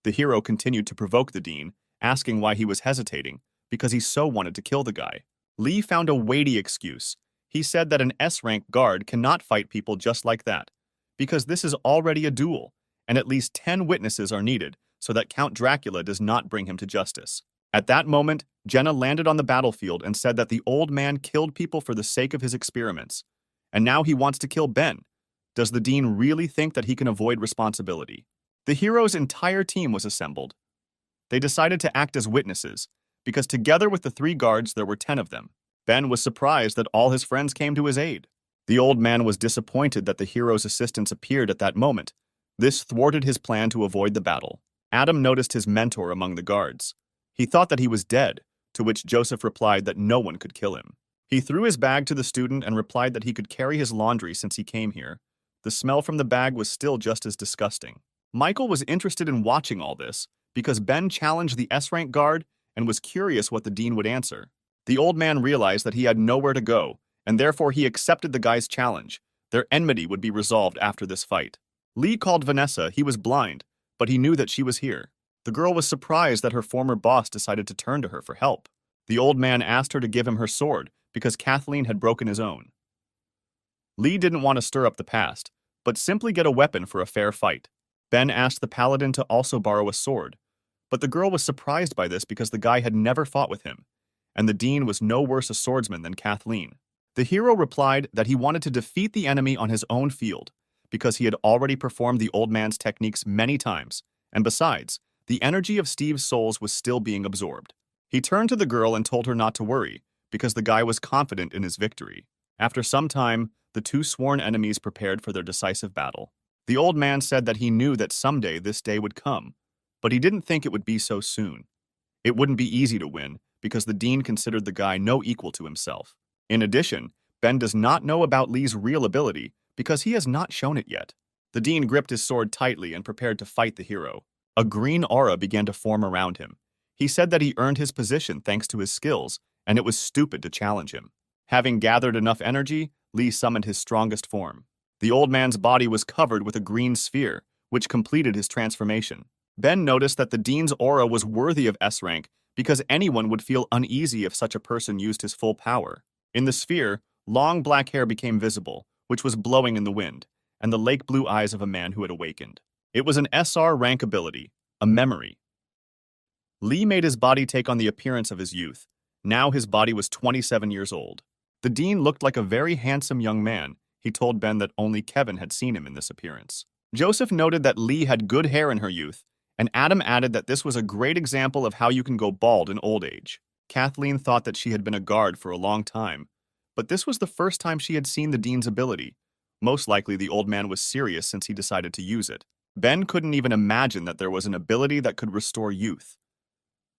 The hero continued to provoke the dean, asking why he was hesitating, because he so wanted to kill the guy. Lee found a weighty excuse. He said that an S-rank guard cannot fight people just like that, because this is already a duel, and at least 10 witnesses are needed so that Count Dracula does not bring him to justice. At that moment, Jenna landed on the battlefield and said that the old man killed people for the sake of his experiments, and now he wants to kill Ben. Does the dean really think that he can avoid responsibility? The hero's entire team was assembled. They decided to act as witnesses, because together with the 3 guards there were 10 of them. Ben was surprised that all his friends came to his aid. The old man was disappointed that the hero's assistants appeared at that moment. This thwarted his plan to avoid the battle. Adam noticed his mentor among the guards. He thought that he was dead, to which Joseph replied that no one could kill him. He threw his bag to the student and replied that he could carry his laundry since he came here. The smell from the bag was still just as disgusting. Michael was interested in watching all this because Ben challenged the S-rank guard and was curious what the dean would answer. The old man realized that he had nowhere to go, and therefore he accepted the guy's challenge. Their enmity would be resolved after this fight. Lee called Vanessa. He was blind, but he knew that she was here. The girl was surprised that her former boss decided to turn to her for help. The old man asked her to give him her sword because Kathleen had broken his own. Lee didn't want to stir up the past, but simply get a weapon for a fair fight. Ben asked the paladin to also borrow a sword, but the girl was surprised by this because the guy had never fought with him, and the dean was no worse a swordsman than Kathleen. The hero replied that he wanted to defeat the enemy on his own field because he had already performed the old man's techniques many times, and besides, the energy of Steve's souls was still being absorbed. He turned to the girl and told her not to worry because the guy was confident in his victory. After some time, the two sworn enemies prepared for their decisive battle. The old man said that he knew that someday this day would come, but he didn't think it would be so soon. It wouldn't be easy to win because the dean considered the guy no equal to himself. In addition, Ben does not know about Lee's real ability because he has not shown it yet. The dean gripped his sword tightly and prepared to fight the hero. A green aura began to form around him. He said that he earned his position thanks to his skills, and it was stupid to challenge him. Having gathered enough energy, Lee summoned his strongest form. The old man's body was covered with a green sphere, which completed his transformation. Ben noticed that the dean's aura was worthy of S rank because anyone would feel uneasy if such a person used his full power. In the sphere, long black hair became visible, which was blowing in the wind, and the lake blue eyes of a man who had awakened. It was an SR rank ability, a memory. Lee made his body take on the appearance of his youth. Now his body was 27 years old. The dean looked like a very handsome young man. He told Ben that only Kevin had seen him in this appearance. Joseph noted that Lee had good hair in her youth, and Adam added that this was a great example of how you can go bald in old age. Kathleen thought that she had been a guard for a long time, but this was the first time she had seen the dean's ability. Most likely the old man was serious since he decided to use it. Ben couldn't even imagine that there was an ability that could restore youth.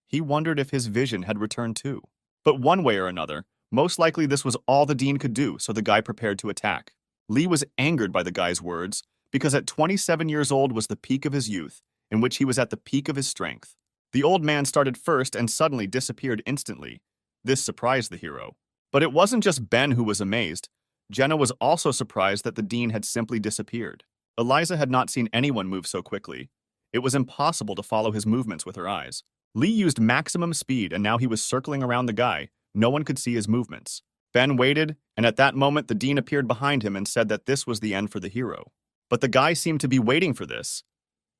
He wondered if his vision had returned too. But one way or another, most likely this was all the dean could do, so the guy prepared to attack. Lee was angered by the guy's words, because at 27 years old was the peak of his youth, in which he was at the peak of his strength. The old man started first and suddenly disappeared instantly. This surprised the hero. But it wasn't just Ben who was amazed. Jenna was also surprised that the dean had simply disappeared. Eliza had not seen anyone move so quickly. It was impossible to follow his movements with her eyes. Lee used maximum speed and now he was circling around the guy. No one could see his movements. Ben waited, and at that moment the dean appeared behind him and said that this was the end for the hero. But the guy seemed to be waiting for this.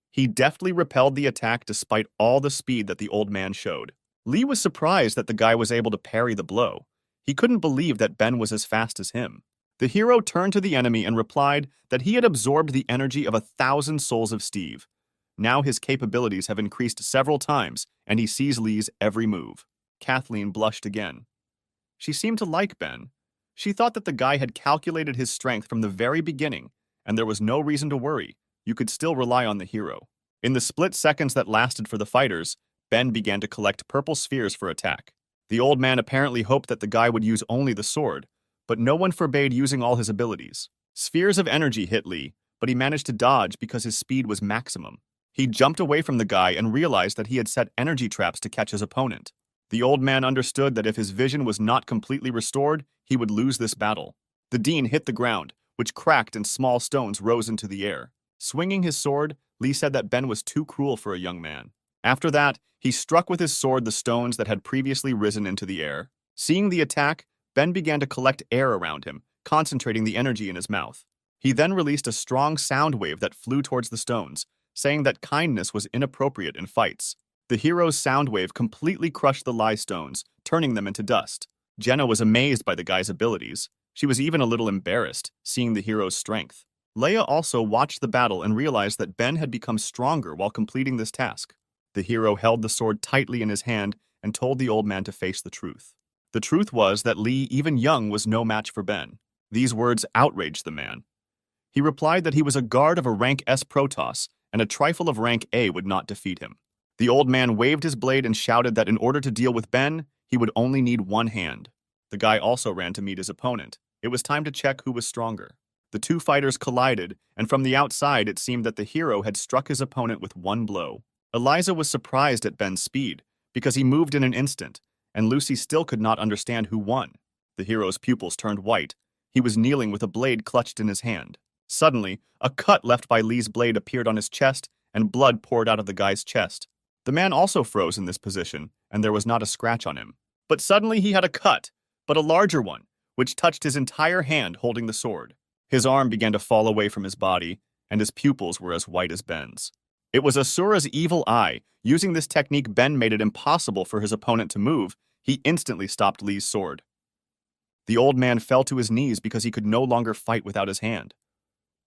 He deftly repelled the attack despite all the speed that the old man showed. Lee was surprised that the guy was able to parry the blow. He couldn't believe that Ben was as fast as him. The hero turned to the enemy and replied that he had absorbed the energy of 1,000 souls of Steve. Now his capabilities have increased several times, and he sees Lee's every move. Kathleen blushed again. She seemed to like Ben. She thought that the guy had calculated his strength from the very beginning, and there was no reason to worry. You could still rely on the hero. In the split seconds that lasted for the fighters, Ben began to collect purple spheres for attack. The old man apparently hoped that the guy would use only the sword, but no one forbade using all his abilities. Spheres of energy hit Lee, but he managed to dodge because his speed was maximum. He jumped away from the guy and realized that he had set energy traps to catch his opponent. The old man understood that if his vision was not completely restored, he would lose this battle. The dean hit the ground, which cracked and small stones rose into the air. Swinging his sword, Lee said that Ben was too cruel for a young man. After that, he struck with his sword the stones that had previously risen into the air. Seeing the attack, Ben began to collect air around him, concentrating the energy in his mouth. He then released a strong sound wave that flew towards the stones, saying that kindness was inappropriate in fights. The hero's sound wave completely crushed the lie stones, turning them into dust. Jenna was amazed by the guy's abilities. She was even a little embarrassed, seeing the hero's strength. Leia also watched the battle and realized that Ben had become stronger while completing this task. The hero held the sword tightly in his hand and told the old man to face the truth. The truth was that Lee, even young, was no match for Ben. These words outraged the man. He replied that he was a guard of a rank S Protos, and a trifle of rank A would not defeat him. The old man waved his blade and shouted that in order to deal with Ben, he would only need one hand. The guy also ran to meet his opponent. It was time to check who was stronger. The two fighters collided, and from the outside it seemed that the hero had struck his opponent with one blow. Eliza was surprised at Ben's speed, because he moved in an instant, and Lucy still could not understand who won. The hero's pupils turned white. He was kneeling with a blade clutched in his hand. Suddenly, a cut left by Lee's blade appeared on his chest, and blood poured out of the guy's chest. The man also froze in this position, and there was not a scratch on him. But suddenly he had a cut, but a larger one, which touched his entire hand holding the sword. His arm began to fall away from his body, and his pupils were as white as Ben's. It was Asura's evil eye. Using this technique, Ben made it impossible for his opponent to move. He instantly stopped Lee's sword. The old man fell to his knees because he could no longer fight without his hand.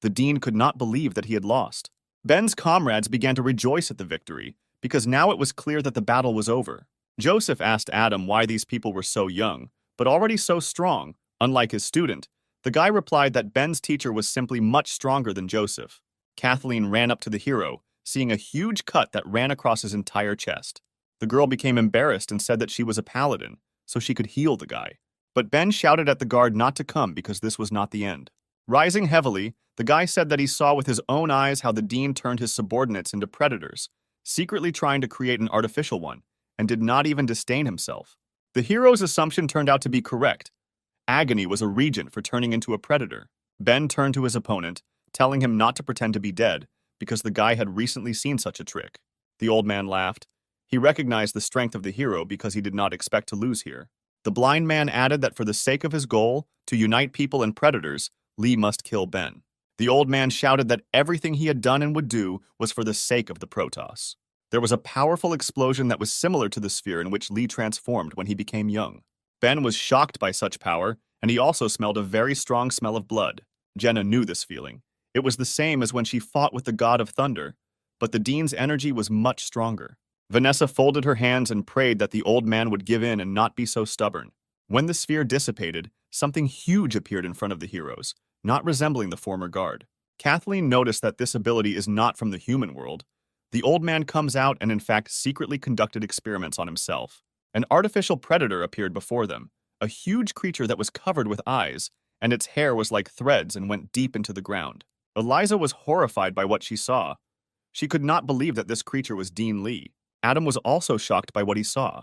The dean could not believe that he had lost. Ben's comrades began to rejoice at the victory, because now it was clear that the battle was over. Joseph asked Adam why these people were so young, but already so strong, unlike his student. The guy replied that Ben's teacher was simply much stronger than Joseph. Kathleen ran up to the hero, seeing a huge cut that ran across his entire chest. The girl became embarrassed and said that she was a paladin, so she could heal the guy. But Ben shouted at the guard not to come because this was not the end. Rising heavily, the guy said that he saw with his own eyes how the dean turned his subordinates into predators, secretly trying to create an artificial one, and did not even disdain himself. The hero's assumption turned out to be correct. Agony was a regent for turning into a predator. Ben turned to his opponent, telling him not to pretend to be dead, because the guy had recently seen such a trick. The old man laughed. He recognized the strength of the hero because he did not expect to lose here. The blind man added that for the sake of his goal, to unite people and predators, Lee must kill Ben. The old man shouted that everything he had done and would do was for the sake of the Protos. There was a powerful explosion that was similar to the sphere in which Lee transformed when he became young. Ben was shocked by such power, and he also smelled a very strong smell of blood. Jenna knew this feeling. It was the same as when she fought with the god of thunder, but the dean's energy was much stronger. Vanessa folded her hands and prayed that the old man would give in and not be so stubborn. When the sphere dissipated, something huge appeared in front of the heroes, not resembling the former guard. Kathleen noticed that this ability is not from the human world. The old man comes out and in fact secretly conducted experiments on himself. An artificial predator appeared before them, a huge creature that was covered with eyes, and its hair was like threads and went deep into the ground. Eliza was horrified by what she saw. She could not believe that this creature was Dean Lee. Adam was also shocked by what he saw.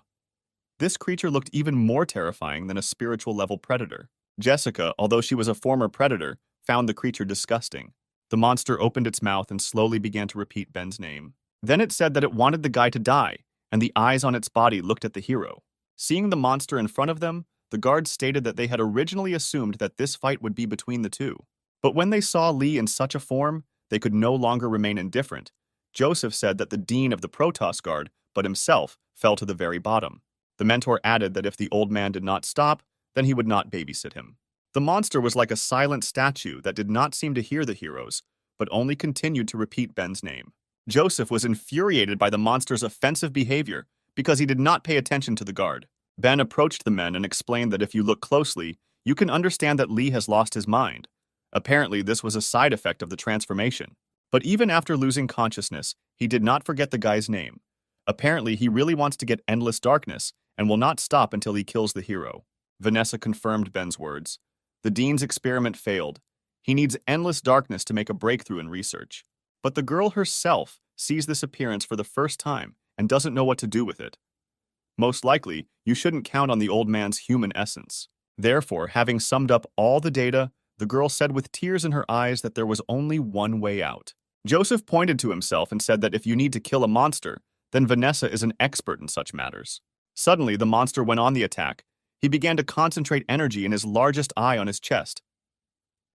This creature looked even more terrifying than a spiritual-level predator. Jessica, although she was a former predator, found the creature disgusting. The monster opened its mouth and slowly began to repeat Ben's name. Then it said that it wanted the guy to die, and the eyes on its body looked at the hero. Seeing the monster in front of them, the guards stated that they had originally assumed that this fight would be between the two. But when they saw Lee in such a form, they could no longer remain indifferent. Joseph said that the dean of the Protos guard, but himself, fell to the very bottom. The mentor added that if the old man did not stop, then he would not babysit him. The monster was like a silent statue that did not seem to hear the heroes, but only continued to repeat Ben's name. Joseph was infuriated by the monster's offensive behavior because he did not pay attention to the guard. Ben approached the men and explained that if you look closely, you can understand that Lee has lost his mind. Apparently, this was a side effect of the transformation. But even after losing consciousness, he did not forget the guy's name. Apparently, he really wants to get endless darkness and will not stop until he kills the hero. Vanessa confirmed Ben's words. The dean's experiment failed. He needs endless darkness to make a breakthrough in research. But the girl herself sees this appearance for the first time and doesn't know what to do with it. Most likely, you shouldn't count on the old man's human essence. Therefore, having summed up all the data, the girl said with tears in her eyes that there was only one way out. Joseph pointed to himself and said that if you need to kill a monster, then Vanessa is an expert in such matters. Suddenly, the monster went on the attack. He began to concentrate energy in his largest eye on his chest.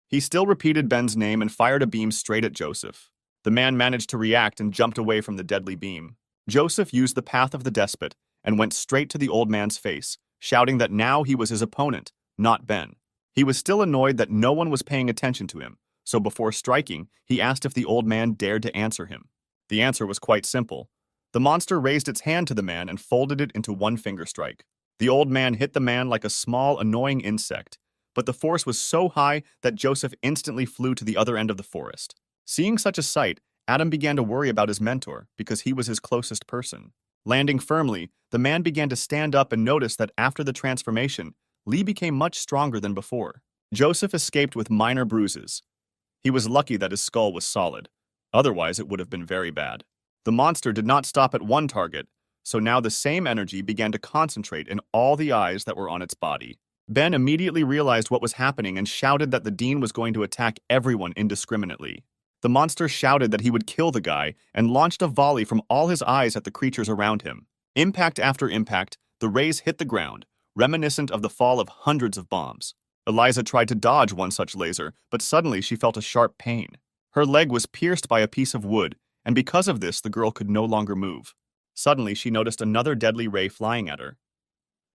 He still repeated Ben's name and fired a beam straight at Joseph. The man managed to react and jumped away from the deadly beam. Joseph used the path of the despot and went straight to the old man's face, shouting that now he was his opponent, not Ben. He was still annoyed that no one was paying attention to him, so before striking, he asked if the old man dared to answer him. The answer was quite simple. The monster raised its hand to the man and folded it into one finger strike. The old man hit the man like a small, annoying insect, but the force was so high that Joseph instantly flew to the other end of the forest. Seeing such a sight, Adam began to worry about his mentor because he was his closest person. Landing firmly, the man began to stand up and noticed that after the transformation, Lee became much stronger than before. Joseph escaped with minor bruises. He was lucky that his skull was solid. Otherwise, it would have been very bad. The monster did not stop at one target, so now the same energy began to concentrate in all the eyes that were on its body. Ben immediately realized what was happening and shouted that the Dean was going to attack everyone indiscriminately. The monster shouted that he would kill the guy and launched a volley from all his eyes at the creatures around him. Impact after impact, the rays hit the ground, reminiscent of the fall of hundreds of bombs. Eliza tried to dodge one such laser, but suddenly she felt a sharp pain. Her leg was pierced by a piece of wood, and because of this, the girl could no longer move. Suddenly, she noticed another deadly ray flying at her.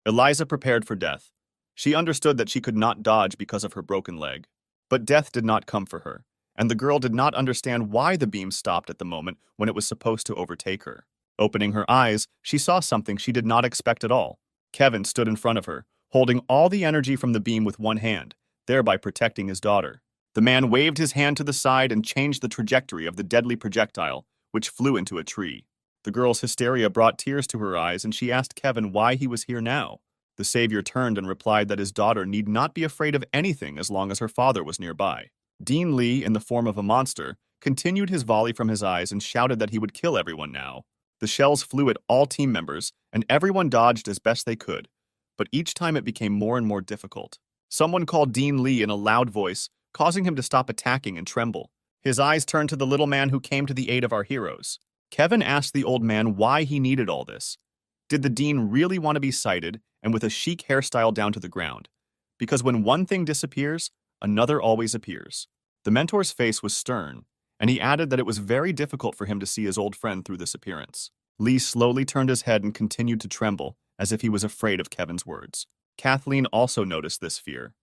Eliza prepared for death. She understood that she could not dodge because of her broken leg. But death did not come for her, and the girl did not understand why the beam stopped at the moment when it was supposed to overtake her. Opening her eyes, she saw something she did not expect at all. Kevin stood in front of her, holding all the energy from the beam with one hand, thereby protecting his daughter. The man waved his hand to the side and changed the trajectory of the deadly projectile, which flew into a tree. The girl's hysteria brought tears to her eyes, and she asked Kevin why he was here now. The savior turned and replied that his daughter need not be afraid of anything as long as her father was nearby. Dean Lee, in the form of a monster, continued his volley from his eyes and shouted that he would kill everyone now. The shells flew at all team members, and everyone dodged as best they could, but each time it became more and more difficult. Someone called Dean Lee in a loud voice, causing him to stop attacking and tremble. His eyes turned to the little man who came to the aid of our heroes. Kevin asked the old man why he needed all this. Did the Dean really want to be sighted and with a chic hairstyle down to the ground? Because when one thing disappears, another always appears. The mentor's face was stern, and he added that it was very difficult for him to see his old friend through this appearance. Lee slowly turned his head and continued to tremble, as if he was afraid of Kevin's words. Kathleen also noticed this fear.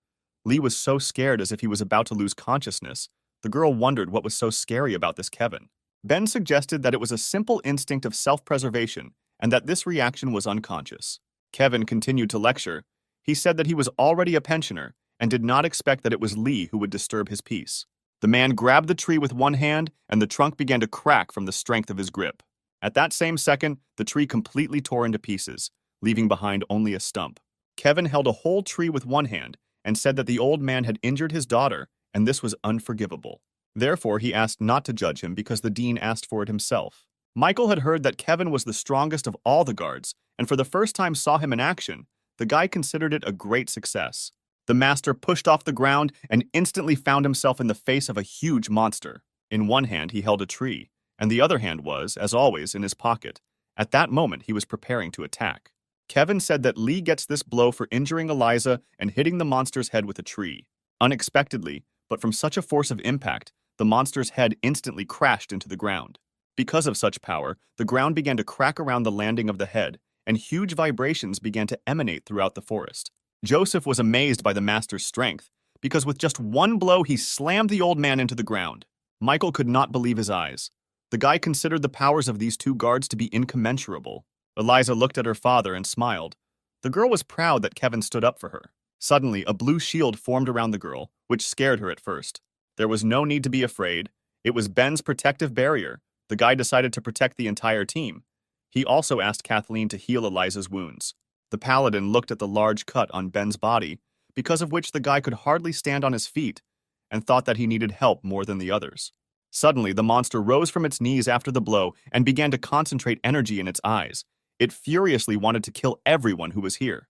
Lee was so scared as if he was about to lose consciousness. The girl wondered what was so scary about this Kevin. Ben suggested that it was a simple instinct of self-preservation and that this reaction was unconscious. Kevin continued to lecture. He said that he was already a pensioner and did not expect that it was Lee who would disturb his peace. The man grabbed the tree with one hand and the trunk began to crack from the strength of his grip. At that same second, the tree completely tore into pieces, leaving behind only a stump. Kevin held a whole tree with one hand and said that the old man had injured his daughter, and this was unforgivable. Therefore, he asked not to judge him because the Dean asked for it himself. Michael had heard that Kevin was the strongest of all the guards, and for the first time saw him in action. The guy considered it a great success. The master pushed off the ground and instantly found himself in the face of a huge monster. In one hand, he held a tree, and the other hand was, as always, in his pocket. At that moment, he was preparing to attack. Kevin said that Lee gets this blow for injuring Eliza and hitting the monster's head with a tree. Unexpectedly, but from such a force of impact, the monster's head instantly crashed into the ground. Because of such power, the ground began to crack around the landing of the head, and huge vibrations began to emanate throughout the forest. Joseph was amazed by the master's strength, because with just one blow he slammed the old man into the ground. Michael could not believe his eyes. The guy considered the powers of these two guards to be incommensurable. Eliza looked at her father and smiled. The girl was proud that Kevin stood up for her. Suddenly, a blue shield formed around the girl, which scared her at first. There was no need to be afraid. It was Ben's protective barrier. The guy decided to protect the entire team. He also asked Kathleen to heal Eliza's wounds. The paladin looked at the large cut on Ben's body, because of which the guy could hardly stand on his feet, and thought that he needed help more than the others. Suddenly, the monster rose from its knees after the blow and began to concentrate energy in its eyes. It furiously wanted to kill everyone who was here.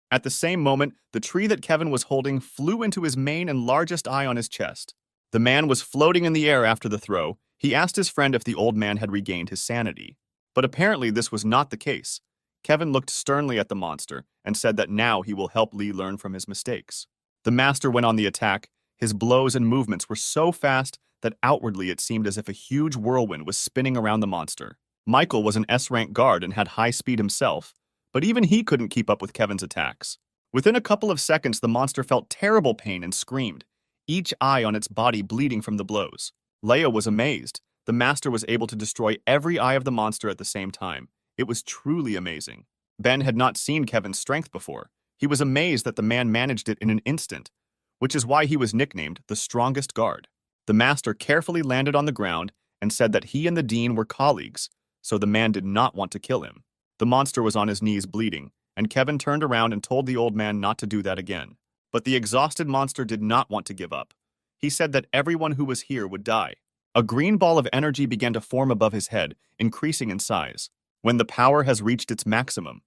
At the same moment, the tree that Kevin was holding flew into his main and largest eye on his chest. The man was floating in the air after the throw. He asked his friend if the old man had regained his sanity. But apparently this was not the case. Kevin looked sternly at the monster and said that now he will help Lee learn from his mistakes. The master went on the attack. His blows and movements were so fast that outwardly it seemed as if a huge whirlwind was spinning around the monster. Michael was an S-rank guard and had high speed himself, but even he couldn't keep up with Kevin's attacks. Within a couple of seconds, the monster felt terrible pain and screamed, each eye on its body bleeding from the blows. Leia was amazed. The master was able to destroy every eye of the monster at the same time. It was truly amazing. Ben had not seen Kevin's strength before. He was amazed that the man managed it in an instant, which is why he was nicknamed the strongest guard. The master carefully landed on the ground and said that he and the dean were colleagues, so the man did not want to kill him. The monster was on his knees bleeding, and Kevin turned around and told the old man not to do that again. But the exhausted monster did not want to give up. He said that everyone who was here would die. A green ball of energy began to form above his head, increasing in size. when the power has reached its maximum.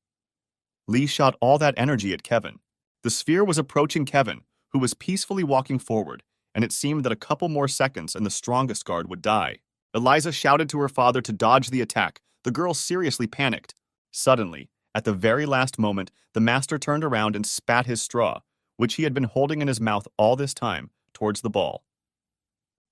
Lee shot all that energy at Kevin. The sphere was approaching Kevin, who was peacefully walking forward, and it seemed that a couple more seconds and the strongest guard would die. Eliza shouted to her father to dodge the attack. The girl seriously panicked. Suddenly, at the very last moment, the master turned around and spat his straw, which he had been holding in his mouth all this time, towards the ball.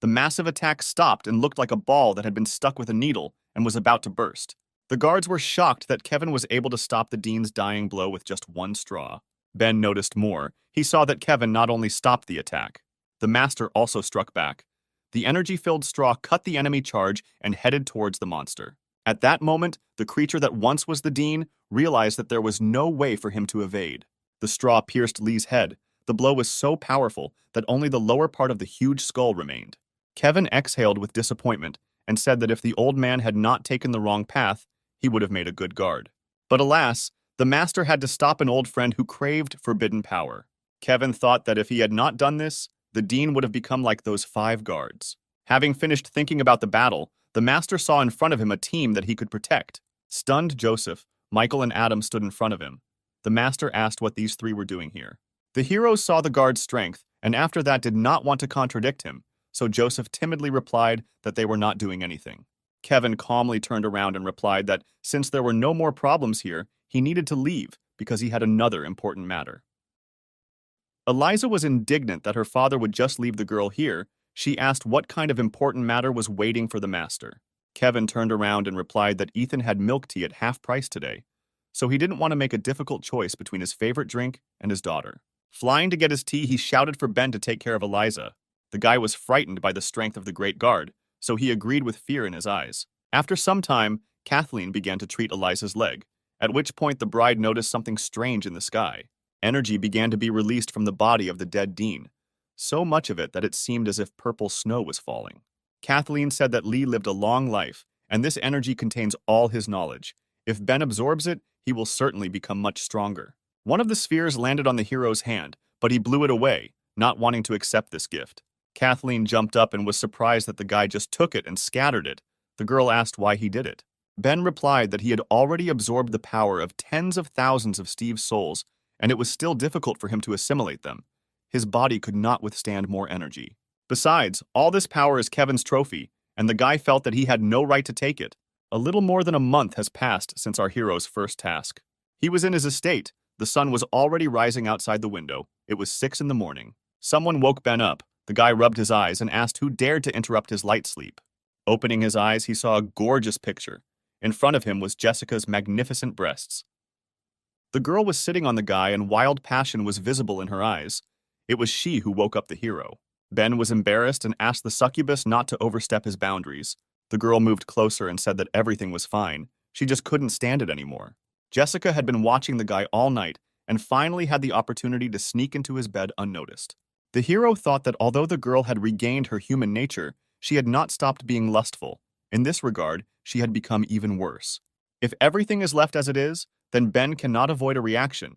The massive attack stopped and looked like a ball that had been stuck with a needle and was about to burst. The guards were shocked that Kevin was able to stop the dean's dying blow with just one straw. Ben noticed more. He saw that Kevin not only stopped the attack, the master also struck back. The energy-filled straw cut the enemy charge and headed towards the monster. At that moment, the creature that once was the dean realized that there was no way for him to evade. The straw pierced Lee's head. The blow was so powerful that only the lower part of the huge skull remained. Kevin exhaled with disappointment and said that if the old man had not taken the wrong path, he would have made a good guard. But alas, the master had to stop an old friend who craved forbidden power. Kevin thought that if he had not done this, the dean would have become like those 5 guards. Having finished thinking about the battle, the master saw in front of him a team that he could protect. Stunned Joseph, Michael, and Adam stood in front of him. The master asked what these 3 were doing here. The heroes saw the guard's strength, and after that did not want to contradict him, so Joseph timidly replied that they were not doing anything. Kevin calmly turned around and replied that since there were no more problems here, he needed to leave because he had another important matter. Eliza was indignant that her father would just leave the girl here. She asked what kind of important matter was waiting for the master. Kevin turned around and replied that Ethan had milk tea at half price today, so he didn't want to make a difficult choice between his favorite drink and his daughter. Flying to get his tea, he shouted for Ben to take care of Eliza. The guy was frightened by the strength of the great guard, so he agreed with fear in his eyes. After some time, Kathleen began to treat Eliza's leg, at which point the bride noticed something strange in the sky. Energy began to be released from the body of the dead dean, so much of it that it seemed as if purple snow was falling. Kathleen said that Lee lived a long life, and this energy contains all his knowledge. If Ben absorbs it, he will certainly become much stronger. One of the spheres landed on the hero's hand, but he blew it away, not wanting to accept this gift. Kathleen jumped up and was surprised that the guy just took it and scattered it. The girl asked why he did it. Ben replied that he had already absorbed the power of tens of thousands of Steve's souls, and it was still difficult for him to assimilate them. His body could not withstand more energy. Besides, all this power is Kevin's trophy, and the guy felt that he had no right to take it. A little more than a month has passed since our hero's first task. He was in his estate. The sun was already rising outside the window. It was 6 in the morning. Someone woke Ben up. The guy rubbed his eyes and asked who dared to interrupt his light sleep. Opening his eyes, he saw a gorgeous picture. In front of him was Jessica's magnificent breasts. The girl was sitting on the guy and wild passion was visible in her eyes. It was she who woke up the hero. Ben was embarrassed and asked the succubus not to overstep his boundaries. The girl moved closer and said that everything was fine. She just couldn't stand it anymore. Jessica had been watching the guy all night and finally had the opportunity to sneak into his bed unnoticed. The hero thought that although the girl had regained her human nature, she had not stopped being lustful. In this regard, she had become even worse. If everything is left as it is, then Ben cannot avoid a reaction.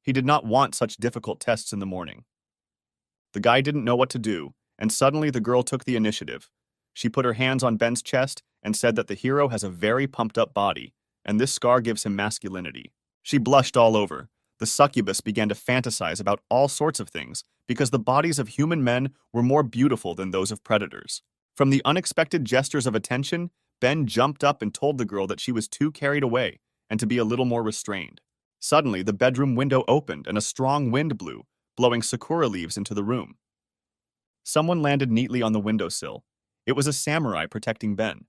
He did not want such difficult tests in the morning. The guy didn't know what to do, and suddenly the girl took the initiative. She put her hands on Ben's chest and said that the hero has a very pumped-up body, and this scar gives him masculinity. She blushed all over. The succubus began to fantasize about all sorts of things because the bodies of human men were more beautiful than those of predators. From the unexpected gestures of attention, Ben jumped up and told the girl that she was too carried away and to be a little more restrained. Suddenly, the bedroom window opened and a strong wind blew, blowing sakura leaves into the room. Someone landed neatly on the windowsill. It was a samurai protecting Ben.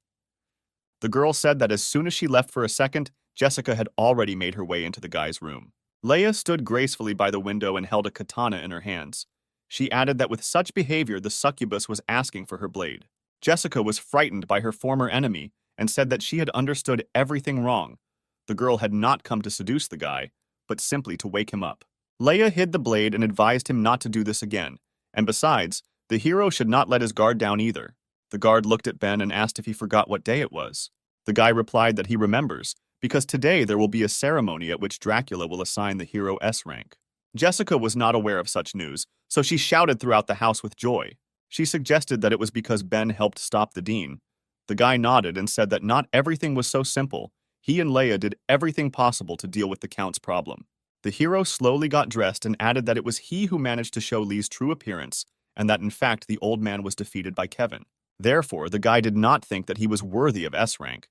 The girl said that as soon as she left for a second, Jessica had already made her way into the guy's room. Leia stood gracefully by the window and held a katana in her hands. She added that with such behavior, the succubus was asking for her blade. Jessica was frightened by her former enemy and said that she had understood everything wrong. The girl had not come to seduce the guy, but simply to wake him up. Leia hid the blade and advised him not to do this again, and besides, the hero should not let his guard down either. The guard looked at Ben and asked if he forgot what day it was. The guy replied that he remembers, because today there will be a ceremony at which Dracula will assign the hero S rank. Jessica was not aware of such news, so she shouted throughout the house with joy. She suggested that it was because Ben helped stop the dean. The guy nodded and said that not everything was so simple. He and Leia did everything possible to deal with the Count's problem. The hero slowly got dressed and added that it was he who managed to show Lee's true appearance, and that in fact the old man was defeated by Kevin. Therefore, the guy did not think that he was worthy of S rank.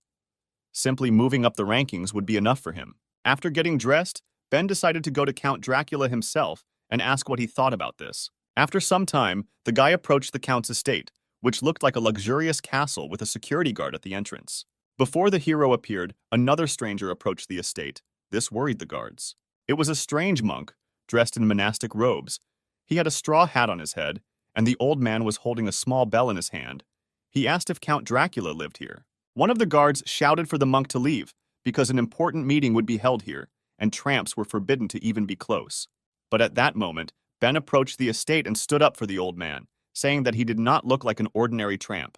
Simply moving up the rankings would be enough for him. After getting dressed, Ben decided to go to Count Dracula himself and ask what he thought about this. After some time, the guy approached the Count's estate, which looked like a luxurious castle with a security guard at the entrance. Before the hero appeared, another stranger approached the estate. This worried the guards. It was a strange monk, dressed in monastic robes. He had a straw hat on his head, and the old man was holding a small bell in his hand. He asked if Count Dracula lived here. One of the guards shouted for the monk to leave, because an important meeting would be held here, and tramps were forbidden to even be close. But at that moment, Ben approached the estate and stood up for the old man, saying that he did not look like an ordinary tramp.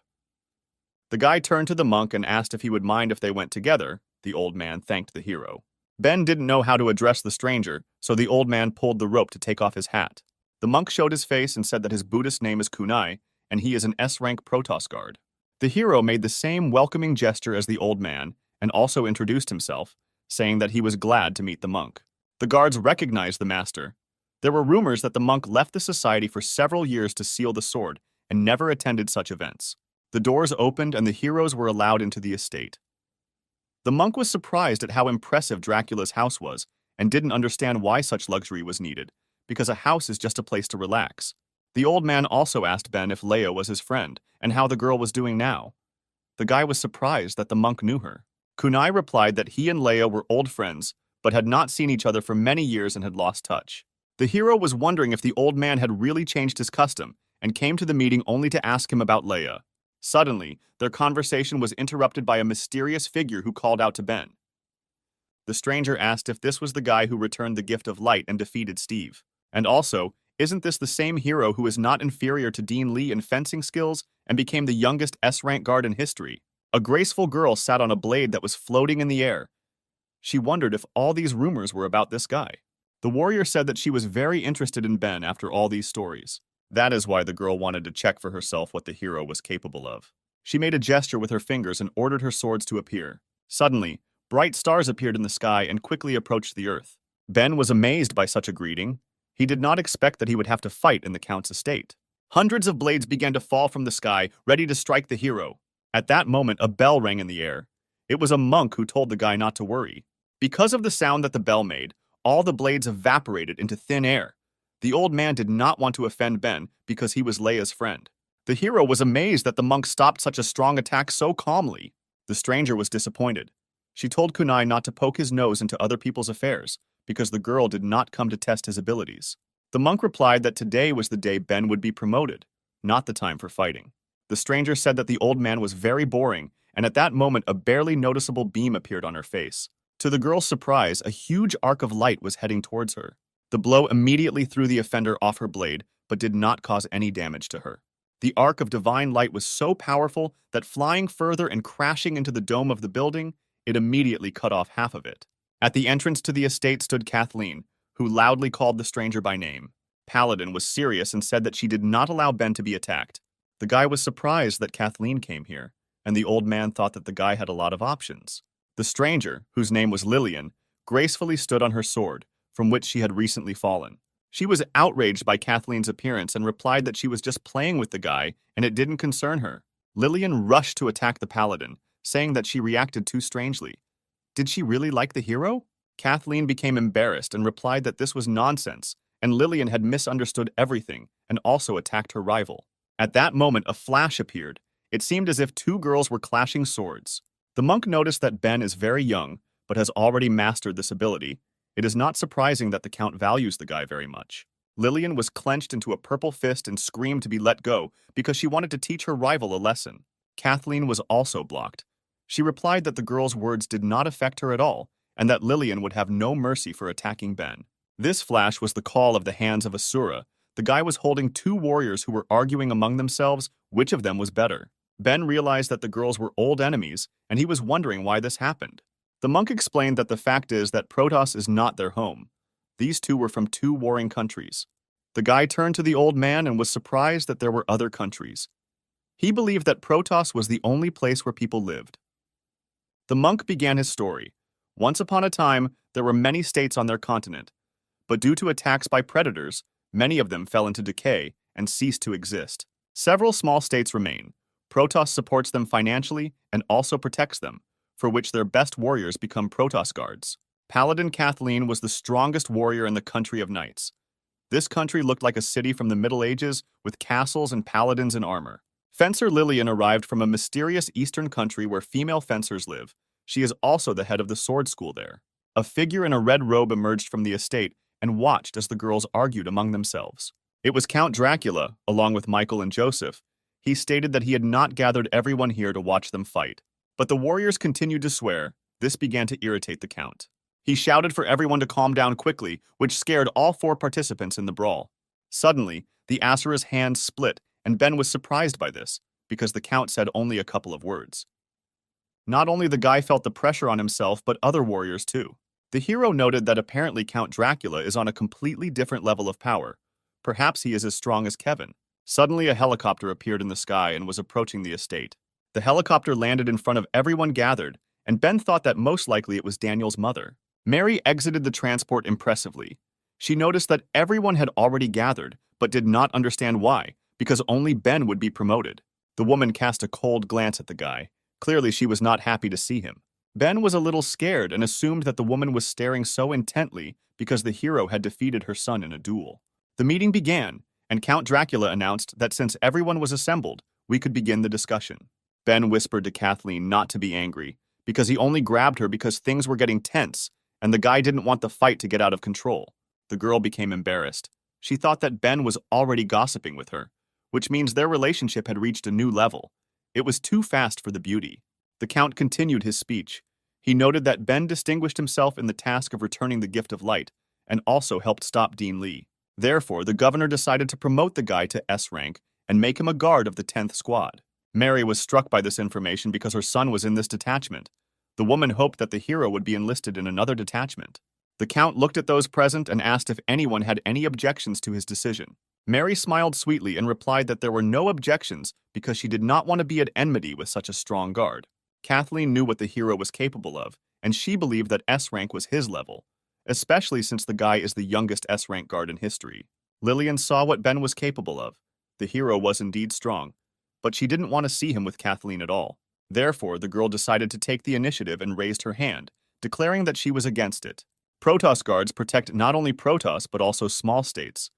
The guy turned to the monk and asked if he would mind if they went together. The old man thanked the hero. Ben didn't know how to address the stranger, so the old man pulled the rope to take off his hat. The monk showed his face and said that his Buddhist name is Kunai, and he is an S-rank Protos guard. The hero made the same welcoming gesture as the old man, and also introduced himself, saying that he was glad to meet the monk. The guards recognized the master. There were rumors that the monk left the society for several years to seal the sword, and never attended such events. The doors opened and the heroes were allowed into the estate. The monk was surprised at how impressive Dracula's house was, and didn't understand why such luxury was needed, because a house is just a place to relax. The old man also asked Ben if Leia was his friend, and how the girl was doing now. The guy was surprised that the monk knew her. Kunai replied that he and Leia were old friends, but had not seen each other for many years and had lost touch. The hero was wondering if the old man had really changed his custom, and came to the meeting only to ask him about Leia. Suddenly, their conversation was interrupted by a mysterious figure who called out to Ben. The stranger asked if this was the guy who returned the gift of light and defeated Steve. And also, isn't this the same hero who is not inferior to Dean Lee in fencing skills and became the youngest S-rank guard in history? A graceful girl sat on a blade that was floating in the air. She wondered if all these rumors were about this guy. The warrior said that she was very interested in Ben after all these stories. That is why the girl wanted to check for herself what the hero was capable of. She made a gesture with her fingers and ordered her swords to appear. Suddenly, bright stars appeared in the sky and quickly approached the earth. Ben was amazed by such a greeting. He did not expect that he would have to fight in the Count's estate. Hundreds of blades began to fall from the sky, ready to strike the hero. At that moment, a bell rang in the air. It was a monk who told the guy not to worry. Because of the sound that the bell made, all the blades evaporated into thin air. The old man did not want to offend Ben because he was Leia's friend. The hero was amazed that the monk stopped such a strong attack so calmly. The stranger was disappointed. She told Kunai not to poke his nose into other people's affairs because the girl did not come to test his abilities. The monk replied that today was the day Ben would be promoted, not the time for fighting. The stranger said that the old man was very boring, and at that moment a barely noticeable beam appeared on her face. To the girl's surprise, a huge arc of light was heading towards her. The blow immediately threw the offender off her blade, but did not cause any damage to her. The arc of divine light was so powerful that flying further and crashing into the dome of the building, it immediately cut off half of it. At the entrance to the estate stood Kathleen, who loudly called the stranger by name. Paladin was serious and said that she did not allow Ben to be attacked. The guy was surprised that Kathleen came here, and the old man thought that the guy had a lot of options. The stranger, whose name was Lillian, gracefully stood on her sword, from which she had recently fallen. She was outraged by Kathleen's appearance and replied that she was just playing with the guy and it didn't concern her. Lillian rushed to attack the paladin, saying that she reacted too strangely. Did she really like the hero? Kathleen became embarrassed and replied that this was nonsense, and Lillian had misunderstood everything and also attacked her rival. At that moment, a flash appeared. It seemed as if two girls were clashing swords. The monk noticed that Ben is very young, but has already mastered this ability. It is not surprising that the Count values the guy very much. Lillian was clenched into a purple fist and screamed to be let go because she wanted to teach her rival a lesson. Kathleen was also blocked. She replied that the girl's words did not affect her at all, and that Lillian would have no mercy for attacking Ben. This flash was the call of the hands of Asura. The guy was holding two warriors who were arguing among themselves which of them was better. Ben realized that the girls were old enemies, and he was wondering why this happened. The monk explained that the fact is that Protos is not their home. These two were from two warring countries. The guy turned to the old man and was surprised that there were other countries. He believed that Protos was the only place where people lived. The monk began his story. Once upon a time, there were many states on their continent, but due to attacks by predators, many of them fell into decay and ceased to exist. Several small states remain. Protos supports them financially and also protects them, for which their best warriors become Protos guards. Paladin Kathleen was the strongest warrior in the country of knights. This country looked like a city from the Middle Ages with castles and paladins in armor. Fencer Lillian arrived from a mysterious eastern country where female fencers live. She is also the head of the sword school there. A figure in a red robe emerged from the estate and watched as the girls argued among themselves. It was Count Dracula, along with Michael and Joseph. He stated that he had not gathered everyone here to watch them fight. But the warriors continued to swear. This began to irritate the Count. He shouted for everyone to calm down quickly, which scared all 4 participants in the brawl. Suddenly, the Asura's hands split, and Ben was surprised by this, because the Count said only a couple of words. Not only the guy felt the pressure on himself, but other warriors too. The hero noted that apparently Count Dracula is on a completely different level of power. Perhaps he is as strong as Kevin. Suddenly, a helicopter appeared in the sky and was approaching the estate. The helicopter landed in front of everyone gathered, and Ben thought that most likely it was Daniel's mother. Mary exited the transport impressively. She noticed that everyone had already gathered, but did not understand why, because only Ben would be promoted. The woman cast a cold glance at the guy. Clearly, she was not happy to see him. Ben was a little scared and assumed that the woman was staring so intently because the hero had defeated her son in a duel. The meeting began, and Count Dracula announced that since everyone was assembled, we could begin the discussion. Ben whispered to Kathleen not to be angry, because he only grabbed her because things were getting tense, and the guy didn't want the fight to get out of control. The girl became embarrassed. She thought that Ben was already gossiping with her, which means their relationship had reached a new level. It was too fast for the beauty. The Count continued his speech. He noted that Ben distinguished himself in the task of returning the gift of light, and also helped stop Dean Lee. Therefore, the governor decided to promote the guy to S rank and make him a guard of the 10th Squad. Mary was struck by this information because her son was in this detachment. The woman hoped that the hero would be enlisted in another detachment. The Count looked at those present and asked if anyone had any objections to his decision. Mary smiled sweetly and replied that there were no objections because she did not want to be at enmity with such a strong guard. Kathleen knew what the hero was capable of, and she believed that S rank was his level, especially since the guy is the youngest S rank guard in history. Lillian saw what Ben was capable of. The hero was indeed strong, but she didn't want to see him with Kathleen at all. Therefore, the girl decided to take the initiative and raised her hand, declaring that she was against it. Protos guards protect not only Protos but also small states.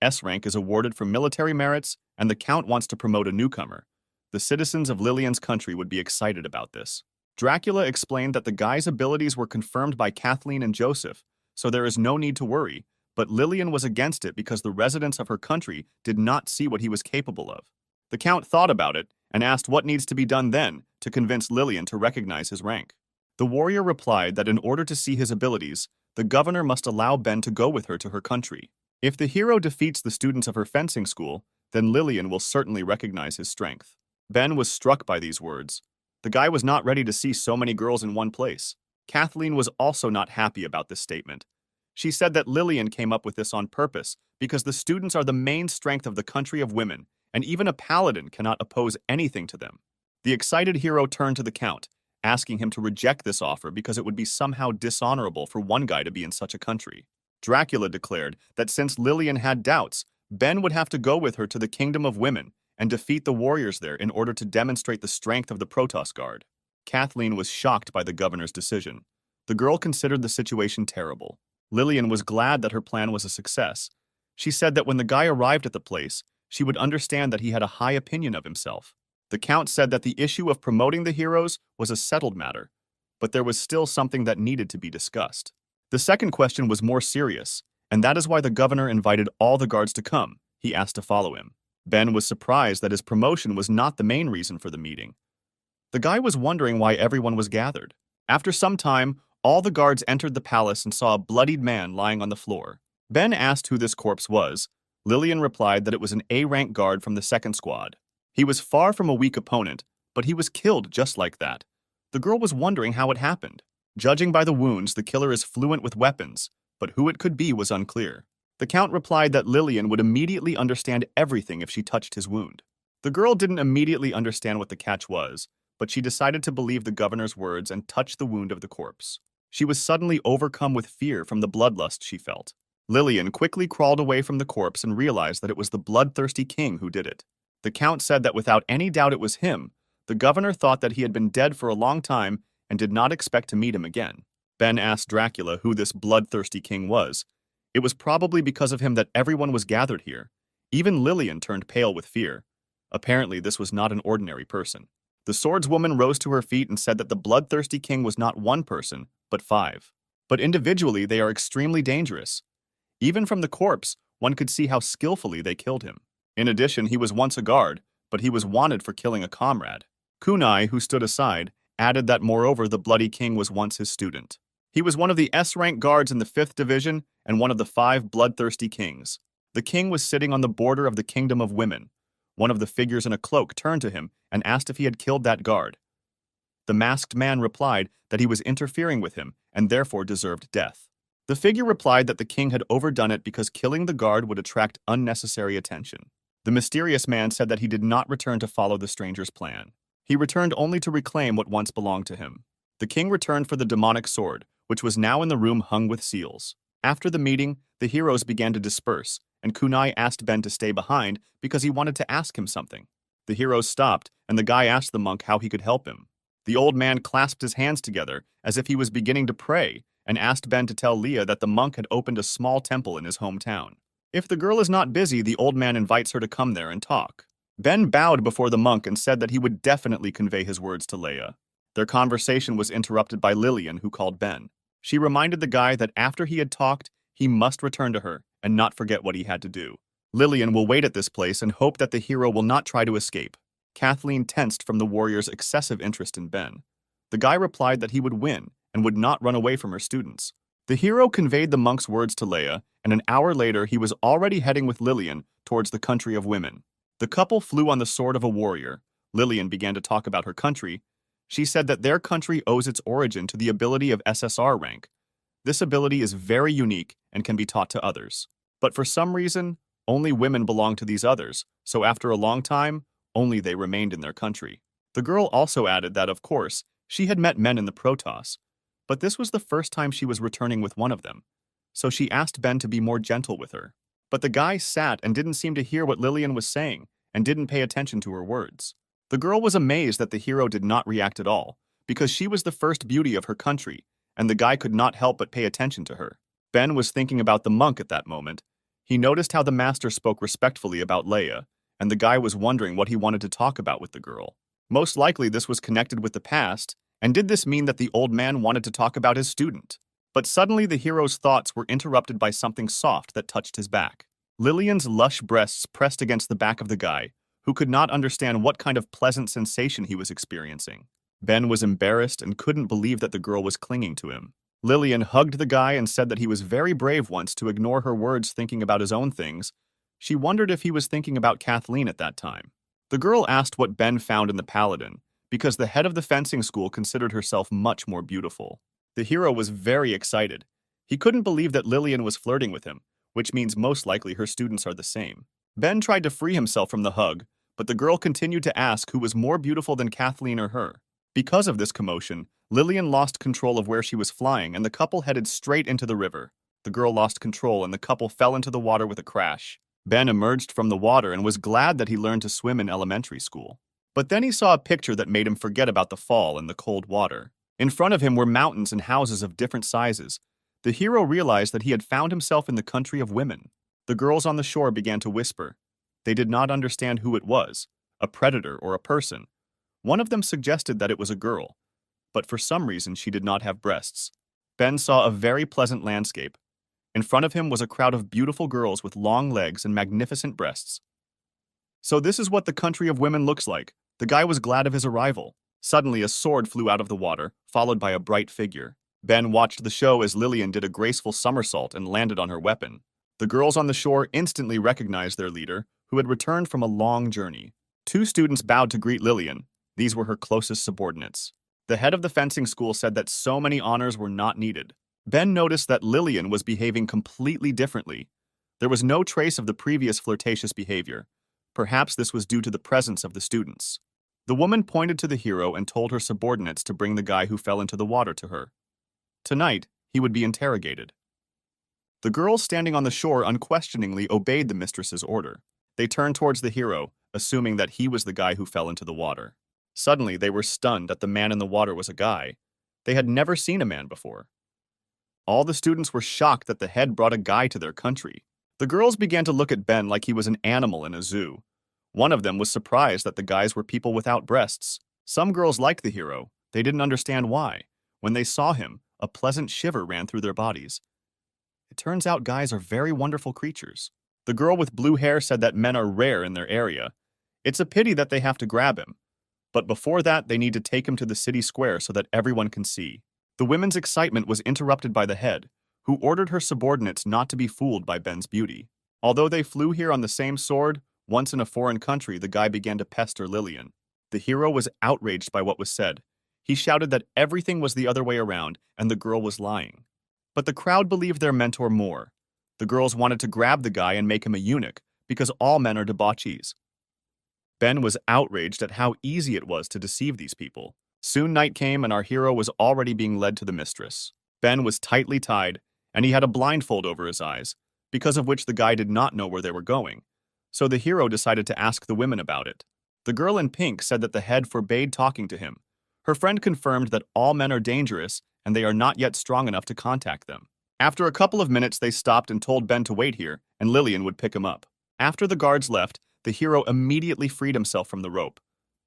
S rank is awarded for military merits, and the Count wants to promote a newcomer. The citizens of Lillian's country would be excited about this. Dracula explained that the guy's abilities were confirmed by Kathleen and Joseph, so there is no need to worry, but Lillian was against it because the residents of her country did not see what he was capable of. The Count thought about it and asked what needs to be done then to convince Lillian to recognize his rank. The warrior replied that in order to see his abilities, the governor must allow Ben to go with her to her country. If the hero defeats the students of her fencing school, then Lillian will certainly recognize his strength. Ben was struck by these words. The guy was not ready to see so many girls in one place. Kathleen was also not happy about this statement. She said that Lillian came up with this on purpose because the students are the main strength of the country of women, and even a paladin cannot oppose anything to them. The excited hero turned to the Count, asking him to reject this offer because it would be somehow dishonorable for one guy to be in such a country. Dracula declared that since Lillian had doubts, Ben would have to go with her to the Kingdom of Women and defeat the warriors there in order to demonstrate the strength of the Protos Guard. Kathleen was shocked by the governor's decision. The girl considered the situation terrible. Lillian was glad that her plan was a success. She said that when the guy arrived at the place, she would understand that he had a high opinion of himself. The Count said that the issue of promoting the heroes was a settled matter, but there was still something that needed to be discussed. The second question was more serious, and that is why the governor invited all the guards to come. He asked to follow him. Ben was surprised that his promotion was not the main reason for the meeting. The guy was wondering why everyone was gathered. After some time, all the guards entered the palace and saw a bloodied man lying on the floor. Ben asked who this corpse was. Lillian replied that it was an A-rank guard from the 2nd Squad. He was far from a weak opponent, but he was killed just like that. The girl was wondering how it happened. Judging by the wounds, the killer is fluent with weapons, but who it could be was unclear. The Count replied that Lillian would immediately understand everything if she touched his wound. The girl didn't immediately understand what the catch was, but she decided to believe the governor's words and touch the wound of the corpse. She was suddenly overcome with fear from the bloodlust she felt. Lillian quickly crawled away from the corpse and realized that it was the bloodthirsty king who did it. The count said that without any doubt it was him. The governor thought that he had been dead for a long time and did not expect to meet him again. Ben asked Dracula who this bloodthirsty king was. It was probably because of him that everyone was gathered here. Even Lillian turned pale with fear. Apparently, this was not an ordinary person. The swordswoman rose to her feet and said that the bloodthirsty king was not one person, but 5. But individually, they are extremely dangerous. Even from the corpse, one could see how skillfully they killed him. In addition, he was once a guard, but he was wanted for killing a comrade. Kunai, who stood aside, added that moreover the Bloody King was once his student. He was one of the S-rank guards in the 5th Division and one of the 5 bloodthirsty kings. The king was sitting on the border of the Kingdom of Women. One of the figures in a cloak turned to him and asked if he had killed that guard. The masked man replied that he was interfering with him and therefore deserved death. The figure replied that the king had overdone it because killing the guard would attract unnecessary attention. The mysterious man said that he did not return to follow the stranger's plan. He returned only to reclaim what once belonged to him. The king returned for the demonic sword, which was now in the room hung with seals. After the meeting, the heroes began to disperse, and Kunai asked Ben to stay behind because he wanted to ask him something. The heroes stopped, and the guy asked the monk how he could help him. The old man clasped his hands together as if he was beginning to pray, and asked Ben to tell Leah that the monk had opened a small temple in his hometown. If the girl is not busy, the old man invites her to come there and talk. Ben bowed before the monk and said that he would definitely convey his words to Leia. Their conversation was interrupted by Lillian, who called Ben. She reminded the guy that after he had talked, he must return to her and not forget what he had to do. Lillian will wait at this place and hope that the hero will not try to escape. Kathleen tensed from the warrior's excessive interest in Ben. The guy replied that he would win and would not run away from her students. The hero conveyed the monk's words to Leia, and an hour later he was already heading with Lillian towards the country of women. The couple flew on the sword of a warrior. Lillian began to talk about her country. She said that their country owes its origin to the ability of SSR rank. This ability is very unique and can be taught to others. But for some reason, only women belong to these others, so after a long time, only they remained in their country. The girl also added that, of course, she had met men in the Protos, but this was the first time she was returning with one of them, so she asked Ben to be more gentle with her. But the guy sat and didn't seem to hear what Lillian was saying and didn't pay attention to her words. The girl was amazed that the hero did not react at all, because she was the first beauty of her country, and the guy could not help but pay attention to her. Ben was thinking about the monk at that moment. He noticed how the master spoke respectfully about Leia, and the guy was wondering what he wanted to talk about with the girl. Most likely this was connected with the past, and did this mean that the old man wanted to talk about his student? But suddenly the hero's thoughts were interrupted by something soft that touched his back. Lillian's lush breasts pressed against the back of the guy, who could not understand what kind of pleasant sensation he was experiencing. Ben was embarrassed and couldn't believe that the girl was clinging to him. Lillian hugged the guy and said that he was very brave once to ignore her words thinking about his own things. She wondered if he was thinking about Kathleen at that time. The girl asked what Ben found in the paladin, because the head of the fencing school considered herself much more beautiful. The hero was very excited. He couldn't believe that Lillian was flirting with him, which means most likely her students are the same. Ben tried to free himself from the hug, but the girl continued to ask who was more beautiful than Kathleen or her. Because of this commotion, Lillian lost control of where she was flying and the couple headed straight into the river. The girl lost control and the couple fell into the water with a crash. Ben emerged from the water and was glad that he learned to swim in elementary school. But then he saw a picture that made him forget about the fall and the cold water. In front of him were mountains and houses of different sizes. The hero realized that he had found himself in the country of women. The girls on the shore began to whisper. They did not understand who it was, a predator or a person. One of them suggested that it was a girl, but for some reason she did not have breasts. Ben saw a very pleasant landscape. In front of him was a crowd of beautiful girls with long legs and magnificent breasts. So this is what the country of women looks like. The guy was glad of his arrival. Suddenly a sword flew out of the water, followed by a bright figure. Ben watched the show as Lillian did a graceful somersault and landed on her weapon. The girls on the shore instantly recognized their leader, who had returned from a long journey. 2 students bowed to greet Lillian. These were her closest subordinates. The head of the fencing school said that so many honors were not needed. Ben noticed that Lillian was behaving completely differently. There was no trace of the previous flirtatious behavior. Perhaps this was due to the presence of the students. The woman pointed to the hero and told her subordinates to bring the guy who fell into the water to her. Tonight, he would be interrogated. The girls standing on the shore unquestioningly obeyed the mistress's order. They turned towards the hero, assuming that he was the guy who fell into the water. Suddenly, they were stunned that the man in the water was a guy. They had never seen a man before. All the students were shocked that the head brought a guy to their country. The girls began to look at Ben like he was an animal in a zoo. One of them was surprised that the guys were people without breasts. Some girls liked the hero. They didn't understand why. When they saw him, a pleasant shiver ran through their bodies. It turns out guys are very wonderful creatures. The girl with blue hair said that men are rare in their area. It's a pity that they have to grab him. But before that, they need to take him to the city square so that everyone can see. The women's excitement was interrupted by the head, who ordered her subordinates not to be fooled by Ben's beauty. Although they flew here on the same sword, once in a foreign country, the guy began to pester Lillian. The hero was outraged by what was said. He shouted that everything was the other way around and the girl was lying. But the crowd believed their mentor more. The girls wanted to grab the guy and make him a eunuch, because all men are debauchees. Ben was outraged at how easy it was to deceive these people. Soon night came and our hero was already being led to the mistress. Ben was tightly tied, and he had a blindfold over his eyes, because of which the guy did not know where they were going. So the hero decided to ask the women about it. The girl in pink said that the head forbade talking to him. Her friend confirmed that all men are dangerous and they are not yet strong enough to contact them. After a couple of minutes, they stopped and told Ben to wait here, and Lillian would pick him up. After the guards left, the hero immediately freed himself from the rope.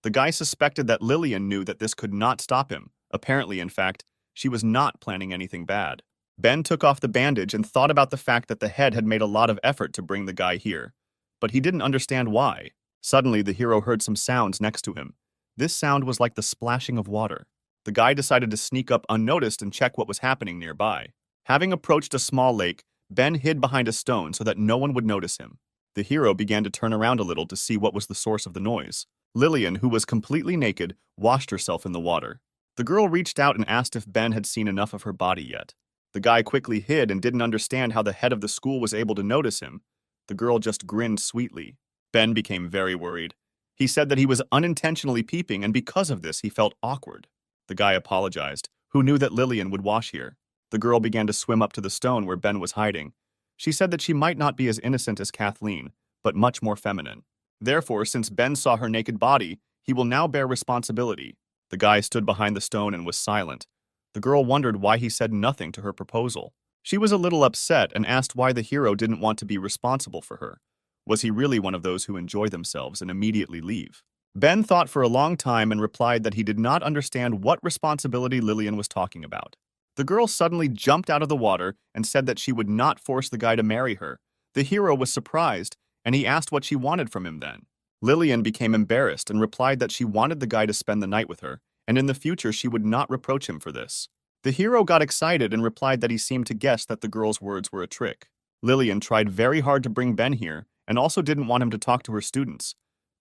The guy suspected that Lillian knew that this could not stop him. Apparently, in fact, she was not planning anything bad. Ben took off the bandage and thought about the fact that the head had made a lot of effort to bring the guy here. But he didn't understand why. Suddenly, the hero heard some sounds next to him. This sound was like the splashing of water. The guy decided to sneak up unnoticed and check what was happening nearby. Having approached a small lake, Ben hid behind a stone so that no one would notice him. The hero began to turn around a little to see what was the source of the noise. Lillian, who was completely naked, washed herself in the water. The girl reached out and asked if Ben had seen enough of her body yet. The guy quickly hid and didn't understand how the head of the school was able to notice him. The girl just grinned sweetly. Ben became very worried. He said that he was unintentionally peeping, and because of this, he felt awkward. The guy apologized, who knew that Lillian would wash here. The girl began to swim up to the stone where Ben was hiding. She said that she might not be as innocent as Kathleen, but much more feminine. Therefore, since Ben saw her naked body, he will now bear responsibility. The guy stood behind the stone and was silent. The girl wondered why he said nothing to her proposal. She was a little upset and asked why the hero didn't want to be responsible for her. Was he really one of those who enjoy themselves and immediately leave? Ben thought for a long time and replied that he did not understand what responsibility Lillian was talking about. The girl suddenly jumped out of the water and said that she would not force the guy to marry her. The hero was surprised, and he asked what she wanted from him then. Lillian became embarrassed and replied that she wanted the guy to spend the night with her, and in the future she would not reproach him for this. The hero got excited and replied that he seemed to guess that the girl's words were a trick. Lillian tried very hard to bring Ben here and also didn't want him to talk to her students,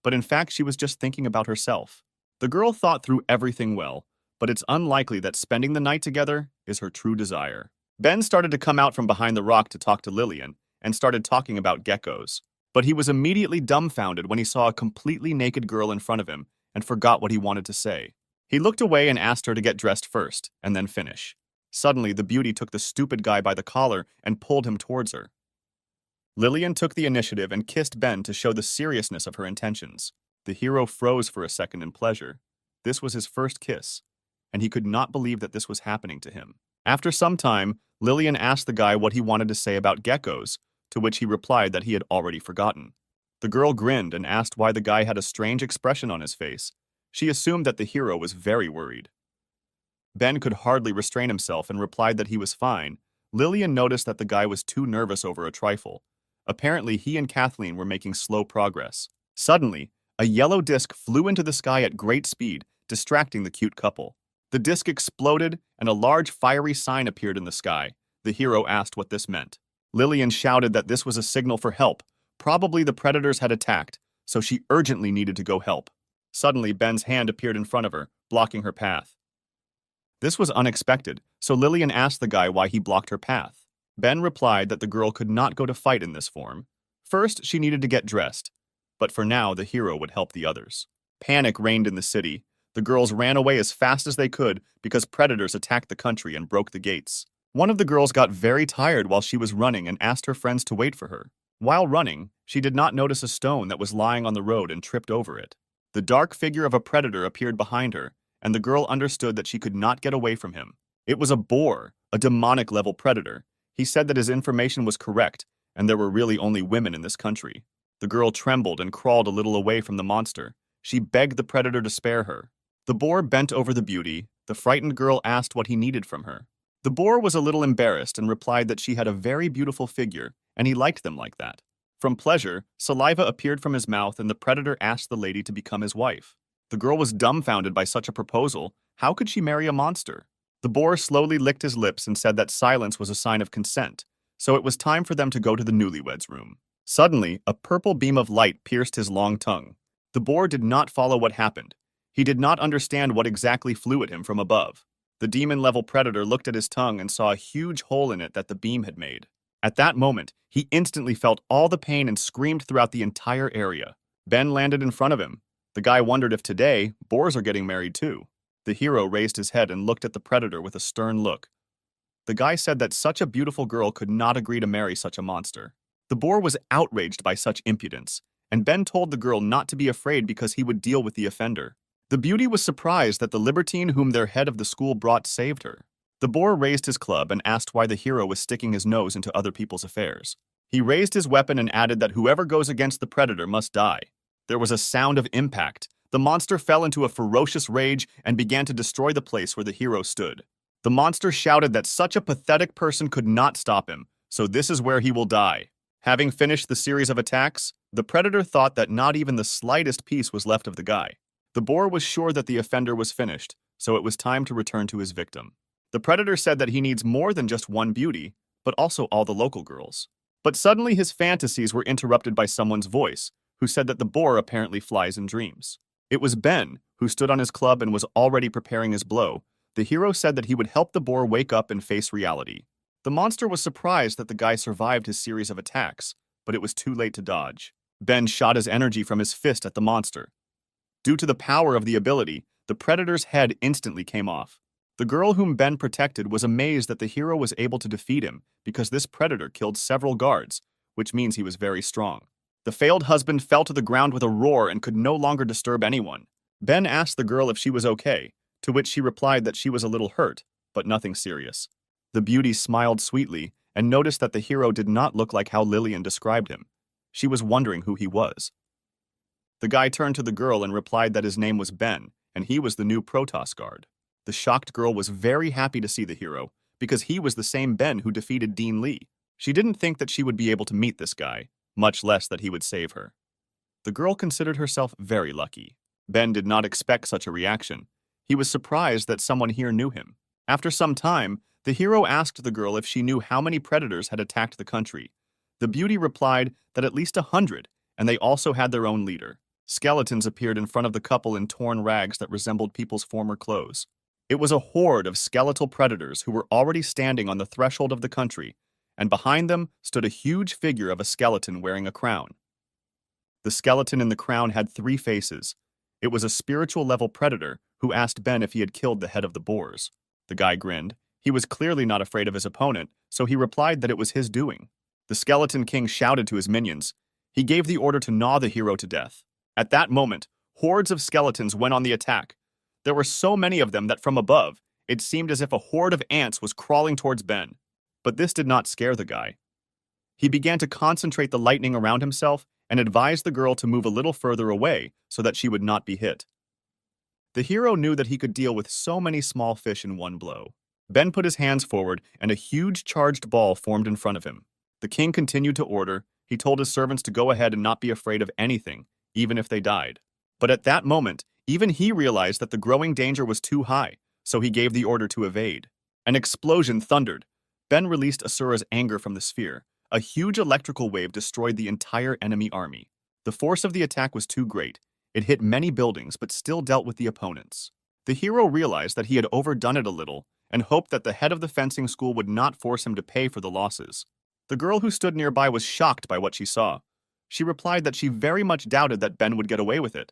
but in fact she was just thinking about herself. The girl thought through everything well, but it's unlikely that spending the night together is her true desire. Ben started to come out from behind the rock to talk to Lillian and started talking about geckos. But he was immediately dumbfounded when he saw a completely naked girl in front of him and forgot what he wanted to say. He looked away and asked her to get dressed first and then finish. Suddenly, the beauty took the stupid guy by the collar and pulled him towards her. Lillian took the initiative and kissed Ben to show the seriousness of her intentions. The hero froze for a second in pleasure. This was his first kiss, and he could not believe that this was happening to him. After some time, Lillian asked the guy what he wanted to say about geckos, to which he replied that he had already forgotten. The girl grinned and asked why the guy had a strange expression on his face. She assumed that the hero was very worried. Ben could hardly restrain himself and replied that he was fine. Lillian noticed that the guy was too nervous over a trifle. Apparently, he and Kathleen were making slow progress. Suddenly, a yellow disc flew into the sky at great speed, distracting the cute couple. The disc exploded, and a large fiery sign appeared in the sky. The hero asked what this meant. Lillian shouted that this was a signal for help. Probably the predators had attacked, so she urgently needed to go help. Suddenly, Ben's hand appeared in front of her, blocking her path. This was unexpected, so Lillian asked the guy why he blocked her path. Ben replied that the girl could not go to fight in this form. First, she needed to get dressed, but for now, the hero would help the others. Panic reigned in the city. The girls ran away as fast as they could because predators attacked the country and broke the gates. One of the girls got very tired while she was running and asked her friends to wait for her. While running, she did not notice a stone that was lying on the road and tripped over it. The dark figure of a predator appeared behind her, and the girl understood that she could not get away from him. It was a boar, a demonic-level predator. He said that his information was correct, and there were really only women in this country. The girl trembled and crawled a little away from the monster. She begged the predator to spare her. The boar bent over the beauty. The frightened girl asked what he needed from her. The boar was a little embarrassed and replied that she had a very beautiful figure, and he liked them like that. From pleasure, saliva appeared from his mouth, and the predator asked the lady to become his wife. The girl was dumbfounded by such a proposal. How could she marry a monster? The boar slowly licked his lips and said that silence was a sign of consent, so it was time for them to go to the newlyweds' room. Suddenly, a purple beam of light pierced his long tongue. The boar did not follow what happened. He did not understand what exactly flew at him from above. The demon-level predator looked at his tongue and saw a huge hole in it that the beam had made. At that moment, he instantly felt all the pain and screamed throughout the entire area. Ben landed in front of him. The guy wondered if today, boars are getting married too. The hero raised his head and looked at the predator with a stern look. The guy said that such a beautiful girl could not agree to marry such a monster. The boar was outraged by such impudence, and Ben told the girl not to be afraid because he would deal with the offender. The beauty was surprised that the libertine whom their head of the school brought saved her. The boar raised his club and asked why the hero was sticking his nose into other people's affairs. He raised his weapon and added that whoever goes against the predator must die. There was a sound of impact. The monster fell into a ferocious rage and began to destroy the place where the hero stood. The monster shouted that such a pathetic person could not stop him, so this is where he will die. Having finished the series of attacks, the predator thought that not even the slightest piece was left of the guy. The boar was sure that the offender was finished, so it was time to return to his victim. The predator said that he needs more than just one beauty, but also all the local girls. But suddenly his fantasies were interrupted by someone's voice, who said that the boar apparently flies in dreams. It was Ben, who stood on his club and was already preparing his blow. The hero said that he would help the boar wake up and face reality. The monster was surprised that the guy survived his series of attacks, but it was too late to dodge. Ben shot his energy from his fist at the monster. Due to the power of the ability, the predator's head instantly came off. The girl whom Ben protected was amazed that the hero was able to defeat him because this predator killed several guards, which means he was very strong. The failed husband fell to the ground with a roar and could no longer disturb anyone. Ben asked the girl if she was okay, to which she replied that she was a little hurt, but nothing serious. The beauty smiled sweetly and noticed that the hero did not look like how Lillian described him. She was wondering who he was. The guy turned to the girl and replied that his name was Ben, and he was the new Protos guard. The shocked girl was very happy to see the hero, because he was the same Ben who defeated Dean Lee. She didn't think that she would be able to meet this guy, much less that he would save her. The girl considered herself very lucky. Ben did not expect such a reaction. He was surprised that someone here knew him. After some time, the hero asked the girl if she knew how many predators had attacked the country. The beauty replied that at least 100, and they also had their own leader. Skeletons appeared in front of the couple in torn rags that resembled people's former clothes. It was a horde of skeletal predators who were already standing on the threshold of the country, and behind them stood a huge figure of a skeleton wearing a crown. The skeleton in the crown had 3 faces. It was a spiritual-level predator who asked Ben if he had killed the head of the boars. The guy grinned. He was clearly not afraid of his opponent, so he replied that it was his doing. The skeleton king shouted to his minions. He gave the order to gnaw the hero to death. At that moment, hordes of skeletons went on the attack. There were so many of them that from above, it seemed as if a horde of ants was crawling towards Ben. But this did not scare the guy. He began to concentrate the lightning around himself and advised the girl to move a little further away so that she would not be hit. The hero knew that he could deal with so many small fish in one blow. Ben put his hands forward and a huge charged ball formed in front of him. The king continued to order. He told his servants to go ahead and not be afraid of anything, even if they died. But at that moment, even he realized that the growing danger was too high, so he gave the order to evade. An explosion thundered. Ben released Asura's anger from the sphere. A huge electrical wave destroyed the entire enemy army. The force of the attack was too great. It hit many buildings but still dealt with the opponents. The hero realized that he had overdone it a little and hoped that the head of the fencing school would not force him to pay for the losses. The girl who stood nearby was shocked by what she saw. She replied that she very much doubted that Ben would get away with it.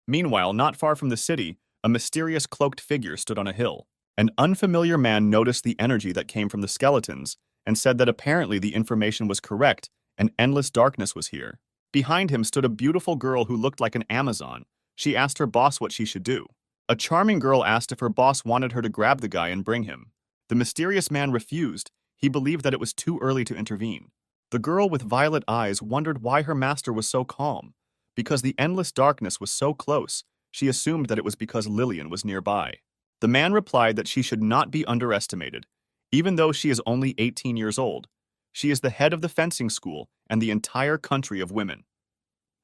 Meanwhile, not far from the city, a mysterious cloaked figure stood on a hill. An unfamiliar man noticed the energy that came from the skeletons and said that apparently the information was correct and endless darkness was here. Behind him stood a beautiful girl who looked like an Amazon. She asked her boss what she should do. A charming girl asked if her boss wanted her to grab the guy and bring him. The mysterious man refused. He believed that it was too early to intervene. The girl with violet eyes wondered why her master was so calm. Because the endless darkness was so close, she assumed that it was because Lillian was nearby. The man replied that she should not be underestimated. Even though she is only 18 years old, she is the head of the fencing school and the entire country of women.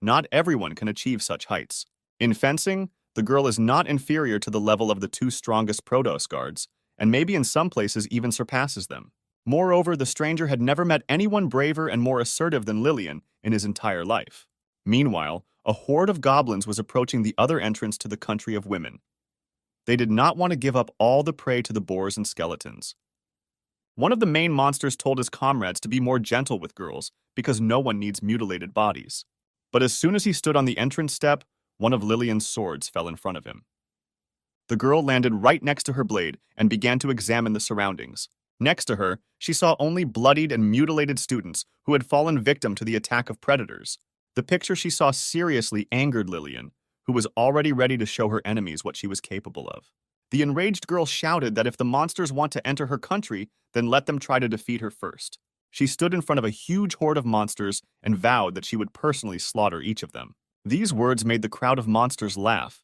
Not everyone can achieve such heights. In fencing, the girl is not inferior to the level of the two strongest Protos guards, and maybe in some places even surpasses them. Moreover, the stranger had never met anyone braver and more assertive than Lillian in his entire life. Meanwhile, a horde of goblins was approaching the other entrance to the country of women. They did not want to give up all the prey to the boars and skeletons. One of the main monsters told his comrades to be more gentle with girls because no one needs mutilated bodies. But as soon as he stood on the entrance step, one of Lillian's swords fell in front of him. The girl landed right next to her blade and began to examine the surroundings. Next to her, she saw only bloodied and mutilated students who had fallen victim to the attack of predators. The picture she saw seriously angered Lillian, who was already ready to show her enemies what she was capable of. The enraged girl shouted that if the monsters want to enter her country, then let them try to defeat her first. She stood in front of a huge horde of monsters and vowed that she would personally slaughter each of them. These words made the crowd of monsters laugh.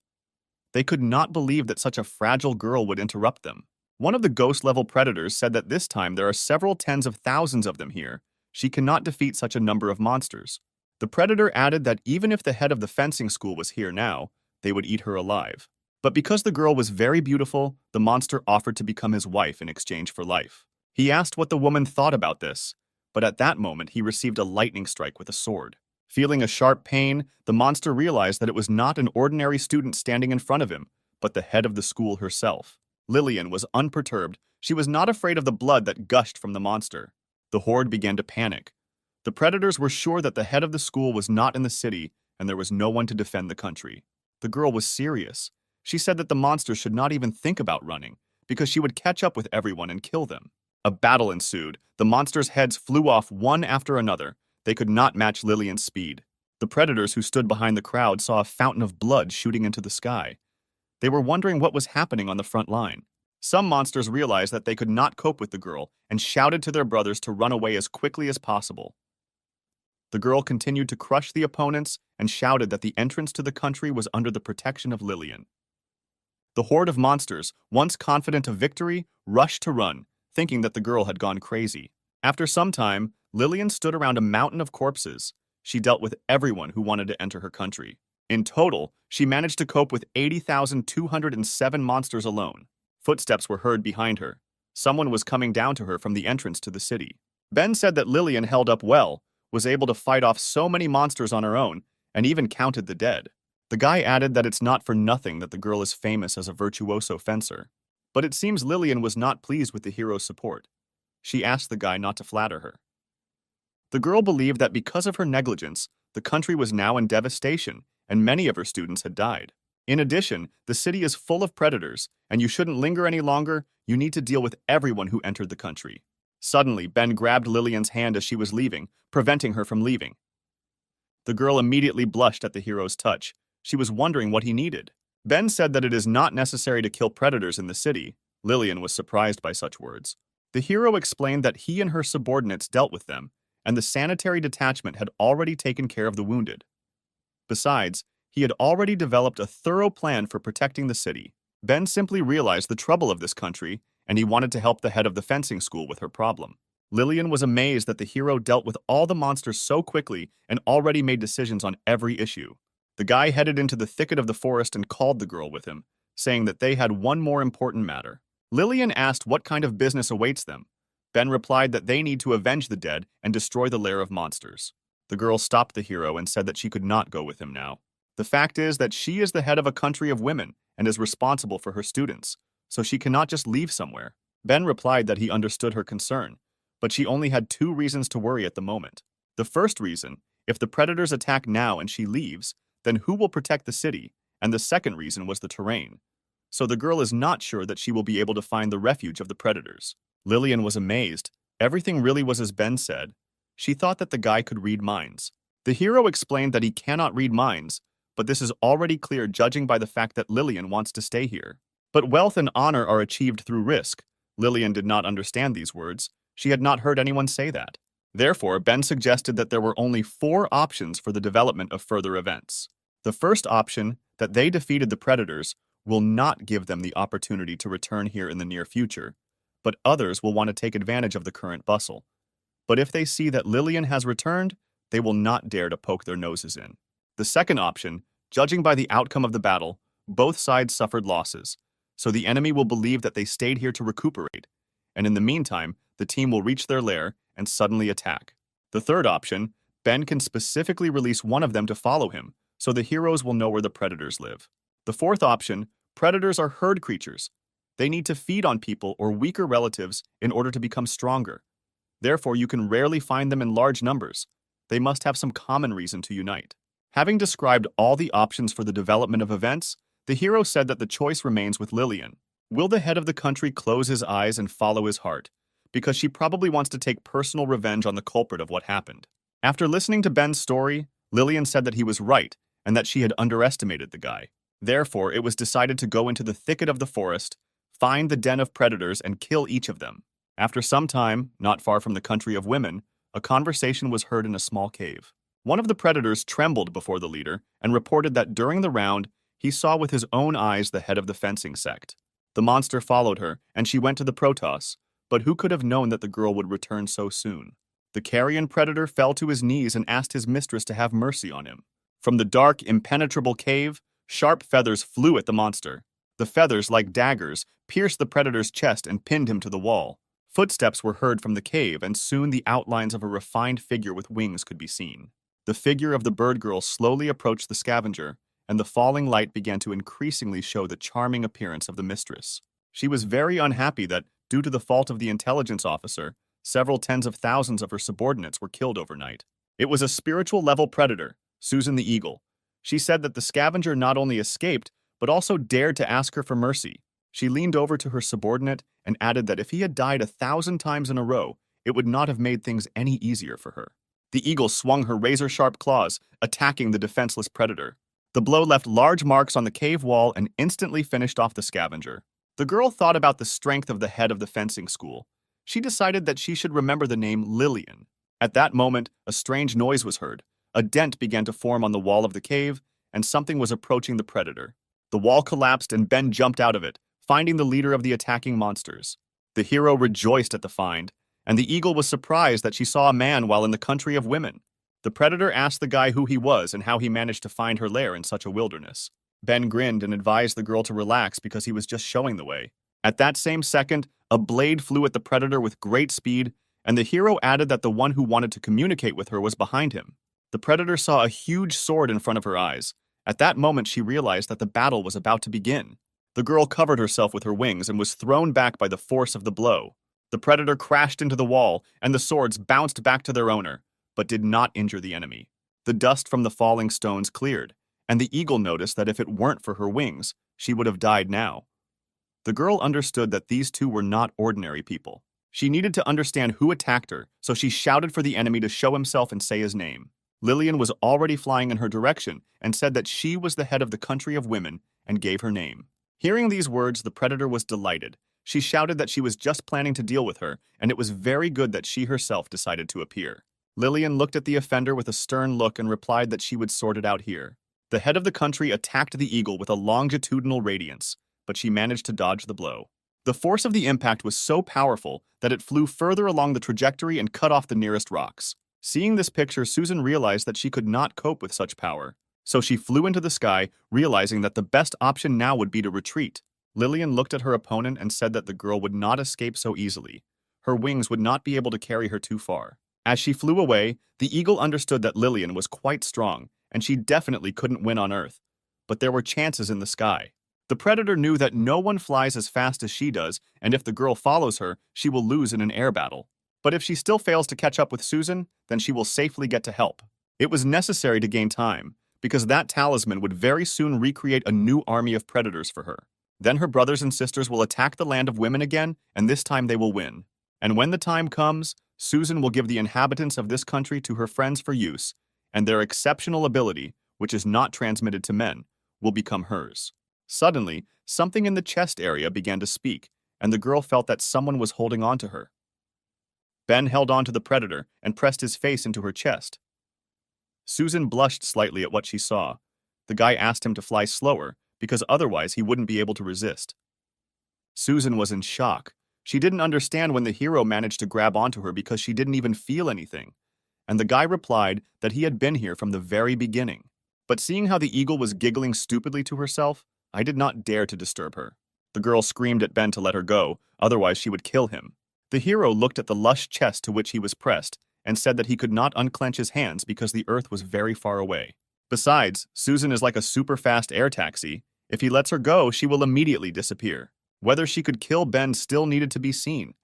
They could not believe that such a fragile girl would interrupt them. One of the ghost-level predators said that this time there are several tens of thousands of them here. She cannot defeat such a number of monsters. The predator added that even if the head of the fencing school was here now, they would eat her alive. But because the girl was very beautiful, the monster offered to become his wife in exchange for life. He asked what the woman thought about this, but at that moment he received a lightning strike with a sword. Feeling a sharp pain, the monster realized that it was not an ordinary student standing in front of him, but the head of the school herself. Lillian was unperturbed. She was not afraid of the blood that gushed from the monster. The horde began to panic. The predators were sure that the head of the school was not in the city, and there was no one to defend the country. The girl was serious. She said that the monster should not even think about running, because she would catch up with everyone and kill them. A battle ensued. The monsters' heads flew off one after another. They could not match Lillian's speed. The predators who stood behind the crowd saw a fountain of blood shooting into the sky. They were wondering what was happening on the front line. Some monsters realized that they could not cope with the girl and shouted to their brothers to run away as quickly as possible. The girl continued to crush the opponents and shouted that the entrance to the country was under the protection of Lillian. The horde of monsters, once confident of victory, rushed to run, thinking that the girl had gone crazy. After some time, Lillian stood around a mountain of corpses. She dealt with everyone who wanted to enter her country. In total, she managed to cope with 80,207 monsters alone. Footsteps were heard behind her. Someone was coming down to her from the entrance to the city. Ben said that Lillian held up well, was able to fight off so many monsters on her own, and even counted the dead. The guy added that it's not for nothing that the girl is famous as a virtuoso fencer. But it seems Lillian was not pleased with the hero's support. She asked the guy not to flatter her. The girl believed that because of her negligence, the country was now in devastation, and many of her students had died. In addition, the city is full of predators, and you shouldn't linger any longer. You need to deal with everyone who entered the country. Suddenly, Ben grabbed Lillian's hand as she was leaving, preventing her from leaving. The girl immediately blushed at the hero's touch. She was wondering what he needed. Ben said that it is not necessary to kill predators in the city. Lillian was surprised by such words. The hero explained that he and her subordinates dealt with them, and the sanitary detachment had already taken care of the wounded. Besides, he had already developed a thorough plan for protecting the city. Ben simply realized the trouble of this country, and he wanted to help the head of the fencing school with her problem. Lillian was amazed that the hero dealt with all the monsters so quickly and already made decisions on every issue. The guy headed into the thicket of the forest and called the girl with him, saying that they had one more important matter. Lillian asked what kind of business awaits them. Ben replied that they need to avenge the dead and destroy the lair of monsters. The girl stopped the hero and said that she could not go with him now. The fact is that she is the head of a country of women and is responsible for her students, so she cannot just leave somewhere. Ben replied that he understood her concern, but she only had two reasons to worry at the moment. The first reason, if the predators attack now and she leaves, then who will protect the city, and the second reason was the terrain. So the girl is not sure that she will be able to find the refuge of the predators. Lillian was amazed. Everything really was as Ben said. She thought that the guy could read minds. The hero explained that he cannot read minds, but this is already clear judging by the fact that Lillian wants to stay here. But wealth and honor are achieved through risk. Lillian did not understand these words. She had not heard anyone say that. Therefore, Ben suggested that there were only 4 options for the development of further events. The first option, that they defeated the predators, will not give them the opportunity to return here in the near future, but others will want to take advantage of the current bustle. But if they see that Lillian has returned, they will not dare to poke their noses in. The second option, judging by the outcome of the battle, both sides suffered losses, so the enemy will believe that they stayed here to recuperate, and in the meantime, the team will reach their lair and suddenly attack. The third option, Ben can specifically release one of them to follow him, so the heroes will know where the predators live. The fourth option, predators are herd creatures. They need to feed on people or weaker relatives in order to become stronger. Therefore, you can rarely find them in large numbers. They must have some common reason to unite. Having described all the options for the development of events, the hero said that the choice remains with Lillian. Will the head of the country close his eyes and follow his heart? Because she probably wants to take personal revenge on the culprit of what happened. After listening to Ben's story, Lillian said that he was right and that she had underestimated the guy. Therefore, it was decided to go into the thicket of the forest, find the den of predators, and kill each of them. After some time, not far from the country of women, a conversation was heard in a small cave. One of the predators trembled before the leader and reported that during the round, he saw with his own eyes the head of the fencing sect. The monster followed her, and she went to the Protos, but who could have known that the girl would return so soon? The carrion predator fell to his knees and asked his mistress to have mercy on him. From the dark, impenetrable cave, sharp feathers flew at the monster. The feathers, like daggers, pierced the predator's chest and pinned him to the wall. Footsteps were heard from the cave, and soon the outlines of a refined figure with wings could be seen. The figure of the bird girl slowly approached the scavenger, and the falling light began to increasingly show the charming appearance of the mistress. She was very unhappy that, due to the fault of the intelligence officer, several tens of thousands of her subordinates were killed overnight. It was a spiritual-level predator, Susan the Eagle. She said that the scavenger not only escaped, but also dared to ask her for mercy. She leaned over to her subordinate and added that if he had died 1,000 times in a row, it would not have made things any easier for her. The eagle swung her razor-sharp claws, attacking the defenseless predator. The blow left large marks on the cave wall and instantly finished off the scavenger. The girl thought about the strength of the head of the fencing school. She decided that she should remember the name Lillian. At that moment, a strange noise was heard. A dent began to form on the wall of the cave, and something was approaching the predator. The wall collapsed and Ben jumped out of it, finding the leader of the attacking monsters. The hero rejoiced at the find, and the eagle was surprised that she saw a man while in the country of women. The predator asked the guy who he was and how he managed to find her lair in such a wilderness. Ben grinned and advised the girl to relax because he was just showing the way. At that same second, a blade flew at the predator with great speed, and the hero added that the one who wanted to communicate with her was behind him. The predator saw a huge sword in front of her eyes. At that moment, she realized that the battle was about to begin. The girl covered herself with her wings and was thrown back by the force of the blow. The predator crashed into the wall, and the swords bounced back to their owner, but did not injure the enemy. The dust from the falling stones cleared, and the eagle noticed that if it weren't for her wings, she would have died now. The girl understood that these two were not ordinary people. She needed to understand who attacked her, so she shouted for the enemy to show himself and say his name. Lillian was already flying in her direction and said that she was the head of the country of women and gave her name. Hearing these words, the predator was delighted. She shouted that she was just planning to deal with her, and it was very good that she herself decided to appear. Lillian looked at the offender with a stern look and replied that she would sort it out here. The head of the country attacked the eagle with a longitudinal radiance, but she managed to dodge the blow. The force of the impact was so powerful that it flew further along the trajectory and cut off the nearest rocks. Seeing this picture, Susan realized that she could not cope with such power. So she flew into the sky, realizing that the best option now would be to retreat. Lillian looked at her opponent and said that the girl would not escape so easily. Her wings would not be able to carry her too far. As she flew away, the eagle understood that Lillian was quite strong, and she definitely couldn't win on Earth. But there were chances in the sky. The predator knew that no one flies as fast as she does, and if the girl follows her, she will lose in an air battle. But if she still fails to catch up with Susan, then she will safely get to help. It was necessary to gain time, because that talisman would very soon recreate a new army of predators for her. Then her brothers and sisters will attack the land of women again, and this time they will win. And when the time comes, Susan will give the inhabitants of this country to her friends for use, and their exceptional ability, which is not transmitted to men, will become hers. Suddenly, something in the chest area began to speak, and the girl felt that someone was holding on to her. Ben held on to the predator and pressed his face into her chest. Susan blushed slightly at what she saw. The guy asked him to fly slower, because otherwise he wouldn't be able to resist. Susan was in shock. She didn't understand when the hero managed to grab onto her because she didn't even feel anything. And the guy replied that he had been here from the very beginning. But seeing how the eagle was giggling stupidly to herself, I did not dare to disturb her. The girl screamed at Ben to let her go, otherwise she would kill him. The hero looked at the lush chest to which he was pressed and said that he could not unclench his hands because the earth was very far away. Besides, Susan is like a super-fast air taxi. If he lets her go, she will immediately disappear. Whether she could kill Ben still needed to be seen.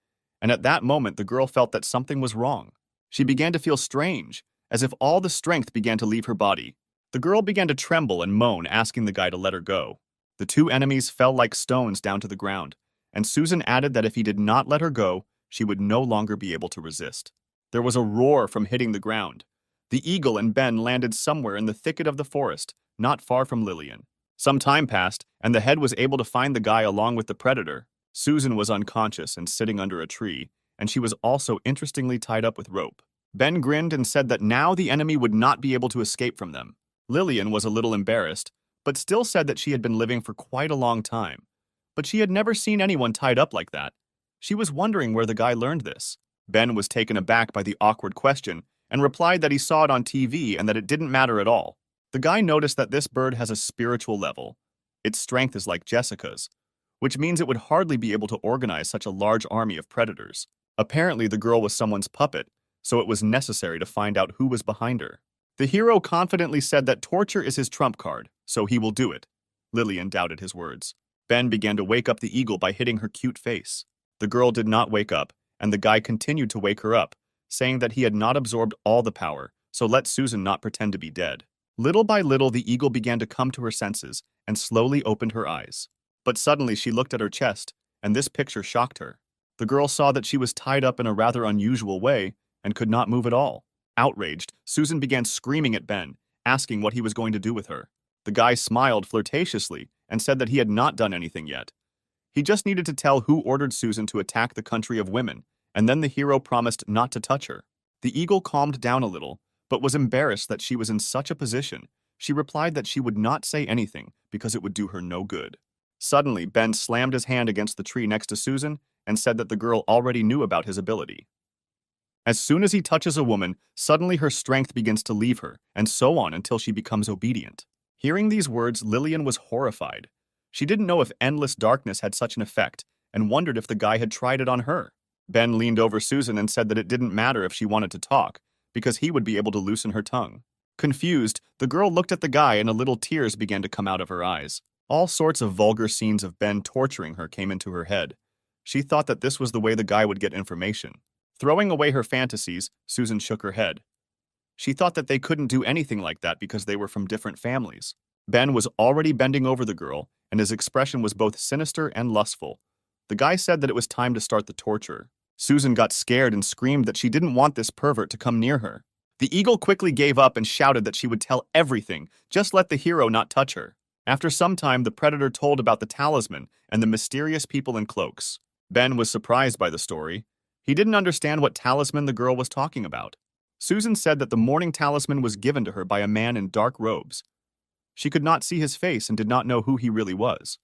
And at that moment, the girl felt that something was wrong. She began to feel strange, as if all the strength began to leave her body. The girl began to tremble and moan, asking the guy to let her go. The two enemies fell like stones down to the ground, and Susan added that if he did not let her go, she would no longer be able to resist. There was a roar from hitting the ground. The eagle and Ben landed somewhere in the thicket of the forest, not far from Lillian. Some time passed, and the head was able to find the guy along with the predator. Susan was unconscious and sitting under a tree, and she was also interestingly tied up with rope. Ben grinned and said that now the enemy would not be able to escape from them. Lillian was a little embarrassed, but still said that she had been living for quite a long time. But she had never seen anyone tied up like that. She was wondering where the guy learned this. Ben was taken aback by the awkward question and replied that he saw it on TV and that it didn't matter at all. The guy noticed that this bird has a spiritual level. Its strength is like Jessica's, which means it would hardly be able to organize such a large army of predators. Apparently, the girl was someone's puppet, so it was necessary to find out who was behind her. The hero confidently said that torture is his trump card, so he will do it. Lillian doubted his words. Ben began to wake up the eagle by hitting her cute face. The girl did not wake up, and the guy continued to wake her up, saying that he had not absorbed all the power, so let Susan not pretend to be dead. Little by little, the eagle began to come to her senses and slowly opened her eyes. But suddenly she looked at her chest, and this picture shocked her. The girl saw that she was tied up in a rather unusual way and could not move at all. Outraged, Susan began screaming at Ben, asking what he was going to do with her. The guy smiled flirtatiously and said that he had not done anything yet. He just needed to tell who ordered Susan to attack the country of women, and then the hero promised not to touch her. The eagle calmed down a little, but was embarrassed that she was in such a position. She replied that she would not say anything because it would do her no good. Suddenly, Ben slammed his hand against the tree next to Susan and said that the girl already knew about his ability. As soon as he touches a woman, suddenly her strength begins to leave her, and so on until she becomes obedient. Hearing these words, Lillian was horrified. She didn't know if endless darkness had such an effect, and wondered if the guy had tried it on her. Ben leaned over Susan and said that it didn't matter if she wanted to talk, because he would be able to loosen her tongue. Confused, the girl looked at the guy and a little tears began to come out of her eyes. All sorts of vulgar scenes of Ben torturing her came into her head. She thought that this was the way the guy would get information. Throwing away her fantasies, Susan shook her head. She thought that they couldn't do anything like that because they were from different families. Ben was already bending over the girl, and his expression was both sinister and lustful. The guy said that it was time to start the torture. Susan got scared and screamed that she didn't want this pervert to come near her. The eagle quickly gave up and shouted that she would tell everything, just let the hero not touch her. After some time, the predator told about the talisman and the mysterious people in cloaks. Ben was surprised by the story. He didn't understand what talisman the girl was talking about. Susan said that the morning talisman was given to her by a man in dark robes. She could not see his face and did not know who he really was.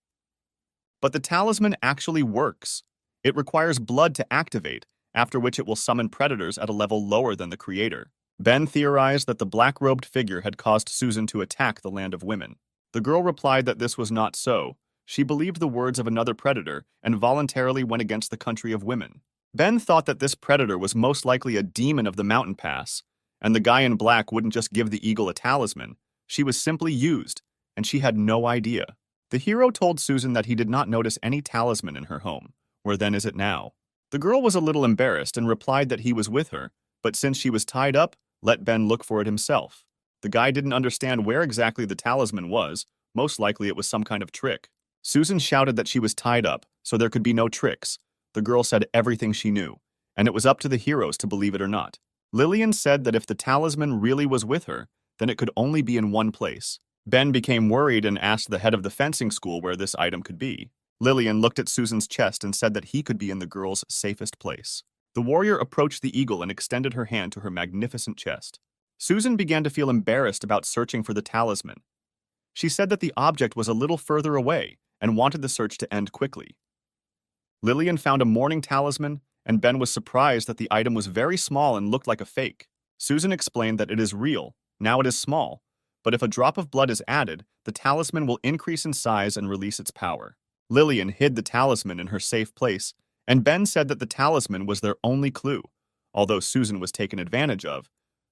But the talisman actually works. It requires blood to activate, after which it will summon predators at a level lower than the creator. Ben theorized that the black-robed figure had caused Susan to attack the land of women. The girl replied that this was not so. She believed the words of another predator and voluntarily went against the country of women. Ben thought that this predator was most likely a demon of the mountain pass, and the guy in black wouldn't just give the eagle a talisman. She was simply used, and she had no idea. The hero told Susan that he did not notice any talisman in her home. Where then is it now? The girl was a little embarrassed and replied that he was with her, but since she was tied up, let Ben look for it himself. The guy didn't understand where exactly the talisman was. Most likely it was some kind of trick. Susan shouted that she was tied up, so there could be no tricks. The girl said everything she knew, and it was up to the heroes to believe it or not. Lillian said that if the talisman really was with her, then it could only be in one place. Ben became worried and asked the head of the fencing school where this item could be. Lillian looked at Susan's chest and said that he could be in the girl's safest place. The warrior approached the eagle and extended her hand to her magnificent chest. Susan began to feel embarrassed about searching for the talisman. She said that the object was a little further away and wanted the search to end quickly. Lillian found a mourning talisman, and Ben was surprised that the item was very small and looked like a fake. Susan explained that it is real, now it is small, but if a drop of blood is added, the talisman will increase in size and release its power. Lillian hid the talisman in her safe place, and Ben said that the talisman was their only clue, although Susan was taken advantage of,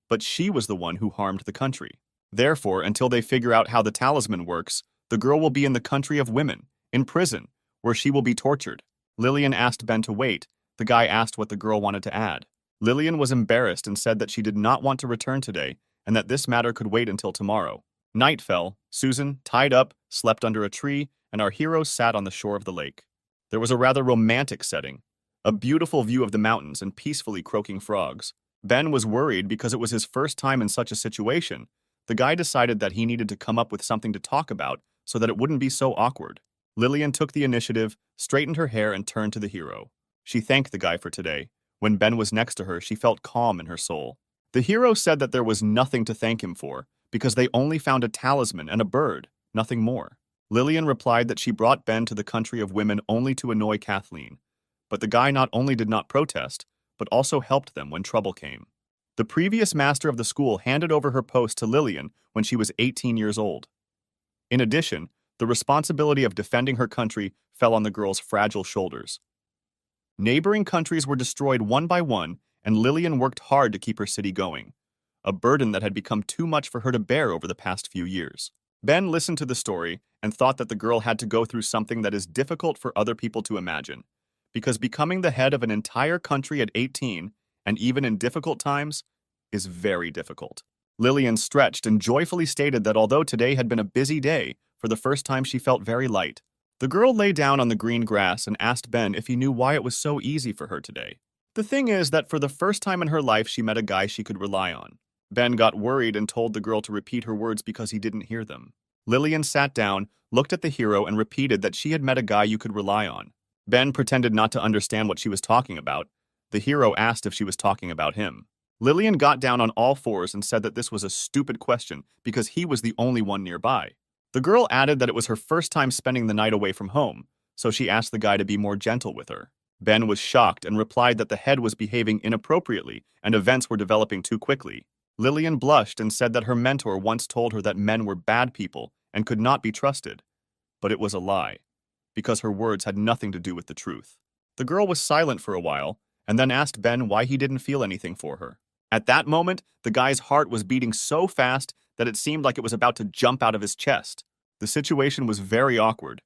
but she was the one who harmed the country. Therefore, until they figure out how the talisman works, the girl will be in the country of women, in prison, where she will be tortured. Lillian asked Ben to wait. The guy asked what the girl wanted to add. Lillian was embarrassed and said that she did not want to return today and that this matter could wait until tomorrow. Night fell. Susan, tied up, slept under a tree, and our heroes sat on the shore of the lake. There was a rather romantic setting, a beautiful view of the mountains and peacefully croaking frogs. Ben was worried because it was his first time in such a situation. The guy decided that he needed to come up with something to talk about so that it wouldn't be so awkward. Lillian took the initiative, straightened her hair, and turned to the hero. She thanked the guy for today. When Ben was next to her, she felt calm in her soul. The hero said that there was nothing to thank him for, because they only found a talisman and a bird, nothing more. Lillian replied that she brought Ben to the country of women only to annoy Kathleen. But the guy not only did not protest, but also helped them when trouble came. The previous master of the school handed over her post to Lillian when she was 18 years old. In addition, the responsibility of defending her country fell on the girl's fragile shoulders. Neighboring countries were destroyed one by one, and Lillian worked hard to keep her city going, a burden that had become too much for her to bear over the past few years. Ben listened to the story and thought that the girl had to go through something that is difficult for other people to imagine, because becoming the head of an entire country at 18, and even in difficult times, is very difficult. Lillian stretched and joyfully stated that although today had been a busy day, for the first time she felt very light. The girl lay down on the green grass and asked Ben if he knew why it was so easy for her today. The thing is that for the first time in her life she met a guy she could rely on. Ben got worried and told the girl to repeat her words because he didn't hear them. Lillian sat down, looked at the hero, and repeated that she had met a guy you could rely on. Ben pretended not to understand what she was talking about. The hero asked if she was talking about him. Lillian got down on all fours and said that this was a stupid question because he was the only one nearby. The girl added that it was her first time spending the night away from home, so she asked the guy to be more gentle with her. Ben was shocked and replied that the head was behaving inappropriately and events were developing too quickly. Lillian blushed and said that her mentor once told her that men were bad people and could not be trusted. But it was a lie, because her words had nothing to do with the truth. The girl was silent for a while and then asked Ben why he didn't feel anything for her. At that moment, the guy's heart was beating so fast that it seemed like it was about to jump out of his chest. The situation was very awkward.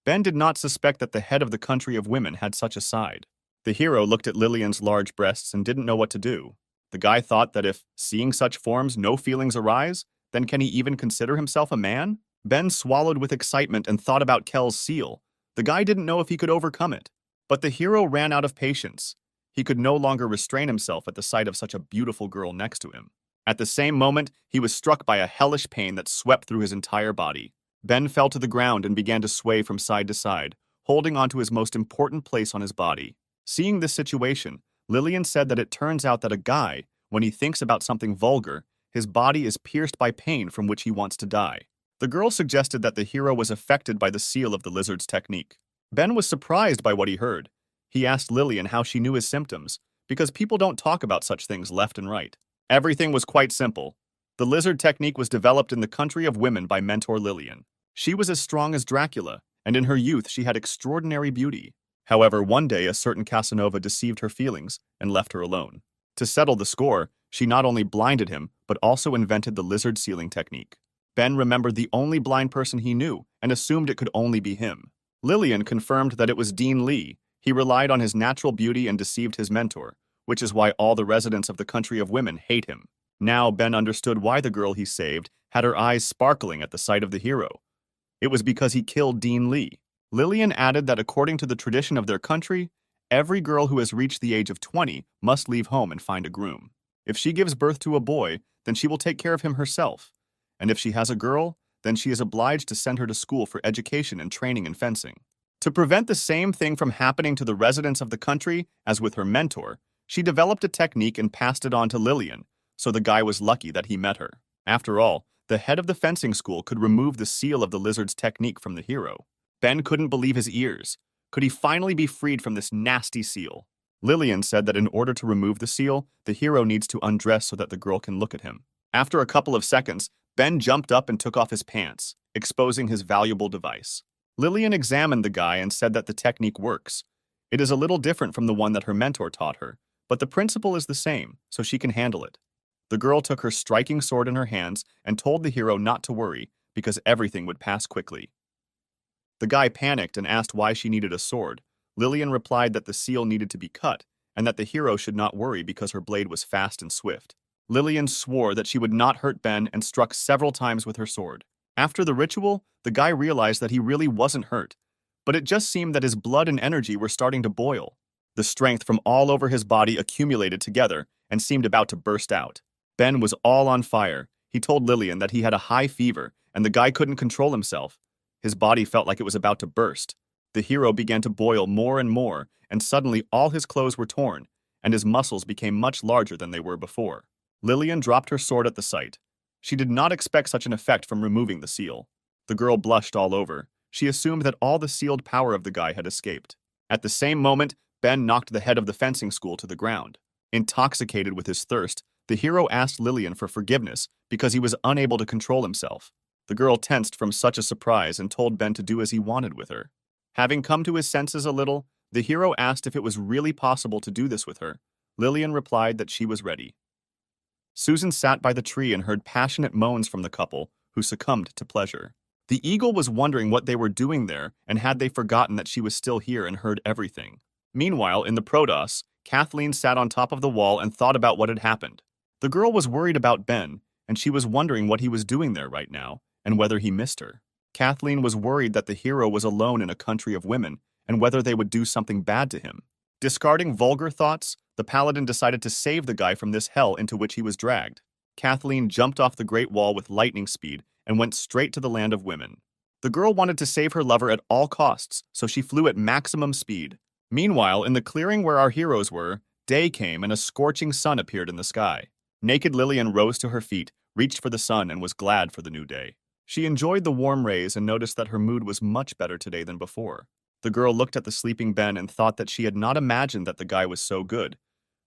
Ben did not suspect that the head of the country of women had such a side. The hero looked at Lillian's large breasts and didn't know what to do. The guy thought that if, seeing such forms, no feelings arise, then can he even consider himself a man? Ben swallowed with excitement and thought about Kel's seal. The guy didn't know if he could overcome it. But the hero ran out of patience. He could no longer restrain himself at the sight of such a beautiful girl next to him. At the same moment, he was struck by a hellish pain that swept through his entire body. Ben fell to the ground and began to sway from side to side, holding on to his most important place on his body. Seeing this situation, Lillian said that it turns out that a guy, when he thinks about something vulgar, his body is pierced by pain from which he wants to die. The girl suggested that the hero was affected by the seal of the lizard's technique. Ben was surprised by what he heard. He asked Lillian how she knew his symptoms, because people don't talk about such things left and right. Everything was quite simple. The lizard technique was developed in the country of women by mentor Lillian. She was as strong as Dracula, and in her youth she had extraordinary beauty. However, one day a certain Casanova deceived her feelings and left her alone. To settle the score, she not only blinded him, but also invented the lizard sealing technique. Ben remembered the only blind person he knew and assumed it could only be him. Lillian confirmed that it was Dean Lee. He relied on his natural beauty and deceived his mentor, which is why all the residents of the country of women hate him. Now Ben understood why the girl he saved had her eyes sparkling at the sight of the hero. It was because he killed Dean Lee. Lillian added that according to the tradition of their country, every girl who has reached the age of 20 must leave home and find a groom. If she gives birth to a boy, then she will take care of him herself. And if she has a girl, then she is obliged to send her to school for education and training in fencing. To prevent the same thing from happening to the residents of the country as with her mentor, she developed a technique and passed it on to Lillian, so the guy was lucky that he met her. After all, the head of the fencing school could remove the seal of the lizard's technique from the hero. Ben couldn't believe his ears. Could he finally be freed from this nasty seal? Lillian said that in order to remove the seal, the hero needs to undress so that the girl can look at him. After a couple of seconds, Ben jumped up and took off his pants, exposing his valuable device. Lillian examined the guy and said that the technique works. It is a little different from the one that her mentor taught her, but the principle is the same, so she can handle it. The girl took her striking sword in her hands and told the hero not to worry because everything would pass quickly. The guy panicked and asked why she needed a sword. Lillian replied that the seal needed to be cut and that the hero should not worry because her blade was fast and swift. Lillian swore that she would not hurt Ben and struck several times with her sword. After the ritual, the guy realized that he really wasn't hurt, but it just seemed that his blood and energy were starting to boil. The strength from all over his body accumulated together and seemed about to burst out. Ben was all on fire. He told Lillian that he had a high fever and the guy couldn't control himself. His body felt like it was about to burst. The hero began to boil more and more, and suddenly all his clothes were torn, and his muscles became much larger than they were before. Lillian dropped her sword at the sight. She did not expect such an effect from removing the seal. The girl blushed all over. She assumed that all the sealed power of the guy had escaped. At the same moment, Ben knocked the head of the fencing school to the ground. Intoxicated with his thirst, the hero asked Lillian for forgiveness because he was unable to control himself. The girl tensed from such a surprise and told Ben to do as he wanted with her. Having come to his senses a little, the hero asked if it was really possible to do this with her. Lillian replied that she was ready. Susan sat by the tree and heard passionate moans from the couple, who succumbed to pleasure. The eagle was wondering what they were doing there and had they forgotten that she was still here and heard everything. Meanwhile, in the Protos, Kathleen sat on top of the wall and thought about what had happened. The girl was worried about Ben, and she was wondering what he was doing there right now and whether he missed her. Kathleen was worried that the hero was alone in a country of women and whether they would do something bad to him. Discarding vulgar thoughts, the paladin decided to save the guy from this hell into which he was dragged. Kathleen jumped off the Great Wall with lightning speed and went straight to the land of women. The girl wanted to save her lover at all costs, so she flew at maximum speed. Meanwhile, in the clearing where our heroes were, day came and a scorching sun appeared in the sky. Naked Lillian rose to her feet, reached for the sun, and was glad for the new day. She enjoyed the warm rays and noticed that her mood was much better today than before. The girl looked at the sleeping Ben and thought that she had not imagined that the guy was so good.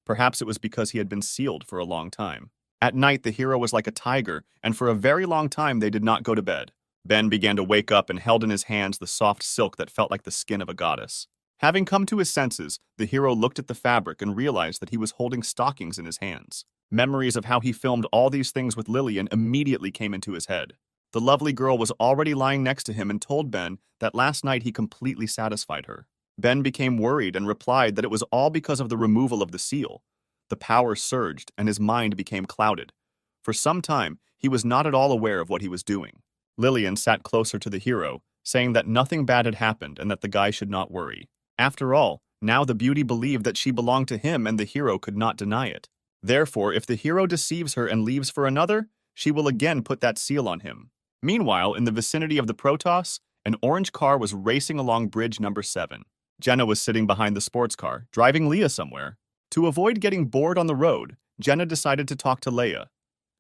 Perhaps it was because he had been sealed for a long time. At night, the hero was like a tiger, and for a very long time they did not go to bed. Ben began to wake up and held in his hands the soft silk that felt like the skin of a goddess. Having come to his senses, the hero looked at the fabric and realized that he was holding stockings in his hands. Memories of how he filmed all these things with Lillian immediately came into his head. The lovely girl was already lying next to him and told Ben that last night he completely satisfied her. Ben became worried and replied that it was all because of the removal of the seal. The power surged and his mind became clouded. For some time, he was not at all aware of what he was doing. Lillian sat closer to the hero, saying that nothing bad had happened and that the guy should not worry. After all, now the beauty believed that she belonged to him and the hero could not deny it. Therefore, if the hero deceives her and leaves for another, she will again put that seal on him. Meanwhile, in the vicinity of the Protos, an orange car was racing along bridge number 7. Jenna was sitting behind the sports car, driving Leah somewhere. To avoid getting bored on the road, Jenna decided to talk to Leia.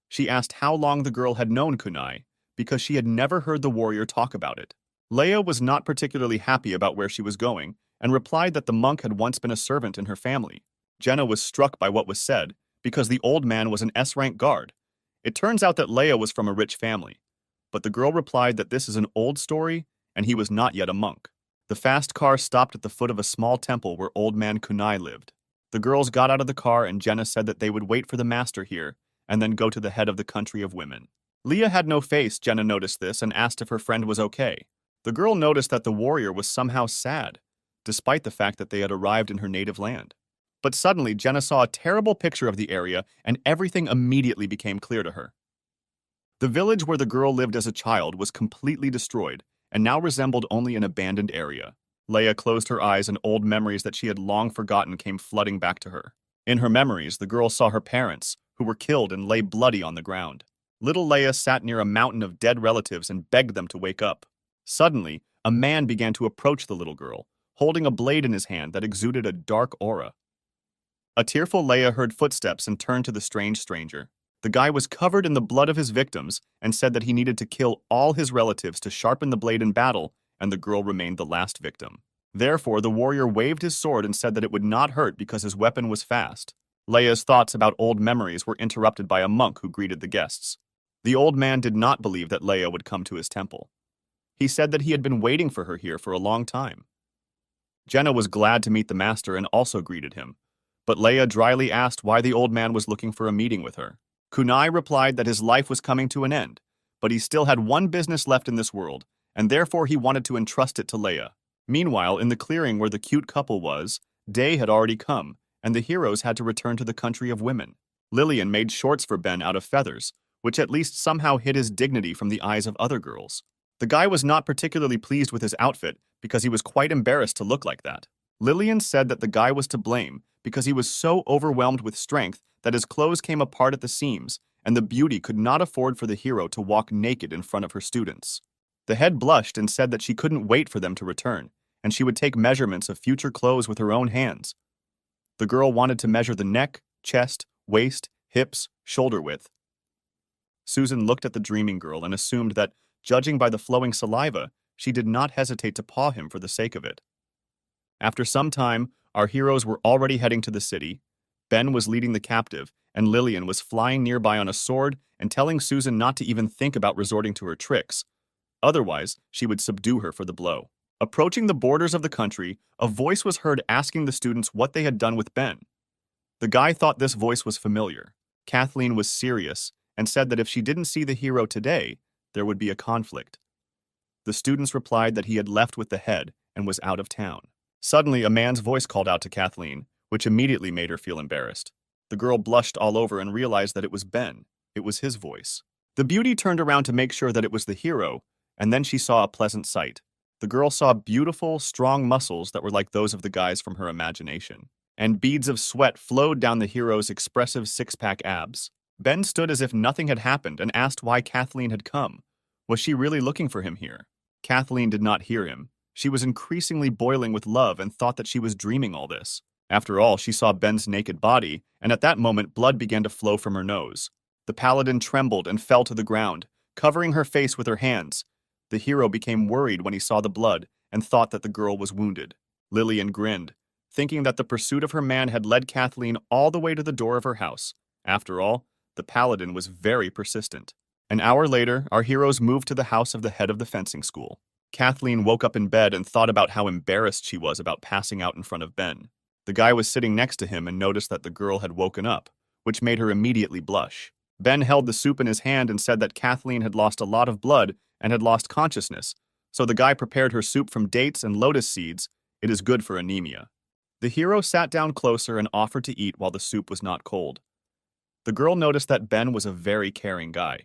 She asked how long the girl had known kunai, because she had never heard the warrior talk about it. Leia was not particularly happy about where she was going, and replied that the monk had once been a servant in her family. Jenna was struck by what was said, because the old man was an S-rank guard. It turns out that Leia was from a rich family. But the girl replied that this is an old story, and he was not yet a monk. The fast car stopped at the foot of a small temple where old man Kunai lived. The girls got out of the car and Jenna said that they would wait for the master here, and then go to the head of the country of women. Leah had no face. Jenna noticed this and asked if her friend was okay. The girl noticed that the warrior was somehow sad, despite the fact that they had arrived in her native land. But suddenly, Jenna saw a terrible picture of the area and everything immediately became clear to her. The village where the girl lived as a child was completely destroyed and now resembled only an abandoned area. Leia closed her eyes and old memories that she had long forgotten came flooding back to her. In her memories, the girl saw her parents, who were killed and lay bloody on the ground. Little Leia sat near a mountain of dead relatives and begged them to wake up. Suddenly, a man began to approach the little girl, holding a blade in his hand that exuded a dark aura. A tearful Leia heard footsteps and turned to the strange stranger. The guy was covered in the blood of his victims and said that he needed to kill all his relatives to sharpen the blade in battle, and the girl remained the last victim. Therefore, the warrior waved his sword and said that it would not hurt because his weapon was fast. Leia's thoughts about old memories were interrupted by a monk who greeted the guests. The old man did not believe that Leia would come to his temple. He said that he had been waiting for her here for a long time. Jenna was glad to meet the master and also greeted him, but Leia dryly asked why the old man was looking for a meeting with her. Kunai replied that his life was coming to an end, but he still had one business left in this world, and therefore he wanted to entrust it to Leia. Meanwhile, in the clearing where the cute couple was, day had already come, and the heroes had to return to the country of women. Lillian made shorts for Ben out of feathers, which at least somehow hid his dignity from the eyes of other girls. The guy was not particularly pleased with his outfit because he was quite embarrassed to look like that. Lillian said that the guy was to blame because he was so overwhelmed with strength that his clothes came apart at the seams, and the beauty could not afford for the hero to walk naked in front of her students. The head blushed and said that she couldn't wait for them to return, and she would take measurements of future clothes with her own hands. The girl wanted to measure the neck, chest, waist, hips, shoulder width. Susan looked at the dreaming girl and assumed that, judging by the flowing saliva, she did not hesitate to paw him for the sake of it. After some time, our heroes were already heading to the city. Ben was leading the captive, and Lillian was flying nearby on a sword and telling Susan not to even think about resorting to her tricks. Otherwise, she would subdue her for the blow. Approaching the borders of the country, a voice was heard asking the students what they had done with Ben. The guy thought this voice was familiar. Kathleen was serious and said that if she didn't see the hero today, there would be a conflict. The students replied that he had left with the head and was out of town. Suddenly, a man's voice called out to Kathleen, which immediately made her feel embarrassed. The girl blushed all over and realized that it was Ben. It was his voice. The beauty turned around to make sure that it was the hero, and then she saw a pleasant sight. The girl saw beautiful, strong muscles that were like those of the guys from her imagination, and beads of sweat flowed down the hero's expressive six-pack abs. Ben stood as if nothing had happened and asked why Kathleen had come. Was she really looking for him here? Kathleen did not hear him. She was increasingly boiling with love and thought that she was dreaming all this. After all, she saw Ben's naked body, and at that moment blood began to flow from her nose. The paladin trembled and fell to the ground, covering her face with her hands. The hero became worried when he saw the blood and thought that the girl was wounded. Lillian grinned, thinking that the pursuit of her man had led Kathleen all the way to the door of her house. After all, the paladin was very persistent. An hour later, our heroes moved to the house of the head of the fencing school. Kathleen woke up in bed and thought about how embarrassed she was about passing out in front of Ben. The guy was sitting next to him and noticed that the girl had woken up, which made her immediately blush. Ben held the soup in his hand and said that Kathleen had lost a lot of blood and had lost consciousness, so the guy prepared her soup from dates and lotus seeds. It is good for anemia. The hero sat down closer and offered to eat while the soup was not cold. The girl noticed that Ben was a very caring guy.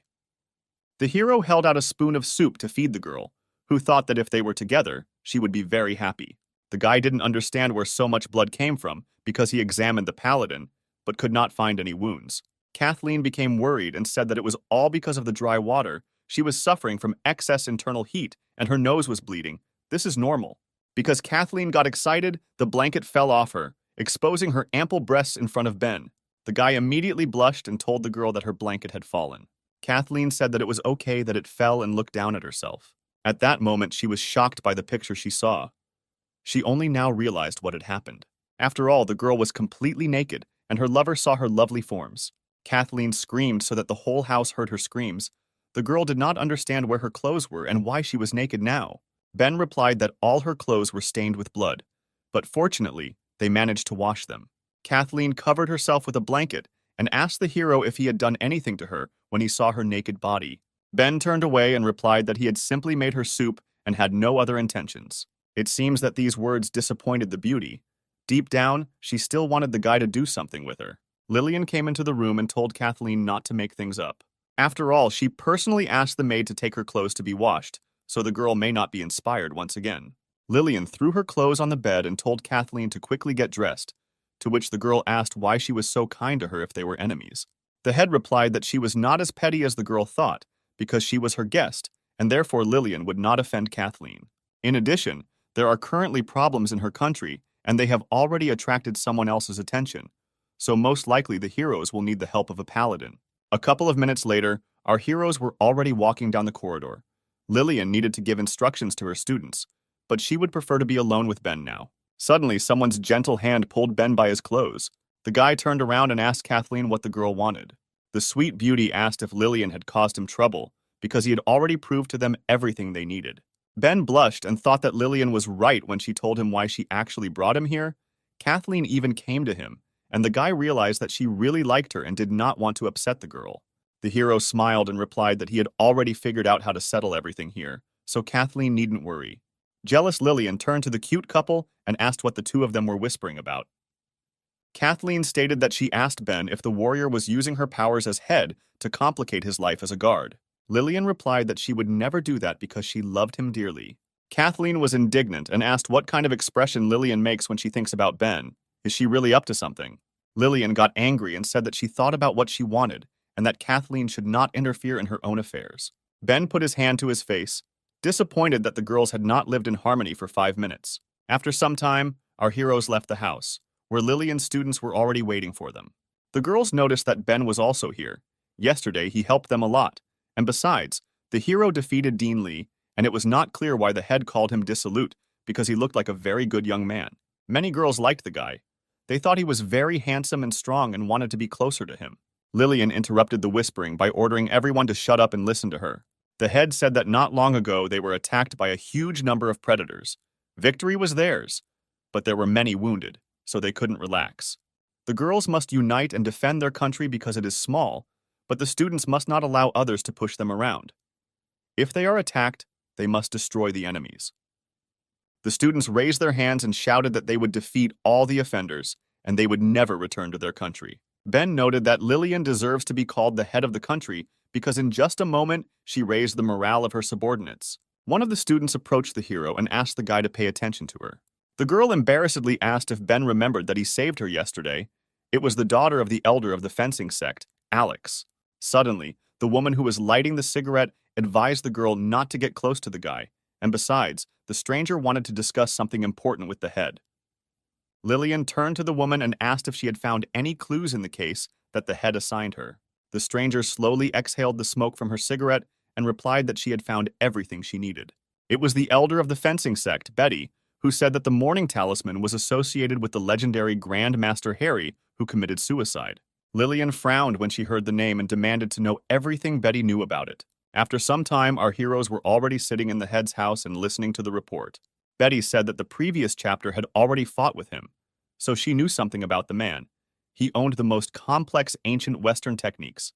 The hero held out a spoon of soup to feed the girl, who thought that if they were together, she would be very happy. The guy didn't understand where so much blood came from because he examined the paladin, but could not find any wounds. Kathleen became worried and said that it was all because of the dry water. She was suffering from excess internal heat and her nose was bleeding. This is normal. Because Kathleen got excited, the blanket fell off her, exposing her ample breasts in front of Ben. The guy immediately blushed and told the girl that her blanket had fallen. Kathleen said that it was okay that it fell and looked down at herself. At that moment, she was shocked by the picture she saw. She only now realized what had happened. After all, the girl was completely naked, and her lover saw her lovely forms. Kathleen screamed so that the whole house heard her screams. The girl did not understand where her clothes were and why she was naked now. Ben replied that all her clothes were stained with blood, but fortunately, they managed to wash them. Kathleen covered herself with a blanket and asked the hero if he had done anything to her when he saw her naked body. Ben turned away and replied that he had simply made her soup and had no other intentions. It seems that these words disappointed the beauty, Deep down, she still wanted the guy to do something with her. Lillian came into the room and told Kathleen not to make things up. After all, she personally asked the maid to take her clothes to be washed, so the girl may not be inspired once again. Lillian threw her clothes on the bed and told Kathleen to quickly get dressed, to which the girl asked why she was so kind to her if they were enemies. The head replied that she was not as petty as the girl thought, because she was her guest, and therefore Lillian would not offend Kathleen. In addition, there are currently problems in her country, and they have already attracted someone else's attention, so most likely the heroes will need the help of a paladin. A couple of minutes later, our heroes were already walking down the corridor. Lillian needed to give instructions to her students, but she would prefer to be alone with Ben now. Suddenly, someone's gentle hand pulled Ben by his clothes. The guy turned around and asked Kathleen what the girl wanted. The sweet beauty asked if Lillian had caused him trouble, because he had already proved to them everything they needed. Ben blushed and thought that Lillian was right when she told him why she actually brought him here. Kathleen even came to him, and the guy realized that she really liked her and did not want to upset the girl. The hero smiled and replied that he had already figured out how to settle everything here, so Kathleen needn't worry. Jealous Lillian turned to the cute couple and asked what the two of them were whispering about. Kathleen stated that she asked Ben if the warrior was using her powers as head to complicate his life as a guard. Lillian replied that she would never do that because she loved him dearly. Kathleen was indignant and asked what kind of expression Lillian makes when she thinks about Ben. Is she really up to something? Lillian got angry and said that she thought about what she wanted and that Kathleen should not interfere in her own affairs. Ben put his hand to his face, disappointed that the girls had not lived in harmony for 5 minutes. After some time, our heroes left the house, where Lillian's students were already waiting for them. The girls noticed that Ben was also here. Yesterday, he helped them a lot, and besides, the hero defeated Dean Lee, and it was not clear why the head called him dissolute because he looked like a very good young man. Many girls liked the guy. They thought he was very handsome and strong and wanted to be closer to him. Lillian interrupted the whispering by ordering everyone to shut up and listen to her. The head said that not long ago they were attacked by a huge number of predators. Victory was theirs, but there were many wounded, so they couldn't relax. The girls must unite and defend their country because it is small, but the students must not allow others to push them around. If they are attacked, they must destroy the enemies. The students raised their hands and shouted that they would defeat all the offenders, and they would never return to their country. Ben noted that Lillian deserves to be called the head of the country because in just a moment, she raised the morale of her subordinates. One of the students approached the hero and asked the guy to pay attention to her. The girl embarrassedly asked if Ben remembered that he saved her yesterday. It was the daughter of the elder of the fencing sect, Alex. Suddenly, the woman who was lighting the cigarette advised the girl not to get close to the guy, and besides, the stranger wanted to discuss something important with the head. Lillian turned to the woman and asked if she had found any clues in the case that the head assigned her. The stranger slowly exhaled the smoke from her cigarette and replied that she had found everything she needed. It was the elder of the fencing sect, Betty, who said that the morning talisman was associated with the legendary Grand Master Harry, who committed suicide. Lillian frowned when she heard the name and demanded to know everything Betty knew about it. After some time, our heroes were already sitting in the head's house and listening to the report. Betty said that the previous chapter had already fought with him, so she knew something about the man. He owned the most complex ancient Western techniques.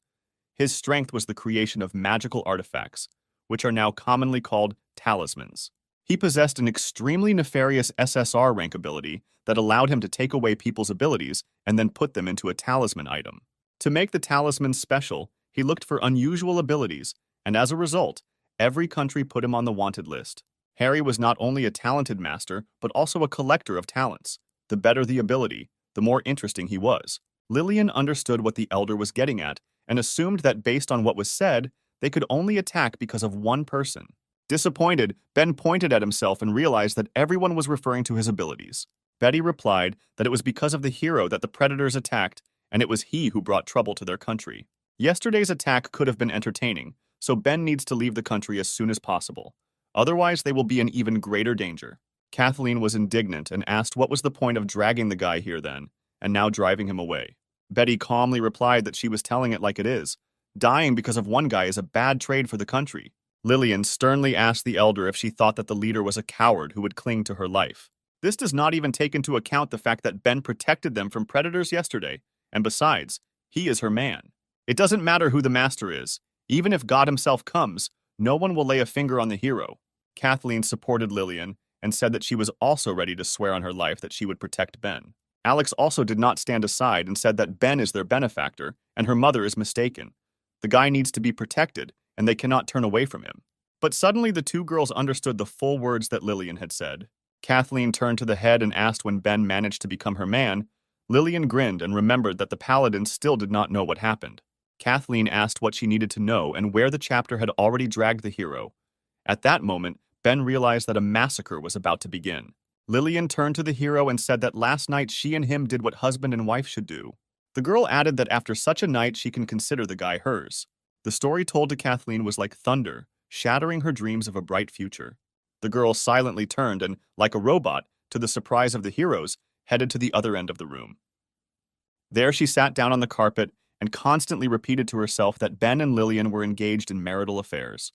His strength was the creation of magical artifacts, which are now commonly called talismans. He possessed an extremely nefarious SSR rank ability that allowed him to take away people's abilities and then put them into a talisman item. To make the talisman special, he looked for unusual abilities, and as a result, every country put him on the wanted list. Harry was not only a talented master, but also a collector of talents. The better the ability, the more interesting he was. Lillian understood what the elder was getting at and assumed that based on what was said, they could only attack because of one person. Disappointed, Ben pointed at himself and realized that everyone was referring to his abilities. Betty replied that it was because of the hero that the predators attacked, and it was he who brought trouble to their country. Yesterday's attack could have been entertaining, so Ben needs to leave the country as soon as possible. Otherwise, they will be in even greater danger. Kathleen was indignant and asked what was the point of dragging the guy here then, and now driving him away. Betty calmly replied that she was telling it like it is. Dying because of one guy is a bad trade for the country. Lillian sternly asked the elder if she thought that the leader was a coward who would cling to her life. This does not even take into account the fact that Ben protected them from predators yesterday, and besides, he is her man. It doesn't matter who the master is. Even if God himself comes, no one will lay a finger on the hero. Kathleen supported Lillian and said that she was also ready to swear on her life that she would protect Ben. Alex also did not stand aside and said that Ben is their benefactor and her mother is mistaken. The guy needs to be protected, and they cannot turn away from him. But suddenly the two girls understood the full words that Lillian had said. Kathleen turned to the head and asked when Ben managed to become her man. Lillian grinned and remembered that the paladin still did not know what happened. Kathleen asked what she needed to know and where the chapter had already dragged the hero. At that moment, Ben realized that a massacre was about to begin. Lillian turned to the hero and said that last night she and him did what husband and wife should do. The girl added that after such a night she can consider the guy hers. The story told to Kathleen was like thunder, shattering her dreams of a bright future. The girl silently turned and, like a robot, to the surprise of the heroes, headed to the other end of the room. There she sat down on the carpet and constantly repeated to herself that Ben and Lillian were engaged in marital affairs.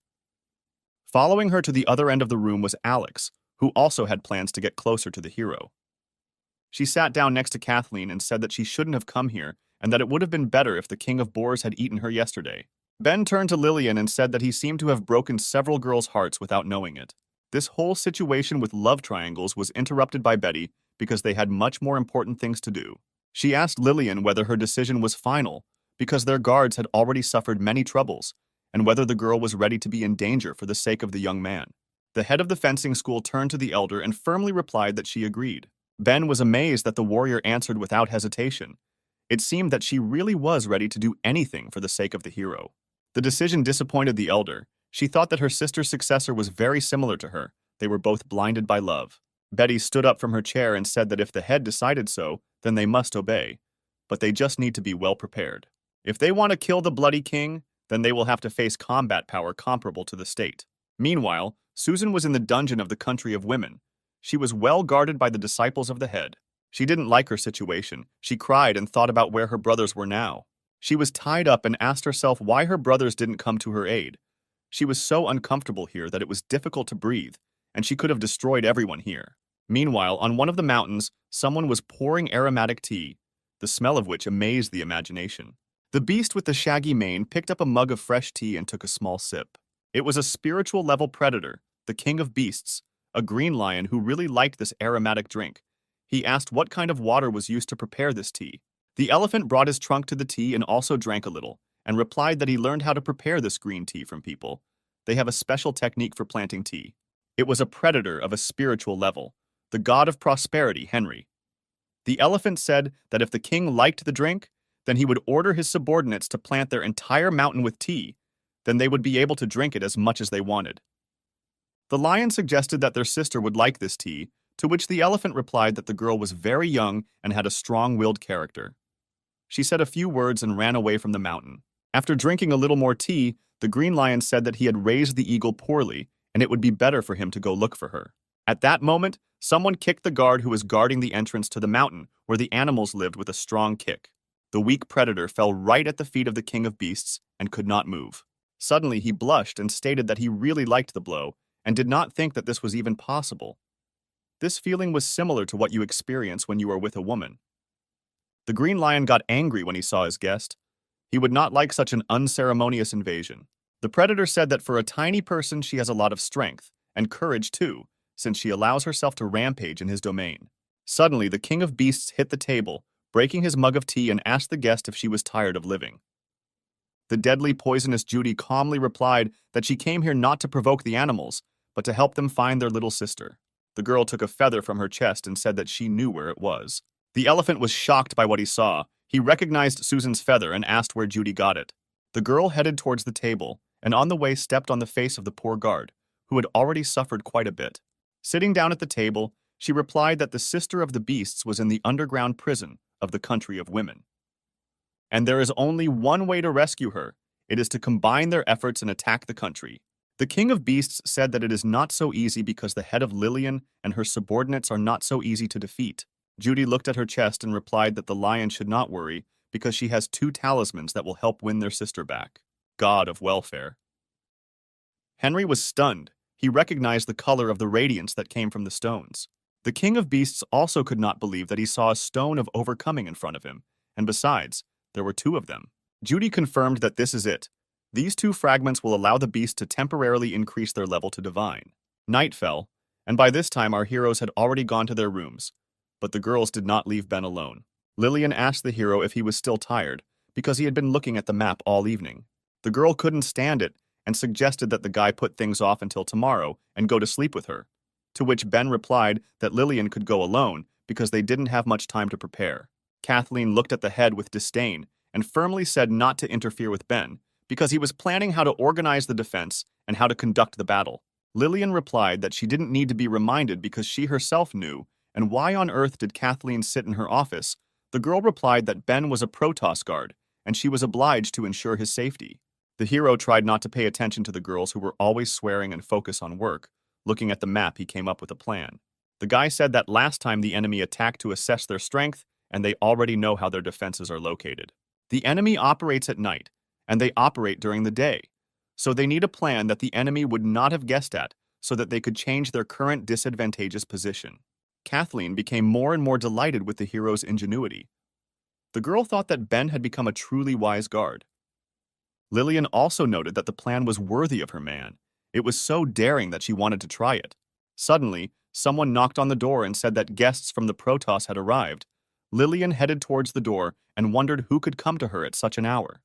Following her to the other end of the room was Alex, who also had plans to get closer to the hero. She sat down next to Kathleen and said that she shouldn't have come here and that it would have been better if the king of boars had eaten her yesterday. Ben turned to Lillian and said that he seemed to have broken several girls' hearts without knowing it. This whole situation with love triangles was interrupted by Betty because they had much more important things to do. She asked Lillian whether her decision was final because their guards had already suffered many troubles and whether the girl was ready to be in danger for the sake of the young man. The head of the fencing school turned to the elder and firmly replied that she agreed. Ben was amazed that the warrior answered without hesitation. It seemed that she really was ready to do anything for the sake of the hero. The decision disappointed the elder. She thought that her sister's successor was very similar to her. They were both blinded by love. Betty stood up from her chair and said that if the head decided so, then they must obey. But they just need to be well prepared. If they want to kill the bloody king, then they will have to face combat power comparable to the state. Meanwhile, Susan was in the dungeon of the country of women. She was well guarded by the disciples of the head. She didn't like her situation. She cried and thought about where her brothers were now. She was tied up and asked herself why her brothers didn't come to her aid. She was so uncomfortable here that it was difficult to breathe, and she could have destroyed everyone here. Meanwhile, on one of the mountains, someone was pouring aromatic tea, the smell of which amazed the imagination. The beast with the shaggy mane picked up a mug of fresh tea and took a small sip. It was a spiritual-level predator, the king of beasts, a green lion who really liked this aromatic drink. He asked what kind of water was used to prepare this tea. The elephant brought his trunk to the tea and also drank a little, and replied that he learned how to prepare this green tea from people. They have a special technique for planting tea. It was a predator of a spiritual level, the god of prosperity, Henry. The elephant said that if the king liked the drink, then he would order his subordinates to plant their entire mountain with tea. Then they would be able to drink it as much as they wanted. The lion suggested that their sister would like this tea, to which the elephant replied that the girl was very young and had a strong-willed character. She said a few words and ran away from the mountain. After drinking a little more tea, the green lion said that he had raised the eagle poorly and it would be better for him to go look for her. At that moment, someone kicked the guard who was guarding the entrance to the mountain where the animals lived with a strong kick. The weak predator fell right at the feet of the king of beasts and could not move. Suddenly, he blushed and stated that he really liked the blow and did not think that this was even possible. This feeling was similar to what you experience when you are with a woman. The green lion got angry when he saw his guest. He would not like such an unceremonious invasion. The predator said that for a tiny person she has a lot of strength, and courage too, since she allows herself to rampage in his domain. Suddenly, the king of beasts hit the table, breaking his mug of tea and asked the guest if she was tired of living. The deadly poisonous Judy calmly replied that she came here not to provoke the animals, but to help them find their little sister. The girl took a feather from her chest and said that she knew where it was. The elephant was shocked by what he saw. He recognized Susan's feather and asked where Judy got it. The girl headed towards the table, and on the way stepped on the face of the poor guard, who had already suffered quite a bit. Sitting down at the table, she replied that the sister of the beasts was in the underground prison of the country of women. And there is only one way to rescue her. It is to combine their efforts and attack the country. The king of beasts said that it is not so easy because the head of Lillian and her subordinates are not so easy to defeat. Judy looked at her chest and replied that the lion should not worry because she has 2 talismans that will help win their sister back. God of welfare. Henry was stunned. He recognized the color of the radiance that came from the stones. The king of beasts also could not believe that he saw a stone of overcoming in front of him, and besides, there were 2 of them. Judy confirmed that this is it. These 2 fragments will allow the beast to temporarily increase their level to divine. Night fell, And by this time, our heroes had already gone to their rooms. But the girls did not leave Ben alone. Lillian asked the hero if he was still tired, because he had been looking at the map all evening. The girl couldn't stand it and suggested that the guy put things off until tomorrow and go to sleep with her, to which Ben replied that Lillian could go alone because they didn't have much time to prepare. Kathleen looked at the head with disdain and firmly said not to interfere with Ben because he was planning how to organize the defense and how to conduct the battle. Lillian replied that she didn't need to be reminded because she herself knew, and why on earth did Kathleen sit in her office? The girl replied that Ben was a Protos guard, and she was obliged to ensure his safety. The hero tried not to pay attention to the girls who were always swearing and focus on work. Looking at the map, he came up with a plan. The guy said that last time the enemy attacked to assess their strength, and they already know how their defenses are located. The enemy operates at night, and they operate during the day. So they need a plan that the enemy would not have guessed at, so that they could change their current disadvantageous position. Kathleen became more and more delighted with the hero's ingenuity. The girl thought that Ben had become a truly wise guard. Lillian also noted that the plan was worthy of her man. It was so daring that she wanted to try it. Suddenly, someone knocked on the door and said that guests from the Protos had arrived. Lillian headed towards the door and wondered who could come to her at such an hour.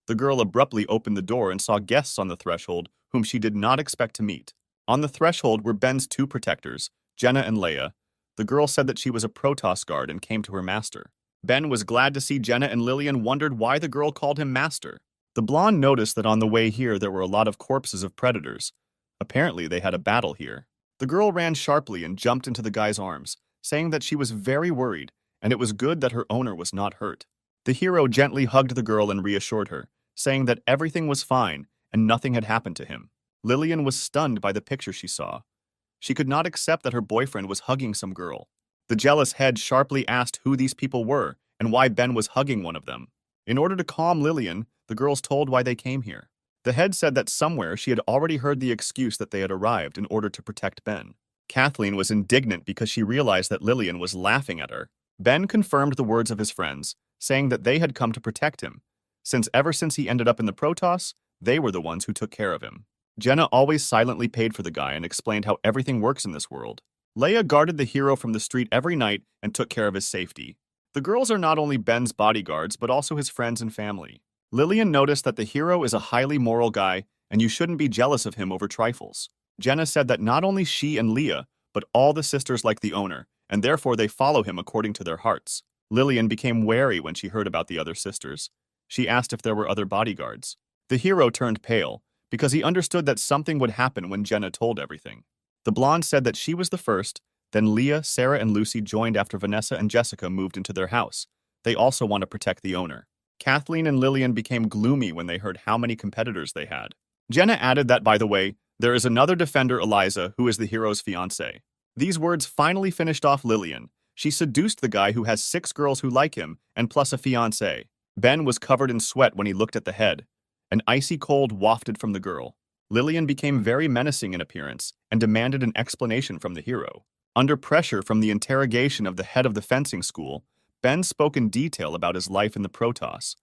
The girl abruptly opened the door and saw guests on the threshold whom she did not expect to meet. On the threshold were Ben's two protectors, Jenna and Leia. The girl said that she was a Protos guard and came to her master. Ben was glad to see Jenna, and Lillian wondered why the girl called him master. The blonde noticed that on the way here there were a lot of corpses of predators. Apparently they had a battle here. The girl ran sharply and jumped into the guy's arms, saying that she was very worried, and it was good that her owner was not hurt. The hero gently hugged the girl and reassured her, saying that everything was fine and nothing had happened to him. Lillian was stunned by the picture she saw. She could not accept that her boyfriend was hugging some girl. The jealous head sharply asked who these people were and why Ben was hugging one of them. In order to calm Lillian, the girls told why they came here. The head said that somewhere she had already heard the excuse that they had arrived in order to protect Ben. Kathleen was indignant because she realized that Lillian was laughing at her. Ben confirmed the words of his friends, saying that they had come to protect him, since ever since he ended up in the Protos, they were the ones who took care of him. Jenna always silently paid for the guy and explained how everything works in this world. Leia guarded the hero from the street every night and took care of his safety. The girls are not only Ben's bodyguards, but also his friends and family. Lillian noticed that the hero is a highly moral guy, and you shouldn't be jealous of him over trifles. Jenna said that not only she and Leah, but all the sisters like the owner, and therefore they follow him according to their hearts. Lillian became wary when she heard about the other sisters. She asked if there were other bodyguards. The hero turned pale, because he understood that something would happen when Jenna told everything. The blonde said that she was the first, then Leah, Sarah, and Lucy joined after Vanessa and Jessica moved into their house. They also want to protect the owner. Kathleen and Lillian became gloomy when they heard how many competitors they had. Jenna added that, by the way, there is another defender, Eliza, who is the hero's fiancé. These words finally finished off Lillian. She seduced the guy who has 6 girls who like him, and plus a fiancé. Ben was covered in sweat when he looked at the head. An icy cold wafted from the girl. Lillian became very menacing in appearance and demanded an explanation from the hero. Under pressure from the interrogation of the head of the fencing school, Ben spoke in detail about his life in the Protos.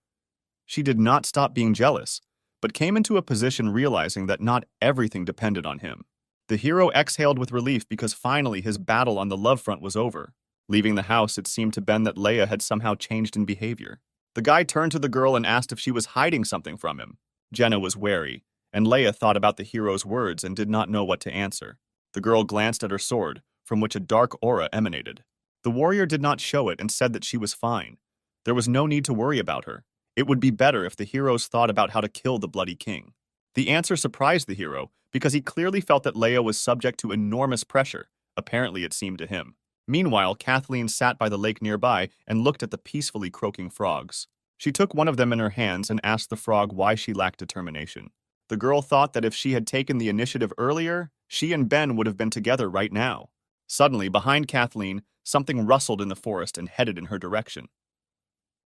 She did not stop being jealous, but came into a position realizing that not everything depended on him. The hero exhaled with relief because finally his battle on the love front was over. Leaving the house, it seemed to Ben that Leia had somehow changed in behavior. The guy turned to the girl and asked if she was hiding something from him. Jenna was wary, and Leia thought about the hero's words and did not know what to answer. The girl glanced at her sword, from which a dark aura emanated. The warrior did not show it and said that she was fine. There was no need to worry about her. It would be better if the heroes thought about how to kill the bloody king. The answer surprised the hero because he clearly felt that Leia was subject to enormous pressure. Apparently, it seemed to him. Meanwhile, Kathleen sat by the lake nearby and looked at the peacefully croaking frogs. She took one of them in her hands and asked the frog why she lacked determination. The girl thought that if she had taken the initiative earlier, she and Ben would have been together right now. Suddenly, behind Kathleen, something rustled in the forest and headed in her direction.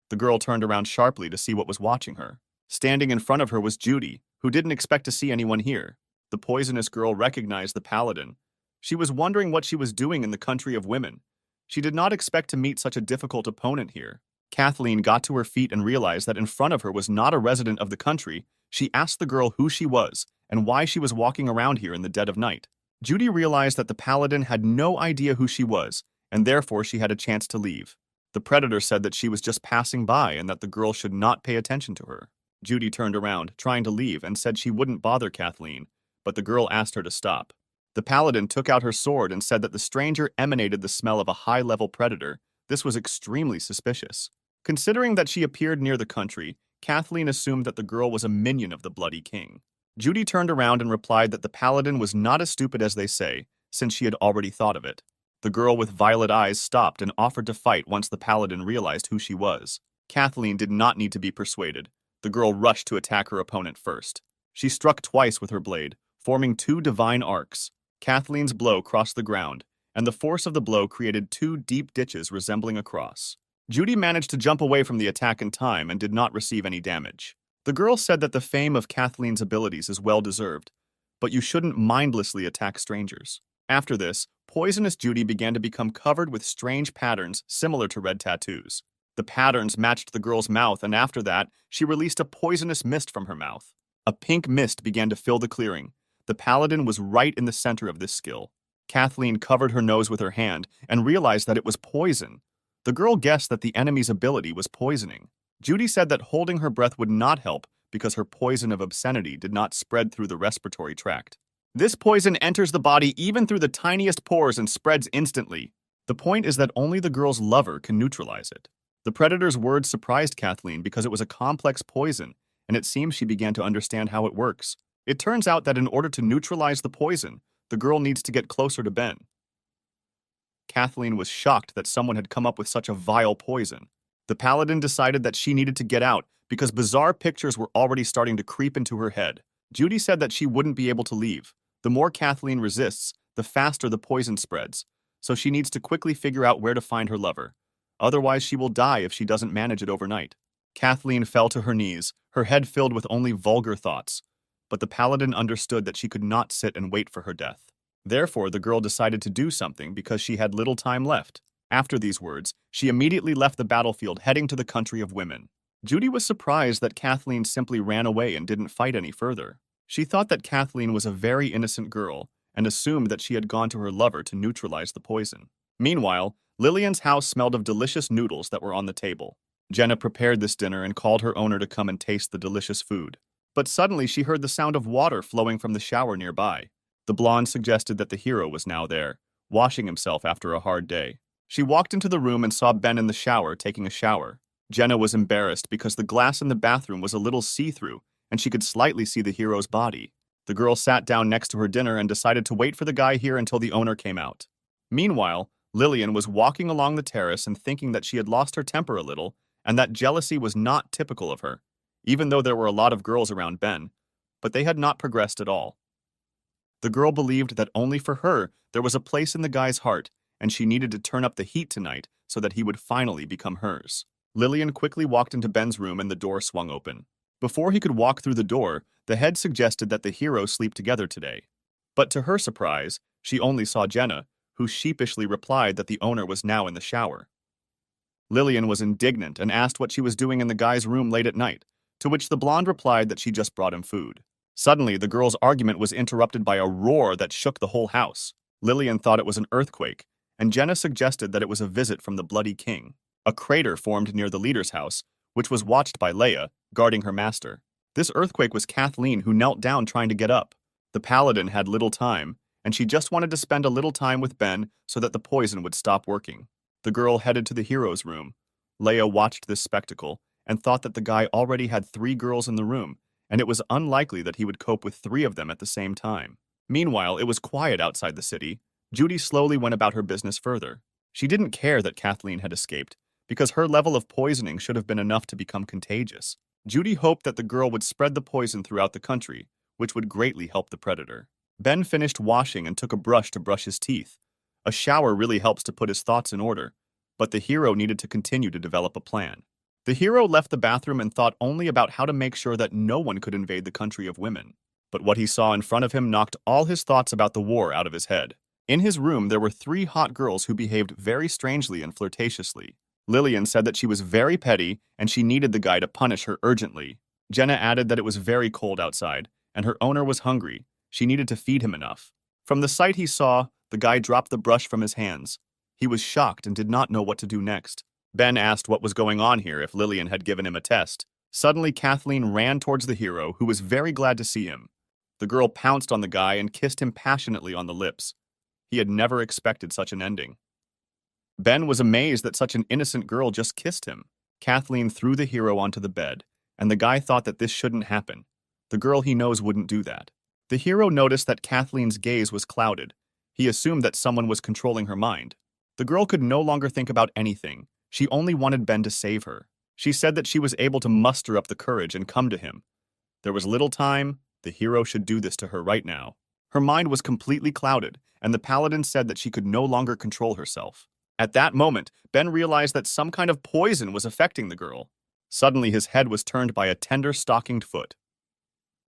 The girl turned around sharply to see what was watching her. Standing in front of her was Judy, who didn't expect to see anyone here. The poisonous girl recognized the paladin. She was wondering what she was doing in the country of women. She did not expect to meet such a difficult opponent here. Kathleen got to her feet and realized that in front of her was not a resident of the country. She asked the girl who she was and why she was walking around here in the dead of night. Judy realized that the paladin had no idea who she was, and therefore she had a chance to leave. The predator said that she was just passing by and that the girl should not pay attention to her. Judy turned around, trying to leave, and said she wouldn't bother Kathleen, but the girl asked her to stop. The paladin took out her sword and said that the stranger emanated the smell of a high-level predator. This was extremely suspicious. Considering that she appeared near the country, Kathleen assumed that the girl was a minion of the Bloody King. Judy turned around and replied that the paladin was not as stupid as they say, since she had already thought of it. The girl with violet eyes stopped and offered to fight once the paladin realized who she was. Kathleen did not need to be persuaded. The girl rushed to attack her opponent first. She struck twice with her blade, forming two divine arcs. Kathleen's blow crossed the ground, and the force of the blow created two deep ditches resembling a cross. Judy managed to jump away from the attack in time and did not receive any damage. The girl said that the fame of Kathleen's abilities is well-deserved, but you shouldn't mindlessly attack strangers. After this, poisonous Judy began to become covered with strange patterns similar to red tattoos. The patterns matched the girl's mouth, and after that, she released a poisonous mist from her mouth. A pink mist began to fill the clearing. The paladin was right in the center of this skill. Kathleen covered her nose with her hand and realized that it was poison. The girl guessed that the enemy's ability was poisoning. Judy said that holding her breath would not help because her poison of obscenity did not spread through the respiratory tract. This poison enters the body even through the tiniest pores and spreads instantly. The point is that only the girl's lover can neutralize it. The predator's words surprised Kathleen because it was a complex poison, and it seems she began to understand how it works. It turns out that in order to neutralize the poison, the girl needs to get closer to Ben. Kathleen was shocked that someone had come up with such a vile poison. The paladin decided that she needed to get out because bizarre pictures were already starting to creep into her head. Judy said that she wouldn't be able to leave. The more Kathleen resists, the faster the poison spreads, so she needs to quickly figure out where to find her lover. Otherwise, she will die if she doesn't manage it overnight. Kathleen fell to her knees, her head filled with only vulgar thoughts. But the paladin understood that she could not sit and wait for her death. Therefore, the girl decided to do something because she had little time left. After these words, she immediately left the battlefield, heading to the country of women. Judy was surprised that Kathleen simply ran away and didn't fight any further. She thought that Kathleen was a very innocent girl and assumed that she had gone to her lover to neutralize the poison. Meanwhile, Lillian's house smelled of delicious noodles that were on the table. Jenna prepared this dinner and called her owner to come and taste the delicious food. But suddenly she heard the sound of water flowing from the shower nearby. The blonde suggested that the hero was now there, washing himself after a hard day. She walked into the room and saw Ben in the shower taking a shower. Jenna was embarrassed because the glass in the bathroom was a little see-through, and she could slightly see the hero's body. The girl sat down next to her dinner and decided to wait for the guy here until the owner came out. Meanwhile, Lillian was walking along the terrace and thinking that she had lost her temper a little, and that jealousy was not typical of her, even though there were a lot of girls around Ben, but they had not progressed at all. The girl believed that only for her there was a place in the guy's heart, and she needed to turn up the heat tonight so that he would finally become hers. Lillian quickly walked into Ben's room and the door swung open. Before he could walk through the door, the head suggested that the heroes sleep together today. But to her surprise, she only saw Jenna, who sheepishly replied that the owner was now in the shower. Lillian was indignant and asked what she was doing in the guy's room late at night, to which the blonde replied that she just brought him food. Suddenly, the girl's argument was interrupted by a roar that shook the whole house. Lillian thought it was an earthquake, and Jenna suggested that it was a visit from the Bloody King. A crater formed near the leader's house, which was watched by Leia, guarding her master. This earthquake was Kathleen, who knelt down trying to get up. The paladin had little time, and she just wanted to spend a little time with Ben so that the poison would stop working. The girl headed to the hero's room. Leia watched this spectacle and thought that the guy already had 3 girls in the room, and it was unlikely that he would cope with 3 of them at the same time. Meanwhile, it was quiet outside the city. Judy slowly went about her business further. She didn't care that Kathleen had escaped, because her level of poisoning should have been enough to become contagious. Judy hoped that the girl would spread the poison throughout the country, which would greatly help the predator. Ben finished washing and took a brush to brush his teeth. A shower really helps to put his thoughts in order, but the hero needed to continue to develop a plan. The hero left the bathroom and thought only about how to make sure that no one could invade the country of women. But what he saw in front of him knocked all his thoughts about the war out of his head. In his room, there were 3 hot girls who behaved very strangely and flirtatiously. Lillian said that she was very petty and she needed the guy to punish her urgently. Jenna added that it was very cold outside and her owner was hungry. She needed to feed him enough. From the sight he saw, the guy dropped the brush from his hands. He was shocked and did not know what to do next. Ben asked what was going on here if Lillian had given him a test. Suddenly, Kathleen ran towards the hero, who was very glad to see him. The girl pounced on the guy and kissed him passionately on the lips. He had never expected such an ending. Ben was amazed that such an innocent girl just kissed him. Kathleen threw the hero onto the bed, and the guy thought that this shouldn't happen. The girl he knows wouldn't do that. The hero noticed that Kathleen's gaze was clouded. He assumed that someone was controlling her mind. The girl could no longer think about anything. She only wanted Ben to save her. She said that she was able to muster up the courage and come to him. There was little time. The hero should do this to her right now. Her mind was completely clouded, and the paladin said that she could no longer control herself. At that moment, Ben realized that some kind of poison was affecting the girl. Suddenly, his head was turned by a tender, stockinged foot.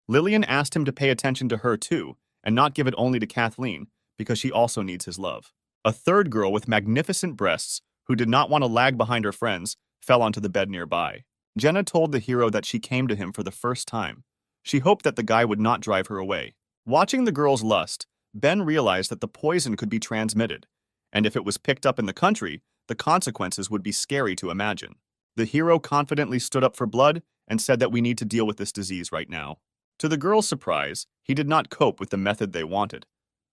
Lillian asked him to pay attention to her too, and not give it only to Kathleen, because she also needs his love. A third girl with magnificent breasts, who did not want to lag behind her friends, fell onto the bed nearby. Jenna told the hero that she came to him for the first time. She hoped that the guy would not drive her away. Watching the girl's lust, Ben realized that the poison could be transmitted, and if it was picked up in the country, the consequences would be scary to imagine. The hero confidently stood up for blood and said that we need to deal with this disease right now. To the girl's surprise, he did not cope with the method they wanted.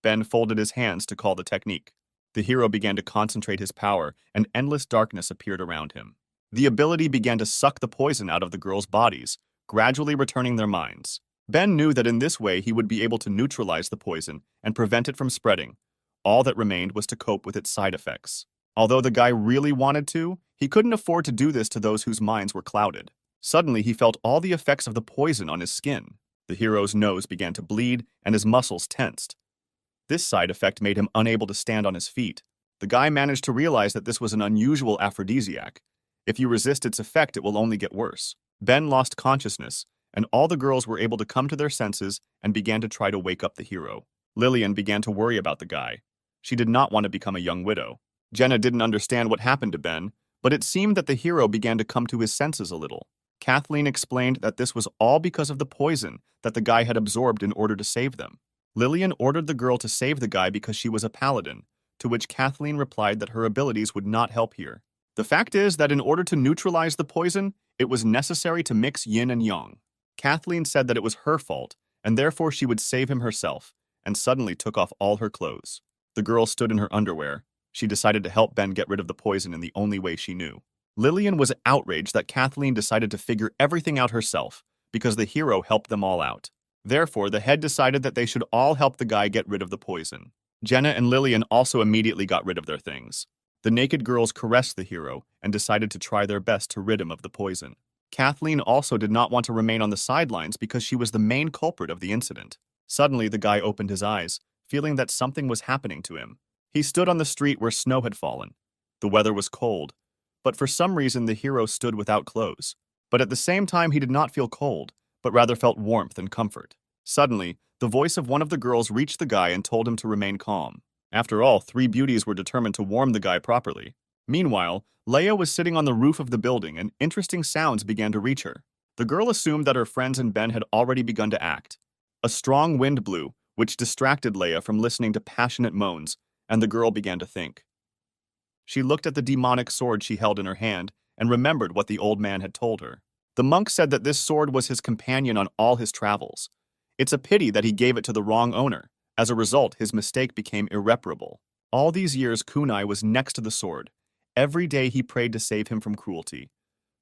Ben folded his hands to call the technique. The hero began to concentrate his power, and endless darkness appeared around him. The ability began to suck the poison out of the girls' bodies, gradually returning their minds. Ben knew that in this way he would be able to neutralize the poison and prevent it from spreading. All that remained was to cope with its side effects. Although the guy really wanted to, he couldn't afford to do this to those whose minds were clouded. Suddenly, he felt all the effects of the poison on his skin. The hero's nose began to bleed, and his muscles tensed. This side effect made him unable to stand on his feet. The guy managed to realize that this was an unusual aphrodisiac. If you resist its effect, it will only get worse. Ben lost consciousness, and all the girls were able to come to their senses and began to try to wake up the hero. Lillian began to worry about the guy. She did not want to become a young widow. Jenna didn't understand what happened to Ben, but it seemed that the hero began to come to his senses a little. Kathleen explained that this was all because of the poison that the guy had absorbed in order to save them. Lillian ordered the girl to save the guy because she was a paladin, to which Kathleen replied that her abilities would not help here. The fact is that in order to neutralize the poison, it was necessary to mix yin and yang. Kathleen said that it was her fault, and therefore she would save him herself, and suddenly took off all her clothes. The girl stood in her underwear. She decided to help Ben get rid of the poison in the only way she knew. Lillian was outraged that Kathleen decided to figure everything out herself, because the hero helped them all out. Therefore, the head decided that they should all help the guy get rid of the poison. Jenna and Lillian also immediately got rid of their things. The naked girls caressed the hero and decided to try their best to rid him of the poison. Kathleen also did not want to remain on the sidelines because she was the main culprit of the incident. Suddenly, the guy opened his eyes, feeling that something was happening to him. He stood on the street where snow had fallen. The weather was cold, but for some reason the hero stood without clothes. But at the same time, he did not feel cold, but rather felt warmth and comfort. Suddenly, the voice of one of the girls reached the guy and told him to remain calm. After all, 3 beauties were determined to warm the guy properly. Meanwhile, Leia was sitting on the roof of the building and interesting sounds began to reach her. The girl assumed that her friends and Ben had already begun to act. A strong wind blew, which distracted Leia from listening to passionate moans, and the girl began to think. She looked at the demonic sword she held in her hand and remembered what the old man had told her. The monk said that this sword was his companion on all his travels. It's a pity that he gave it to the wrong owner. As a result, his mistake became irreparable. All these years, Kunai was next to the sword. Every day he prayed to save him from cruelty.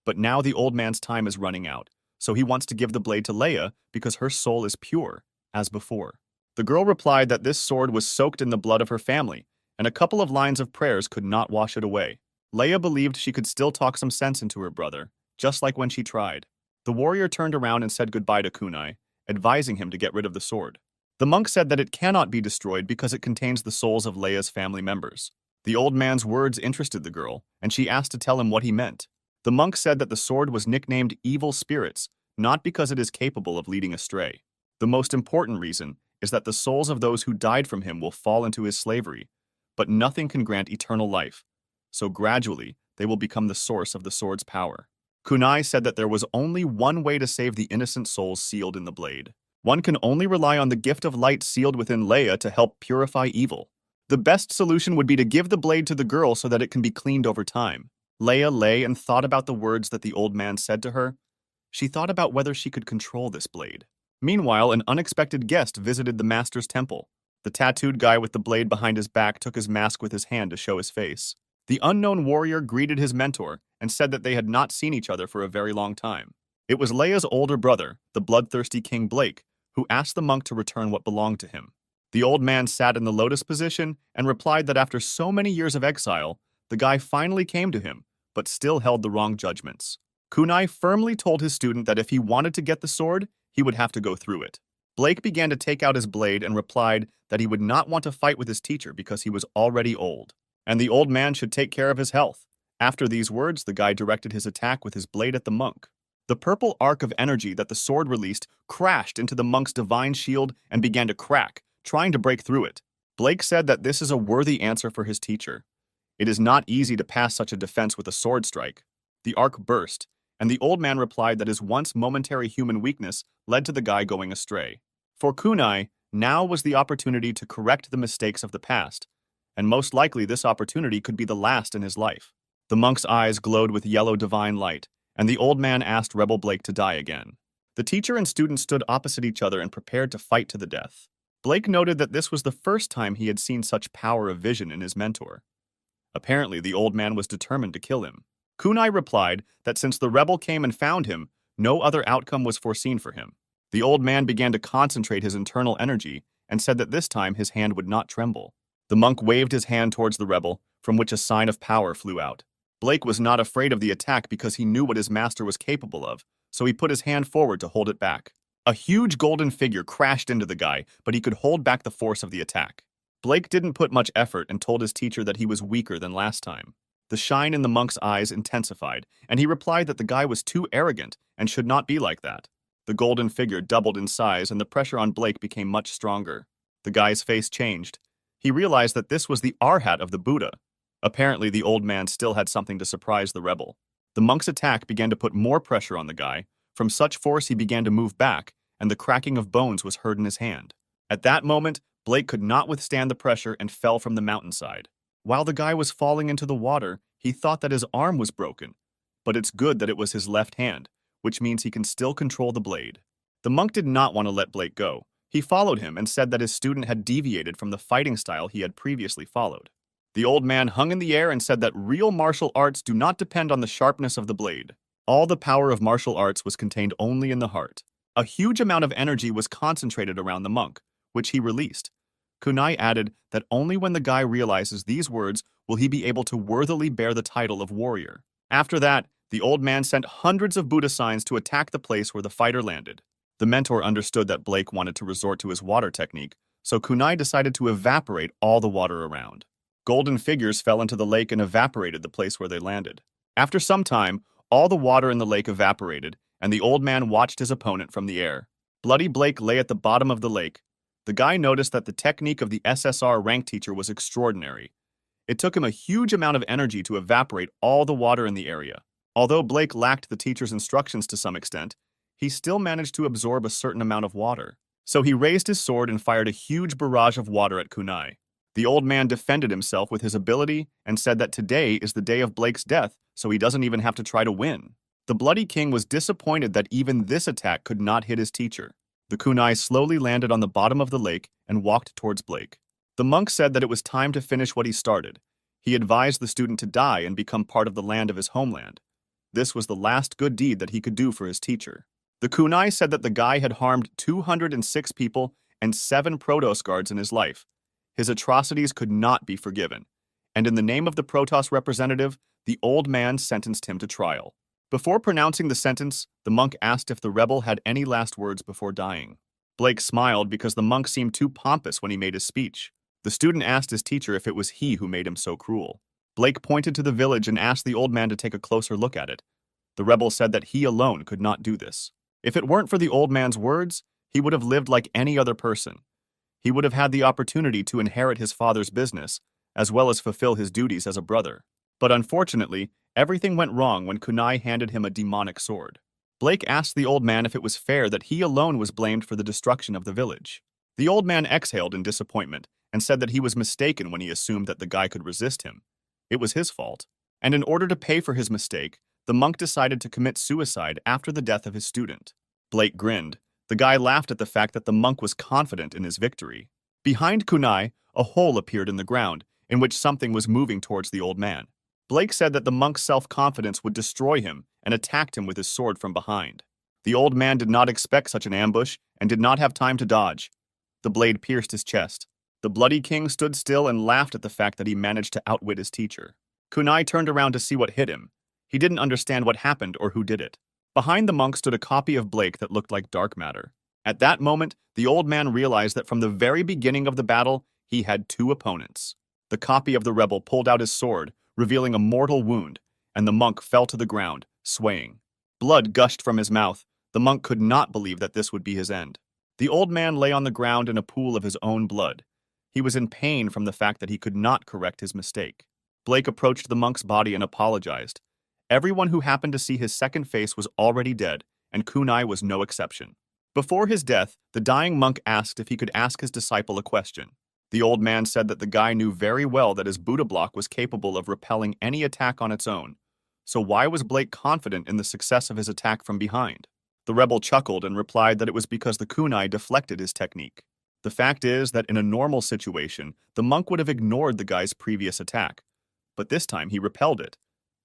But now the old man's time is running out, so he wants to give the blade to Leia because her soul is pure, as before. The girl replied that this sword was soaked in the blood of her family, and a couple of lines of prayers could not wash it away. Leia believed she could still talk some sense into her brother, just like when she tried. The warrior turned around and said goodbye to Kunai, advising him to get rid of the sword. The monk said that it cannot be destroyed because it contains the souls of Leia's family members. The old man's words interested the girl, and she asked to tell him what he meant. The monk said that the sword was nicknamed Evil Spirits, not because it is capable of leading astray. The most important reason is that the souls of those who died from him will fall into his slavery, but nothing can grant eternal life, so gradually they will become the source of the sword's power. Kunai said that there was only one way to save the innocent souls sealed in the blade. One can only rely on the gift of light sealed within Leia to help purify evil. The best solution would be to give the blade to the girl so that it can be cleaned over time. Leia lay and thought about the words that the old man said to her. She thought about whether she could control this blade. Meanwhile, an unexpected guest visited the master's temple. The tattooed guy with the blade behind his back took his mask with his hand to show his face. The unknown warrior greeted his mentor and said that they had not seen each other for a very long time. It was Leia's older brother, the bloodthirsty King Blake, who asked the monk to return what belonged to him. The old man sat in the lotus position and replied that after so many years of exile, the guy finally came to him, but still held the wrong judgments. Kunai firmly told his student that if he wanted to get the sword, he would have to go through it. Blake began to take out his blade and replied that he would not want to fight with his teacher because he was already old, and the old man should take care of his health. After these words, the guy directed his attack with his blade at the monk. The purple arc of energy that the sword released crashed into the monk's divine shield and began to crack, trying to break through it. Blake said that this is a worthy answer for his teacher. It is not easy to pass such a defense with a sword strike. The arc burst, and the old man replied that his once momentary human weakness led to the guy going astray. For Kunai, now was the opportunity to correct the mistakes of the past, and most likely this opportunity could be the last in his life. The monk's eyes glowed with yellow divine light, and the old man asked Rebel Blake to die again. The teacher and student stood opposite each other and prepared to fight to the death. Blake noted that this was the first time he had seen such power of vision in his mentor. Apparently, the old man was determined to kill him. Kunai replied that since the rebel came and found him, no other outcome was foreseen for him. The old man began to concentrate his internal energy and said that this time his hand would not tremble. The monk waved his hand towards the rebel, from which a sign of power flew out. Blake was not afraid of the attack because he knew what his master was capable of, so he put his hand forward to hold it back. A huge golden figure crashed into the guy, but he could hold back the force of the attack. Blake didn't put much effort and told his teacher that he was weaker than last time. The shine in the monk's eyes intensified, and he replied that the guy was too arrogant and should not be like that. The golden figure doubled in size, and the pressure on Blake became much stronger. The guy's face changed. He realized that this was the Arhat of the Buddha. Apparently, the old man still had something to surprise the rebel. The monk's attack began to put more pressure on the guy. From such force, he began to move back, and the cracking of bones was heard in his hand. At that moment, Blake could not withstand the pressure and fell from the mountainside. While the guy was falling into the water, he thought that his arm was broken. But it's good that it was his left hand, which means he can still control the blade. The monk did not want to let Blake go. He followed him and said that his student had deviated from the fighting style he had previously followed. The old man hung in the air and said that real martial arts do not depend on the sharpness of the blade. All the power of martial arts was contained only in the heart. A huge amount of energy was concentrated around the monk, which he released. Kunai added that only when the guy realizes these words will he be able to worthily bear the title of warrior. After that, the old man sent hundreds of Buddha signs to attack the place where the fighter landed. The mentor understood that Blake wanted to resort to his water technique, so Kunai decided to evaporate all the water around. Golden figures fell into the lake and evaporated the place where they landed. After some time, all the water in the lake evaporated, and the old man watched his opponent from the air. Bloody Blake lay at the bottom of the lake. The guy noticed that the technique of the SSR rank teacher was extraordinary. It took him a huge amount of energy to evaporate all the water in the area. Although Blake lacked the teacher's instructions to some extent, he still managed to absorb a certain amount of water. So he raised his sword and fired a huge barrage of water at Kunai. The old man defended himself with his ability and said that today is the day of Blake's death, so he doesn't even have to try to win. The Bloody King was disappointed that even this attack could not hit his teacher. The kunai slowly landed on the bottom of the lake and walked towards Blake. The monk said that it was time to finish what he started. He advised the student to die and become part of the land of his homeland. This was the last good deed that he could do for his teacher. The kunai said that the guy had harmed 206 people and 7 Protos guards in his life. His atrocities could not be forgiven, and in the name of the Protos representative, the old man sentenced him to trial. Before pronouncing the sentence, the monk asked if the rebel had any last words before dying. Blake smiled because the monk seemed too pompous when he made his speech. The student asked his teacher if it was he who made him so cruel. Blake pointed to the village and asked the old man to take a closer look at it. The rebel said that he alone could not do this. If it weren't for the old man's words, he would have lived like any other person. He would have had the opportunity to inherit his father's business, as well as fulfill his duties as a brother. But unfortunately, everything went wrong when Kunai handed him a demonic sword. Blake asked the old man if it was fair that he alone was blamed for the destruction of the village. The old man exhaled in disappointment and said that he was mistaken when he assumed that the guy could resist him. It was his fault. And in order to pay for his mistake, the monk decided to commit suicide after the death of his student. Blake grinned. The guy laughed at the fact that the monk was confident in his victory. Behind Kunai, a hole appeared in the ground, in which something was moving towards the old man. Blake said that the monk's self-confidence would destroy him and attacked him with his sword from behind. The old man did not expect such an ambush and did not have time to dodge. The blade pierced his chest. The bloody king stood still and laughed at the fact that he managed to outwit his teacher. Kunai turned around to see what hit him. He didn't understand what happened or who did it. Behind the monk stood a copy of Blake that looked like dark matter. At that moment, the old man realized that from the very beginning of the battle, he had two opponents. The copy of the rebel pulled out his sword, revealing a mortal wound, and the monk fell to the ground, swaying. Blood gushed from his mouth. The monk could not believe that this would be his end. The old man lay on the ground in a pool of his own blood. He was in pain from the fact that he could not correct his mistake. Blake approached the monk's body and apologized. Everyone who happened to see his second face was already dead, and Kunai was no exception. Before his death, the dying monk asked if he could ask his disciple a question. The old man said that the guy knew very well that his Buddha block was capable of repelling any attack on its own. So why was Blake confident in the success of his attack from behind? The rebel chuckled and replied that it was because the kunai deflected his technique. The fact is that in a normal situation, the monk would have ignored the guy's previous attack. But this time he repelled it.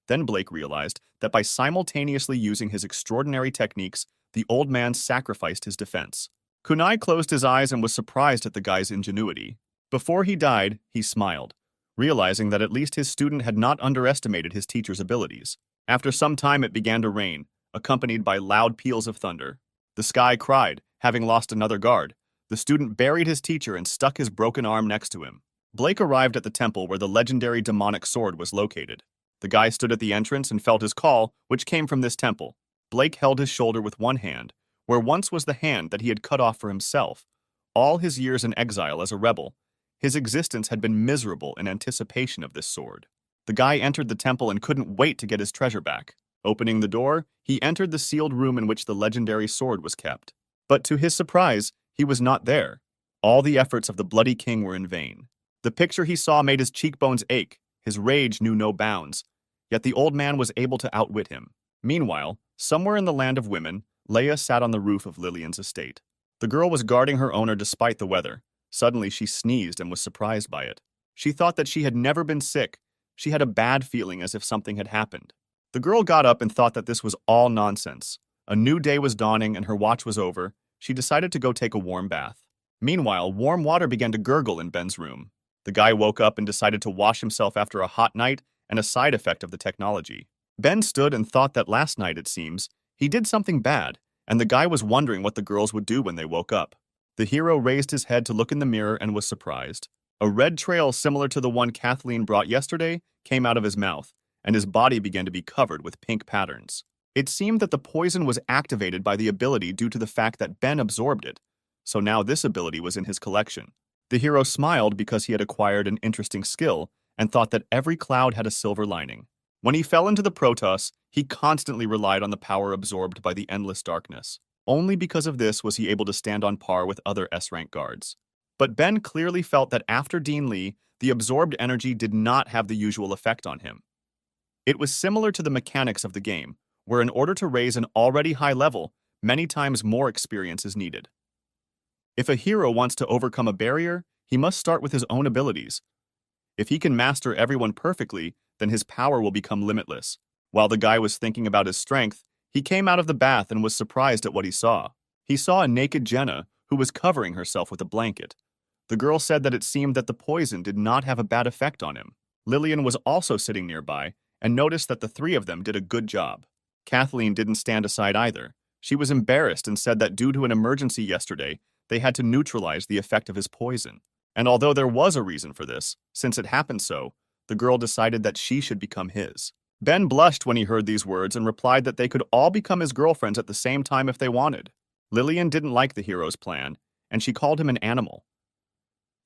Then Blake realized that by simultaneously using his extraordinary techniques, the old man sacrificed his defense. Kunai closed his eyes and was surprised at the guy's ingenuity. Before he died, he smiled, realizing that at least his student had not underestimated his teacher's abilities. After some time it began to rain, accompanied by loud peals of thunder. The sky cried, having lost another guard. The student buried his teacher and stuck his broken arm next to him. Blake arrived at the temple where the legendary demonic sword was located. The guy stood at the entrance and felt his call, which came from this temple. Blake held his shoulder with one hand, where once was the hand that he had cut off for himself. All his years in exile as a rebel, his existence had been miserable in anticipation of this sword. The guy entered the temple and couldn't wait to get his treasure back. Opening the door, he entered the sealed room in which the legendary sword was kept. But to his surprise, he was not there. All the efforts of the bloody king were in vain. The picture he saw made his cheekbones ache. His rage knew no bounds. Yet the old man was able to outwit him. Meanwhile, somewhere in the land of women, Leia sat on the roof of Lillian's estate. The girl was guarding her owner despite the weather. Suddenly she sneezed and was surprised by it. She thought that she had never been sick. She had a bad feeling as if something had happened. The girl got up and thought that this was all nonsense. A new day was dawning and her watch was over. She decided to go take a warm bath. Meanwhile, warm water began to gurgle in Ben's room. The guy woke up and decided to wash himself after a hot night and a side effect of the technology. Ben stood and thought that last night, it seems, he did something bad, and the guy was wondering what the girls would do when they woke up. The hero raised his head to look in the mirror and was surprised. A red trail similar to the one Kathleen brought yesterday came out of his mouth, and his body began to be covered with pink patterns. It seemed that the poison was activated by the ability due to the fact that Ben absorbed it, so now this ability was in his collection. The hero smiled because he had acquired an interesting skill and thought that every cloud had a silver lining. When he fell into the Protos, he constantly relied on the power absorbed by the endless darkness. Only because of this was he able to stand on par with other S-rank guards. But Ben clearly felt that after Dean Lee, the absorbed energy did not have the usual effect on him. It was similar to the mechanics of the game, where in order to raise an already high level, many times more experience is needed. If a hero wants to overcome a barrier, he must start with his own abilities. If he can master everyone perfectly, then his power will become limitless. While the guy was thinking about his strength, he came out of the bath and was surprised at what he saw. He saw a naked Jenna who was covering herself with a blanket. The girl said that it seemed that the poison did not have a bad effect on him. Lillian was also sitting nearby and noticed that the three of them did a good job. Kathleen didn't stand aside either. She was embarrassed and said that due to an emergency yesterday, they had to neutralize the effect of his poison. And although there was a reason for this, since it happened so, the girl decided that she should become his. Ben blushed when he heard these words and replied that they could all become his girlfriends at the same time if they wanted. Lillian didn't like the hero's plan, and she called him an animal.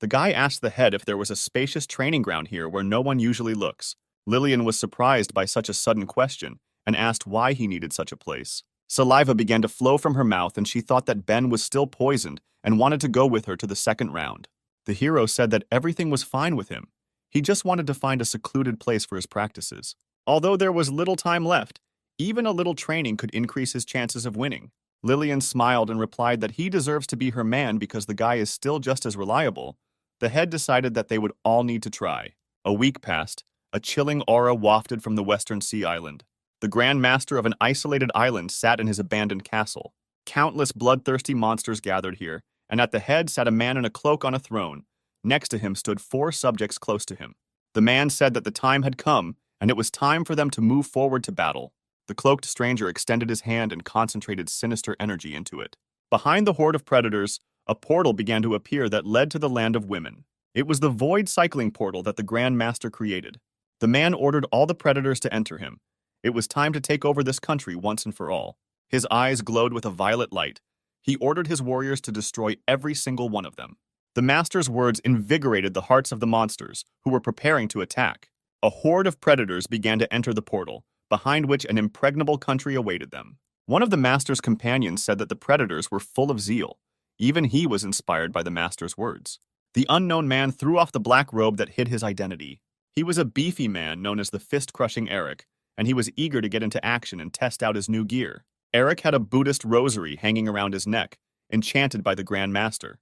The guy asked the head if there was a spacious training ground here where no one usually looks. Lillian was surprised by such a sudden question and asked why he needed such a place. Saliva began to flow from her mouth and she thought that Ben was still poisoned and wanted to go with her to the second round. The hero said that everything was fine with him. He just wanted to find a secluded place for his practices. Although there was little time left, even a little training could increase his chances of winning. Lillian smiled and replied that he deserves to be her man because the guy is still just as reliable. The head decided that they would all need to try. A week passed. A chilling aura wafted from the western sea island. The Grand Master of an isolated island sat in his abandoned castle. Countless bloodthirsty monsters gathered here, and at the head sat a man in a cloak on a throne. Next to him stood 4 subjects close to him. The man said that the time had come, and it was time for them to move forward to battle. The cloaked stranger extended his hand and concentrated sinister energy into it. Behind the horde of predators, a portal began to appear that led to the land of women. It was the void cycling portal that the Grand Master created. The man ordered all the predators to enter him. It was time to take over this country once and for all. His eyes glowed with a violet light. He ordered his warriors to destroy every single one of them. The master's words invigorated the hearts of the monsters, who were preparing to attack. A horde of predators began to enter the portal, behind which an impregnable country awaited them. One of the master's companions said that the predators were full of zeal. Even he was inspired by the master's words. The unknown man threw off the black robe that hid his identity. He was a beefy man known as the fist-crushing Eric, and he was eager to get into action and test out his new gear. Eric had a Buddhist rosary hanging around his neck, enchanted by the Grand Master.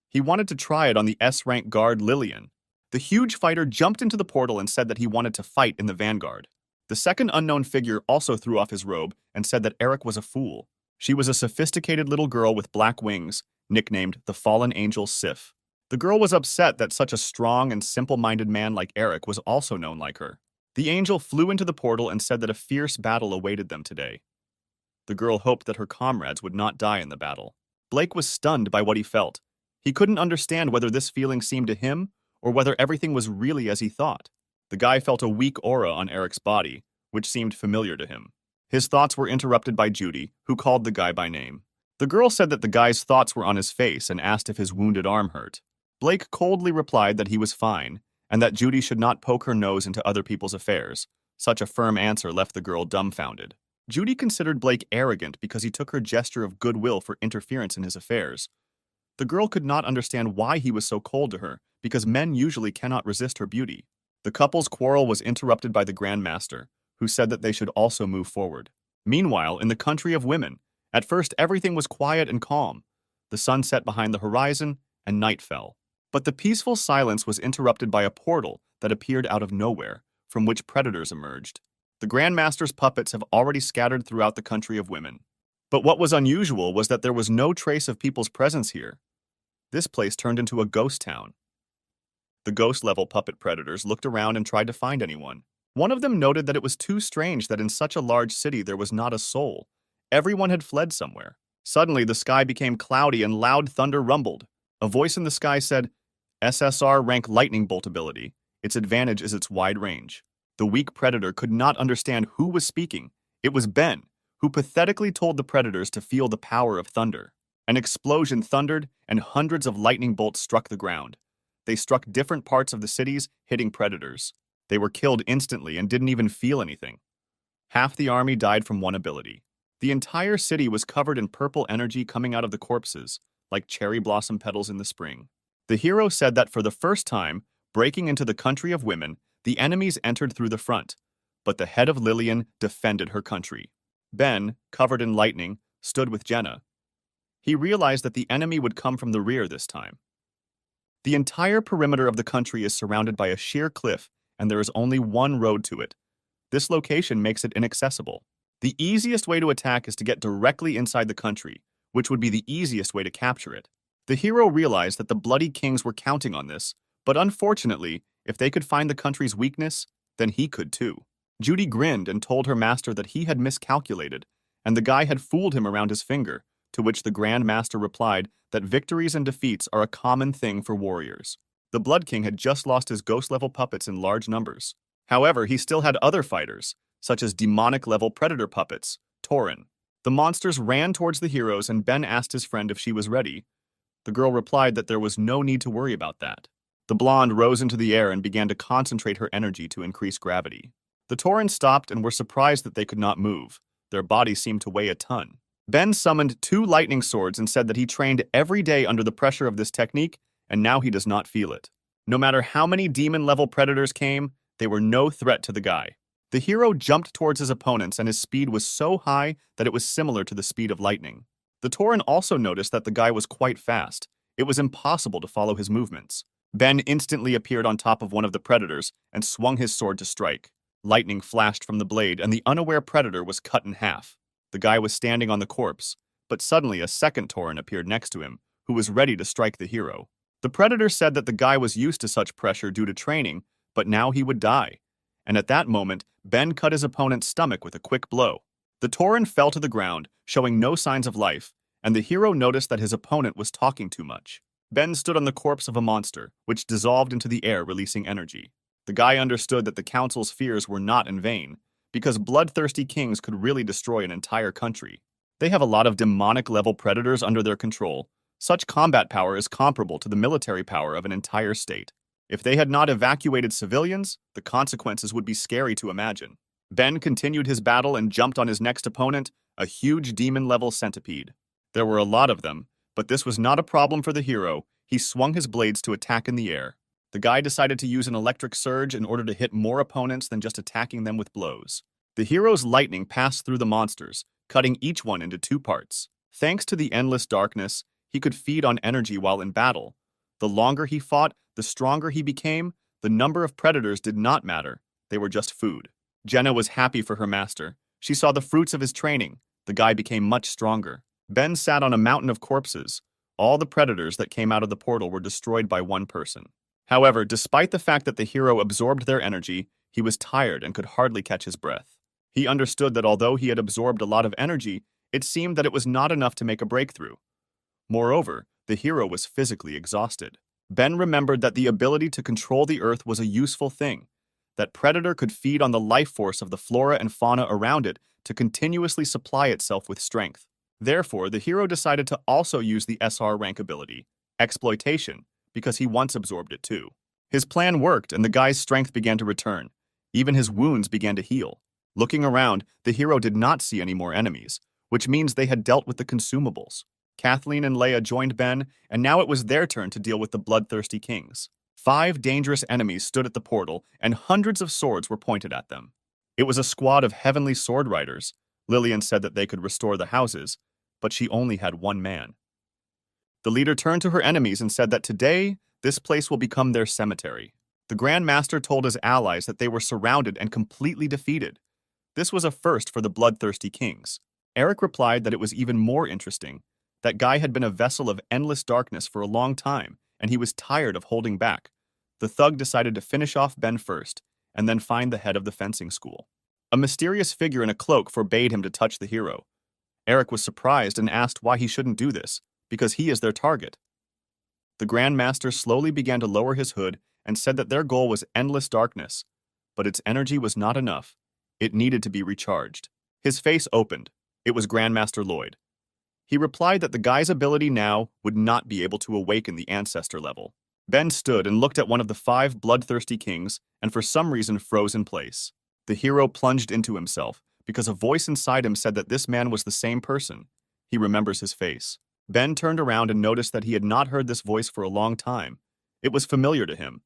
He wanted to try it on the S-rank guard Lillian. The huge fighter jumped into the portal and said that he wanted to fight in the vanguard. The second unknown figure also threw off his robe and said that Eric was a fool. She was a sophisticated little girl with black wings, nicknamed the Fallen Angel Sif. The girl was upset that such a strong and simple-minded man like Eric was also known like her. The angel flew into the portal and said that a fierce battle awaited them today. The girl hoped that her comrades would not die in the battle. Blake was stunned by what he felt. He couldn't understand whether this feeling seemed to him or whether everything was really as he thought. The guy felt a weak aura on Eric's body, which seemed familiar to him. His thoughts were interrupted by Judy, who called the guy by name. The girl said that the guy's thoughts were on his face and asked if his wounded arm hurt. Blake coldly replied that he was fine, and that Judy should not poke her nose into other people's affairs. Such a firm answer left the girl dumbfounded. Judy considered Blake arrogant because he took her gesture of goodwill for interference in his affairs. The girl could not understand why he was so cold to her, because men usually cannot resist her beauty. The couple's quarrel was interrupted by the Grand Master, who said that they should also move forward. Meanwhile, in the country of women, at first everything was quiet and calm. The sun set behind the horizon, and night fell. But the peaceful silence was interrupted by a portal that appeared out of nowhere, from which predators emerged. The Grand Master's puppets have already scattered throughout the country of women. But what was unusual was that there was no trace of people's presence here. This place turned into a ghost town. The ghost-level puppet predators looked around and tried to find anyone. One of them noted that it was too strange that in such a large city there was not a soul. Everyone had fled somewhere. Suddenly, the sky became cloudy and loud thunder rumbled. A voice in the sky said, "SSR rank lightning bolt ability. Its advantage is its wide range." The weak predator could not understand who was speaking. It was Ben, who pathetically told the predators to feel the power of thunder. An explosion thundered, and hundreds of lightning bolts struck the ground. They struck different parts of the cities, hitting predators. They were killed instantly and didn't even feel anything. Half the army died from one ability. The entire city was covered in purple energy coming out of the corpses, like cherry blossom petals in the spring. The hero said that for the first time, breaking into the country of women, the enemies entered through the front, but the head of Lillian defended her country. Ben, covered in lightning, stood with Jenna. He realized that the enemy would come from the rear this time. The entire perimeter of the country is surrounded by a sheer cliff, and there is only one road to it. This location makes it inaccessible. The easiest way to attack is to get directly inside the country, which would be the easiest way to capture it. The hero realized that the Bloody Kings were counting on this, but unfortunately, if they could find the country's weakness, then he could too. Judy grinned and told her master that he had miscalculated, and the guy had fooled him around his finger, to which the Grand Master replied that victories and defeats are a common thing for warriors. The Blood King had just lost his ghost-level puppets in large numbers. However, he still had other fighters, such as demonic-level predator puppets, Tauren. The monsters ran towards the heroes, and Ben asked his friend if she was ready. The girl replied that there was no need to worry about that. The blonde rose into the air and began to concentrate her energy to increase gravity. The Taurens stopped and were surprised that they could not move. Their bodies seemed to weigh a ton. Ben summoned 2 lightning swords and said that he trained every day under the pressure of this technique, and now he does not feel it. No matter how many demon-level predators came, they were no threat to the guy. The hero jumped towards his opponents, and his speed was so high that it was similar to the speed of lightning. The Tauren also noticed that the guy was quite fast. It was impossible to follow his movements. Ben instantly appeared on top of one of the predators and swung his sword to strike. Lightning flashed from the blade, and the unaware predator was cut in half. The guy was standing on the corpse, but suddenly a second Tauren appeared next to him, who was ready to strike the hero. The predator said that the guy was used to such pressure due to training, but now he would die. And at that moment, Ben cut his opponent's stomach with a quick blow. The Tauren fell to the ground, showing no signs of life, and the hero noticed that his opponent was talking too much. Ben stood on the corpse of a monster, which dissolved into the air, releasing energy. The guy understood that the council's fears were not in vain, because bloodthirsty kings could really destroy an entire country. They have a lot of demonic-level predators under their control. Such combat power is comparable to the military power of an entire state. If they had not evacuated civilians, the consequences would be scary to imagine. Ben continued his battle and jumped on his next opponent, a huge demon-level centipede. There were a lot of them, but this was not a problem for the hero. He swung his blades to attack in the air. The guy decided to use an electric surge in order to hit more opponents than just attacking them with blows. The hero's lightning passed through the monsters, cutting each one into 2 parts. Thanks to the endless darkness, he could feed on energy while in battle. The longer he fought, the stronger he became. The number of predators did not matter. They were just food. Jenna was happy for her master. She saw the fruits of his training. The guy became much stronger. Ben sat on a mountain of corpses. All the predators that came out of the portal were destroyed by one person. However, despite the fact that the hero absorbed their energy, he was tired and could hardly catch his breath. He understood that although he had absorbed a lot of energy, it seemed that it was not enough to make a breakthrough. Moreover, the hero was physically exhausted. Ben remembered that the ability to control the earth was a useful thing, that Predator could feed on the life force of the flora and fauna around it to continuously supply itself with strength. Therefore, the hero decided to also use the SR rank ability, Exploitation, because he once absorbed it too. His plan worked, and the guy's strength began to return. Even his wounds began to heal. Looking around, the hero did not see any more enemies, which means they had dealt with the consumables. Kathleen and Leia joined Ben, and now it was their turn to deal with the bloodthirsty kings. 5 dangerous enemies stood at the portal, and hundreds of swords were pointed at them. It was a squad of heavenly sword riders. Lillian said that they could restore the houses, but she only had 1 man. The leader turned to her enemies and said that today, this place will become their cemetery. The Grand Master told his allies that they were surrounded and completely defeated. This was a first for the bloodthirsty kings. Eric replied that it was even more interesting. That guy had been a vessel of endless darkness for a long time, and he was tired of holding back. The thug decided to finish off Ben first, and then find the head of the fencing school. A mysterious figure in a cloak forbade him to touch the hero. Eric was surprised and asked why he shouldn't do this, because he is their target. The Grand Master slowly began to lower his hood and said that their goal was endless darkness, but its energy was not enough. It needed to be recharged. His face opened. It was Grandmaster Lloyd. He replied that the guy's ability now would not be able to awaken the ancestor level. Ben stood and looked at one of the 5 bloodthirsty kings and for some reason froze in place. The hero plunged into himself because a voice inside him said that this man was the same person. He remembers his face. Ben turned around and noticed that he had not heard this voice for a long time. It was familiar to him.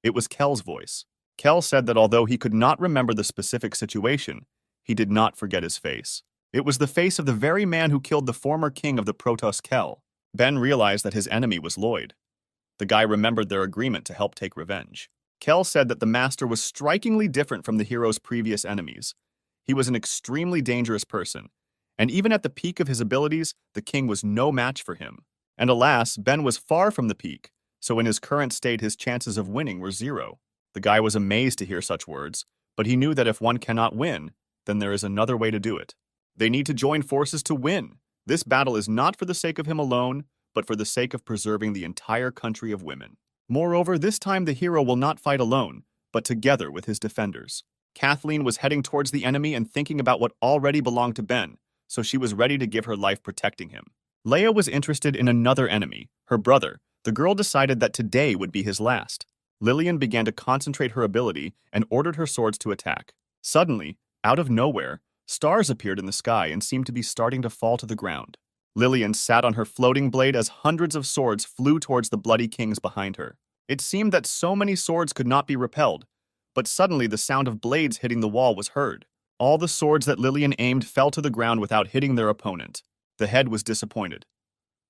It was Kel's voice. Kel said that although he could not remember the specific situation, he did not forget his face. It was the face of the very man who killed the former king of the Protos, Kel. Ben realized that his enemy was Lloyd. The guy remembered their agreement to help take revenge. Kel said that the master was strikingly different from the hero's previous enemies. He was an extremely dangerous person, and even at the peak of his abilities, the king was no match for him. And alas, Ben was far from the peak, so in his current state his chances of winning were 0. The guy was amazed to hear such words, but he knew that if one cannot win, then there is another way to do it. They need to join forces to win. This battle is not for the sake of him alone, but for the sake of preserving the entire country of women. Moreover, this time the hero will not fight alone, but together with his defenders. Kathleen was heading towards the enemy and thinking about what already belonged to Ben, so she was ready to give her life protecting him. Leia was interested in another enemy, her brother. The girl decided that today would be his last. Lillian began to concentrate her ability and ordered her swords to attack. Suddenly, out of nowhere, Stars appeared in the sky and seemed to be starting to fall to the ground. Lillian sat on her floating blade as hundreds of swords flew towards the bloody kings behind her. It seemed that so many swords could not be repelled, but suddenly the sound of blades hitting the wall was heard. All the swords that Lillian aimed fell to the ground without hitting their opponent. The head was disappointed.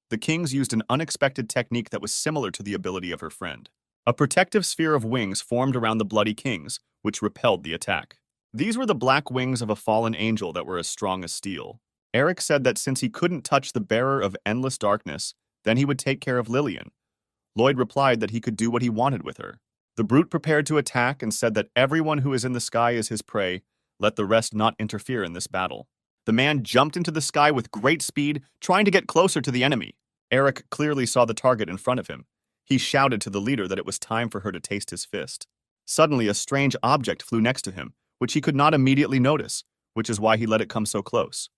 The kings used an unexpected technique that was similar to the ability of her friend. A protective sphere of wings formed around the bloody kings, which repelled the attack. These were the black wings of a fallen angel that were as strong as steel. Eric said that since he couldn't touch the bearer of endless darkness, then he would take care of Lillian. Lloyd replied that he could do what he wanted with her. The brute prepared to attack and said that everyone who is in the sky is his prey. Let the rest not interfere in this battle. The man jumped into the sky with great speed, trying to get closer to the enemy. Eric clearly saw the target in front of him. He shouted to the leader that it was time for her to taste his fist. Suddenly, a strange object flew next to him, which he could not immediately notice, which is why he let it come so close.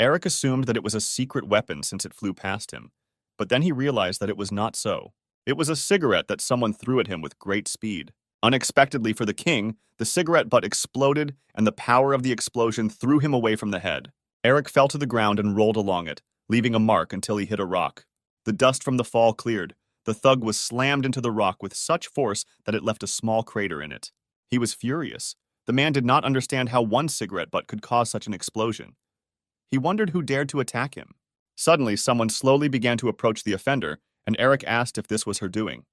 Eric assumed that it was a secret weapon since it flew past him, but then he realized that it was not so. It was a cigarette that someone threw at him with great speed. Unexpectedly for the king, the cigarette butt exploded, and the power of the explosion threw him away from the head. Eric fell to the ground and rolled along it, leaving a mark until he hit a rock. The dust from the fall cleared. The thug was slammed into the rock with such force that it left a small crater in it. He was furious. The man did not understand how one cigarette butt could cause such an explosion. He wondered who dared to attack him. Suddenly, someone slowly began to approach the offender, and Eric asked if this was her doing.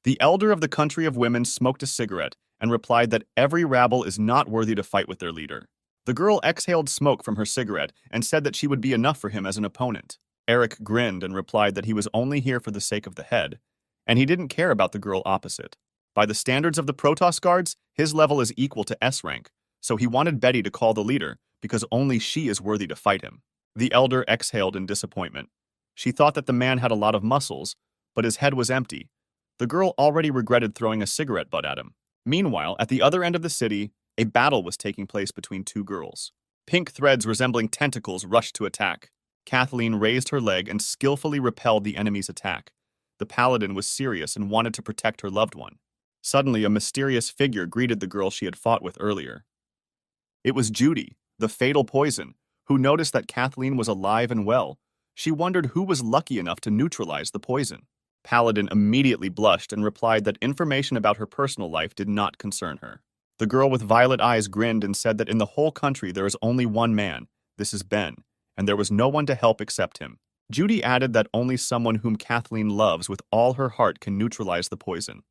The elder of the country of women smoked a cigarette and replied that every rabble is not worthy to fight with their leader. The girl exhaled smoke from her cigarette and said that she would be enough for him as an opponent. Eric grinned and replied that he was only here for the sake of the head, and he didn't care about the girl opposite. By the standards of the Protos guards, his level is equal to S rank, so he wanted Betty to call the leader because only she is worthy to fight him. The elder exhaled in disappointment. She thought that the man had a lot of muscles, but his head was empty. The girl already regretted throwing a cigarette butt at him. Meanwhile, at the other end of the city, a battle was taking place between two girls. Pink threads resembling tentacles rushed to attack. Kathleen raised her leg and skillfully repelled the enemy's attack. The paladin was serious and wanted to protect her loved one. Suddenly, a mysterious figure greeted the girl she had fought with earlier. It was Judy, the fatal poison, who noticed that Kathleen was alive and well. She wondered who was lucky enough to neutralize the poison. Paladin immediately blushed and replied that information about her personal life did not concern her. The girl with violet eyes grinned and said that in the whole country there is only one man. This is Ben, and there was no one to help except him. Judy added that only someone whom Kathleen loves with all her heart can neutralize the poison.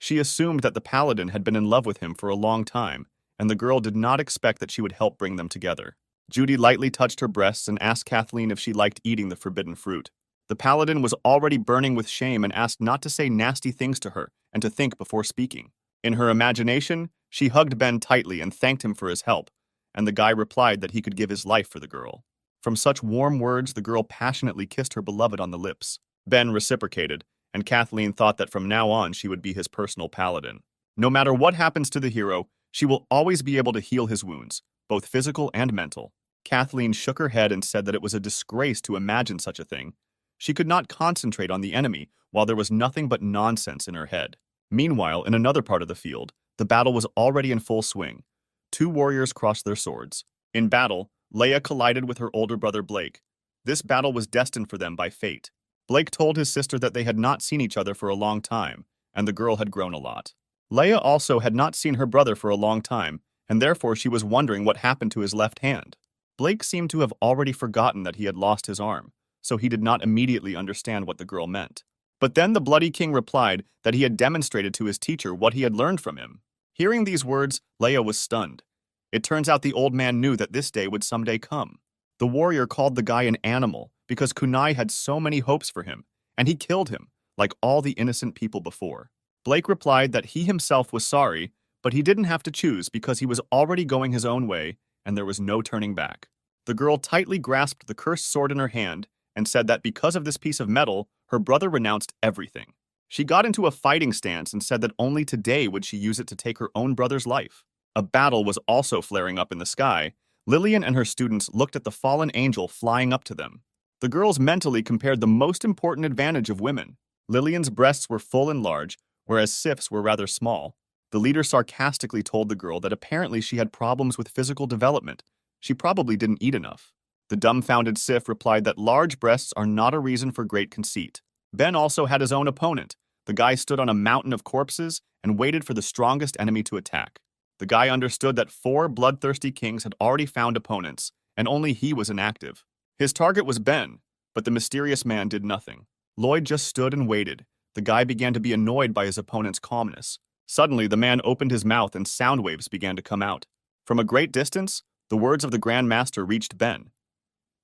She assumed that the paladin had been in love with him for a long time, and the girl did not expect that she would help bring them together. Judy lightly touched her breasts and asked Kathleen if she liked eating the forbidden fruit. The paladin was already burning with shame and asked not to say nasty things to her and to think before speaking. In her imagination, she hugged Ben tightly and thanked him for his help, and the guy replied that he could give his life for the girl. From such warm words, the girl passionately kissed her beloved on the lips. Ben reciprocated, and Kathleen thought that from now on she would be his personal paladin. No matter what happens to the hero, she will always be able to heal his wounds, both physical and mental. Kathleen shook her head and said that it was a disgrace to imagine such a thing. She could not concentrate on the enemy while there was nothing but nonsense in her head. Meanwhile, in another part of the field, the battle was already in full swing. Two warriors crossed their swords. In battle, Leia collided with her older brother Blake. This battle was destined for them by fate. Blake told his sister that they had not seen each other for a long time, and the girl had grown a lot. Leia also had not seen her brother for a long time, and therefore she was wondering what happened to his left hand. Blake seemed to have already forgotten that he had lost his arm, so he did not immediately understand what the girl meant. But then the Bloody King replied that he had demonstrated to his teacher what he had learned from him. Hearing these words, Leia was stunned. It turns out the old man knew that this day would someday come. The warrior called the guy an animal because Kunai had so many hopes for him, and he killed him, like all the innocent people before. Blake replied that he himself was sorry, but he didn't have to choose because he was already going his own way, and there was no turning back. The girl tightly grasped the cursed sword in her hand and said that because of this piece of metal, her brother renounced everything. She got into a fighting stance and said that only today would she use it to take her own brother's life. A battle was also flaring up in the sky. Lillian and her students looked at the fallen angel flying up to them. The girls mentally compared the most important advantage of women. Lillian's breasts were full and large, whereas Sif's were rather small. The leader sarcastically told the girl that apparently she had problems with physical development. She probably didn't eat enough. The dumbfounded Sif replied that large breasts are not a reason for great conceit. Ben also had his own opponent. The guy stood on a mountain of corpses and waited for the strongest enemy to attack. The guy understood that 4 bloodthirsty kings had already found opponents, and only he was inactive. His target was Ben, but the mysterious man did nothing. Lloyd just stood and waited. The guy began to be annoyed by his opponent's calmness. Suddenly, the man opened his mouth and sound waves began to come out. From a great distance, the words of the Grand Master reached Ben.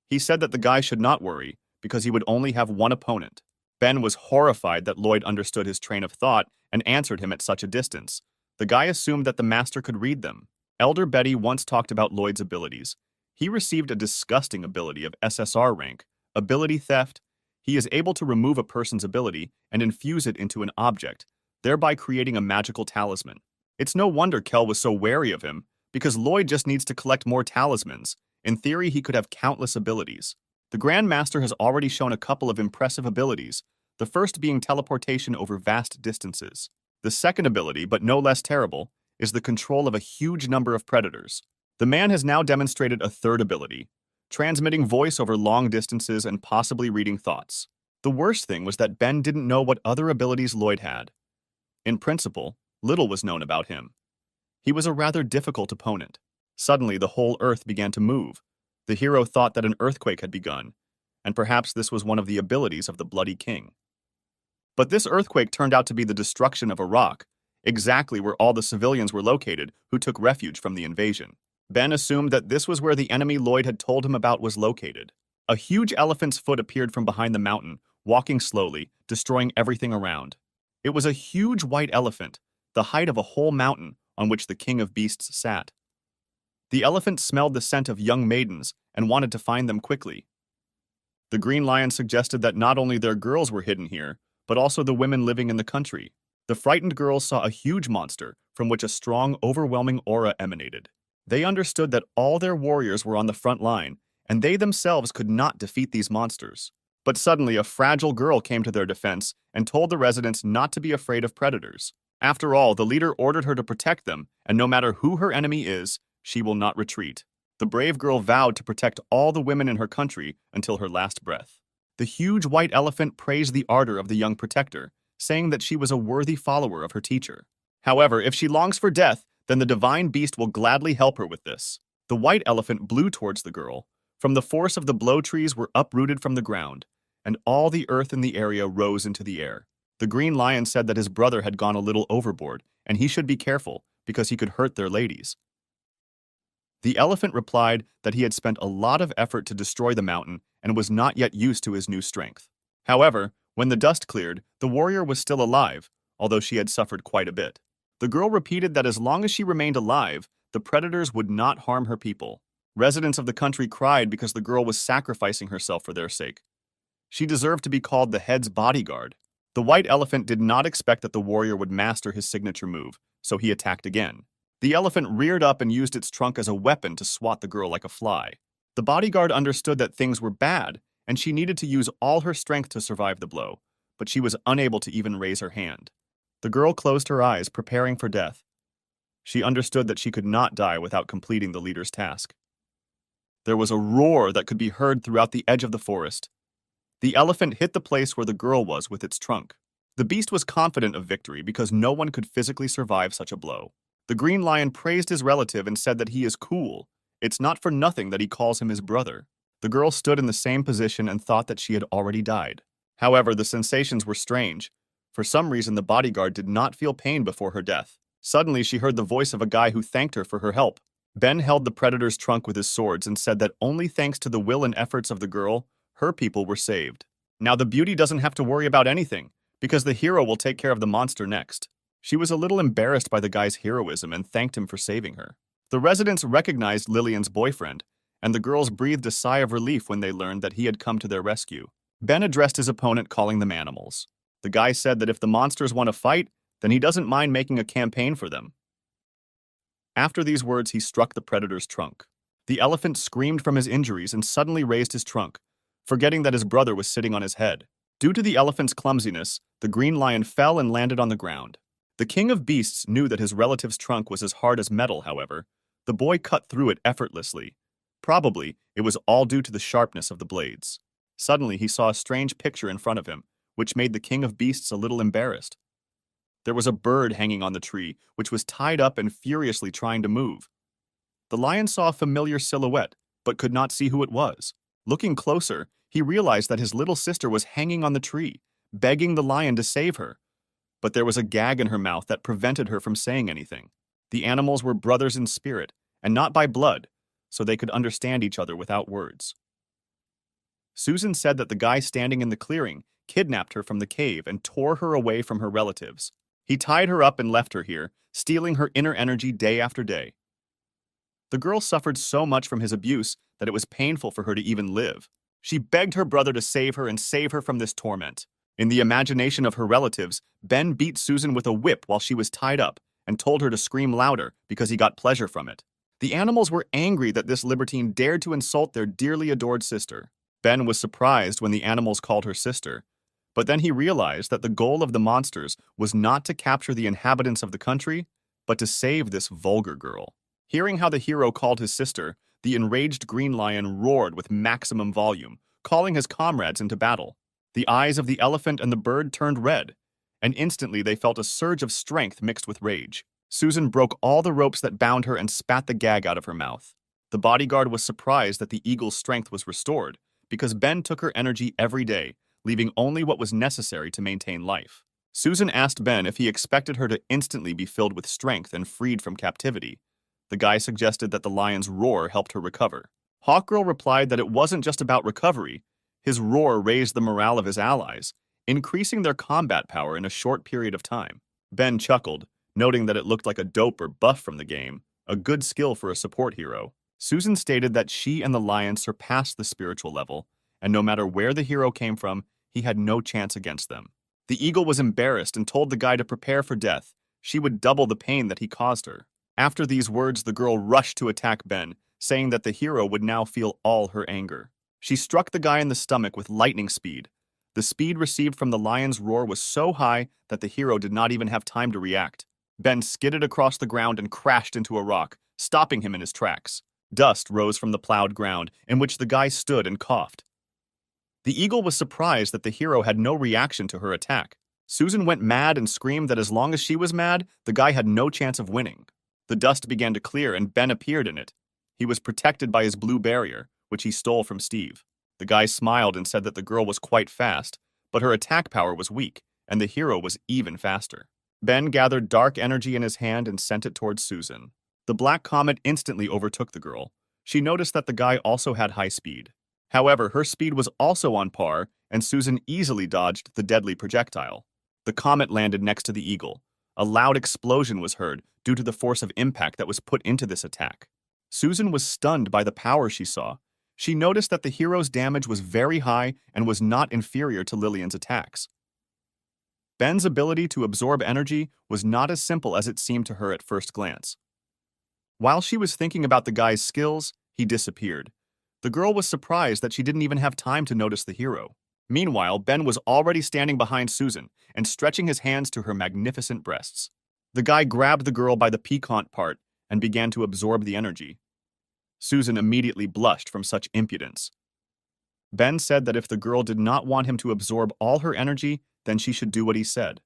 He said that the guy should not worry, because he would only have one opponent. Ben was horrified that Lloyd understood his train of thought and answered him at such a distance. The guy assumed that the master could read them. Elder Betty once talked about Lloyd's abilities. He received a disgusting ability of SSR rank, ability theft. He is able to remove a person's ability and infuse it into an object, thereby creating a magical talisman. It's no wonder Kel was so wary of him, because Lloyd just needs to collect more talismans. In theory, he could have countless abilities. The Grand Master has already shown a couple of impressive abilities, the first being teleportation over vast distances. The second ability, but no less terrible, is the control of a huge number of predators. The man has now demonstrated a third ability, transmitting voice over long distances and possibly reading thoughts. The worst thing was that Ben didn't know what other abilities Lloyd had. In principle, little was known about him. He was a rather difficult opponent. Suddenly, the whole earth began to move. The hero thought that an earthquake had begun, and perhaps this was one of the abilities of the Bloody King. But this earthquake turned out to be the destruction of a rock, exactly where all the civilians were located who took refuge from the invasion. Ben assumed that this was where the enemy Lloyd had told him about was located. A huge elephant's foot appeared from behind the mountain, walking slowly, destroying everything around. It was a huge white elephant, the height of a whole mountain, on which the king of beasts sat. The elephant smelled the scent of young maidens and wanted to find them quickly. The green lion suggested that not only their girls were hidden here, but also the women living in the country. The frightened girls saw a huge monster from which a strong, overwhelming aura emanated. They understood that all their warriors were on the front line, and they themselves could not defeat these monsters. But suddenly, a fragile girl came to their defense and told the residents not to be afraid of predators. After all, the leader ordered her to protect them, and no matter who her enemy is, she will not retreat. The brave girl vowed to protect all the women in her country until her last breath. The huge white elephant praised the ardor of the young protector, saying that she was a worthy follower of her teacher. However, if she longs for death, then the divine beast will gladly help her with this. The white elephant blew towards the girl. From the force of the blow, trees were uprooted from the ground, and all the earth in the area rose into the air. The green lion said that his brother had gone a little overboard, and he should be careful, because he could hurt their ladies. The elephant replied that he had spent a lot of effort to destroy the mountain and was not yet used to his new strength. However, when the dust cleared, the warrior was still alive, although she had suffered quite a bit. The girl repeated that as long as she remained alive, the predators would not harm her people. Residents of the country cried because the girl was sacrificing herself for their sake. She deserved to be called the head's bodyguard. The white elephant did not expect that the warrior would master his signature move, so he attacked again. The elephant reared up and used its trunk as a weapon to swat the girl like a fly. The bodyguard understood that things were bad, and she needed to use all her strength to survive the blow, but she was unable to even raise her hand. The girl closed her eyes, preparing for death. She understood that she could not die without completing the leader's task. There was a roar that could be heard throughout the edge of the forest. The elephant hit the place where the girl was with its trunk. The beast was confident of victory because no one could physically survive such a blow. The green lion praised his relative and said that he is cool. It's not for nothing that he calls him his brother. The girl stood in the same position and thought that she had already died. However, the sensations were strange. For some reason, the bodyguard did not feel pain before her death. Suddenly, she heard the voice of a guy who thanked her for her help. Ben held the predator's trunk with his swords and said that only thanks to the will and efforts of the girl, her people were saved. Now the beauty doesn't have to worry about anything, because the hero will take care of the monster next. She was a little embarrassed by the guy's heroism and thanked him for saving her. The residents recognized Lillian's boyfriend, and the girls breathed a sigh of relief when they learned that he had come to their rescue. Ben addressed his opponent, calling them animals. The guy said that if the monsters want to fight, then he doesn't mind making a campaign for them. After these words, he struck the predator's trunk. The elephant screamed from his injuries and suddenly raised his trunk, forgetting that his brother was sitting on his head. Due to the elephant's clumsiness, the green lion fell and landed on the ground. The king of beasts knew that his relative's trunk was as hard as metal, however. The boy cut through it effortlessly. Probably, it was all due to the sharpness of the blades. Suddenly, he saw a strange picture in front of him, which made the king of beasts a little embarrassed. There was a bird hanging on the tree, which was tied up and furiously trying to move. The lion saw a familiar silhouette, but could not see who it was. Looking closer, he realized that his little sister was hanging on the tree, begging the lion to save her. But there was a gag in her mouth that prevented her from saying anything. The animals were brothers in spirit, and not by blood, so they could understand each other without words. Susan said that the guy standing in the clearing kidnapped her from the cave and tore her away from her relatives. He tied her up and left her here, stealing her inner energy day after day. The girl suffered so much from his abuse that it was painful for her to even live. She begged her brother to save her and save her from this torment. In the imagination of her relatives, Ben beat Susan with a whip while she was tied up and told her to scream louder because he got pleasure from it. The animals were angry that this libertine dared to insult their dearly adored sister. Ben was surprised when the animals called her sister, but then he realized that the goal of the monsters was not to capture the inhabitants of the country, but to save this vulgar girl. Hearing how the hero called his sister, the enraged green lion roared with maximum volume, calling his comrades into battle. The eyes of the elephant and the bird turned red, and instantly they felt a surge of strength mixed with rage. Susan broke all the ropes that bound her and spat the gag out of her mouth. The bodyguard was surprised that the eagle's strength was restored, because Ben took her energy every day, leaving only what was necessary to maintain life. Susan asked Ben if he expected her to instantly be filled with strength and freed from captivity. The guy suggested that the lion's roar helped her recover. Hawkgirl replied that it wasn't just about recovery. His roar raised the morale of his allies, increasing their combat power in a short period of time. Ben chuckled, noting that it looked like a dope or buff from the game, a good skill for a support hero. Susan stated that she and the lion surpassed the spiritual level, and no matter where the hero came from, he had no chance against them. The eagle was embarrassed and told the guy to prepare for death. She would double the pain that he caused her. After these words, the girl rushed to attack Ben, saying that the hero would now feel all her anger. She struck the guy in the stomach with lightning speed. The speed received from the lion's roar was so high that the hero did not even have time to react. Ben skidded across the ground and crashed into a rock, stopping him in his tracks. Dust rose from the plowed ground, in which the guy stood and coughed. The eagle was surprised that the hero had no reaction to her attack. Susan went mad and screamed that as long as she was mad, the guy had no chance of winning. The dust began to clear and Ben appeared in it. He was protected by his blue barrier, which he stole from Steve. The guy smiled and said that the girl was quite fast, but her attack power was weak, and the hero was even faster. Ben gathered dark energy in his hand and sent it towards Susan. The black comet instantly overtook the girl. She noticed that the guy also had high speed. However, her speed was also on par, and Susan easily dodged the deadly projectile. The comet landed next to the eagle. A loud explosion was heard due to the force of impact that was put into this attack. Susan was stunned by the power she saw. She noticed that the hero's damage was very high and was not inferior to Lillian's attacks. Ben's ability to absorb energy was not as simple as it seemed to her at first glance. While she was thinking about the guy's skills, he disappeared. The girl was surprised that she didn't even have time to notice the hero. Meanwhile, Ben was already standing behind Susan and stretching his hands to her magnificent breasts. The guy grabbed the girl by the piquant part and began to absorb the energy. Susan immediately blushed from such impudence. Ben said that if the girl did not want him to absorb all her energy, then she should do what he said.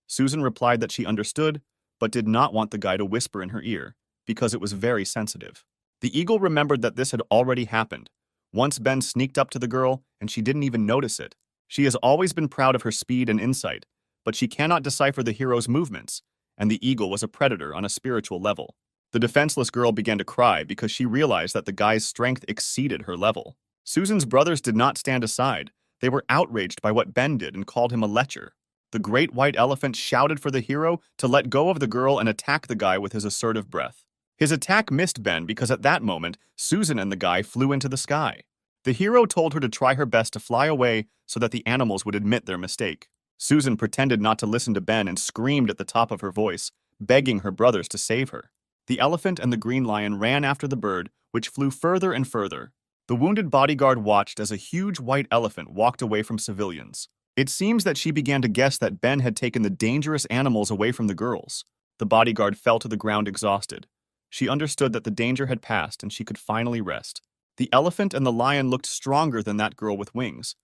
Susan replied that she understood, but did not want the guy to whisper in her ear, because it was very sensitive. The eagle remembered that this had already happened. Once Ben sneaked up to the girl, and she didn't even notice it. She has always been proud of her speed and insight, but she cannot decipher the hero's movements, and the eagle was a predator on a spiritual level. The defenseless girl began to cry because she realized that the guy's strength exceeded her level. Susan's brothers did not stand aside. They were outraged by what Ben did and called him a lecher. The great white elephant shouted for the hero to let go of the girl and attack the guy with his assertive breath. His attack missed Ben because at that moment, Susan and the guy flew into the sky. The hero told her to try her best to fly away so that the animals would admit their mistake. Susan pretended not to listen to Ben and screamed at the top of her voice, begging her brothers to save her. The elephant and the green lion ran after the bird, which flew further and further. The wounded bodyguard watched as a huge white elephant walked away from civilians. It seems that she began to guess that Ben had taken the dangerous animals away from the girls. The bodyguard fell to the ground exhausted. She understood that the danger had passed and she could finally rest. The elephant and the lion looked stronger than that girl with wings.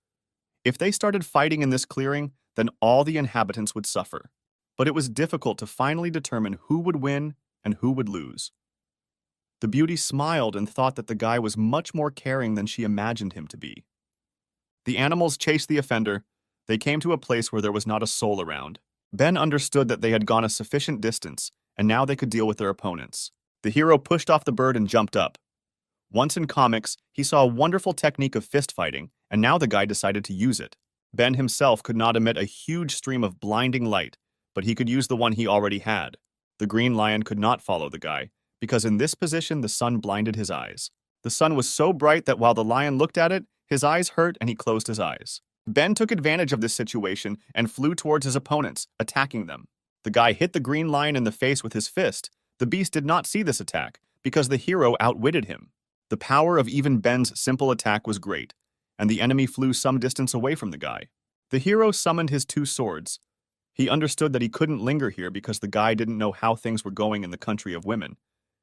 If they started fighting in this clearing, then all the inhabitants would suffer. But it was difficult to finally determine who would win and who would lose. The beauty smiled and thought that the guy was much more caring than she imagined him to be. The animals chased the offender. They came to a place where there was not a soul around. Ben understood that they had gone a sufficient distance, and now they could deal with their opponents. The hero pushed off the bird and jumped up. Once in comics, he saw a wonderful technique of fist fighting, and now the guy decided to use it. Ben himself could not emit a huge stream of blinding light, but he could use the one he already had. The green lion could not follow the guy, because in this position the sun blinded his eyes. The sun was so bright that while the lion looked at it, his eyes hurt and he closed his eyes. Ben took advantage of this situation and flew towards his opponents, attacking them. The guy hit the green lion in the face with his fist. The beast did not see this attack, because the hero outwitted him. The power of even Ben's simple attack was great, and the enemy flew some distance away from the guy. The hero summoned his two swords. He understood that he couldn't linger here because the guy didn't know how things were going in the country of women,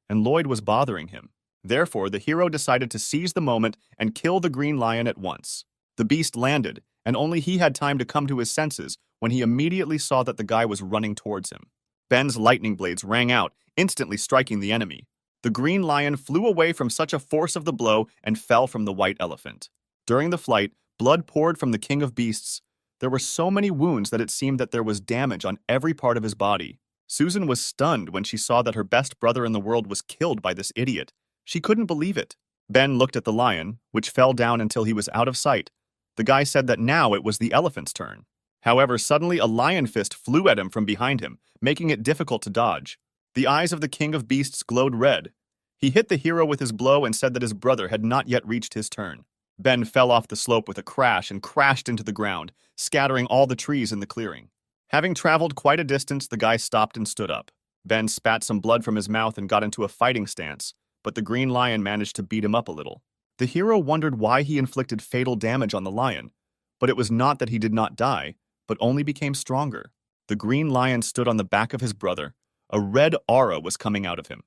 and Lloyd was bothering him. Therefore, the hero decided to seize the moment and kill the green lion at once. The beast landed, and only he had time to come to his senses when he immediately saw that the guy was running towards him. Ben's lightning blades rang out, instantly striking the enemy. The green lion flew away from such a force of the blow and fell from the white elephant. During the flight, blood poured from the king of beasts. There were so many wounds that it seemed that there was damage on every part of his body. Susan was stunned when she saw that her best brother in the world was killed by this idiot. She couldn't believe it. Ben looked at the lion, which fell down until he was out of sight. The guy said that now it was the elephant's turn. However, suddenly a lion fist flew at him from behind him, making it difficult to dodge. The eyes of the king of beasts glowed red. He hit the hero with his blow and said that his brother had not yet reached his turn. Ben fell off the slope with a crash and crashed into the ground, scattering all the trees in the clearing. Having traveled quite a distance, the guy stopped and stood up. Ben spat some blood from his mouth and got into a fighting stance, but the green lion managed to beat him up a little. The hero wondered why he inflicted fatal damage on the lion, but it was not that he did not die, but only became stronger. The green lion stood on the back of his brother. A red aura was coming out of him.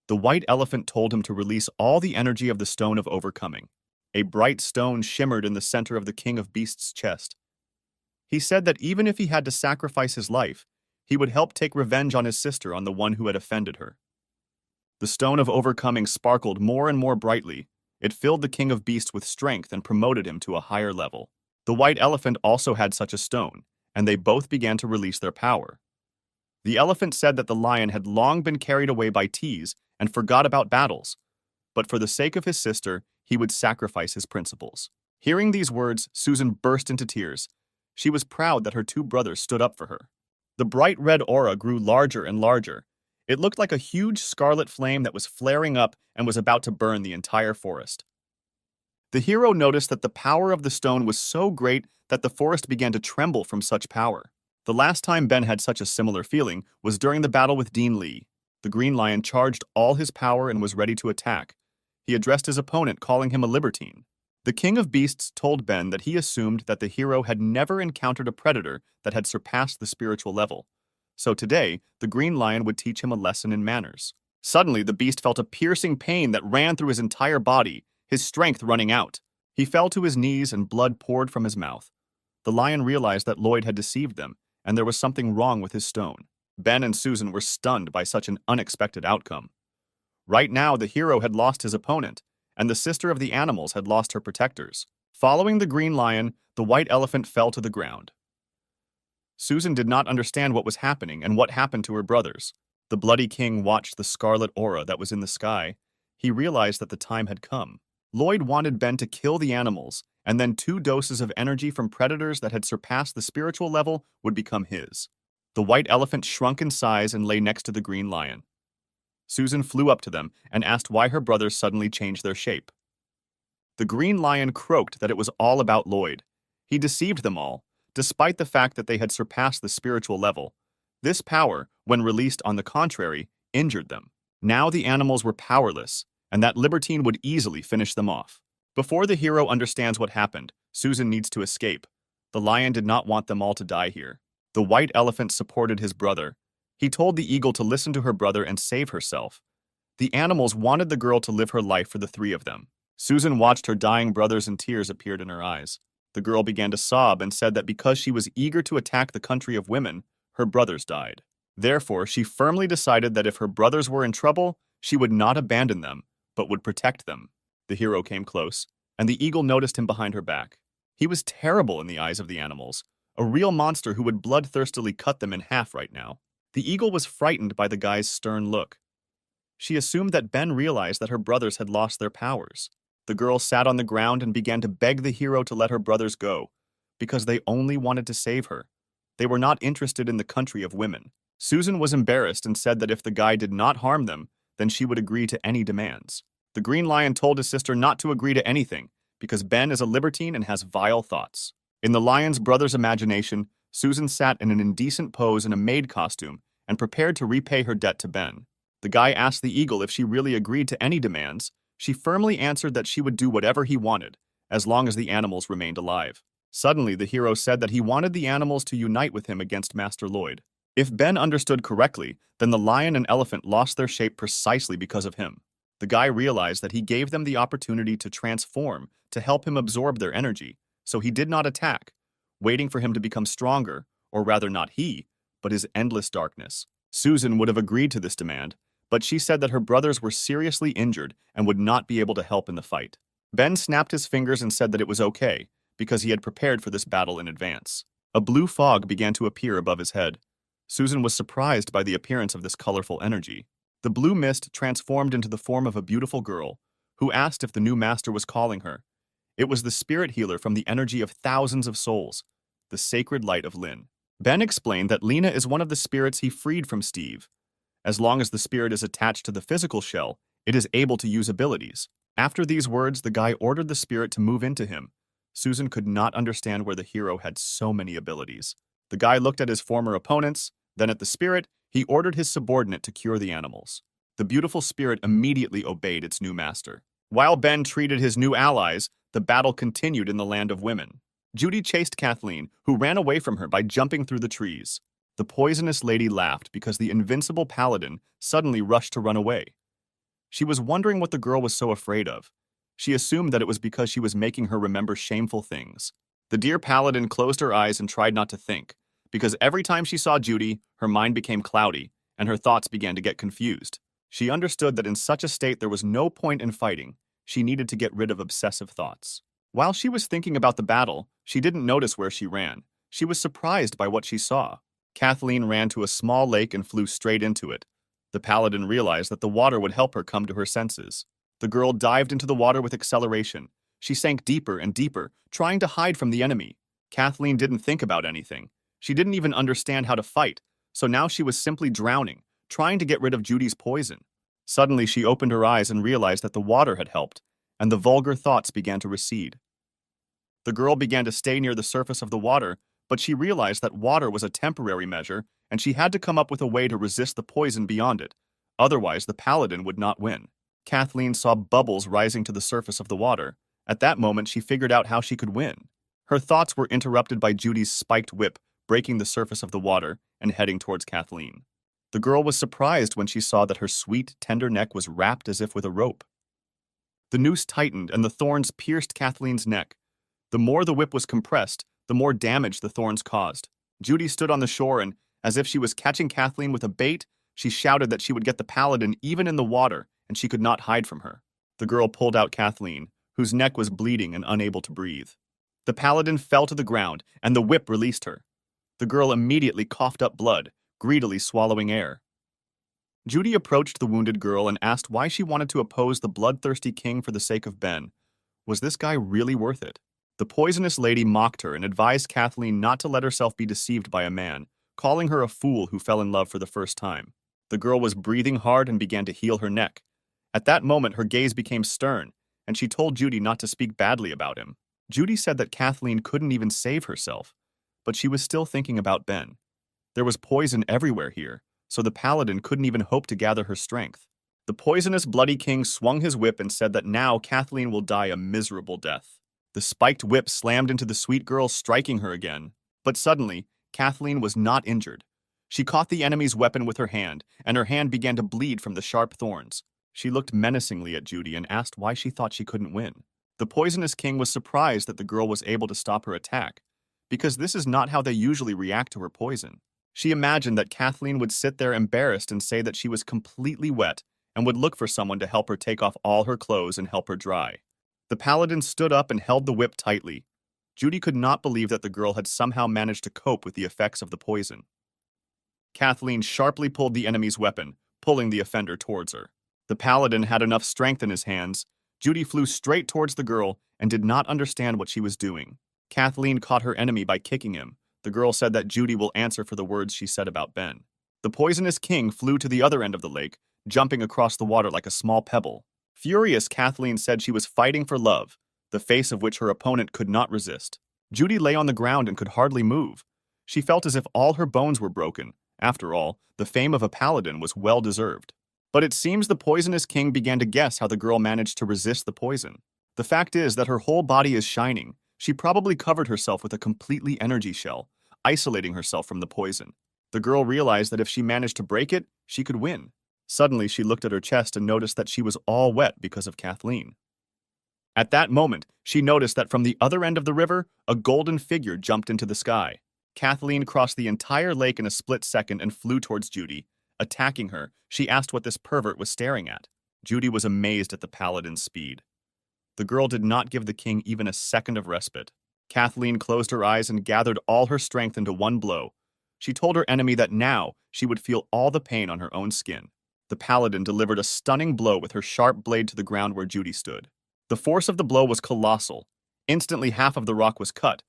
The white elephant told him to release all the energy of the stone of overcoming. A bright stone shimmered in the center of the king of beasts' chest. He said that even if he had to sacrifice his life, he would help take revenge on his sister, on the one who had offended her. The stone of overcoming sparkled more and more brightly. It filled the king of beasts with strength and promoted him to a higher level. The white elephant also had such a stone, and they both began to release their power. The elephant said that the lion had long been carried away by tease and forgot about battles, but for the sake of his sister, he would sacrifice his principles. Hearing these words, Susan burst into tears. She was proud that her two brothers stood up for her. The bright red aura grew larger and larger. It looked like a huge scarlet flame that was flaring up and was about to burn the entire forest. The hero noticed that the power of the stone was so great that the forest began to tremble from such power. The last time Ben had such a similar feeling was during the battle with Dean Lee. The green lion charged all his power and was ready to attack. He addressed his opponent, calling him a libertine. The king of beasts told Ben that he assumed that the hero had never encountered a predator that had surpassed the spiritual level. So today, the green lion would teach him a lesson in manners. Suddenly, the beast felt a piercing pain that ran through his entire body, his strength running out. He fell to his knees and blood poured from his mouth. The lion realized that Lloyd had deceived them, and there was something wrong with his stone. Ben and Susan were stunned by such an unexpected outcome. Right now, the hero had lost his opponent, and the sister of the animals had lost her protectors. Following the green lion, the white elephant fell to the ground. Susan did not understand what was happening and what happened to her brothers. The bloody king watched the scarlet aura that was in the sky. He realized that the time had come. Lloyd wanted Ben to kill the animals, and then 2 doses of energy from predators that had surpassed the spiritual level would become his. The white elephant shrunk in size and lay next to the green lion. Susan flew up to them and asked why her brothers suddenly changed their shape. The green lion croaked that it was all about Lloyd. He deceived them all, despite the fact that they had surpassed the spiritual level. This power, when released on the contrary, injured them. Now the animals were powerless, and that libertine would easily finish them off. Before the hero understands what happened, Susan needs to escape. The lion did not want them all to die here. The white elephant supported his brother. He told the eagle to listen to her brother and save herself. The animals wanted the girl to live her life for the three of them. Susan watched her dying brothers and tears appeared in her eyes. The girl began to sob and said that because she was eager to attack the country of women, her brothers died. Therefore, she firmly decided that if her brothers were in trouble, she would not abandon them, but would protect them. The hero came close, and the eagle noticed him behind her back. He was terrible in the eyes of the animals, a real monster who would bloodthirstily cut them in half right now. The eagle was frightened by the guy's stern look. She assumed that Ben realized that her brothers had lost their powers. The girl sat on the ground and began to beg the hero to let her brothers go, because they only wanted to save her. They were not interested in the country of women. Susan was embarrassed and said that if the guy did not harm them, then she would agree to any demands. The Green Lion told his sister not to agree to anything, because Ben is a libertine and has vile thoughts. In the lion's brother's imagination, Susan sat in an indecent pose in a maid costume and prepared to repay her debt to Ben. The guy asked the eagle if she really agreed to any demands. She firmly answered that she would do whatever he wanted, as long as the animals remained alive. Suddenly, the hero said that he wanted the animals to unite with him against Master Lloyd. If Ben understood correctly, then the lion and elephant lost their shape precisely because of him. The guy realized that he gave them the opportunity to transform, to help him absorb their energy, so he did not attack, waiting for him to become stronger, or rather not he, but his endless darkness. Susan would have agreed to this demand, but she said that her brothers were seriously injured and would not be able to help in the fight. Ben snapped his fingers and said that it was okay, because he had prepared for this battle in advance. A blue fog began to appear above his head. Susan was surprised by the appearance of this colorful energy. The blue mist transformed into the form of a beautiful girl, who asked if the new master was calling her. It was the spirit healer from the energy of thousands of souls, the sacred light of Lin. Ben explained that Lena is one of the spirits he freed from Steve. As long as the spirit is attached to the physical shell, it is able to use abilities. After these words, the guy ordered the spirit to move into him. Susan could not understand where the hero had so many abilities. The guy looked at his former opponents, then at the spirit. He ordered his subordinate to cure the animals. The beautiful spirit immediately obeyed its new master. While Ben treated his new allies, the battle continued in the land of women. Judy chased Kathleen, who ran away from her by jumping through the trees. The poisonous lady laughed because the invincible paladin suddenly rushed to run away. She was wondering what the girl was so afraid of. She assumed that it was because she was making her remember shameful things. The dear paladin closed her eyes and tried not to think, because every time she saw Judy, her mind became cloudy, and her thoughts began to get confused. She understood that in such a state there was no point in fighting. She needed to get rid of obsessive thoughts. While she was thinking about the battle, she didn't notice where she ran. She was surprised by what she saw. Kathleen ran to a small lake and flew straight into it. The paladin realized that the water would help her come to her senses. The girl dived into the water with acceleration. She sank deeper and deeper, trying to hide from the enemy. Kathleen didn't think about anything. She didn't even understand how to fight, so now she was simply drowning, trying to get rid of Judy's poison. Suddenly, she opened her eyes and realized that the water had helped, and the vulgar thoughts began to recede. The girl began to stay near the surface of the water, but she realized that water was a temporary measure, and she had to come up with a way to resist the poison beyond it. Otherwise, the paladin would not win. Kathleen saw bubbles rising to the surface of the water. At that moment, she figured out how she could win. Her thoughts were interrupted by Judy's spiked whip, breaking the surface of the water and heading towards Kathleen. The girl was surprised when she saw that her sweet, tender neck was wrapped as if with a rope. The noose tightened and the thorns pierced Kathleen's neck. The more the whip was compressed, the more damage the thorns caused. Judy stood on the shore and, as if she was catching Kathleen with a bait, she shouted that she would get the paladin even in the water, and she could not hide from her. The girl pulled out Kathleen, whose neck was bleeding and unable to breathe. The paladin fell to the ground, and the whip released her. The girl immediately coughed up blood, greedily swallowing air. Judy approached the wounded girl and asked why she wanted to oppose the bloodthirsty king for the sake of Ben. Was this guy really worth it? The poisonous lady mocked her and advised Kathleen not to let herself be deceived by a man, calling her a fool who fell in love for the first time. The girl was breathing hard and began to heal her neck. At that moment, her gaze became stern, and she told Judy not to speak badly about him. Judy said that Kathleen couldn't even save herself, but she was still thinking about Ben. There was poison everywhere here, so the paladin couldn't even hope to gather her strength. The poisonous bloody king swung his whip and said that now Kathleen will die a miserable death. The spiked whip slammed into the sweet girl, striking her again. But suddenly, Kathleen was not injured. She caught the enemy's weapon with her hand, and her hand began to bleed from the sharp thorns. She looked menacingly at Judy and asked why she thought she couldn't win. The poisonous king was surprised that the girl was able to stop her attack, because this is not how they usually react to her poison. She imagined that Kathleen would sit there embarrassed and say that she was completely wet and would look for someone to help her take off all her clothes and help her dry. The paladin stood up and held the whip tightly. Judy could not believe that the girl had somehow managed to cope with the effects of the poison. Kathleen sharply pulled the enemy's weapon, pulling the offender towards her. The paladin had enough strength in his hands. Judy flew straight towards the girl and did not understand what she was doing. Kathleen caught her enemy by kicking him. The girl said that Judy will answer for the words she said about Ben. The poisonous king flew to the other end of the lake, jumping across the water like a small pebble. Furious, Kathleen said she was fighting for love, the face of which her opponent could not resist. Judy lay on the ground and could hardly move. She felt as if all her bones were broken. After all, the fame of a paladin was well deserved. But it seems the poisonous king began to guess how the girl managed to resist the poison. The fact is that her whole body is shining. She probably covered herself with a completely energy shell, isolating herself from the poison. The girl realized that if she managed to break it, she could win. Suddenly, she looked at her chest and noticed that she was all wet because of Kathleen. At that moment, she noticed that from the other end of the river, a golden figure jumped into the sky. Kathleen crossed the entire lake in a split second and flew towards Judy. Attacking her, she asked what this pervert was staring at. Judy was amazed at the paladin's speed. The girl did not give the king even a second of respite. Kathleen closed her eyes and gathered all her strength into one blow. She told her enemy that now she would feel all the pain on her own skin. The paladin delivered a stunning blow with her sharp blade to the ground where Judy stood. The force of the blow was colossal. Instantly, half of the rock was cut,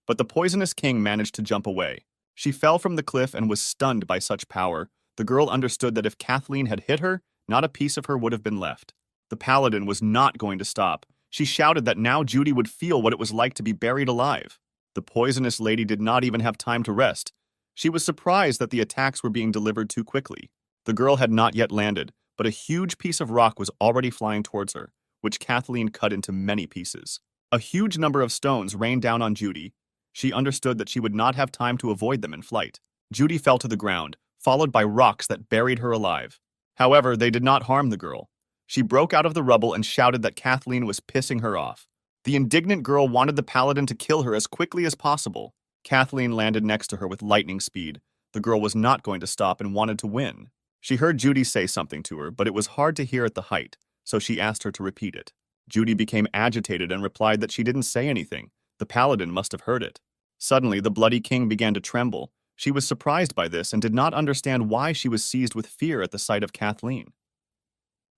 but the poisonous king managed to jump away. She fell from the cliff and was stunned by such power. The girl understood that if Kathleen had hit her, not a piece of her would have been left. The paladin was not going to stop. She shouted that now Judy would feel what it was like to be buried alive. The poisonous lady did not even have time to rest. She was surprised that the attacks were being delivered too quickly. The girl had not yet landed, but a huge piece of rock was already flying towards her, which Kathleen cut into many pieces. A huge number of stones rained down on Judy. She understood that she would not have time to avoid them in flight. Judy fell to the ground, followed by rocks that buried her alive. However, they did not harm the girl. She broke out of the rubble and shouted that Kathleen was pissing her off. The indignant girl wanted the paladin to kill her as quickly as possible. Kathleen landed next to her with lightning speed. The girl was not going to stop and wanted to win. She heard Judy say something to her, but it was hard to hear at the height, so she asked her to repeat it. Judy became agitated and replied that she didn't say anything. The paladin must have heard it. Suddenly, the bloody king began to tremble. She was surprised by this and did not understand why she was seized with fear at the sight of Kathleen.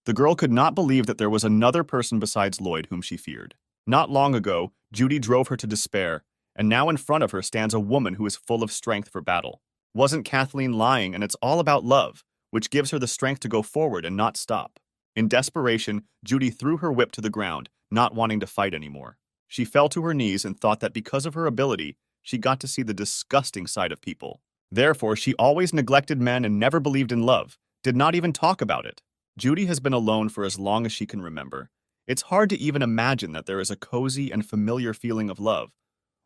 The girl could not believe that there was another person besides Lloyd whom she feared. Not long ago, Judy drove her to despair, and now in front of her stands a woman who is full of strength for battle. Wasn't Kathleen lying? And it's all about love, which gives her the strength to go forward and not stop. In desperation, Judy threw her whip to the ground, not wanting to fight anymore. She fell to her knees and thought that because of her ability, she got to see the disgusting side of people. Therefore, she always neglected men and never believed in love, did not even talk about it. Judy has been alone for as long as she can remember. It's hard to even imagine that there is a cozy and familiar feeling of love.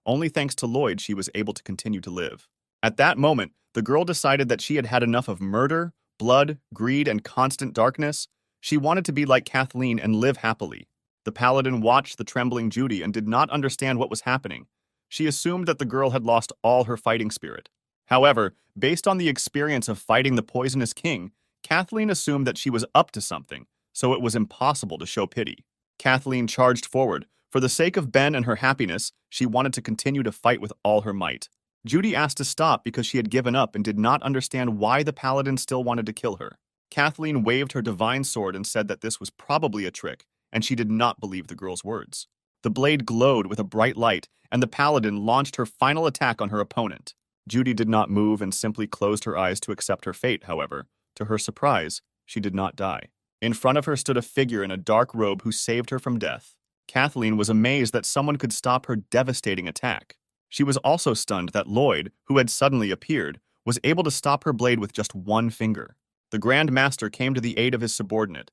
Only thanks to Lloyd she was able to continue to live. At that moment, the girl decided that she had had enough of murder, blood, greed, and constant darkness. She wanted to be like Kathleen and live happily. The paladin watched the trembling Judy and did not understand what was happening. She assumed that the girl had lost all her fighting spirit. However, based on the experience of fighting the poisonous king, Kathleen assumed that she was up to something, so it was impossible to show pity. Kathleen charged forward. For the sake of Ben and her happiness, she wanted to continue to fight with all her might. Judy asked to stop because she had given up and did not understand why the paladin still wanted to kill her. Kathleen waved her divine sword and said that this was probably a trick, and she did not believe the girl's words. The blade glowed with a bright light, and the paladin launched her final attack on her opponent. Judy did not move and simply closed her eyes to accept her fate, however. To her surprise, she did not die. In front of her stood a figure in a dark robe who saved her from death. Kathleen was amazed that someone could stop her devastating attack. She was also stunned that Lloyd, who had suddenly appeared, was able to stop her blade with just one finger. The Grand Master came to the aid of his subordinate.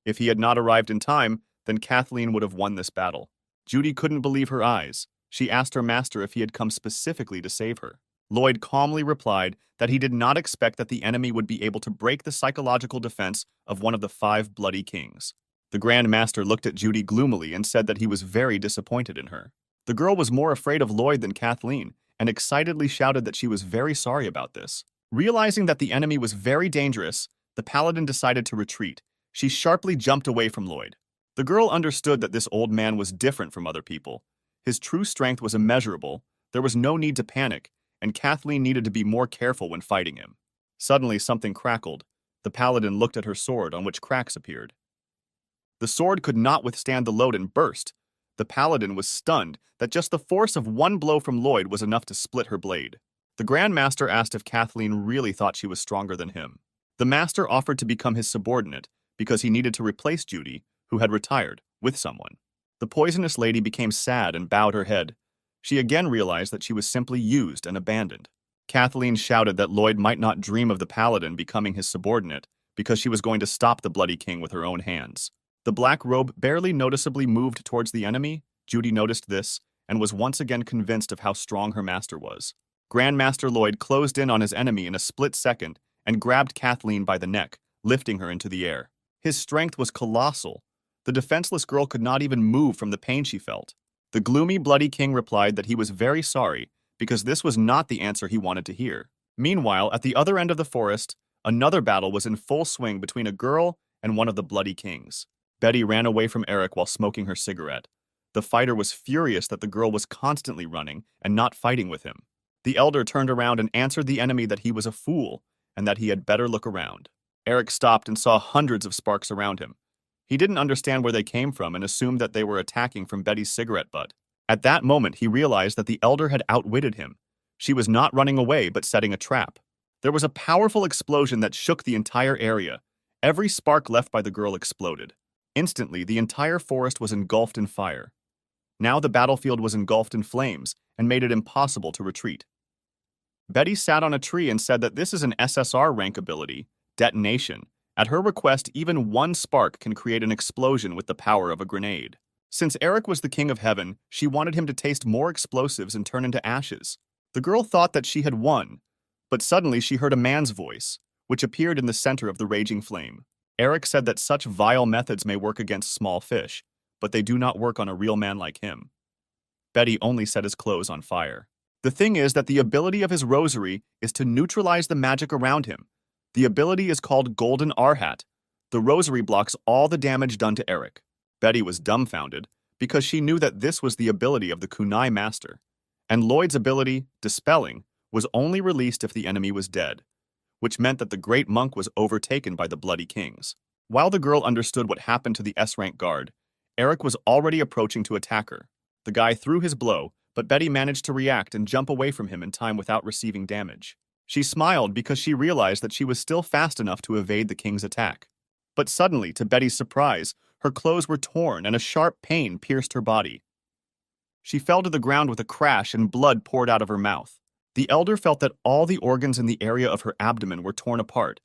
If he had not arrived in time, then Kathleen would have won this battle. Judy couldn't believe her eyes. She asked her master if he had come specifically to save her. Lloyd calmly replied that he did not expect that the enemy would be able to break the psychological defense of one of the 5 bloody kings. The Grand Master looked at Judy gloomily and said that he was very disappointed in her. The girl was more afraid of Lloyd than Kathleen, and excitedly shouted that she was very sorry about this. Realizing that the enemy was very dangerous, the paladin decided to retreat. She sharply jumped away from Lloyd. The girl understood that this old man was different from other people. His true strength was immeasurable, there was no need to panic, and Kathleen needed to be more careful when fighting him. Suddenly something crackled. The paladin looked at her sword, on which cracks appeared. The sword could not withstand the load and burst. The paladin was stunned that just the force of one blow from Lloyd was enough to split her blade. The Grand Master asked if Kathleen really thought she was stronger than him. The Master offered to become his subordinate because he needed to replace Judy, who had retired, with someone. The poisonous lady became sad and bowed her head. She again realized that she was simply used and abandoned. Kathleen shouted that Lloyd might not dream of the paladin becoming his subordinate because she was going to stop the Bloody King with her own hands. The black robe barely noticeably moved towards the enemy. Judy noticed this and was once again convinced of how strong her master was. Grandmaster Lloyd closed in on his enemy in a split second and grabbed Kathleen by the neck, lifting her into the air. His strength was colossal. The defenseless girl could not even move from the pain she felt. The gloomy, bloody king replied that he was very sorry because this was not the answer he wanted to hear. Meanwhile, at the other end of the forest, another battle was in full swing between a girl and one of the bloody kings. Betty ran away from Eric while smoking her cigarette. The fighter was furious that the girl was constantly running and not fighting with him. The elder turned around and answered the enemy that he was a fool and that he had better look around. Eric stopped and saw hundreds of sparks around him. He didn't understand where they came from and assumed that they were attacking from Betty's cigarette butt. At that moment, he realized that the elder had outwitted him. She was not running away but setting a trap. There was a powerful explosion that shook the entire area. Every spark left by the girl exploded. Instantly, the entire forest was engulfed in fire. Now the battlefield was engulfed in flames and made it impossible to retreat. Betty sat on a tree and said that this is an SSR rank ability, detonation. At her request, even one spark can create an explosion with the power of a grenade. Since Eric was the king of heaven, she wanted him to taste more explosives and turn into ashes. The girl thought that she had won, but suddenly she heard a man's voice, which appeared in the center of the raging flame. Eric said that such vile methods may work against small fish, but they do not work on a real man like him. Betty only set his clothes on fire. The thing is that the ability of his rosary is to neutralize the magic around him. The ability is called Golden Arhat. The rosary blocks all the damage done to Eric. Betty was dumbfounded because she knew that this was the ability of the Kunai Master, and Lloyd's ability, Dispelling, was only released if the enemy was dead, which meant that the great monk was overtaken by the Bloody Kings. While the girl understood what happened to the S-rank guard, Eric was already approaching to attack her. The guy threw his blow, but Betty managed to react and jump away from him in time without receiving damage. She smiled because she realized that she was still fast enough to evade the king's attack. But suddenly, to Betty's surprise, her clothes were torn and a sharp pain pierced her body. She fell to the ground with a crash and blood poured out of her mouth. The elder felt that all the organs in the area of her abdomen were torn apart,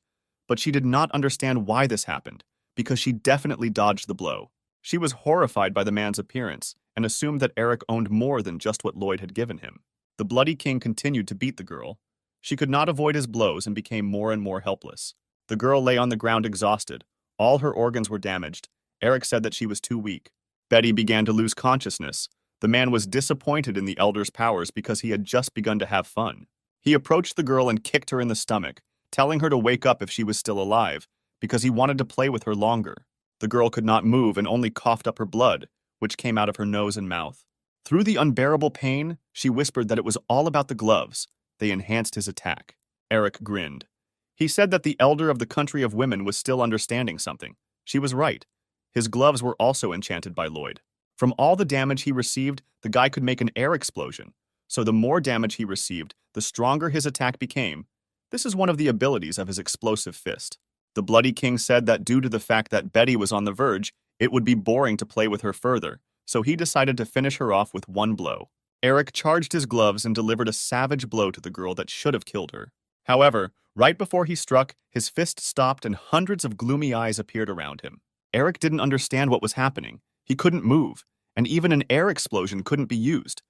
but she did not understand why this happened, because she definitely dodged the blow. She was horrified by the man's appearance and assumed that Eric owned more than just what Lloyd had given him. The Bloody King continued to beat the girl. She could not avoid his blows and became more and more helpless. The girl lay on the ground exhausted. All her organs were damaged. Eric said that she was too weak. Betty began to lose consciousness. The man was disappointed in the elder's powers because he had just begun to have fun. He approached the girl and kicked her in the stomach, telling her to wake up if she was still alive, because he wanted to play with her longer. The girl could not move and only coughed up her blood, which came out of her nose and mouth. Through the unbearable pain, she whispered that it was all about the gloves. They enhanced his attack. Eric grinned. He said that the elder of the country of women was still understanding something. She was right. His gloves were also enchanted by Lloyd. From all the damage he received, the guy could make an air explosion. So the more damage he received, the stronger his attack became. This is one of the abilities of his explosive fist. The Bloody King said that due to the fact that Betty was on the verge, it would be boring to play with her further, so he decided to finish her off with one blow. Eric charged his gloves and delivered a savage blow to the girl that should have killed her. However, right before he struck, his fist stopped and hundreds of gloomy eyes appeared around him. Eric didn't understand what was happening. He couldn't move, and even an air explosion couldn't be used.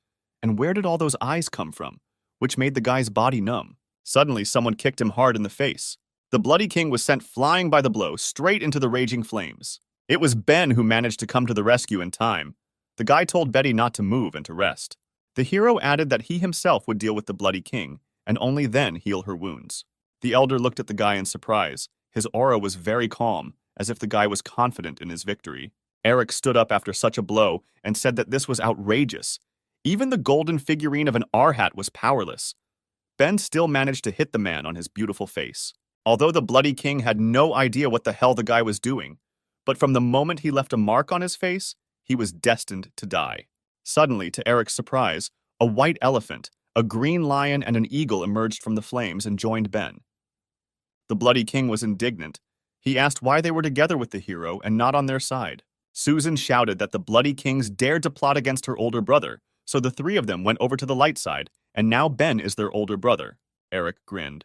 And where did all those eyes come from, which made the guy's body numb? Suddenly, someone kicked him hard in the face. The Bloody King was sent flying by the blow straight into the raging flames. It was Ben who managed to come to the rescue in time. The guy told Betty not to move and to rest. The hero added that he himself would deal with the Bloody King, and only then heal her wounds. The elder looked at the guy in surprise. His aura was very calm, as if the guy was confident in his victory. Eric stood up after such a blow and said that this was outrageous. Even the golden figurine of an R-hat was powerless. Ben still managed to hit the man on his beautiful face. Although the Bloody King had no idea what the hell the guy was doing, but from the moment he left a mark on his face, he was destined to die. Suddenly, to Eric's surprise, a white elephant, a green lion, and an eagle emerged from the flames and joined Ben. The Bloody King was indignant. He asked why they were together with the hero and not on their side. Susan shouted that the Bloody Kings dared to plot against her older brother, so the three of them went over to the light side, and now Ben is their older brother. Eric grinned.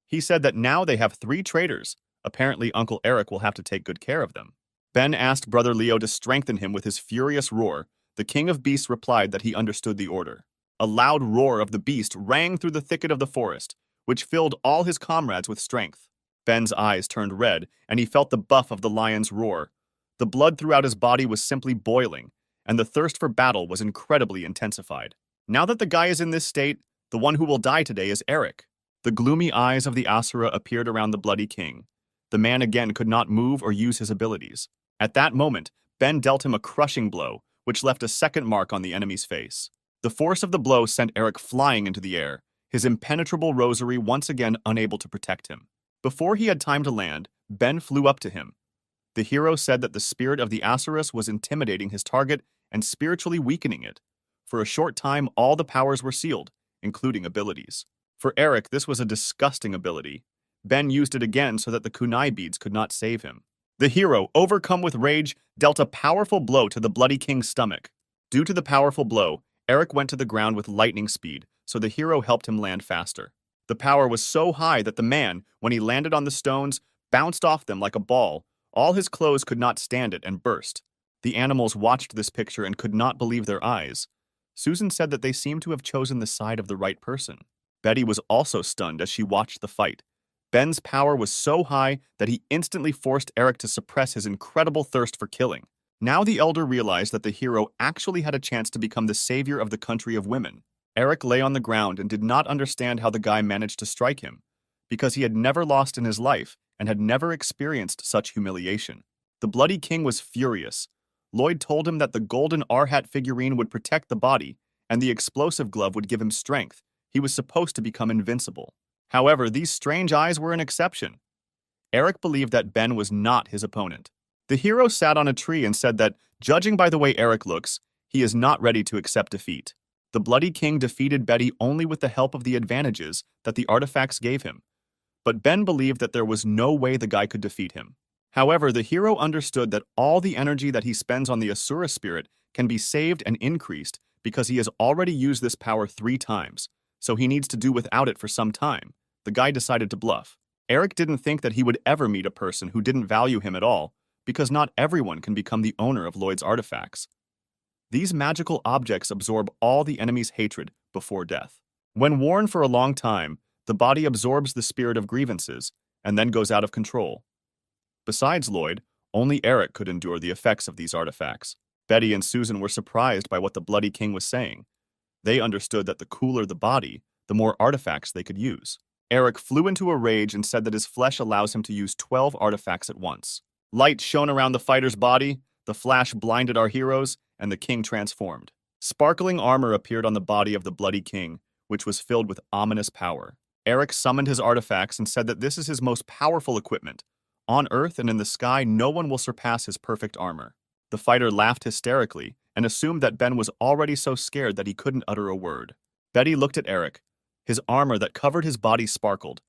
He said that now they have 3 traitors. Apparently, Uncle Eric will have to take good care of them. Ben asked Brother Leo to strengthen him with his furious roar. The King of Beasts replied that he understood the order. A loud roar of the beast rang through the thicket of the forest, which filled all his comrades with strength. Ben's eyes turned red, and he felt the buff of the lion's roar. The blood throughout his body was simply boiling, and the thirst for battle was incredibly intensified. Now that the guy is in this state, the one who will die today is Eric. The gloomy eyes of the Asura appeared around the Bloody King. The man again could not move or use his abilities. At that moment, Ben dealt him a crushing blow, which left a second mark on the enemy's face. The force of the blow sent Eric flying into the air, his impenetrable rosary once again unable to protect him. Before he had time to land, Ben flew up to him. The hero said that the spirit of the Asuras was intimidating his target and spiritually weakening it. For a short time, all the powers were sealed, including abilities. For Eric, this was a disgusting ability. Ben used it again so that the kunai beads could not save him. The hero, overcome with rage, dealt a powerful blow to the Bloody King's stomach. Due to the powerful blow, Eric went to the ground with lightning speed, so the hero helped him land faster. The power was so high that the man, when he landed on the stones, bounced off them like a ball. All his clothes could not stand it and burst. The animals watched this picture and could not believe their eyes. Susan said that they seemed to have chosen the side of the right person. Betty was also stunned as she watched the fight. Ben's power was so high that he instantly forced Eric to suppress his incredible thirst for killing. Now the elder realized that the hero actually had a chance to become the savior of the country of women. Eric lay on the ground and did not understand how the guy managed to strike him, because he had never lost in his life and had never experienced such humiliation. The Bloody King was furious. Lloyd told him that the golden R-hat figurine would protect the body, and the explosive glove would give him strength. He was supposed to become invincible. However, these strange eyes were an exception. Eric believed that Ben was not his opponent. The hero sat on a tree and said that, judging by the way Eric looks, he is not ready to accept defeat. The Bloody King defeated Betty only with the help of the advantages that the artifacts gave him. But Ben believed that there was no way the guy could defeat him. However, the hero understood that all the energy that he spends on the Asura spirit can be saved and increased because he has already used this power 3 times, so he needs to do without it for some time. The guy decided to bluff. Eric didn't think that he would ever meet a person who didn't value him at all, because not everyone can become the owner of Lloyd's artifacts. These magical objects absorb all the enemy's hatred before death. When worn for a long time, the body absorbs the spirit of grievances and then goes out of control. Besides Lloyd, only Eric could endure the effects of these artifacts. Betty and Susan were surprised by what the Bloody King was saying. They understood that the cooler the body, the more artifacts they could use. Eric flew into a rage and said that his flesh allows him to use 12 artifacts at once. Light shone around the fighter's body, the flash blinded our heroes, and the king transformed. Sparkling armor appeared on the body of the Bloody King, which was filled with ominous power. Eric summoned his artifacts and said that this is his most powerful equipment. On Earth and in the sky, no one will surpass his perfect armor. The fighter laughed hysterically and assumed that Ben was already so scared that he couldn't utter a word. Betty looked at Eric. His armor that covered his body sparkled.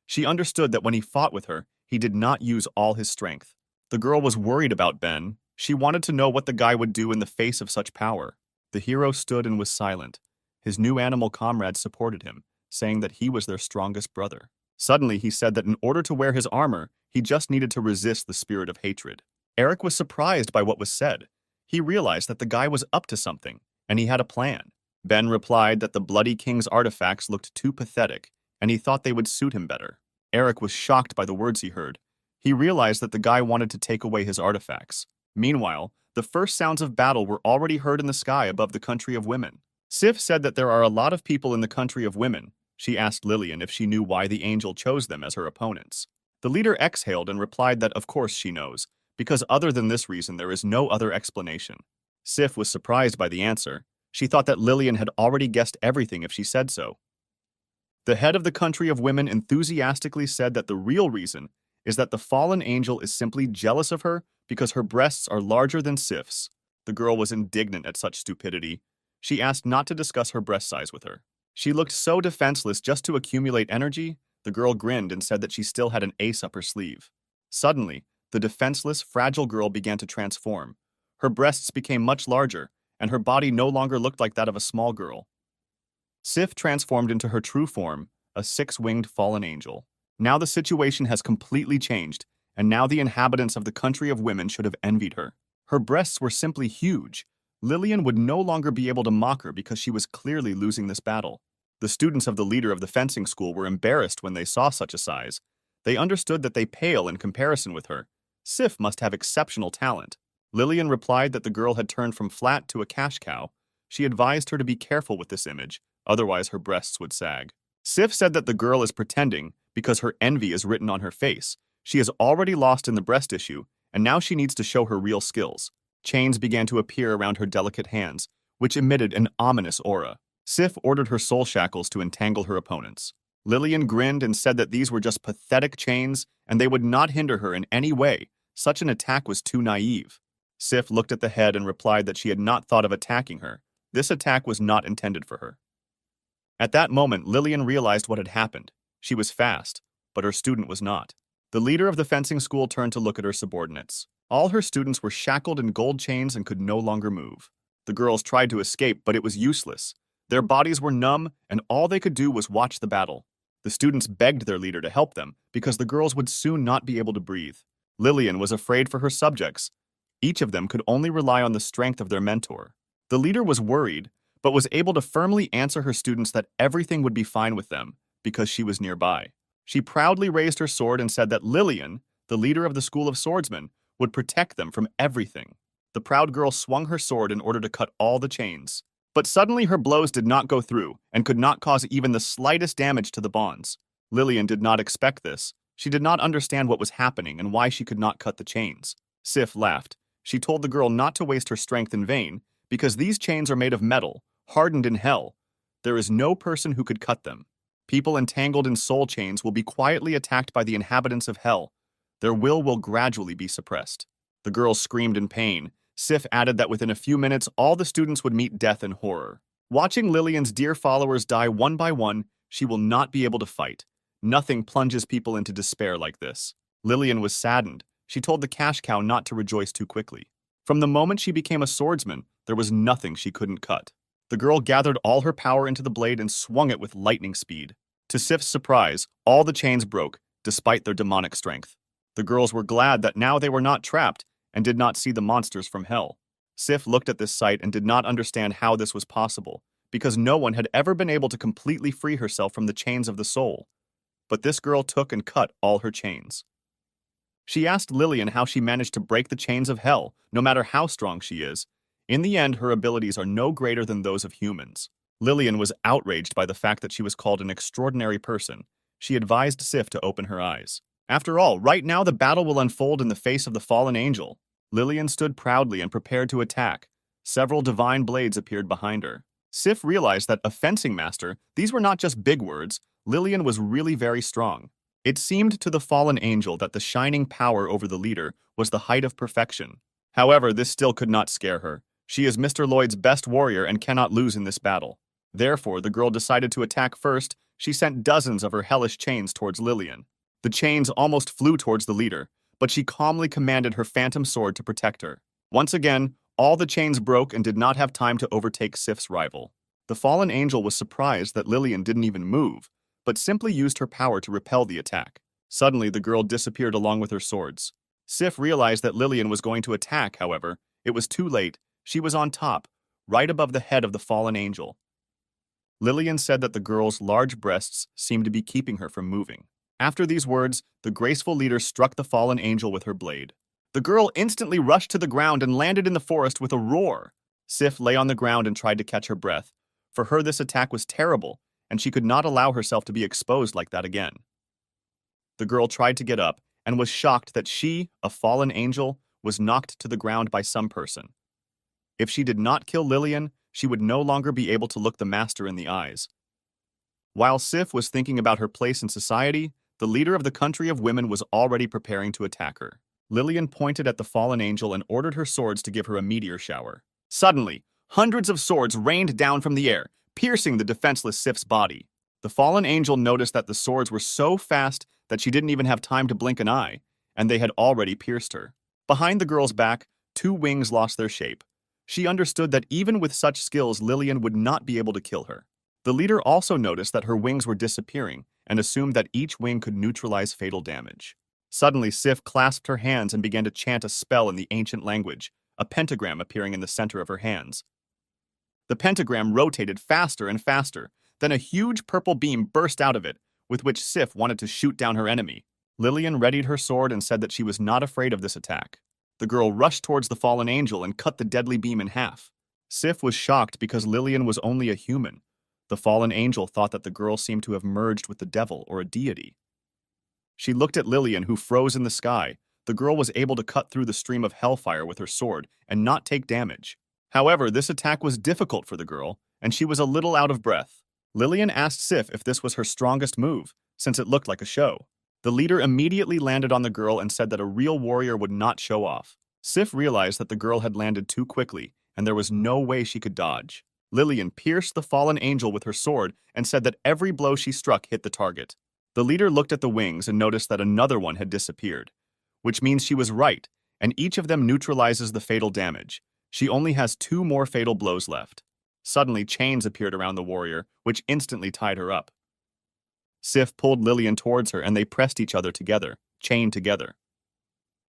She understood that when he fought with her, he did not use all his strength. The girl was worried about Ben. She wanted to know what the guy would do in the face of such power. The hero stood and was silent. His new animal comrades supported him, saying that he was their strongest brother. Suddenly, he said that in order to wear his armor, he just needed to resist the spirit of hatred. Eric was surprised by what was said. He realized that the guy was up to something, and he had a plan. Ben replied that the Bloody King's artifacts looked too pathetic, and he thought they would suit him better. Eric was shocked by the words he heard. He realized that the guy wanted to take away his artifacts. Meanwhile, the first sounds of battle were already heard in the sky above the country of women. Sif said that there are a lot of people in the country of women. She asked Lillian if she knew why the angel chose them as her opponents. The leader exhaled and replied that of course she knows, because other than this reason there is no other explanation. Sif was surprised by the answer. She thought that Lillian had already guessed everything if she said so. The head of the country of women enthusiastically said that the real reason is that the fallen angel is simply jealous of her because her breasts are larger than Sif's. The girl was indignant at such stupidity. She asked not to discuss her breast size with her. She looked so defenseless just to accumulate energy. The girl grinned and said that she still had an ace up her sleeve. Suddenly, the defenseless, fragile girl began to transform. Her breasts became much larger, and her body no longer looked like that of a small girl. Sif transformed into her true form, a six-winged fallen angel. Now the situation has completely changed, and now the inhabitants of the country of women should have envied her. Her breasts were simply huge. Lillian would no longer be able to mock her because she was clearly losing this battle. The students of the leader of the fencing school were embarrassed when they saw such a size. They understood that they pale in comparison with her. Sif must have exceptional talent. Lillian replied that the girl had turned from flat to a cash cow. She advised her to be careful with this image, otherwise her breasts would sag. Sif said that the girl is pretending because her envy is written on her face. She is already lost in the breast issue, and now she needs to show her real skills. Chains began to appear around her delicate hands, which emitted an ominous aura. Sif ordered her soul shackles to entangle her opponents. Lillian grinned and said that these were just pathetic chains and they would not hinder her in any way. Such an attack was too naive. Sif looked at the head and replied that she had not thought of attacking her. This attack was not intended for her. At that moment, Lillian realized what had happened. She was fast, but her student was not. The leader of the fencing school turned to look at her subordinates. All her students were shackled in gold chains and could no longer move. The girls tried to escape, but it was useless. Their bodies were numb, and all they could do was watch the battle. The students begged their leader to help them, because the girls would soon not be able to breathe. Lillian was afraid for her subjects. Each of them could only rely on the strength of their mentor. The leader was worried, but was able to firmly answer her students that everything would be fine with them, because she was nearby. She proudly raised her sword and said that Lillian, the leader of the school of swordsmen, would protect them from everything. The proud girl swung her sword in order to cut all the chains. But suddenly her blows did not go through and could not cause even the slightest damage to the bonds. Lillian did not expect this. She did not understand what was happening and why she could not cut the chains. Sif laughed. She told the girl not to waste her strength in vain, because these chains are made of metal, hardened in hell. There is no person who could cut them. People entangled in soul chains will be quietly attacked by the inhabitants of hell. Their will gradually be suppressed. The girl screamed in pain. Sif added that within a few minutes, all the students would meet death in horror. Watching Lillian's dear followers die one by one, she will not be able to fight. Nothing plunges people into despair like this. Lillian was saddened. She told the cash cow not to rejoice too quickly. From the moment she became a swordsman, there was nothing she couldn't cut. The girl gathered all her power into the blade and swung it with lightning speed. To Sif's surprise, all the chains broke, despite their demonic strength. The girls were glad that now they were not trapped and did not see the monsters from hell. Sif looked at this sight and did not understand how this was possible, because no one had ever been able to completely free herself from the chains of the soul. But this girl took and cut all her chains. She asked Lillian how she managed to break the chains of hell, no matter how strong she is. In the end, her abilities are no greater than those of humans. Lillian was outraged by the fact that she was called an extraordinary person. She advised Sif to open her eyes. After all, right now the battle will unfold in the face of the fallen angel. Lillian stood proudly and prepared to attack. Several divine blades appeared behind her. Sif realized that a fencing master, these were not just big words. Lillian was really very strong. It seemed to the fallen angel that the shining power over the leader was the height of perfection. However, this still could not scare her. She is Mr. Lloyd's best warrior and cannot lose in this battle. Therefore, the girl decided to attack first. She sent dozens of her hellish chains towards Lillian. The chains almost flew towards the leader, but she calmly commanded her phantom sword to protect her. Once again, all the chains broke and did not have time to overtake Sif's rival. The fallen angel was surprised that Lillian didn't even move, but simply used her power to repel the attack. Suddenly, the girl disappeared along with her swords. Sif realized that Lillian was going to attack, however. It was too late. She was on top, right above the head of the fallen angel. Lillian said that the girl's large breasts seemed to be keeping her from moving. After these words, the graceful leader struck the fallen angel with her blade. The girl instantly rushed to the ground and landed in the forest with a roar. Sif lay on the ground and tried to catch her breath. For her, this attack was terrible, and she could not allow herself to be exposed like that again. The girl tried to get up and was shocked that she, a fallen angel, was knocked to the ground by some person. If she did not kill Lillian, she would no longer be able to look the master in the eyes. While Sif was thinking about her place in society, the leader of the country of women was already preparing to attack her. Lillian pointed at the fallen angel and ordered her swords to give her a meteor shower. Suddenly, hundreds of swords rained down from the air, piercing the defenseless Sif's body. The fallen angel noticed that the swords were so fast that she didn't even have time to blink an eye, and they had already pierced her. Behind the girl's back, two wings lost their shape. She understood that even with such skills, Lillian would not be able to kill her. The leader also noticed that her wings were disappearing and assumed that each wing could neutralize fatal damage. Suddenly, Sif clasped her hands and began to chant a spell in the ancient language, a pentagram appearing in the center of her hands. The pentagram rotated faster and faster, then a huge purple beam burst out of it, with which Sif wanted to shoot down her enemy. Lillian readied her sword and said that she was not afraid of this attack. The girl rushed towards the fallen angel and cut the deadly beam in half. Sif was shocked because Lillian was only a human. The fallen angel thought that the girl seemed to have merged with the devil or a deity. She looked at Lillian, who froze in the sky. The girl was able to cut through the stream of hellfire with her sword and not take damage. However, this attack was difficult for the girl, and she was a little out of breath. Lillian asked Sif if this was her strongest move, since it looked like a show. The leader immediately landed on the girl and said that a real warrior would not show off. Sif realized that the girl had landed too quickly, and there was no way she could dodge. Lillian pierced the fallen angel with her sword and said that every blow she struck hit the target. The leader looked at the wings and noticed that another one had disappeared, which means she was right, and each of them neutralizes the fatal damage. She only has 2 more fatal blows left. Suddenly, chains appeared around the warrior, which instantly tied her up. Sif pulled Lillian towards her and they pressed each other together, chained together.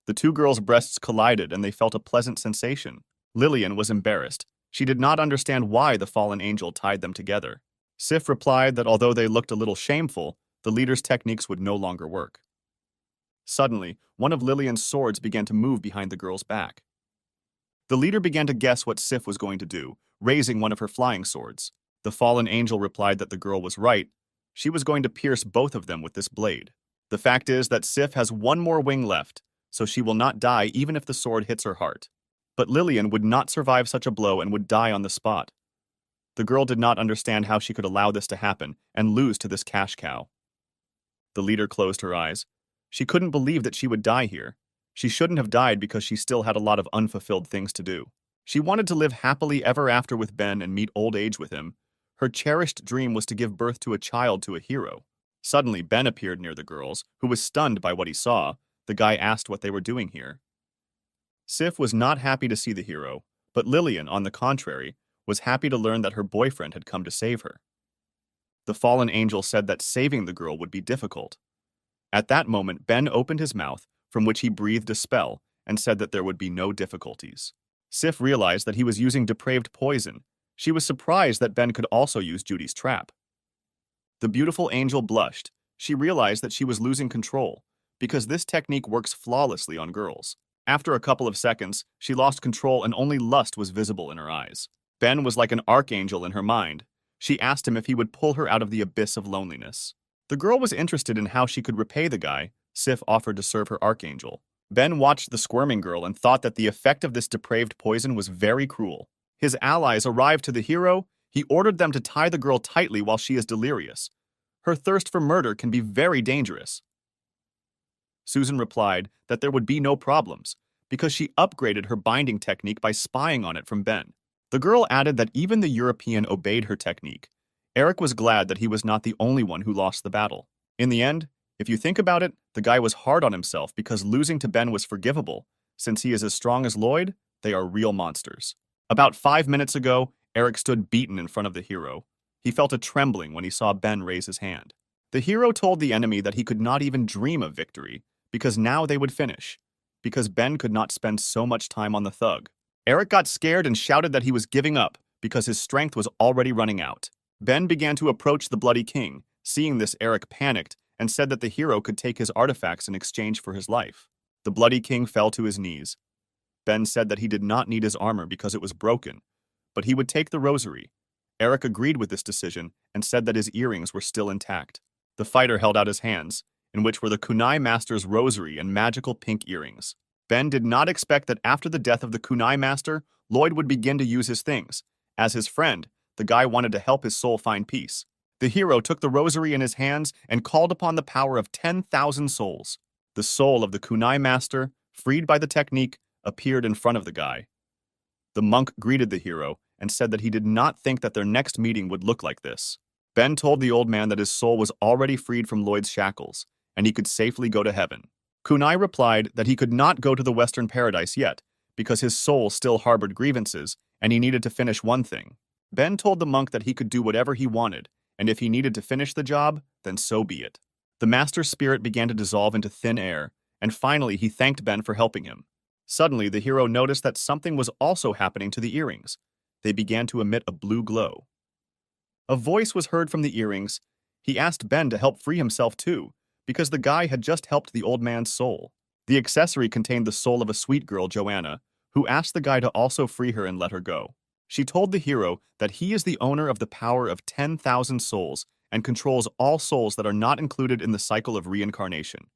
The two girls' breasts collided and they felt a pleasant sensation. Lillian was embarrassed. She did not understand why the fallen angel tied them together. Sif replied that although they looked a little shameful, the leader's techniques would no longer work. Suddenly, one of Lillian's swords began to move behind the girl's back. The leader began to guess what Sif was going to do, raising one of her flying swords. The fallen angel replied that the girl was right. She was going to pierce both of them with this blade. The fact is that Sif has 1 more wing left, so she will not die even if the sword hits her heart. But Lillian would not survive such a blow and would die on the spot. The girl did not understand how she could allow this to happen and lose to this cash cow. The leader closed her eyes. She couldn't believe that she would die here. She shouldn't have died because she still had a lot of unfulfilled things to do. She wanted to live happily ever after with Ben and meet old age with him. Her cherished dream was to give birth to a child to a hero. Suddenly, Ben appeared near the girls, who was stunned by what he saw. The guy asked what they were doing here. Sif was not happy to see the hero, but Lillian, on the contrary, was happy to learn that her boyfriend had come to save her. The fallen angel said that saving the girl would be difficult. At that moment, Ben opened his mouth, from which he breathed a spell, and said that there would be no difficulties. Sif realized that he was using depraved poison. She was surprised that Ben could also use Judy's trap. The beautiful angel blushed. She realized that she was losing control, because this technique works flawlessly on girls. After a couple of seconds, she lost control and only lust was visible in her eyes. Ben was like an archangel in her mind. She asked him if he would pull her out of the abyss of loneliness. The girl was interested in how she could repay the guy. Sif offered to serve her archangel. Ben watched the squirming girl and thought that the effect of this depraved poison was very cruel. His allies arrived to the hero. He ordered them to tie the girl tightly while she is delirious. Her thirst for murder can be very dangerous. Susan replied that there would be no problems, because she upgraded her binding technique by spying on it from Ben. The girl added that even the European obeyed her technique. Eric was glad that he was not the only one who lost the battle. In the end, if you think about it, the guy was hard on himself because losing to Ben was forgivable. Since he is as strong as Lloyd, they are real monsters. About 5 minutes ago, Eric stood beaten in front of the hero. He felt a trembling when he saw Ben raise his hand. The hero told the enemy that he could not even dream of victory, because now they would finish, because Ben could not spend so much time on the thug. Eric got scared and shouted that he was giving up because his strength was already running out. Ben began to approach the Bloody King. Seeing this, Eric panicked and said that the hero could take his artifacts in exchange for his life. The Bloody King fell to his knees. Ben said that he did not need his armor because it was broken, but he would take the rosary. Eric agreed with this decision and said that his earrings were still intact. The fighter held out his hands, in which were the kunai master's rosary and magical pink earrings. Ben did not expect that after the death of the kunai master, Lloyd would begin to use his things. As his friend, the guy wanted to help his soul find peace. The hero took the rosary in his hands and called upon the power of 10,000 souls. The soul of the kunai master, freed by the technique, appeared in front of the guy. The monk greeted the hero and said that he did not think that their next meeting would look like this. Ben told the old man that his soul was already freed from Lloyd's shackles, and he could safely go to heaven. Kunai replied that he could not go to the Western Paradise yet, because his soul still harbored grievances, and he needed to finish one thing. Ben told the monk that he could do whatever he wanted, and if he needed to finish the job, then so be it. The master's spirit began to dissolve into thin air, and finally he thanked Ben for helping him. Suddenly, the hero noticed that something was also happening to the earrings. They began to emit a blue glow. A voice was heard from the earrings. He asked Ben to help free himself too, because the guy had just helped the old man's soul. The accessory contained the soul of a sweet girl, Joanna, who asked the guy to also free her and let her go. She told the hero that he is the owner of the power of 10,000 souls and controls all souls that are not included in the cycle of reincarnation.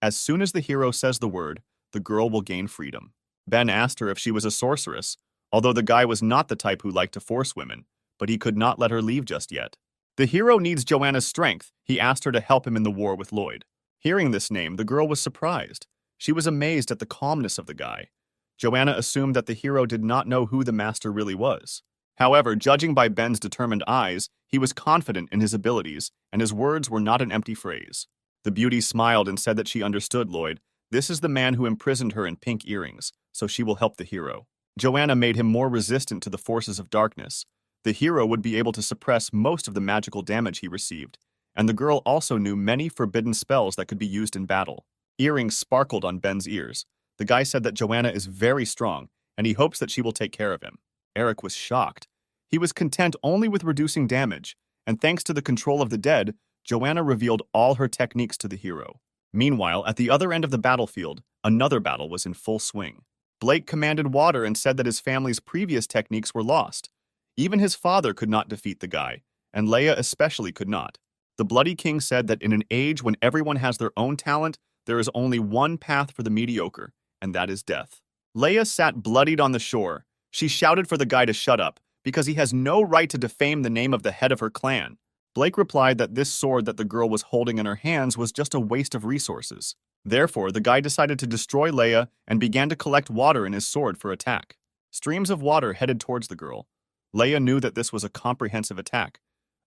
As soon as the hero says the word, the girl will gain freedom. Ben asked her if she was a sorceress, although the guy was not the type who liked to force women, but he could not let her leave just yet. The hero needs Joanna's strength. He asked her to help him in the war with Lloyd. Hearing this name, the girl was surprised. She was amazed at the calmness of the guy. Joanna assumed that the hero did not know who the master really was. However, judging by Ben's determined eyes, he was confident in his abilities, and his words were not an empty phrase. The beauty smiled and said that she understood Lloyd. This is the man who imprisoned her in pink earrings, so she will help the hero. Joanna made him more resistant to the forces of darkness. The hero would be able to suppress most of the magical damage he received, and the girl also knew many forbidden spells that could be used in battle. Earrings sparkled on Ben's ears. The guy said that Joanna is very strong, and he hopes that she will take care of him. Eric was shocked. He was content only with reducing damage, and thanks to the control of the dead, Joanna revealed all her techniques to the hero. Meanwhile, at the other end of the battlefield, another battle was in full swing. Blake commanded water and said that his family's previous techniques were lost. Even his father could not defeat the guy, and Leia especially could not. The Bloody King said that in an age when everyone has their own talent, there is only one path for the mediocre, and that is death. Leia sat bloodied on the shore. She shouted for the guy to shut up, because he has no right to defame the name of the head of her clan. Blake replied that this sword that the girl was holding in her hands was just a waste of resources. Therefore, the guy decided to destroy Leia and began to collect water in his sword for attack. Streams of water headed towards the girl. Leia knew that this was a comprehensive attack.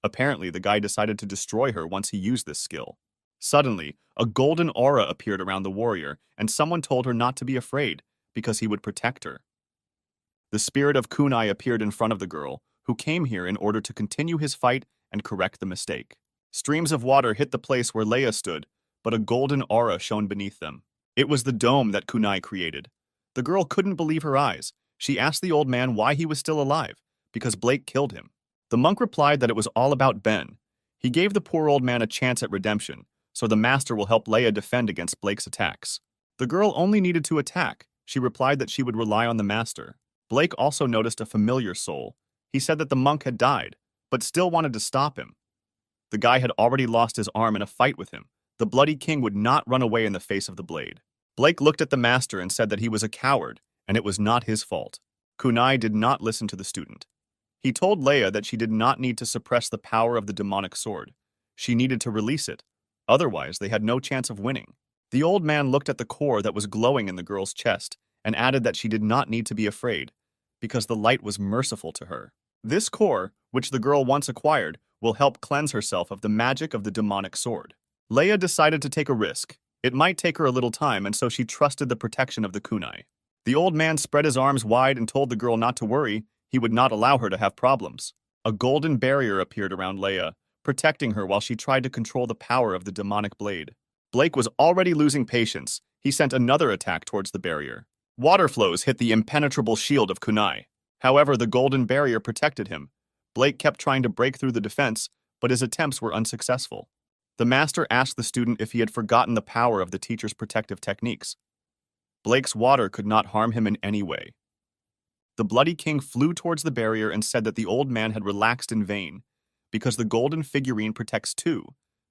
Apparently, the guy decided to destroy her once he used this skill. Suddenly, a golden aura appeared around the warrior, and someone told her not to be afraid, because he would protect her. The spirit of Kunai appeared in front of the girl, who came here in order to continue his fight and correct the mistake. Streams of water hit the place where Leia stood, but a golden aura shone beneath them. It was the dome that Kunai created. The girl couldn't believe her eyes. She asked the old man why he was still alive, because Blake killed him. The monk replied that it was all about Ben. He gave the poor old man a chance at redemption, so the master will help Leia defend against Blake's attacks. The girl only needed to attack. She replied that she would rely on the master. Blake also noticed a familiar soul. He said that the monk had died, but still wanted to stop him. The guy had already lost his arm in a fight with him. The Bloody King would not run away in the face of the blade. Blake looked at the master and said that he was a coward, and it was not his fault. Kunai did not listen to the student. He told Leia that she did not need to suppress the power of the demonic sword. She needed to release it. Otherwise, they had no chance of winning. The old man looked at the core that was glowing in the girl's chest and added that she did not need to be afraid, because the light was merciful to her. This core, which the girl once acquired, will help cleanse herself of the magic of the demonic sword. Leia decided to take a risk. It might take her a little time, and so she trusted the protection of the kunai. The old man spread his arms wide and told the girl not to worry. He would not allow her to have problems. A golden barrier appeared around Leia, protecting her while she tried to control the power of the demonic blade. Blake was already losing patience. He sent another attack towards the barrier. Water flows hit the impenetrable shield of kunai. However, the golden barrier protected him. Blake kept trying to break through the defense, but his attempts were unsuccessful. The master asked the student if he had forgotten the power of the teacher's protective techniques. Blake's water could not harm him in any way. The Bloody King flew towards the barrier and said that the old man had relaxed in vain, because the golden figurine protects too,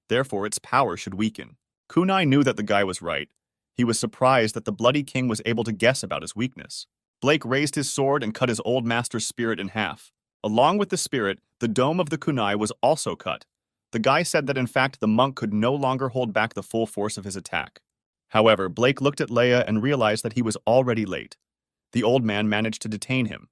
therefore its power should weaken. Kunai knew that the guy was right. He was surprised that the Bloody King was able to guess about his weakness. Blake raised his sword and cut his old master's spirit in half. Along with the spirit, the dome of the kunai was also cut. The guy said that in fact the monk could no longer hold back the full force of his attack. However, Blake looked at Leia and realized that he was already late. The old man managed to detain him.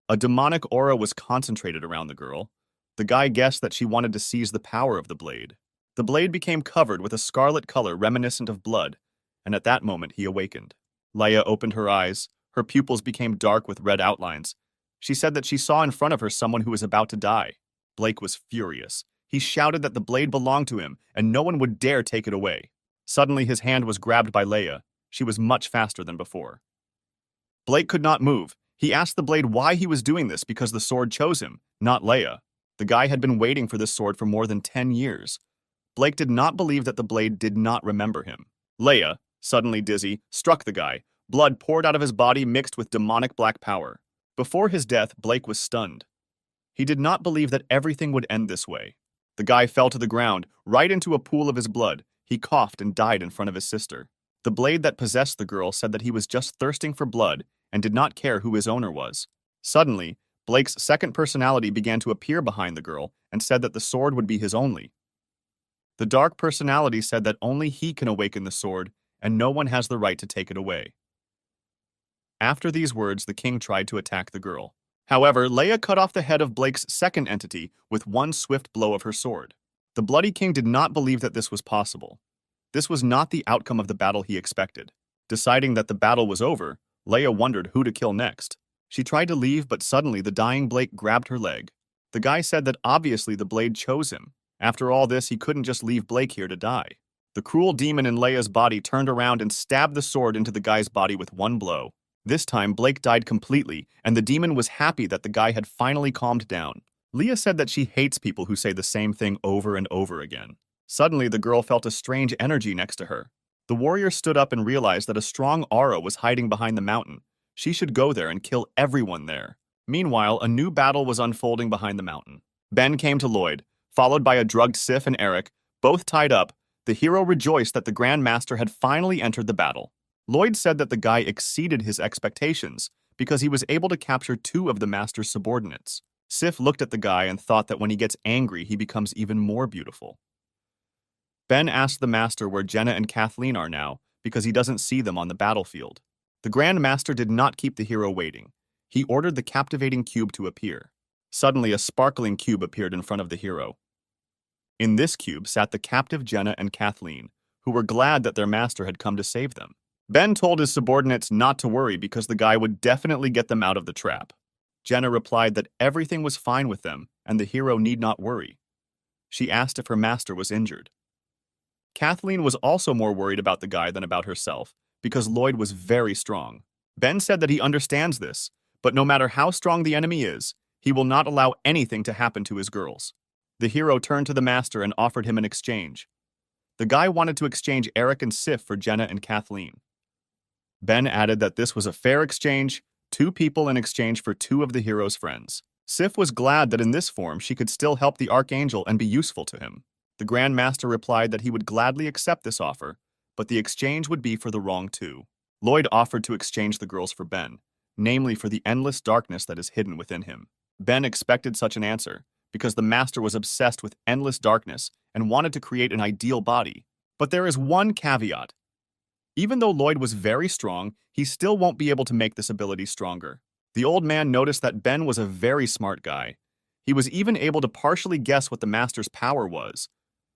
A demonic aura was concentrated around the girl. The guy guessed that she wanted to seize the power of the blade. The blade became covered with a scarlet color reminiscent of blood, and at that moment he awakened. Leia opened her eyes. Her pupils became dark with red outlines. She said that she saw in front of her someone who was about to die. Blake was furious. He shouted that the blade belonged to him, and no one would dare take it away. Suddenly his hand was grabbed by Leia. She was much faster than before. Blake could not move. He asked the blade why he was doing this because the sword chose him, not Leia. The guy had been waiting for this sword for more than 10 years. Blake did not believe that the blade did not remember him. Leia, suddenly dizzy, struck the guy. Blood poured out of his body mixed with demonic black power. Before his death, Blake was stunned. He did not believe that everything would end this way. The guy fell to the ground, right into a pool of his blood. He coughed and died in front of his sister. The blade that possessed the girl said that he was just thirsting for blood and did not care who his owner was. Suddenly, Blake's second personality began to appear behind the girl and said that the sword would be his only. The dark personality said that only he can awaken the sword and no one has the right to take it away. After these words, the king tried to attack the girl. However, Leia cut off the head of Blake's second entity with one swift blow of her sword. The Bloody King did not believe that this was possible. This was not the outcome of the battle he expected. Deciding that the battle was over, Leia wondered who to kill next. She tried to leave, but suddenly the dying Blake grabbed her leg. The guy said that obviously the blade chose him. After all this, he couldn't just leave Blake here to die. The cruel demon in Leia's body turned around and stabbed the sword into the guy's body with one blow. This time, Blake died completely, and the demon was happy that the guy had finally calmed down. Leia said that she hates people who say the same thing over and over again. Suddenly, the girl felt a strange energy next to her. The warrior stood up and realized that a strong aura was hiding behind the mountain. She should go there and kill everyone there. Meanwhile, a new battle was unfolding behind the mountain. Ben came to Lloyd, followed by a drugged Sif and Eric, both tied up. The hero rejoiced that the Grand Master had finally entered the battle. Lloyd said that the guy exceeded his expectations because he was able to capture 2 of the Master's subordinates. Sif looked at the guy and thought that when he gets angry, he becomes even more beautiful. Ben asked the Master where Jenna and Kathleen are now because he doesn't see them on the battlefield. The Grand Master did not keep the hero waiting. He ordered the captivating cube to appear. Suddenly, a sparkling cube appeared in front of the hero. In this cube sat the captive Jenna and Kathleen, who were glad that their master had come to save them. Ben told his subordinates not to worry because the guy would definitely get them out of the trap. Jenna replied that everything was fine with them and the hero need not worry. She asked if her master was injured. Kathleen was also more worried about the guy than about herself because Lloyd was very strong. Ben said that he understands this, but no matter how strong the enemy is, he will not allow anything to happen to his girls. The hero turned to the master and offered him an exchange. The guy wanted to exchange Eric and Sif for Jenna and Kathleen. Ben added that this was a fair exchange, 2 people in exchange for 2 of the hero's friends. Sif was glad that in this form she could still help the Archangel and be useful to him. The Grand Master replied that he would gladly accept this offer, but the exchange would be for the wrong 2. Lloyd offered to exchange the girls for Ben, namely for the endless darkness that is hidden within him. Ben expected such an answer, because the Master was obsessed with endless darkness and wanted to create an ideal body. But there is one caveat. Even though Lloyd was very strong, he still won't be able to make this ability stronger. The old man noticed that Ben was a very smart guy. He was even able to partially guess what the Master's power was,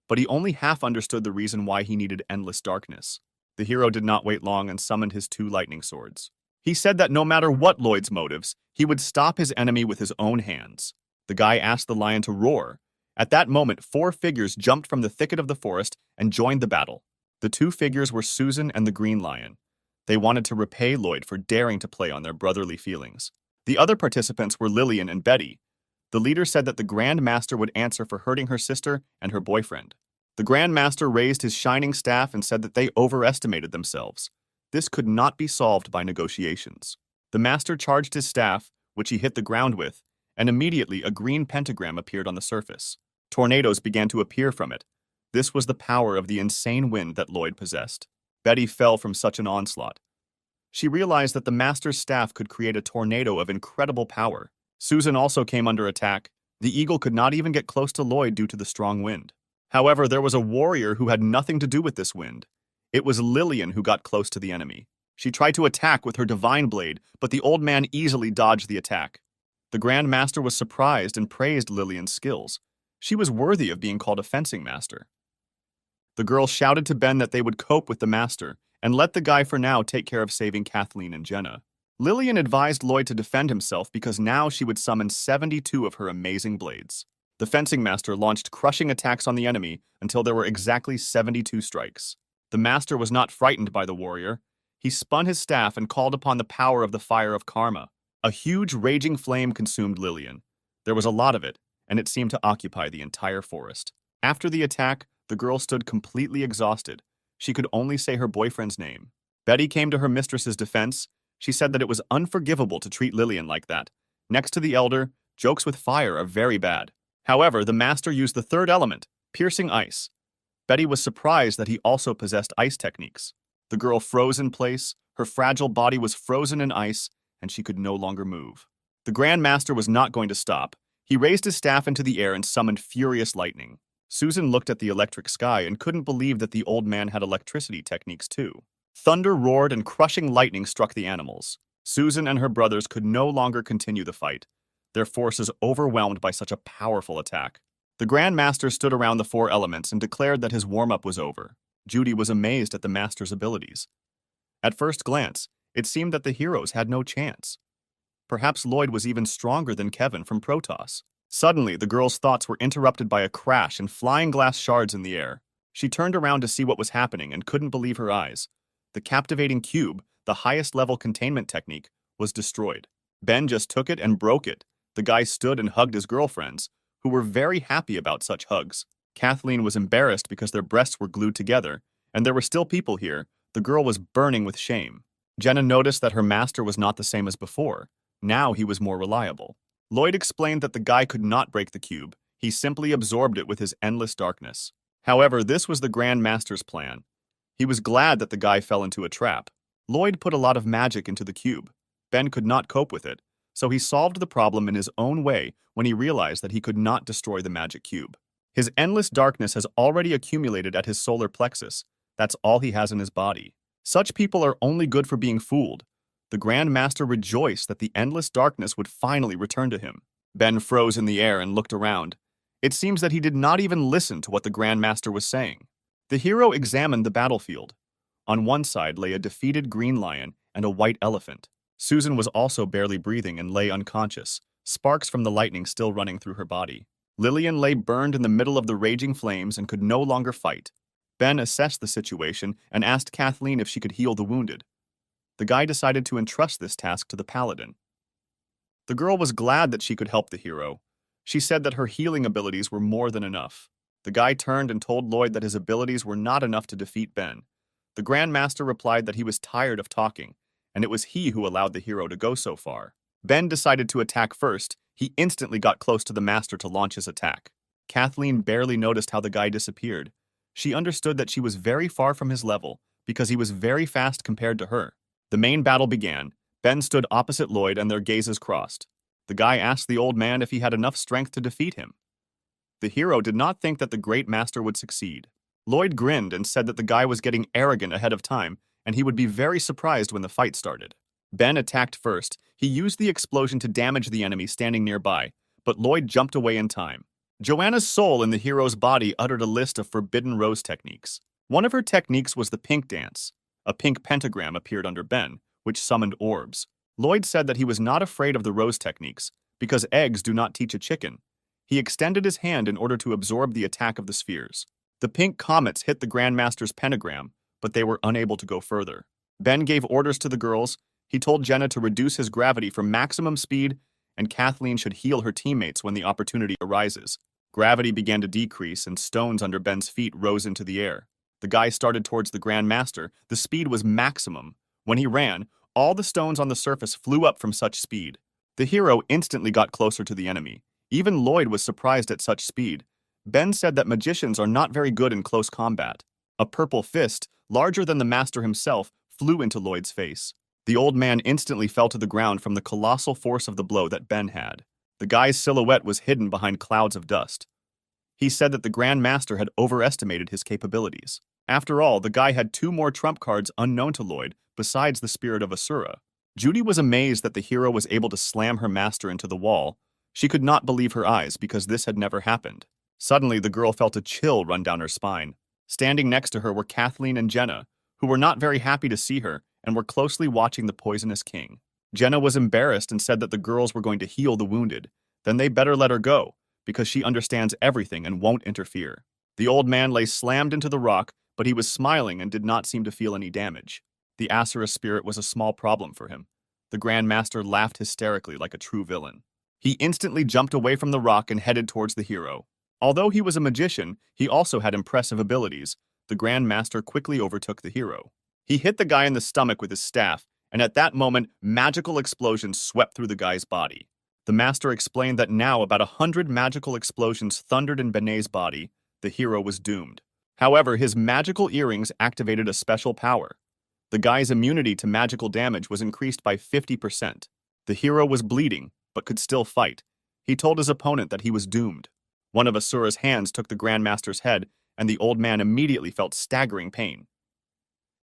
but he only half understood the reason why he needed endless darkness. The hero did not wait long and summoned his 2 lightning swords. He said that no matter what Lloyd's motives, he would stop his enemy with his own hands. The guy asked the lion to roar. At that moment, 4 figures jumped from the thicket of the forest and joined the battle. The 2 figures were Susan and the Green Lion. They wanted to repay Lloyd for daring to play on their brotherly feelings. The other participants were Lillian and Betty. The leader said that the Grand Master would answer for hurting her sister and her boyfriend. The Grand Master raised his shining staff and said that they overestimated themselves. This could not be solved by negotiations. The Master charged his staff, which he hit the ground with, and immediately a green pentagram appeared on the surface. Tornadoes began to appear from it. This was the power of the insane wind that Lloyd possessed. Betty fell from such an onslaught. She realized that the Master's staff could create a tornado of incredible power. Susan also came under attack. The eagle could not even get close to Lloyd due to the strong wind. However, there was a warrior who had nothing to do with this wind. It was Lillian who got close to the enemy. She tried to attack with her divine blade, but the old man easily dodged the attack. The Grand Master was surprised and praised Lillian's skills. She was worthy of being called a fencing master. The girl shouted to Ben that they would cope with the Master and let the guy for now take care of saving Kathleen and Jenna. Lillian advised Lloyd to defend himself because now she would summon 72 of her amazing blades. The fencing master launched crushing attacks on the enemy until there were exactly 72 strikes. The master was not frightened by the warrior. He spun his staff and called upon the power of the fire of karma. A huge raging flame consumed Lillian. There was a lot of it, and it seemed to occupy the entire forest. After the attack, the girl stood completely exhausted. She could only say her boyfriend's name. Betty came to her mistress's defense. She said that it was unforgivable to treat Lillian like that. Next to the elder, jokes with fire are very bad. However, the master used the third element, piercing ice. Betty was surprised that he also possessed ice techniques. The girl froze in place, her fragile body was frozen in ice, and she could no longer move. The Grand Master was not going to stop. He raised his staff into the air and summoned furious lightning. Susan looked at the electric sky and couldn't believe that the old man had electricity techniques too. Thunder roared and crushing lightning struck the animals. Susan and her brothers could no longer continue the fight, their forces overwhelmed by such a powerful attack. The Grand Master stood around the four elements and declared that his warm-up was over. Judy was amazed at the Master's abilities. At first glance, it seemed that the heroes had no chance. Perhaps Lloyd was even stronger than Kevin from Protos. Suddenly, the girl's thoughts were interrupted by a crash and flying glass shards in the air. She turned around to see what was happening and couldn't believe her eyes. The captivating cube, the highest-level containment technique, was destroyed. Ben just took it and broke it. The guy stood and hugged his girlfriends, who were very happy about such hugs. Kathleen was embarrassed because their breasts were glued together, and there were still people here. The girl was burning with shame. Jenna noticed that her master was not the same as before. Now he was more reliable. Lloyd explained that the guy could not break the cube. He simply absorbed it with his endless darkness. However, this was the Grand Master's plan. He was glad that the guy fell into a trap. Lloyd put a lot of magic into the cube. Ben could not cope with it, so he solved the problem in his own way when he realized that he could not destroy the magic cube. His endless darkness has already accumulated at his solar plexus. That's all he has in his body. Such people are only good for being fooled. The Grand Master rejoiced that the endless darkness would finally return to him. Ben froze in the air and looked around. It seems that he did not even listen to what the Grand Master was saying. The hero examined the battlefield. On one side lay a defeated green lion and a white elephant. Susan was also barely breathing and lay unconscious, sparks from the lightning still running through her body. Lillian lay burned in the middle of the raging flames and could no longer fight. Ben assessed the situation and asked Kathleen if she could heal the wounded. The guy decided to entrust this task to the paladin. The girl was glad that she could help the hero. She said that her healing abilities were more than enough. The guy turned and told Lloyd that his abilities were not enough to defeat Ben. The Grand Master replied that he was tired of talking, and it was he who allowed the hero to go so far. Ben decided to attack first. He instantly got close to the Master to launch his attack. Kathleen barely noticed how the guy disappeared. She understood that she was very far from his level because he was very fast compared to her. The main battle began. Ben stood opposite Lloyd and their gazes crossed. The guy asked the old man if he had enough strength to defeat him. The hero did not think that the great master would succeed. Lloyd grinned and said that the guy was getting arrogant ahead of time, and he would be very surprised when the fight started. Ben attacked first. He used the explosion to damage the enemy standing nearby, but Lloyd jumped away in time. Joanna's soul in the hero's body uttered a list of forbidden rose techniques. One of her techniques was the pink dance. A pink pentagram appeared under Ben, which summoned orbs. Lloyd said that he was not afraid of the rose techniques, because eggs do not teach a chicken. He extended his hand in order to absorb the attack of the spheres. The pink comets hit the Grand Master's pentagram, but they were unable to go further. Ben gave orders to the girls. He told Jenna to reduce his gravity for maximum speed, and Kathleen should heal her teammates when the opportunity arises. Gravity began to decrease, and stones under Ben's feet rose into the air. The guy started towards the Grand Master. The speed was maximum. When he ran, all the stones on the surface flew up from such speed. The hero instantly got closer to the enemy. Even Lloyd was surprised at such speed. Ben said that magicians are not very good in close combat. A purple fist, larger than the master himself, flew into Lloyd's face. The old man instantly fell to the ground from the colossal force of the blow that Ben had. The guy's silhouette was hidden behind clouds of dust. He said that the Grand Master had overestimated his capabilities. After all, the guy had 2 more trump cards unknown to Lloyd, besides the Spirit of Asura. Judy was amazed that the hero was able to slam her master into the wall. She could not believe her eyes because this had never happened. Suddenly, the girl felt a chill run down her spine. Standing next to her were Kathleen and Jenna, who were not very happy to see her and were closely watching the poisonous king. Jenna was embarrassed and said that the girls were going to heal the wounded. Then they better let her go, because she understands everything and won't interfere. The old man lay slammed into the rock, but he was smiling and did not seem to feel any damage. The Asura spirit was a small problem for him. The Grand Master laughed hysterically like a true villain. He instantly jumped away from the rock and headed towards the hero. Although he was a magician, he also had impressive abilities. The Grand Master quickly overtook the hero. He hit the guy in the stomach with his staff, and at that moment, magical explosions swept through the guy's body. The master explained that now about 100 magical explosions thundered in Benet's body. The hero was doomed. However, his magical earrings activated a special power. The guy's immunity to magical damage was increased by 50%. The hero was bleeding, but could still fight. He told his opponent that he was doomed. One of Asura's hands took the Grand Master's head, and the old man immediately felt staggering pain.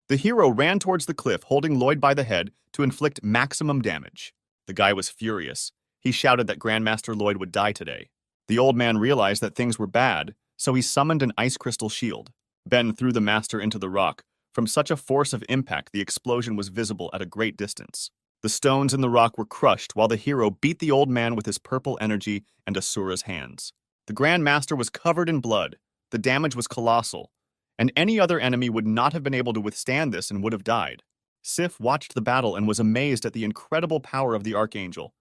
The hero ran towards the cliff, holding Lloyd by the head to inflict maximum damage. The guy was furious. He shouted that Grandmaster Lloyd would die today. The old man realized that things were bad, so he summoned an ice crystal shield. Ben threw the master into the rock. From such a force of impact, the explosion was visible at a great distance. The stones in the rock were crushed while the hero beat the old man with his purple energy and Asura's hands. The Grand Master was covered in blood. The damage was colossal, and any other enemy would not have been able to withstand this and would have died. Sif watched the battle and was amazed at the incredible power of the Archangel.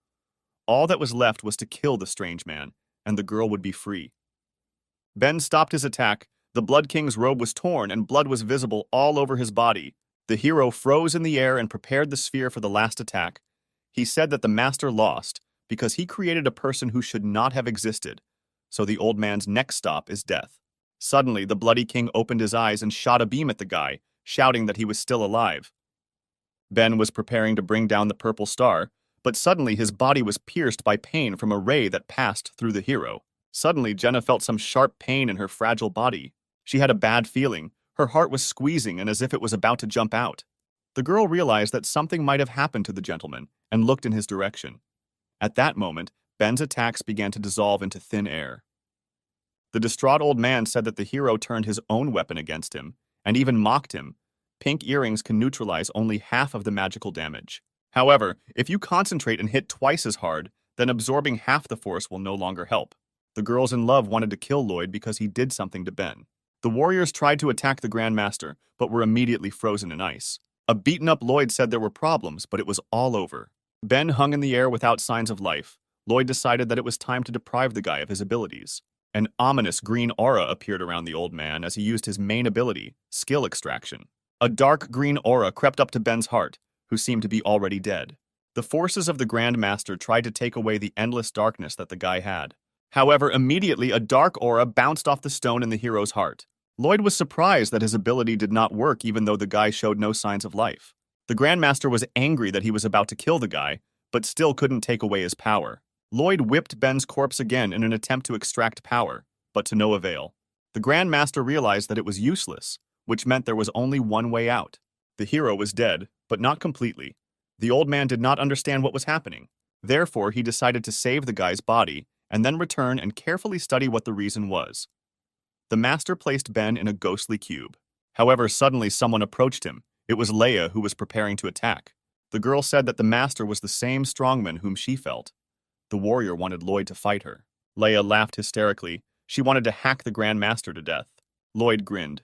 All that was left was to kill the strange man, and the girl would be free. Ben stopped his attack. The Blood King's robe was torn and blood was visible all over his body. The hero froze in the air and prepared the sphere for the last attack. He said that the master lost because he created a person who should not have existed, so the old man's next stop is death. Suddenly, the Bloody King opened his eyes and shot a beam at the guy, shouting that he was still alive. Ben was preparing to bring down the purple star, but suddenly his body was pierced by pain from a ray that passed through the hero. Suddenly, Jenna felt some sharp pain in her fragile body. She had a bad feeling. Her heart was squeezing and as if it was about to jump out. The girl realized that something might have happened to the gentleman and looked in his direction. At that moment, Ben's attacks began to dissolve into thin air. The distraught old man said that the hero turned his own weapon against him and even mocked him. Pink earrings can neutralize only half of the magical damage. However, if you concentrate and hit twice as hard, then absorbing half the force will no longer help. The girls in love wanted to kill Lloyd because he did something to Ben. The warriors tried to attack the Grand Master, but were immediately frozen in ice. A beaten-up Lloyd said there were problems, but it was all over. Ben hung in the air without signs of life. Lloyd decided that it was time to deprive the guy of his abilities. An ominous green aura appeared around the old man as he used his main ability, skill extraction. A dark green aura crept up to Ben's heart, who seemed to be already dead. The forces of the Grand Master tried to take away the endless darkness that the guy had. However, immediately a dark aura bounced off the stone in the hero's heart. Lloyd was surprised that his ability did not work even though the guy showed no signs of life. The Grand Master was angry that he was about to kill the guy, but still couldn't take away his power. Lloyd whipped Ben's corpse again in an attempt to extract power, but to no avail. The Grand Master realized that it was useless, which meant there was only one way out. The hero was dead, but not completely. The old man did not understand what was happening. Therefore, he decided to save the guy's body and then return and carefully study what the reason was. The master placed Ben in a ghostly cube. However, suddenly someone approached him. It was Leia, who was preparing to attack. The girl said that the master was the same strongman whom she felt. The warrior wanted Lloyd to fight her. Leia laughed hysterically. She wanted to hack the Grand Master to death. Lloyd grinned.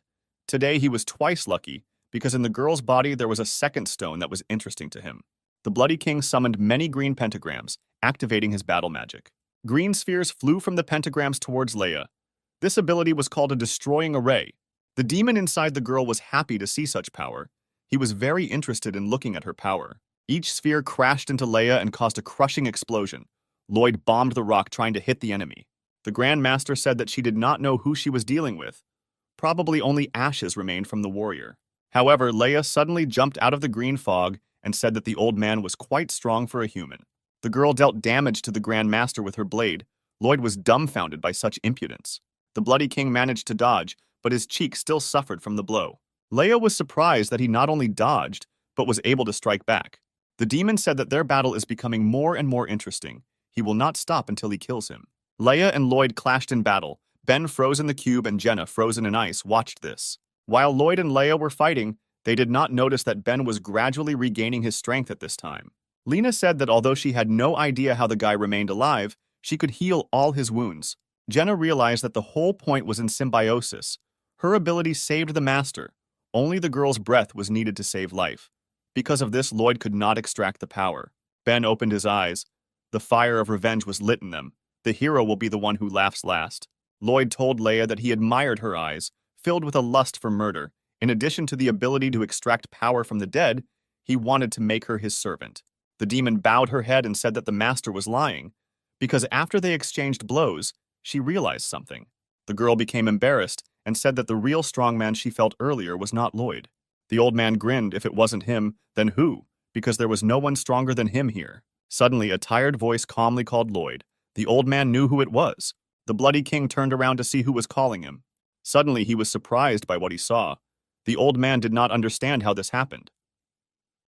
Today he was twice lucky. because in the girl's body there was a second stone that was interesting to him. The Bloody King summoned many green pentagrams, activating his battle magic. Green spheres flew from the pentagrams towards Leia. This ability was called a destroying array. The demon inside the girl was happy to see such power. He was very interested in looking at her power. Each sphere crashed into Leia and caused a crushing explosion. Lloyd bombed the rock trying to hit the enemy. The Grand Master said that she did not know who she was dealing with. Probably only ashes remained from the warrior. However, Leia suddenly jumped out of the green fog and said that the old man was quite strong for a human. The girl dealt damage to the Grand Master with her blade. Lloyd was dumbfounded by such impudence. The Bloody King managed to dodge, but his cheek still suffered from the blow. Leia was surprised that he not only dodged, but was able to strike back. The demon said that their battle is becoming more and more interesting. He will not stop until he kills him. Leia and Lloyd clashed in battle. Ben, frozen the cube, and Jenna, frozen in ice, watched this. While Lloyd and Leia were fighting, they did not notice that Ben was gradually regaining his strength at this time. Lena said that although she had no idea how the guy remained alive, she could heal all his wounds. Jenna realized that the whole point was in symbiosis. Her ability saved the master. Only the girl's breath was needed to save life. Because of this, Lloyd could not extract the power. Ben opened his eyes. The fire of revenge was lit in them. The hero will be the one who laughs last. Lloyd told Leia that he admired her eyes, filled with a lust for murder. In addition to the ability to extract power from the dead, he wanted to make her his servant. The demon bowed her head and said that the master was lying, because after they exchanged blows, she realized something. The girl became embarrassed and said that the real strongman she felt earlier was not Lloyd. The old man grinned. If it wasn't him, then who? Because there was no one stronger than him here. Suddenly, a tired voice calmly called Lloyd. The old man knew who it was. The Bloody King turned around to see who was calling him. Suddenly, he was surprised by what he saw. The old man did not understand how this happened.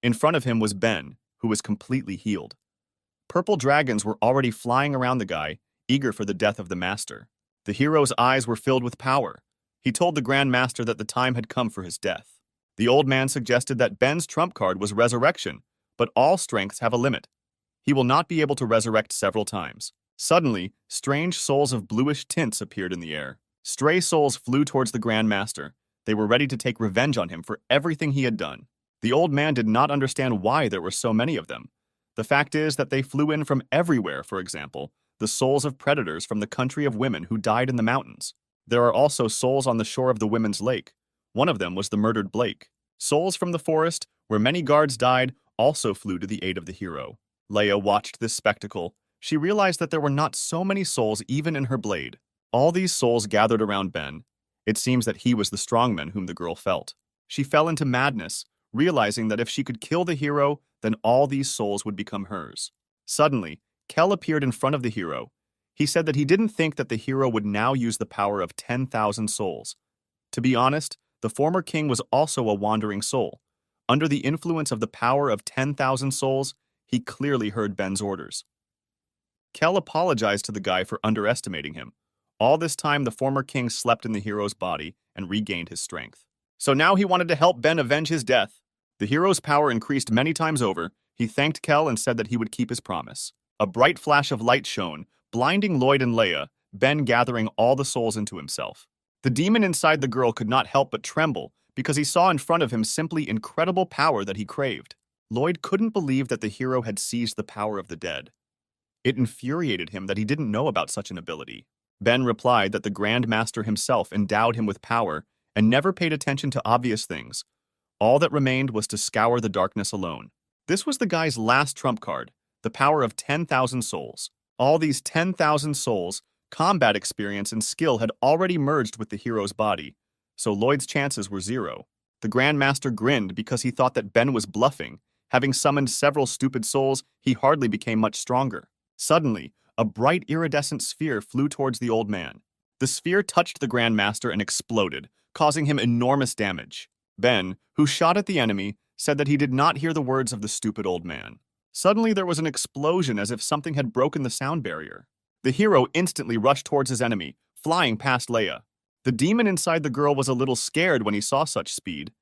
In front of him was Ben, who was completely healed. Purple dragons were already flying around the guy, eager for the death of the master. The hero's eyes were filled with power. He told the Grand Master that the time had come for his death. The old man suggested that Ben's trump card was resurrection, but all strengths have a limit. He will not be able to resurrect several times. Suddenly, strange souls of bluish tints appeared in the air. Stray souls flew towards the Grand Master. They were ready to take revenge on him for everything he had done. The old man did not understand why there were so many of them. The fact is that they flew in from everywhere. For example, the souls of predators from the country of women who died in the mountains. There are also souls on the shore of the women's lake. One of them was the murdered Blake. Souls from the forest, where many guards died, also flew to the aid of the hero. Leia watched this spectacle. She realized that there were not so many souls even in her blade. All these souls gathered around Ben. It seems that he was the strongman whom the girl felt. She fell into madness, realizing that if she could kill the hero, then all these souls would become hers. Suddenly, Kel appeared in front of the hero. He said that he didn't think that the hero would now use the power of 10,000 souls. To be honest, the former king was also a wandering soul. Under the influence of the power of 10,000 souls, he clearly heard Ben's orders. Kel apologized to the guy for underestimating him. All this time, the former king slept in the hero's body and regained his strength. So now he wanted to help Ben avenge his death. The hero's power increased many times over. He thanked Kel and said that he would keep his promise. A bright flash of light shone, blinding Lloyd and Leia, Ben gathering all the souls into himself. The demon inside the girl could not help but tremble because he saw in front of him simply incredible power that he craved. Lloyd couldn't believe that the hero had seized the power of the dead. It infuriated him that he didn't know about such an ability. Ben replied that the Grand Master himself endowed him with power and never paid attention to obvious things. All that remained was to scour the darkness alone. This was the guy's last trump card, the power of 10,000 souls. All these 10,000 souls, combat experience and skill had already merged with the hero's body, so Lloyd's chances were zero. The Grand Master grinned because he thought that Ben was bluffing. Having summoned several stupid souls, he hardly became much stronger. Suddenly, a bright iridescent sphere flew towards the old man. The sphere touched the Grand Master and exploded, causing him enormous damage. Ben, who shot at the enemy, said that he did not hear the words of the stupid old man. Suddenly there was an explosion as if something had broken the sound barrier. The hero instantly rushed towards his enemy, flying past Leia. The demon inside the girl was a little scared when he saw such speed.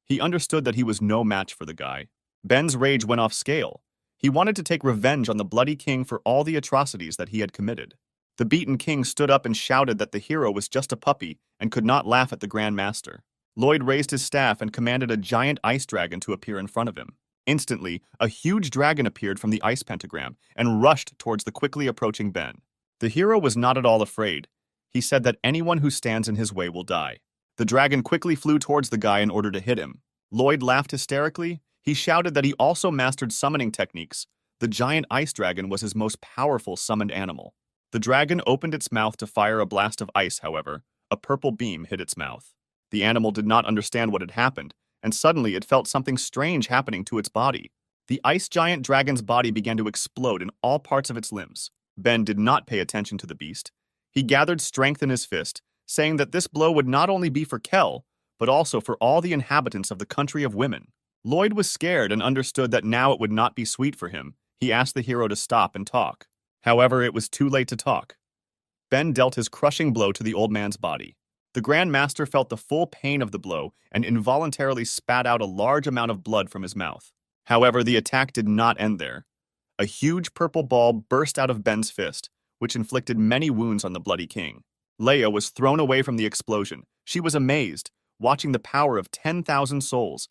He understood that he was no match for the guy. Ben's rage went off scale. He wanted to take revenge on the Bloody King for all the atrocities that he had committed. The beaten king stood up and shouted that the hero was just a puppy and could not laugh at the Grand Master. Lloyd raised his staff and commanded a giant ice dragon to appear in front of him. Instantly, a huge dragon appeared from the ice pentagram and rushed towards the quickly approaching Ben. The hero was not at all afraid. He said that anyone who stands in his way will die. The dragon quickly flew towards the guy in order to hit him. Lloyd laughed hysterically. He shouted that he also mastered summoning techniques. The giant ice dragon was his most powerful summoned animal. The dragon opened its mouth to fire a blast of ice, however. A purple beam hit its mouth. The animal did not understand what had happened, and suddenly it felt something strange happening to its body. The ice giant dragon's body began to explode in all parts of its limbs. Ben did not pay attention to the beast. He gathered strength in his fist, saying that this blow would not only be for Kel, but also for all the inhabitants of the country of women. Lloyd was scared and understood that now it would not be sweet for him. He asked the hero to stop and talk. However, it was too late to talk. Ben dealt his crushing blow to the old man's body. The Grand Master felt the full pain of the blow and involuntarily spat out a large amount of blood from his mouth. However, the attack did not end there. A huge purple ball burst out of Ben's fist, which inflicted many wounds on the bloody king. Leia was thrown away from the explosion. She was amazed, watching the power of 10,000 souls.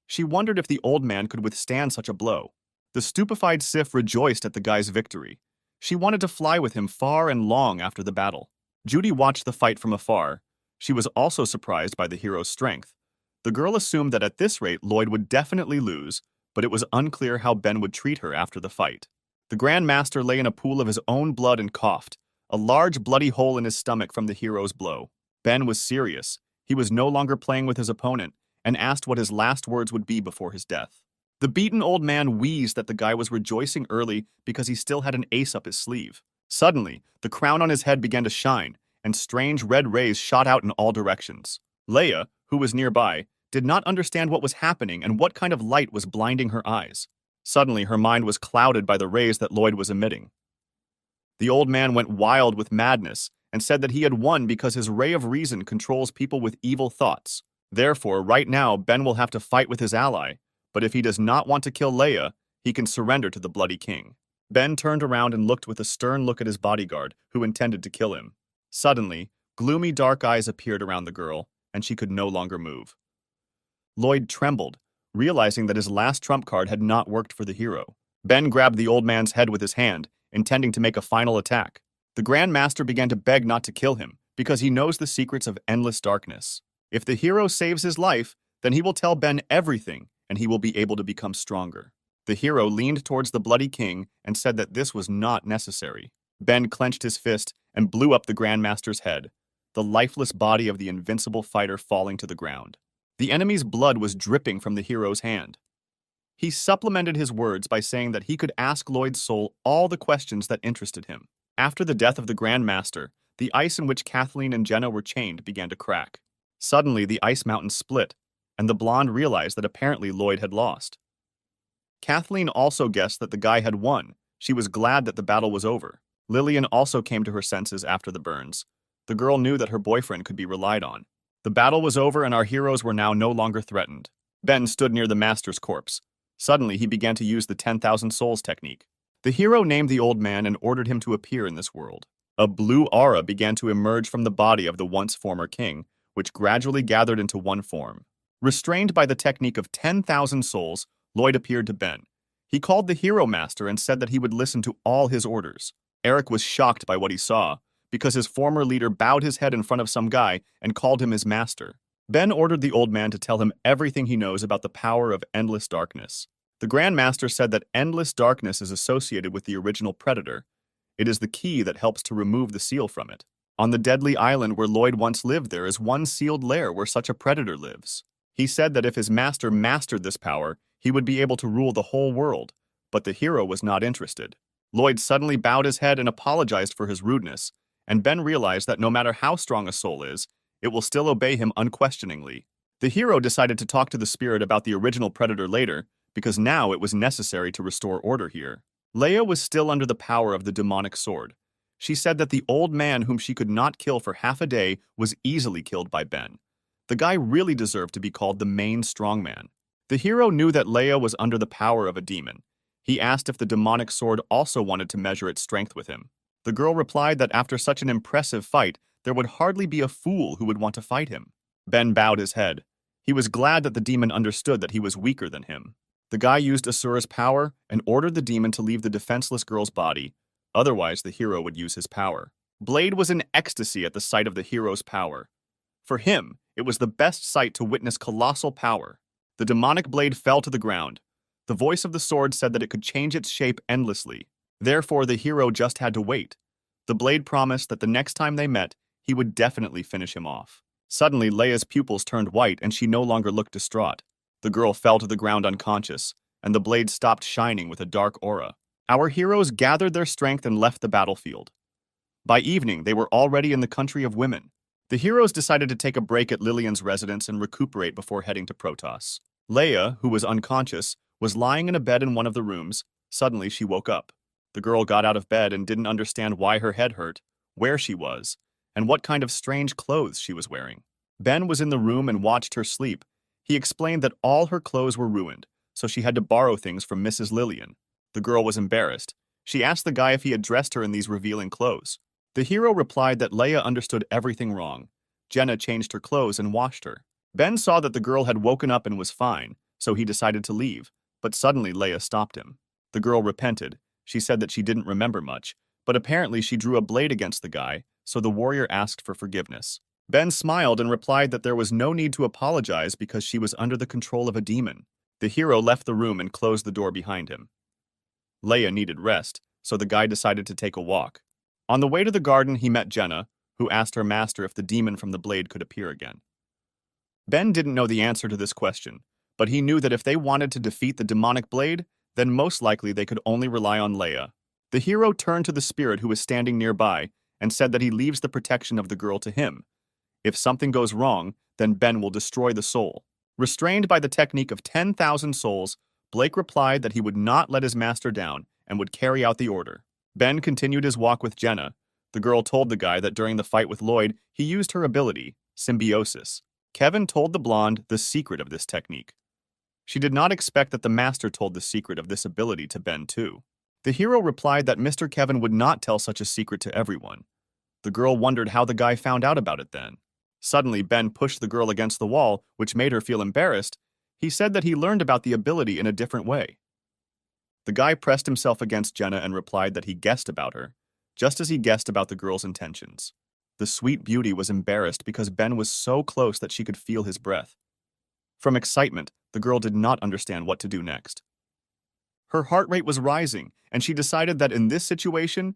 She wondered if the old man could withstand such a blow. The stupefied Sif rejoiced at the guy's victory. She wanted to fly with him far and long after the battle. Judy watched the fight from afar. She was also surprised by the hero's strength. The girl assumed that at this rate Lloyd would definitely lose, but it was unclear how Ben would treat her after the fight. The Grand Master lay in a pool of his own blood and coughed, a large bloody hole in his stomach from the hero's blow. Ben was serious. He was no longer playing with his opponent and asked what his last words would be before his death. The beaten old man wheezed that the guy was rejoicing early because he still had an ace up his sleeve. Suddenly, the crown on his head began to shine, and strange red rays shot out in all directions. Leia, who was nearby, did not understand what was happening and what kind of light was blinding her eyes. Suddenly, her mind was clouded by the rays that Lloyd was emitting. The old man went wild with madness and said that he had won because his ray of reason controls people with evil thoughts. Therefore, right now, Ben will have to fight with his ally, but if he does not want to kill Leia, he can surrender to the bloody king. Ben turned around and looked with a stern look at his bodyguard, who intended to kill him. Suddenly, gloomy dark eyes appeared around the girl, and she could no longer move. Lloyd trembled, realizing that his last trump card had not worked for the hero. Ben grabbed the old man's head with his hand, intending to make a final attack. The Grand Master began to beg not to kill him, because he knows the secrets of endless darkness. If the hero saves his life, then he will tell Ben everything, and he will be able to become stronger. The hero leaned towards the bloody king and said that this was not necessary. Ben clenched his fist and blew up the Grand Master's head, the lifeless body of the invincible fighter falling to the ground. The enemy's blood was dripping from the hero's hand. He supplemented his words by saying that he could ask Lloyd's soul all the questions that interested him. After the death of the Grand Master, the ice in which Kathleen and Jenna were chained began to crack. Suddenly, the ice mountain split, and the blonde realized that apparently Lloyd had lost. Kathleen also guessed that the guy had won. She was glad that the battle was over. Lillian also came to her senses after the burns. The girl knew that her boyfriend could be relied on. The battle was over and our heroes were now no longer threatened. Ben stood near the master's corpse. Suddenly, he began to use the 10,000 souls technique. The hero named the old man and ordered him to appear in this world. A blue aura began to emerge from the body of the once former king, which gradually gathered into one form. Restrained by the technique of 10,000 souls, Lloyd appeared to Ben. He called the hero master and said that he would listen to all his orders. Eric was shocked by what he saw, because his former leader bowed his head in front of some guy and called him his master. Ben ordered the old man to tell him everything he knows about the power of endless darkness. The Grand Master said that endless darkness is associated with the original predator. It is the key that helps to remove the seal from it. On the deadly island where Lloyd once lived, there is one sealed lair where such a predator lives. He said that if his master mastered this power, he would be able to rule the whole world, but the hero was not interested. Lloyd suddenly bowed his head and apologized for his rudeness, and Ben realized that no matter how strong a soul is, it will still obey him unquestioningly. The hero decided to talk to the spirit about the original predator later, because now it was necessary to restore order here. Leia was still under the power of the demonic sword. She said that the old man whom she could not kill for half a day was easily killed by Ben. The guy really deserved to be called the main strongman. The hero knew that Leia was under the power of a demon. He asked if the demonic sword also wanted to measure its strength with him. The girl replied that after such an impressive fight, there would hardly be a fool who would want to fight him. Ben bowed his head. He was glad that the demon understood that he was weaker than him. The guy used Asura's power and ordered the demon to leave the defenseless girl's body, otherwise the hero would use his power. Blade was in ecstasy at the sight of the hero's power. For him, it was the best sight to witness colossal power. The demonic blade fell to the ground. The voice of the sword said that it could change its shape endlessly. Therefore, the hero just had to wait. The blade promised that the next time they met, he would definitely finish him off. Suddenly, Leia's pupils turned white and she no longer looked distraught. The girl fell to the ground unconscious, and the blade stopped shining with a dark aura. Our heroes gathered their strength and left the battlefield. By evening, they were already in the country of women. The heroes decided to take a break at Lillian's residence and recuperate before heading to Protos. Leia, who was unconscious, was lying in a bed in one of the rooms. Suddenly, she woke up. The girl got out of bed and didn't understand why her head hurt, where she was, and what kind of strange clothes she was wearing. Ben was in the room and watched her sleep. He explained that all her clothes were ruined, so she had to borrow things from Mrs. Lillian. The girl was embarrassed. She asked the guy if he had dressed her in these revealing clothes. The hero replied that Leia understood everything wrong. Jenna changed her clothes and washed her. Ben saw that the girl had woken up and was fine, so he decided to leave, but suddenly Leia stopped him. The girl repented. She said that she didn't remember much, but apparently she drew a blade against the guy, so the warrior asked for forgiveness. Ben smiled and replied that there was no need to apologize because she was under the control of a demon. The hero left the room and closed the door behind him. Leia needed rest, so the guy decided to take a walk. On the way to the garden, he met Jenna, who asked her master if the demon from the blade could appear again. Ben didn't know the answer to this question, but he knew that if they wanted to defeat the demonic blade, then most likely they could only rely on Leia. The hero turned to the spirit who was standing nearby and said that he leaves the protection of the girl to him. If something goes wrong, then Ben will destroy the soul. Restrained by the technique of 10,000 souls, Blake replied that he would not let his master down and would carry out the order. Ben continued his walk with Jenna. The girl told the guy that during the fight with Lloyd, he used her ability, symbiosis. Kevin told the blonde the secret of this technique. She did not expect that the master told the secret of this ability to Ben too. The hero replied that Mr. Kevin would not tell such a secret to everyone. The girl wondered how the guy found out about it then. Suddenly, Ben pushed the girl against the wall, which made her feel embarrassed. He said that he learned about the ability in a different way. The guy pressed himself against Jenna and replied that he guessed about her, just as he guessed about the girl's intentions. The sweet beauty was embarrassed because Ben was so close that she could feel his breath. From excitement, the girl did not understand what to do next. Her heart rate was rising, and she decided that in this situation,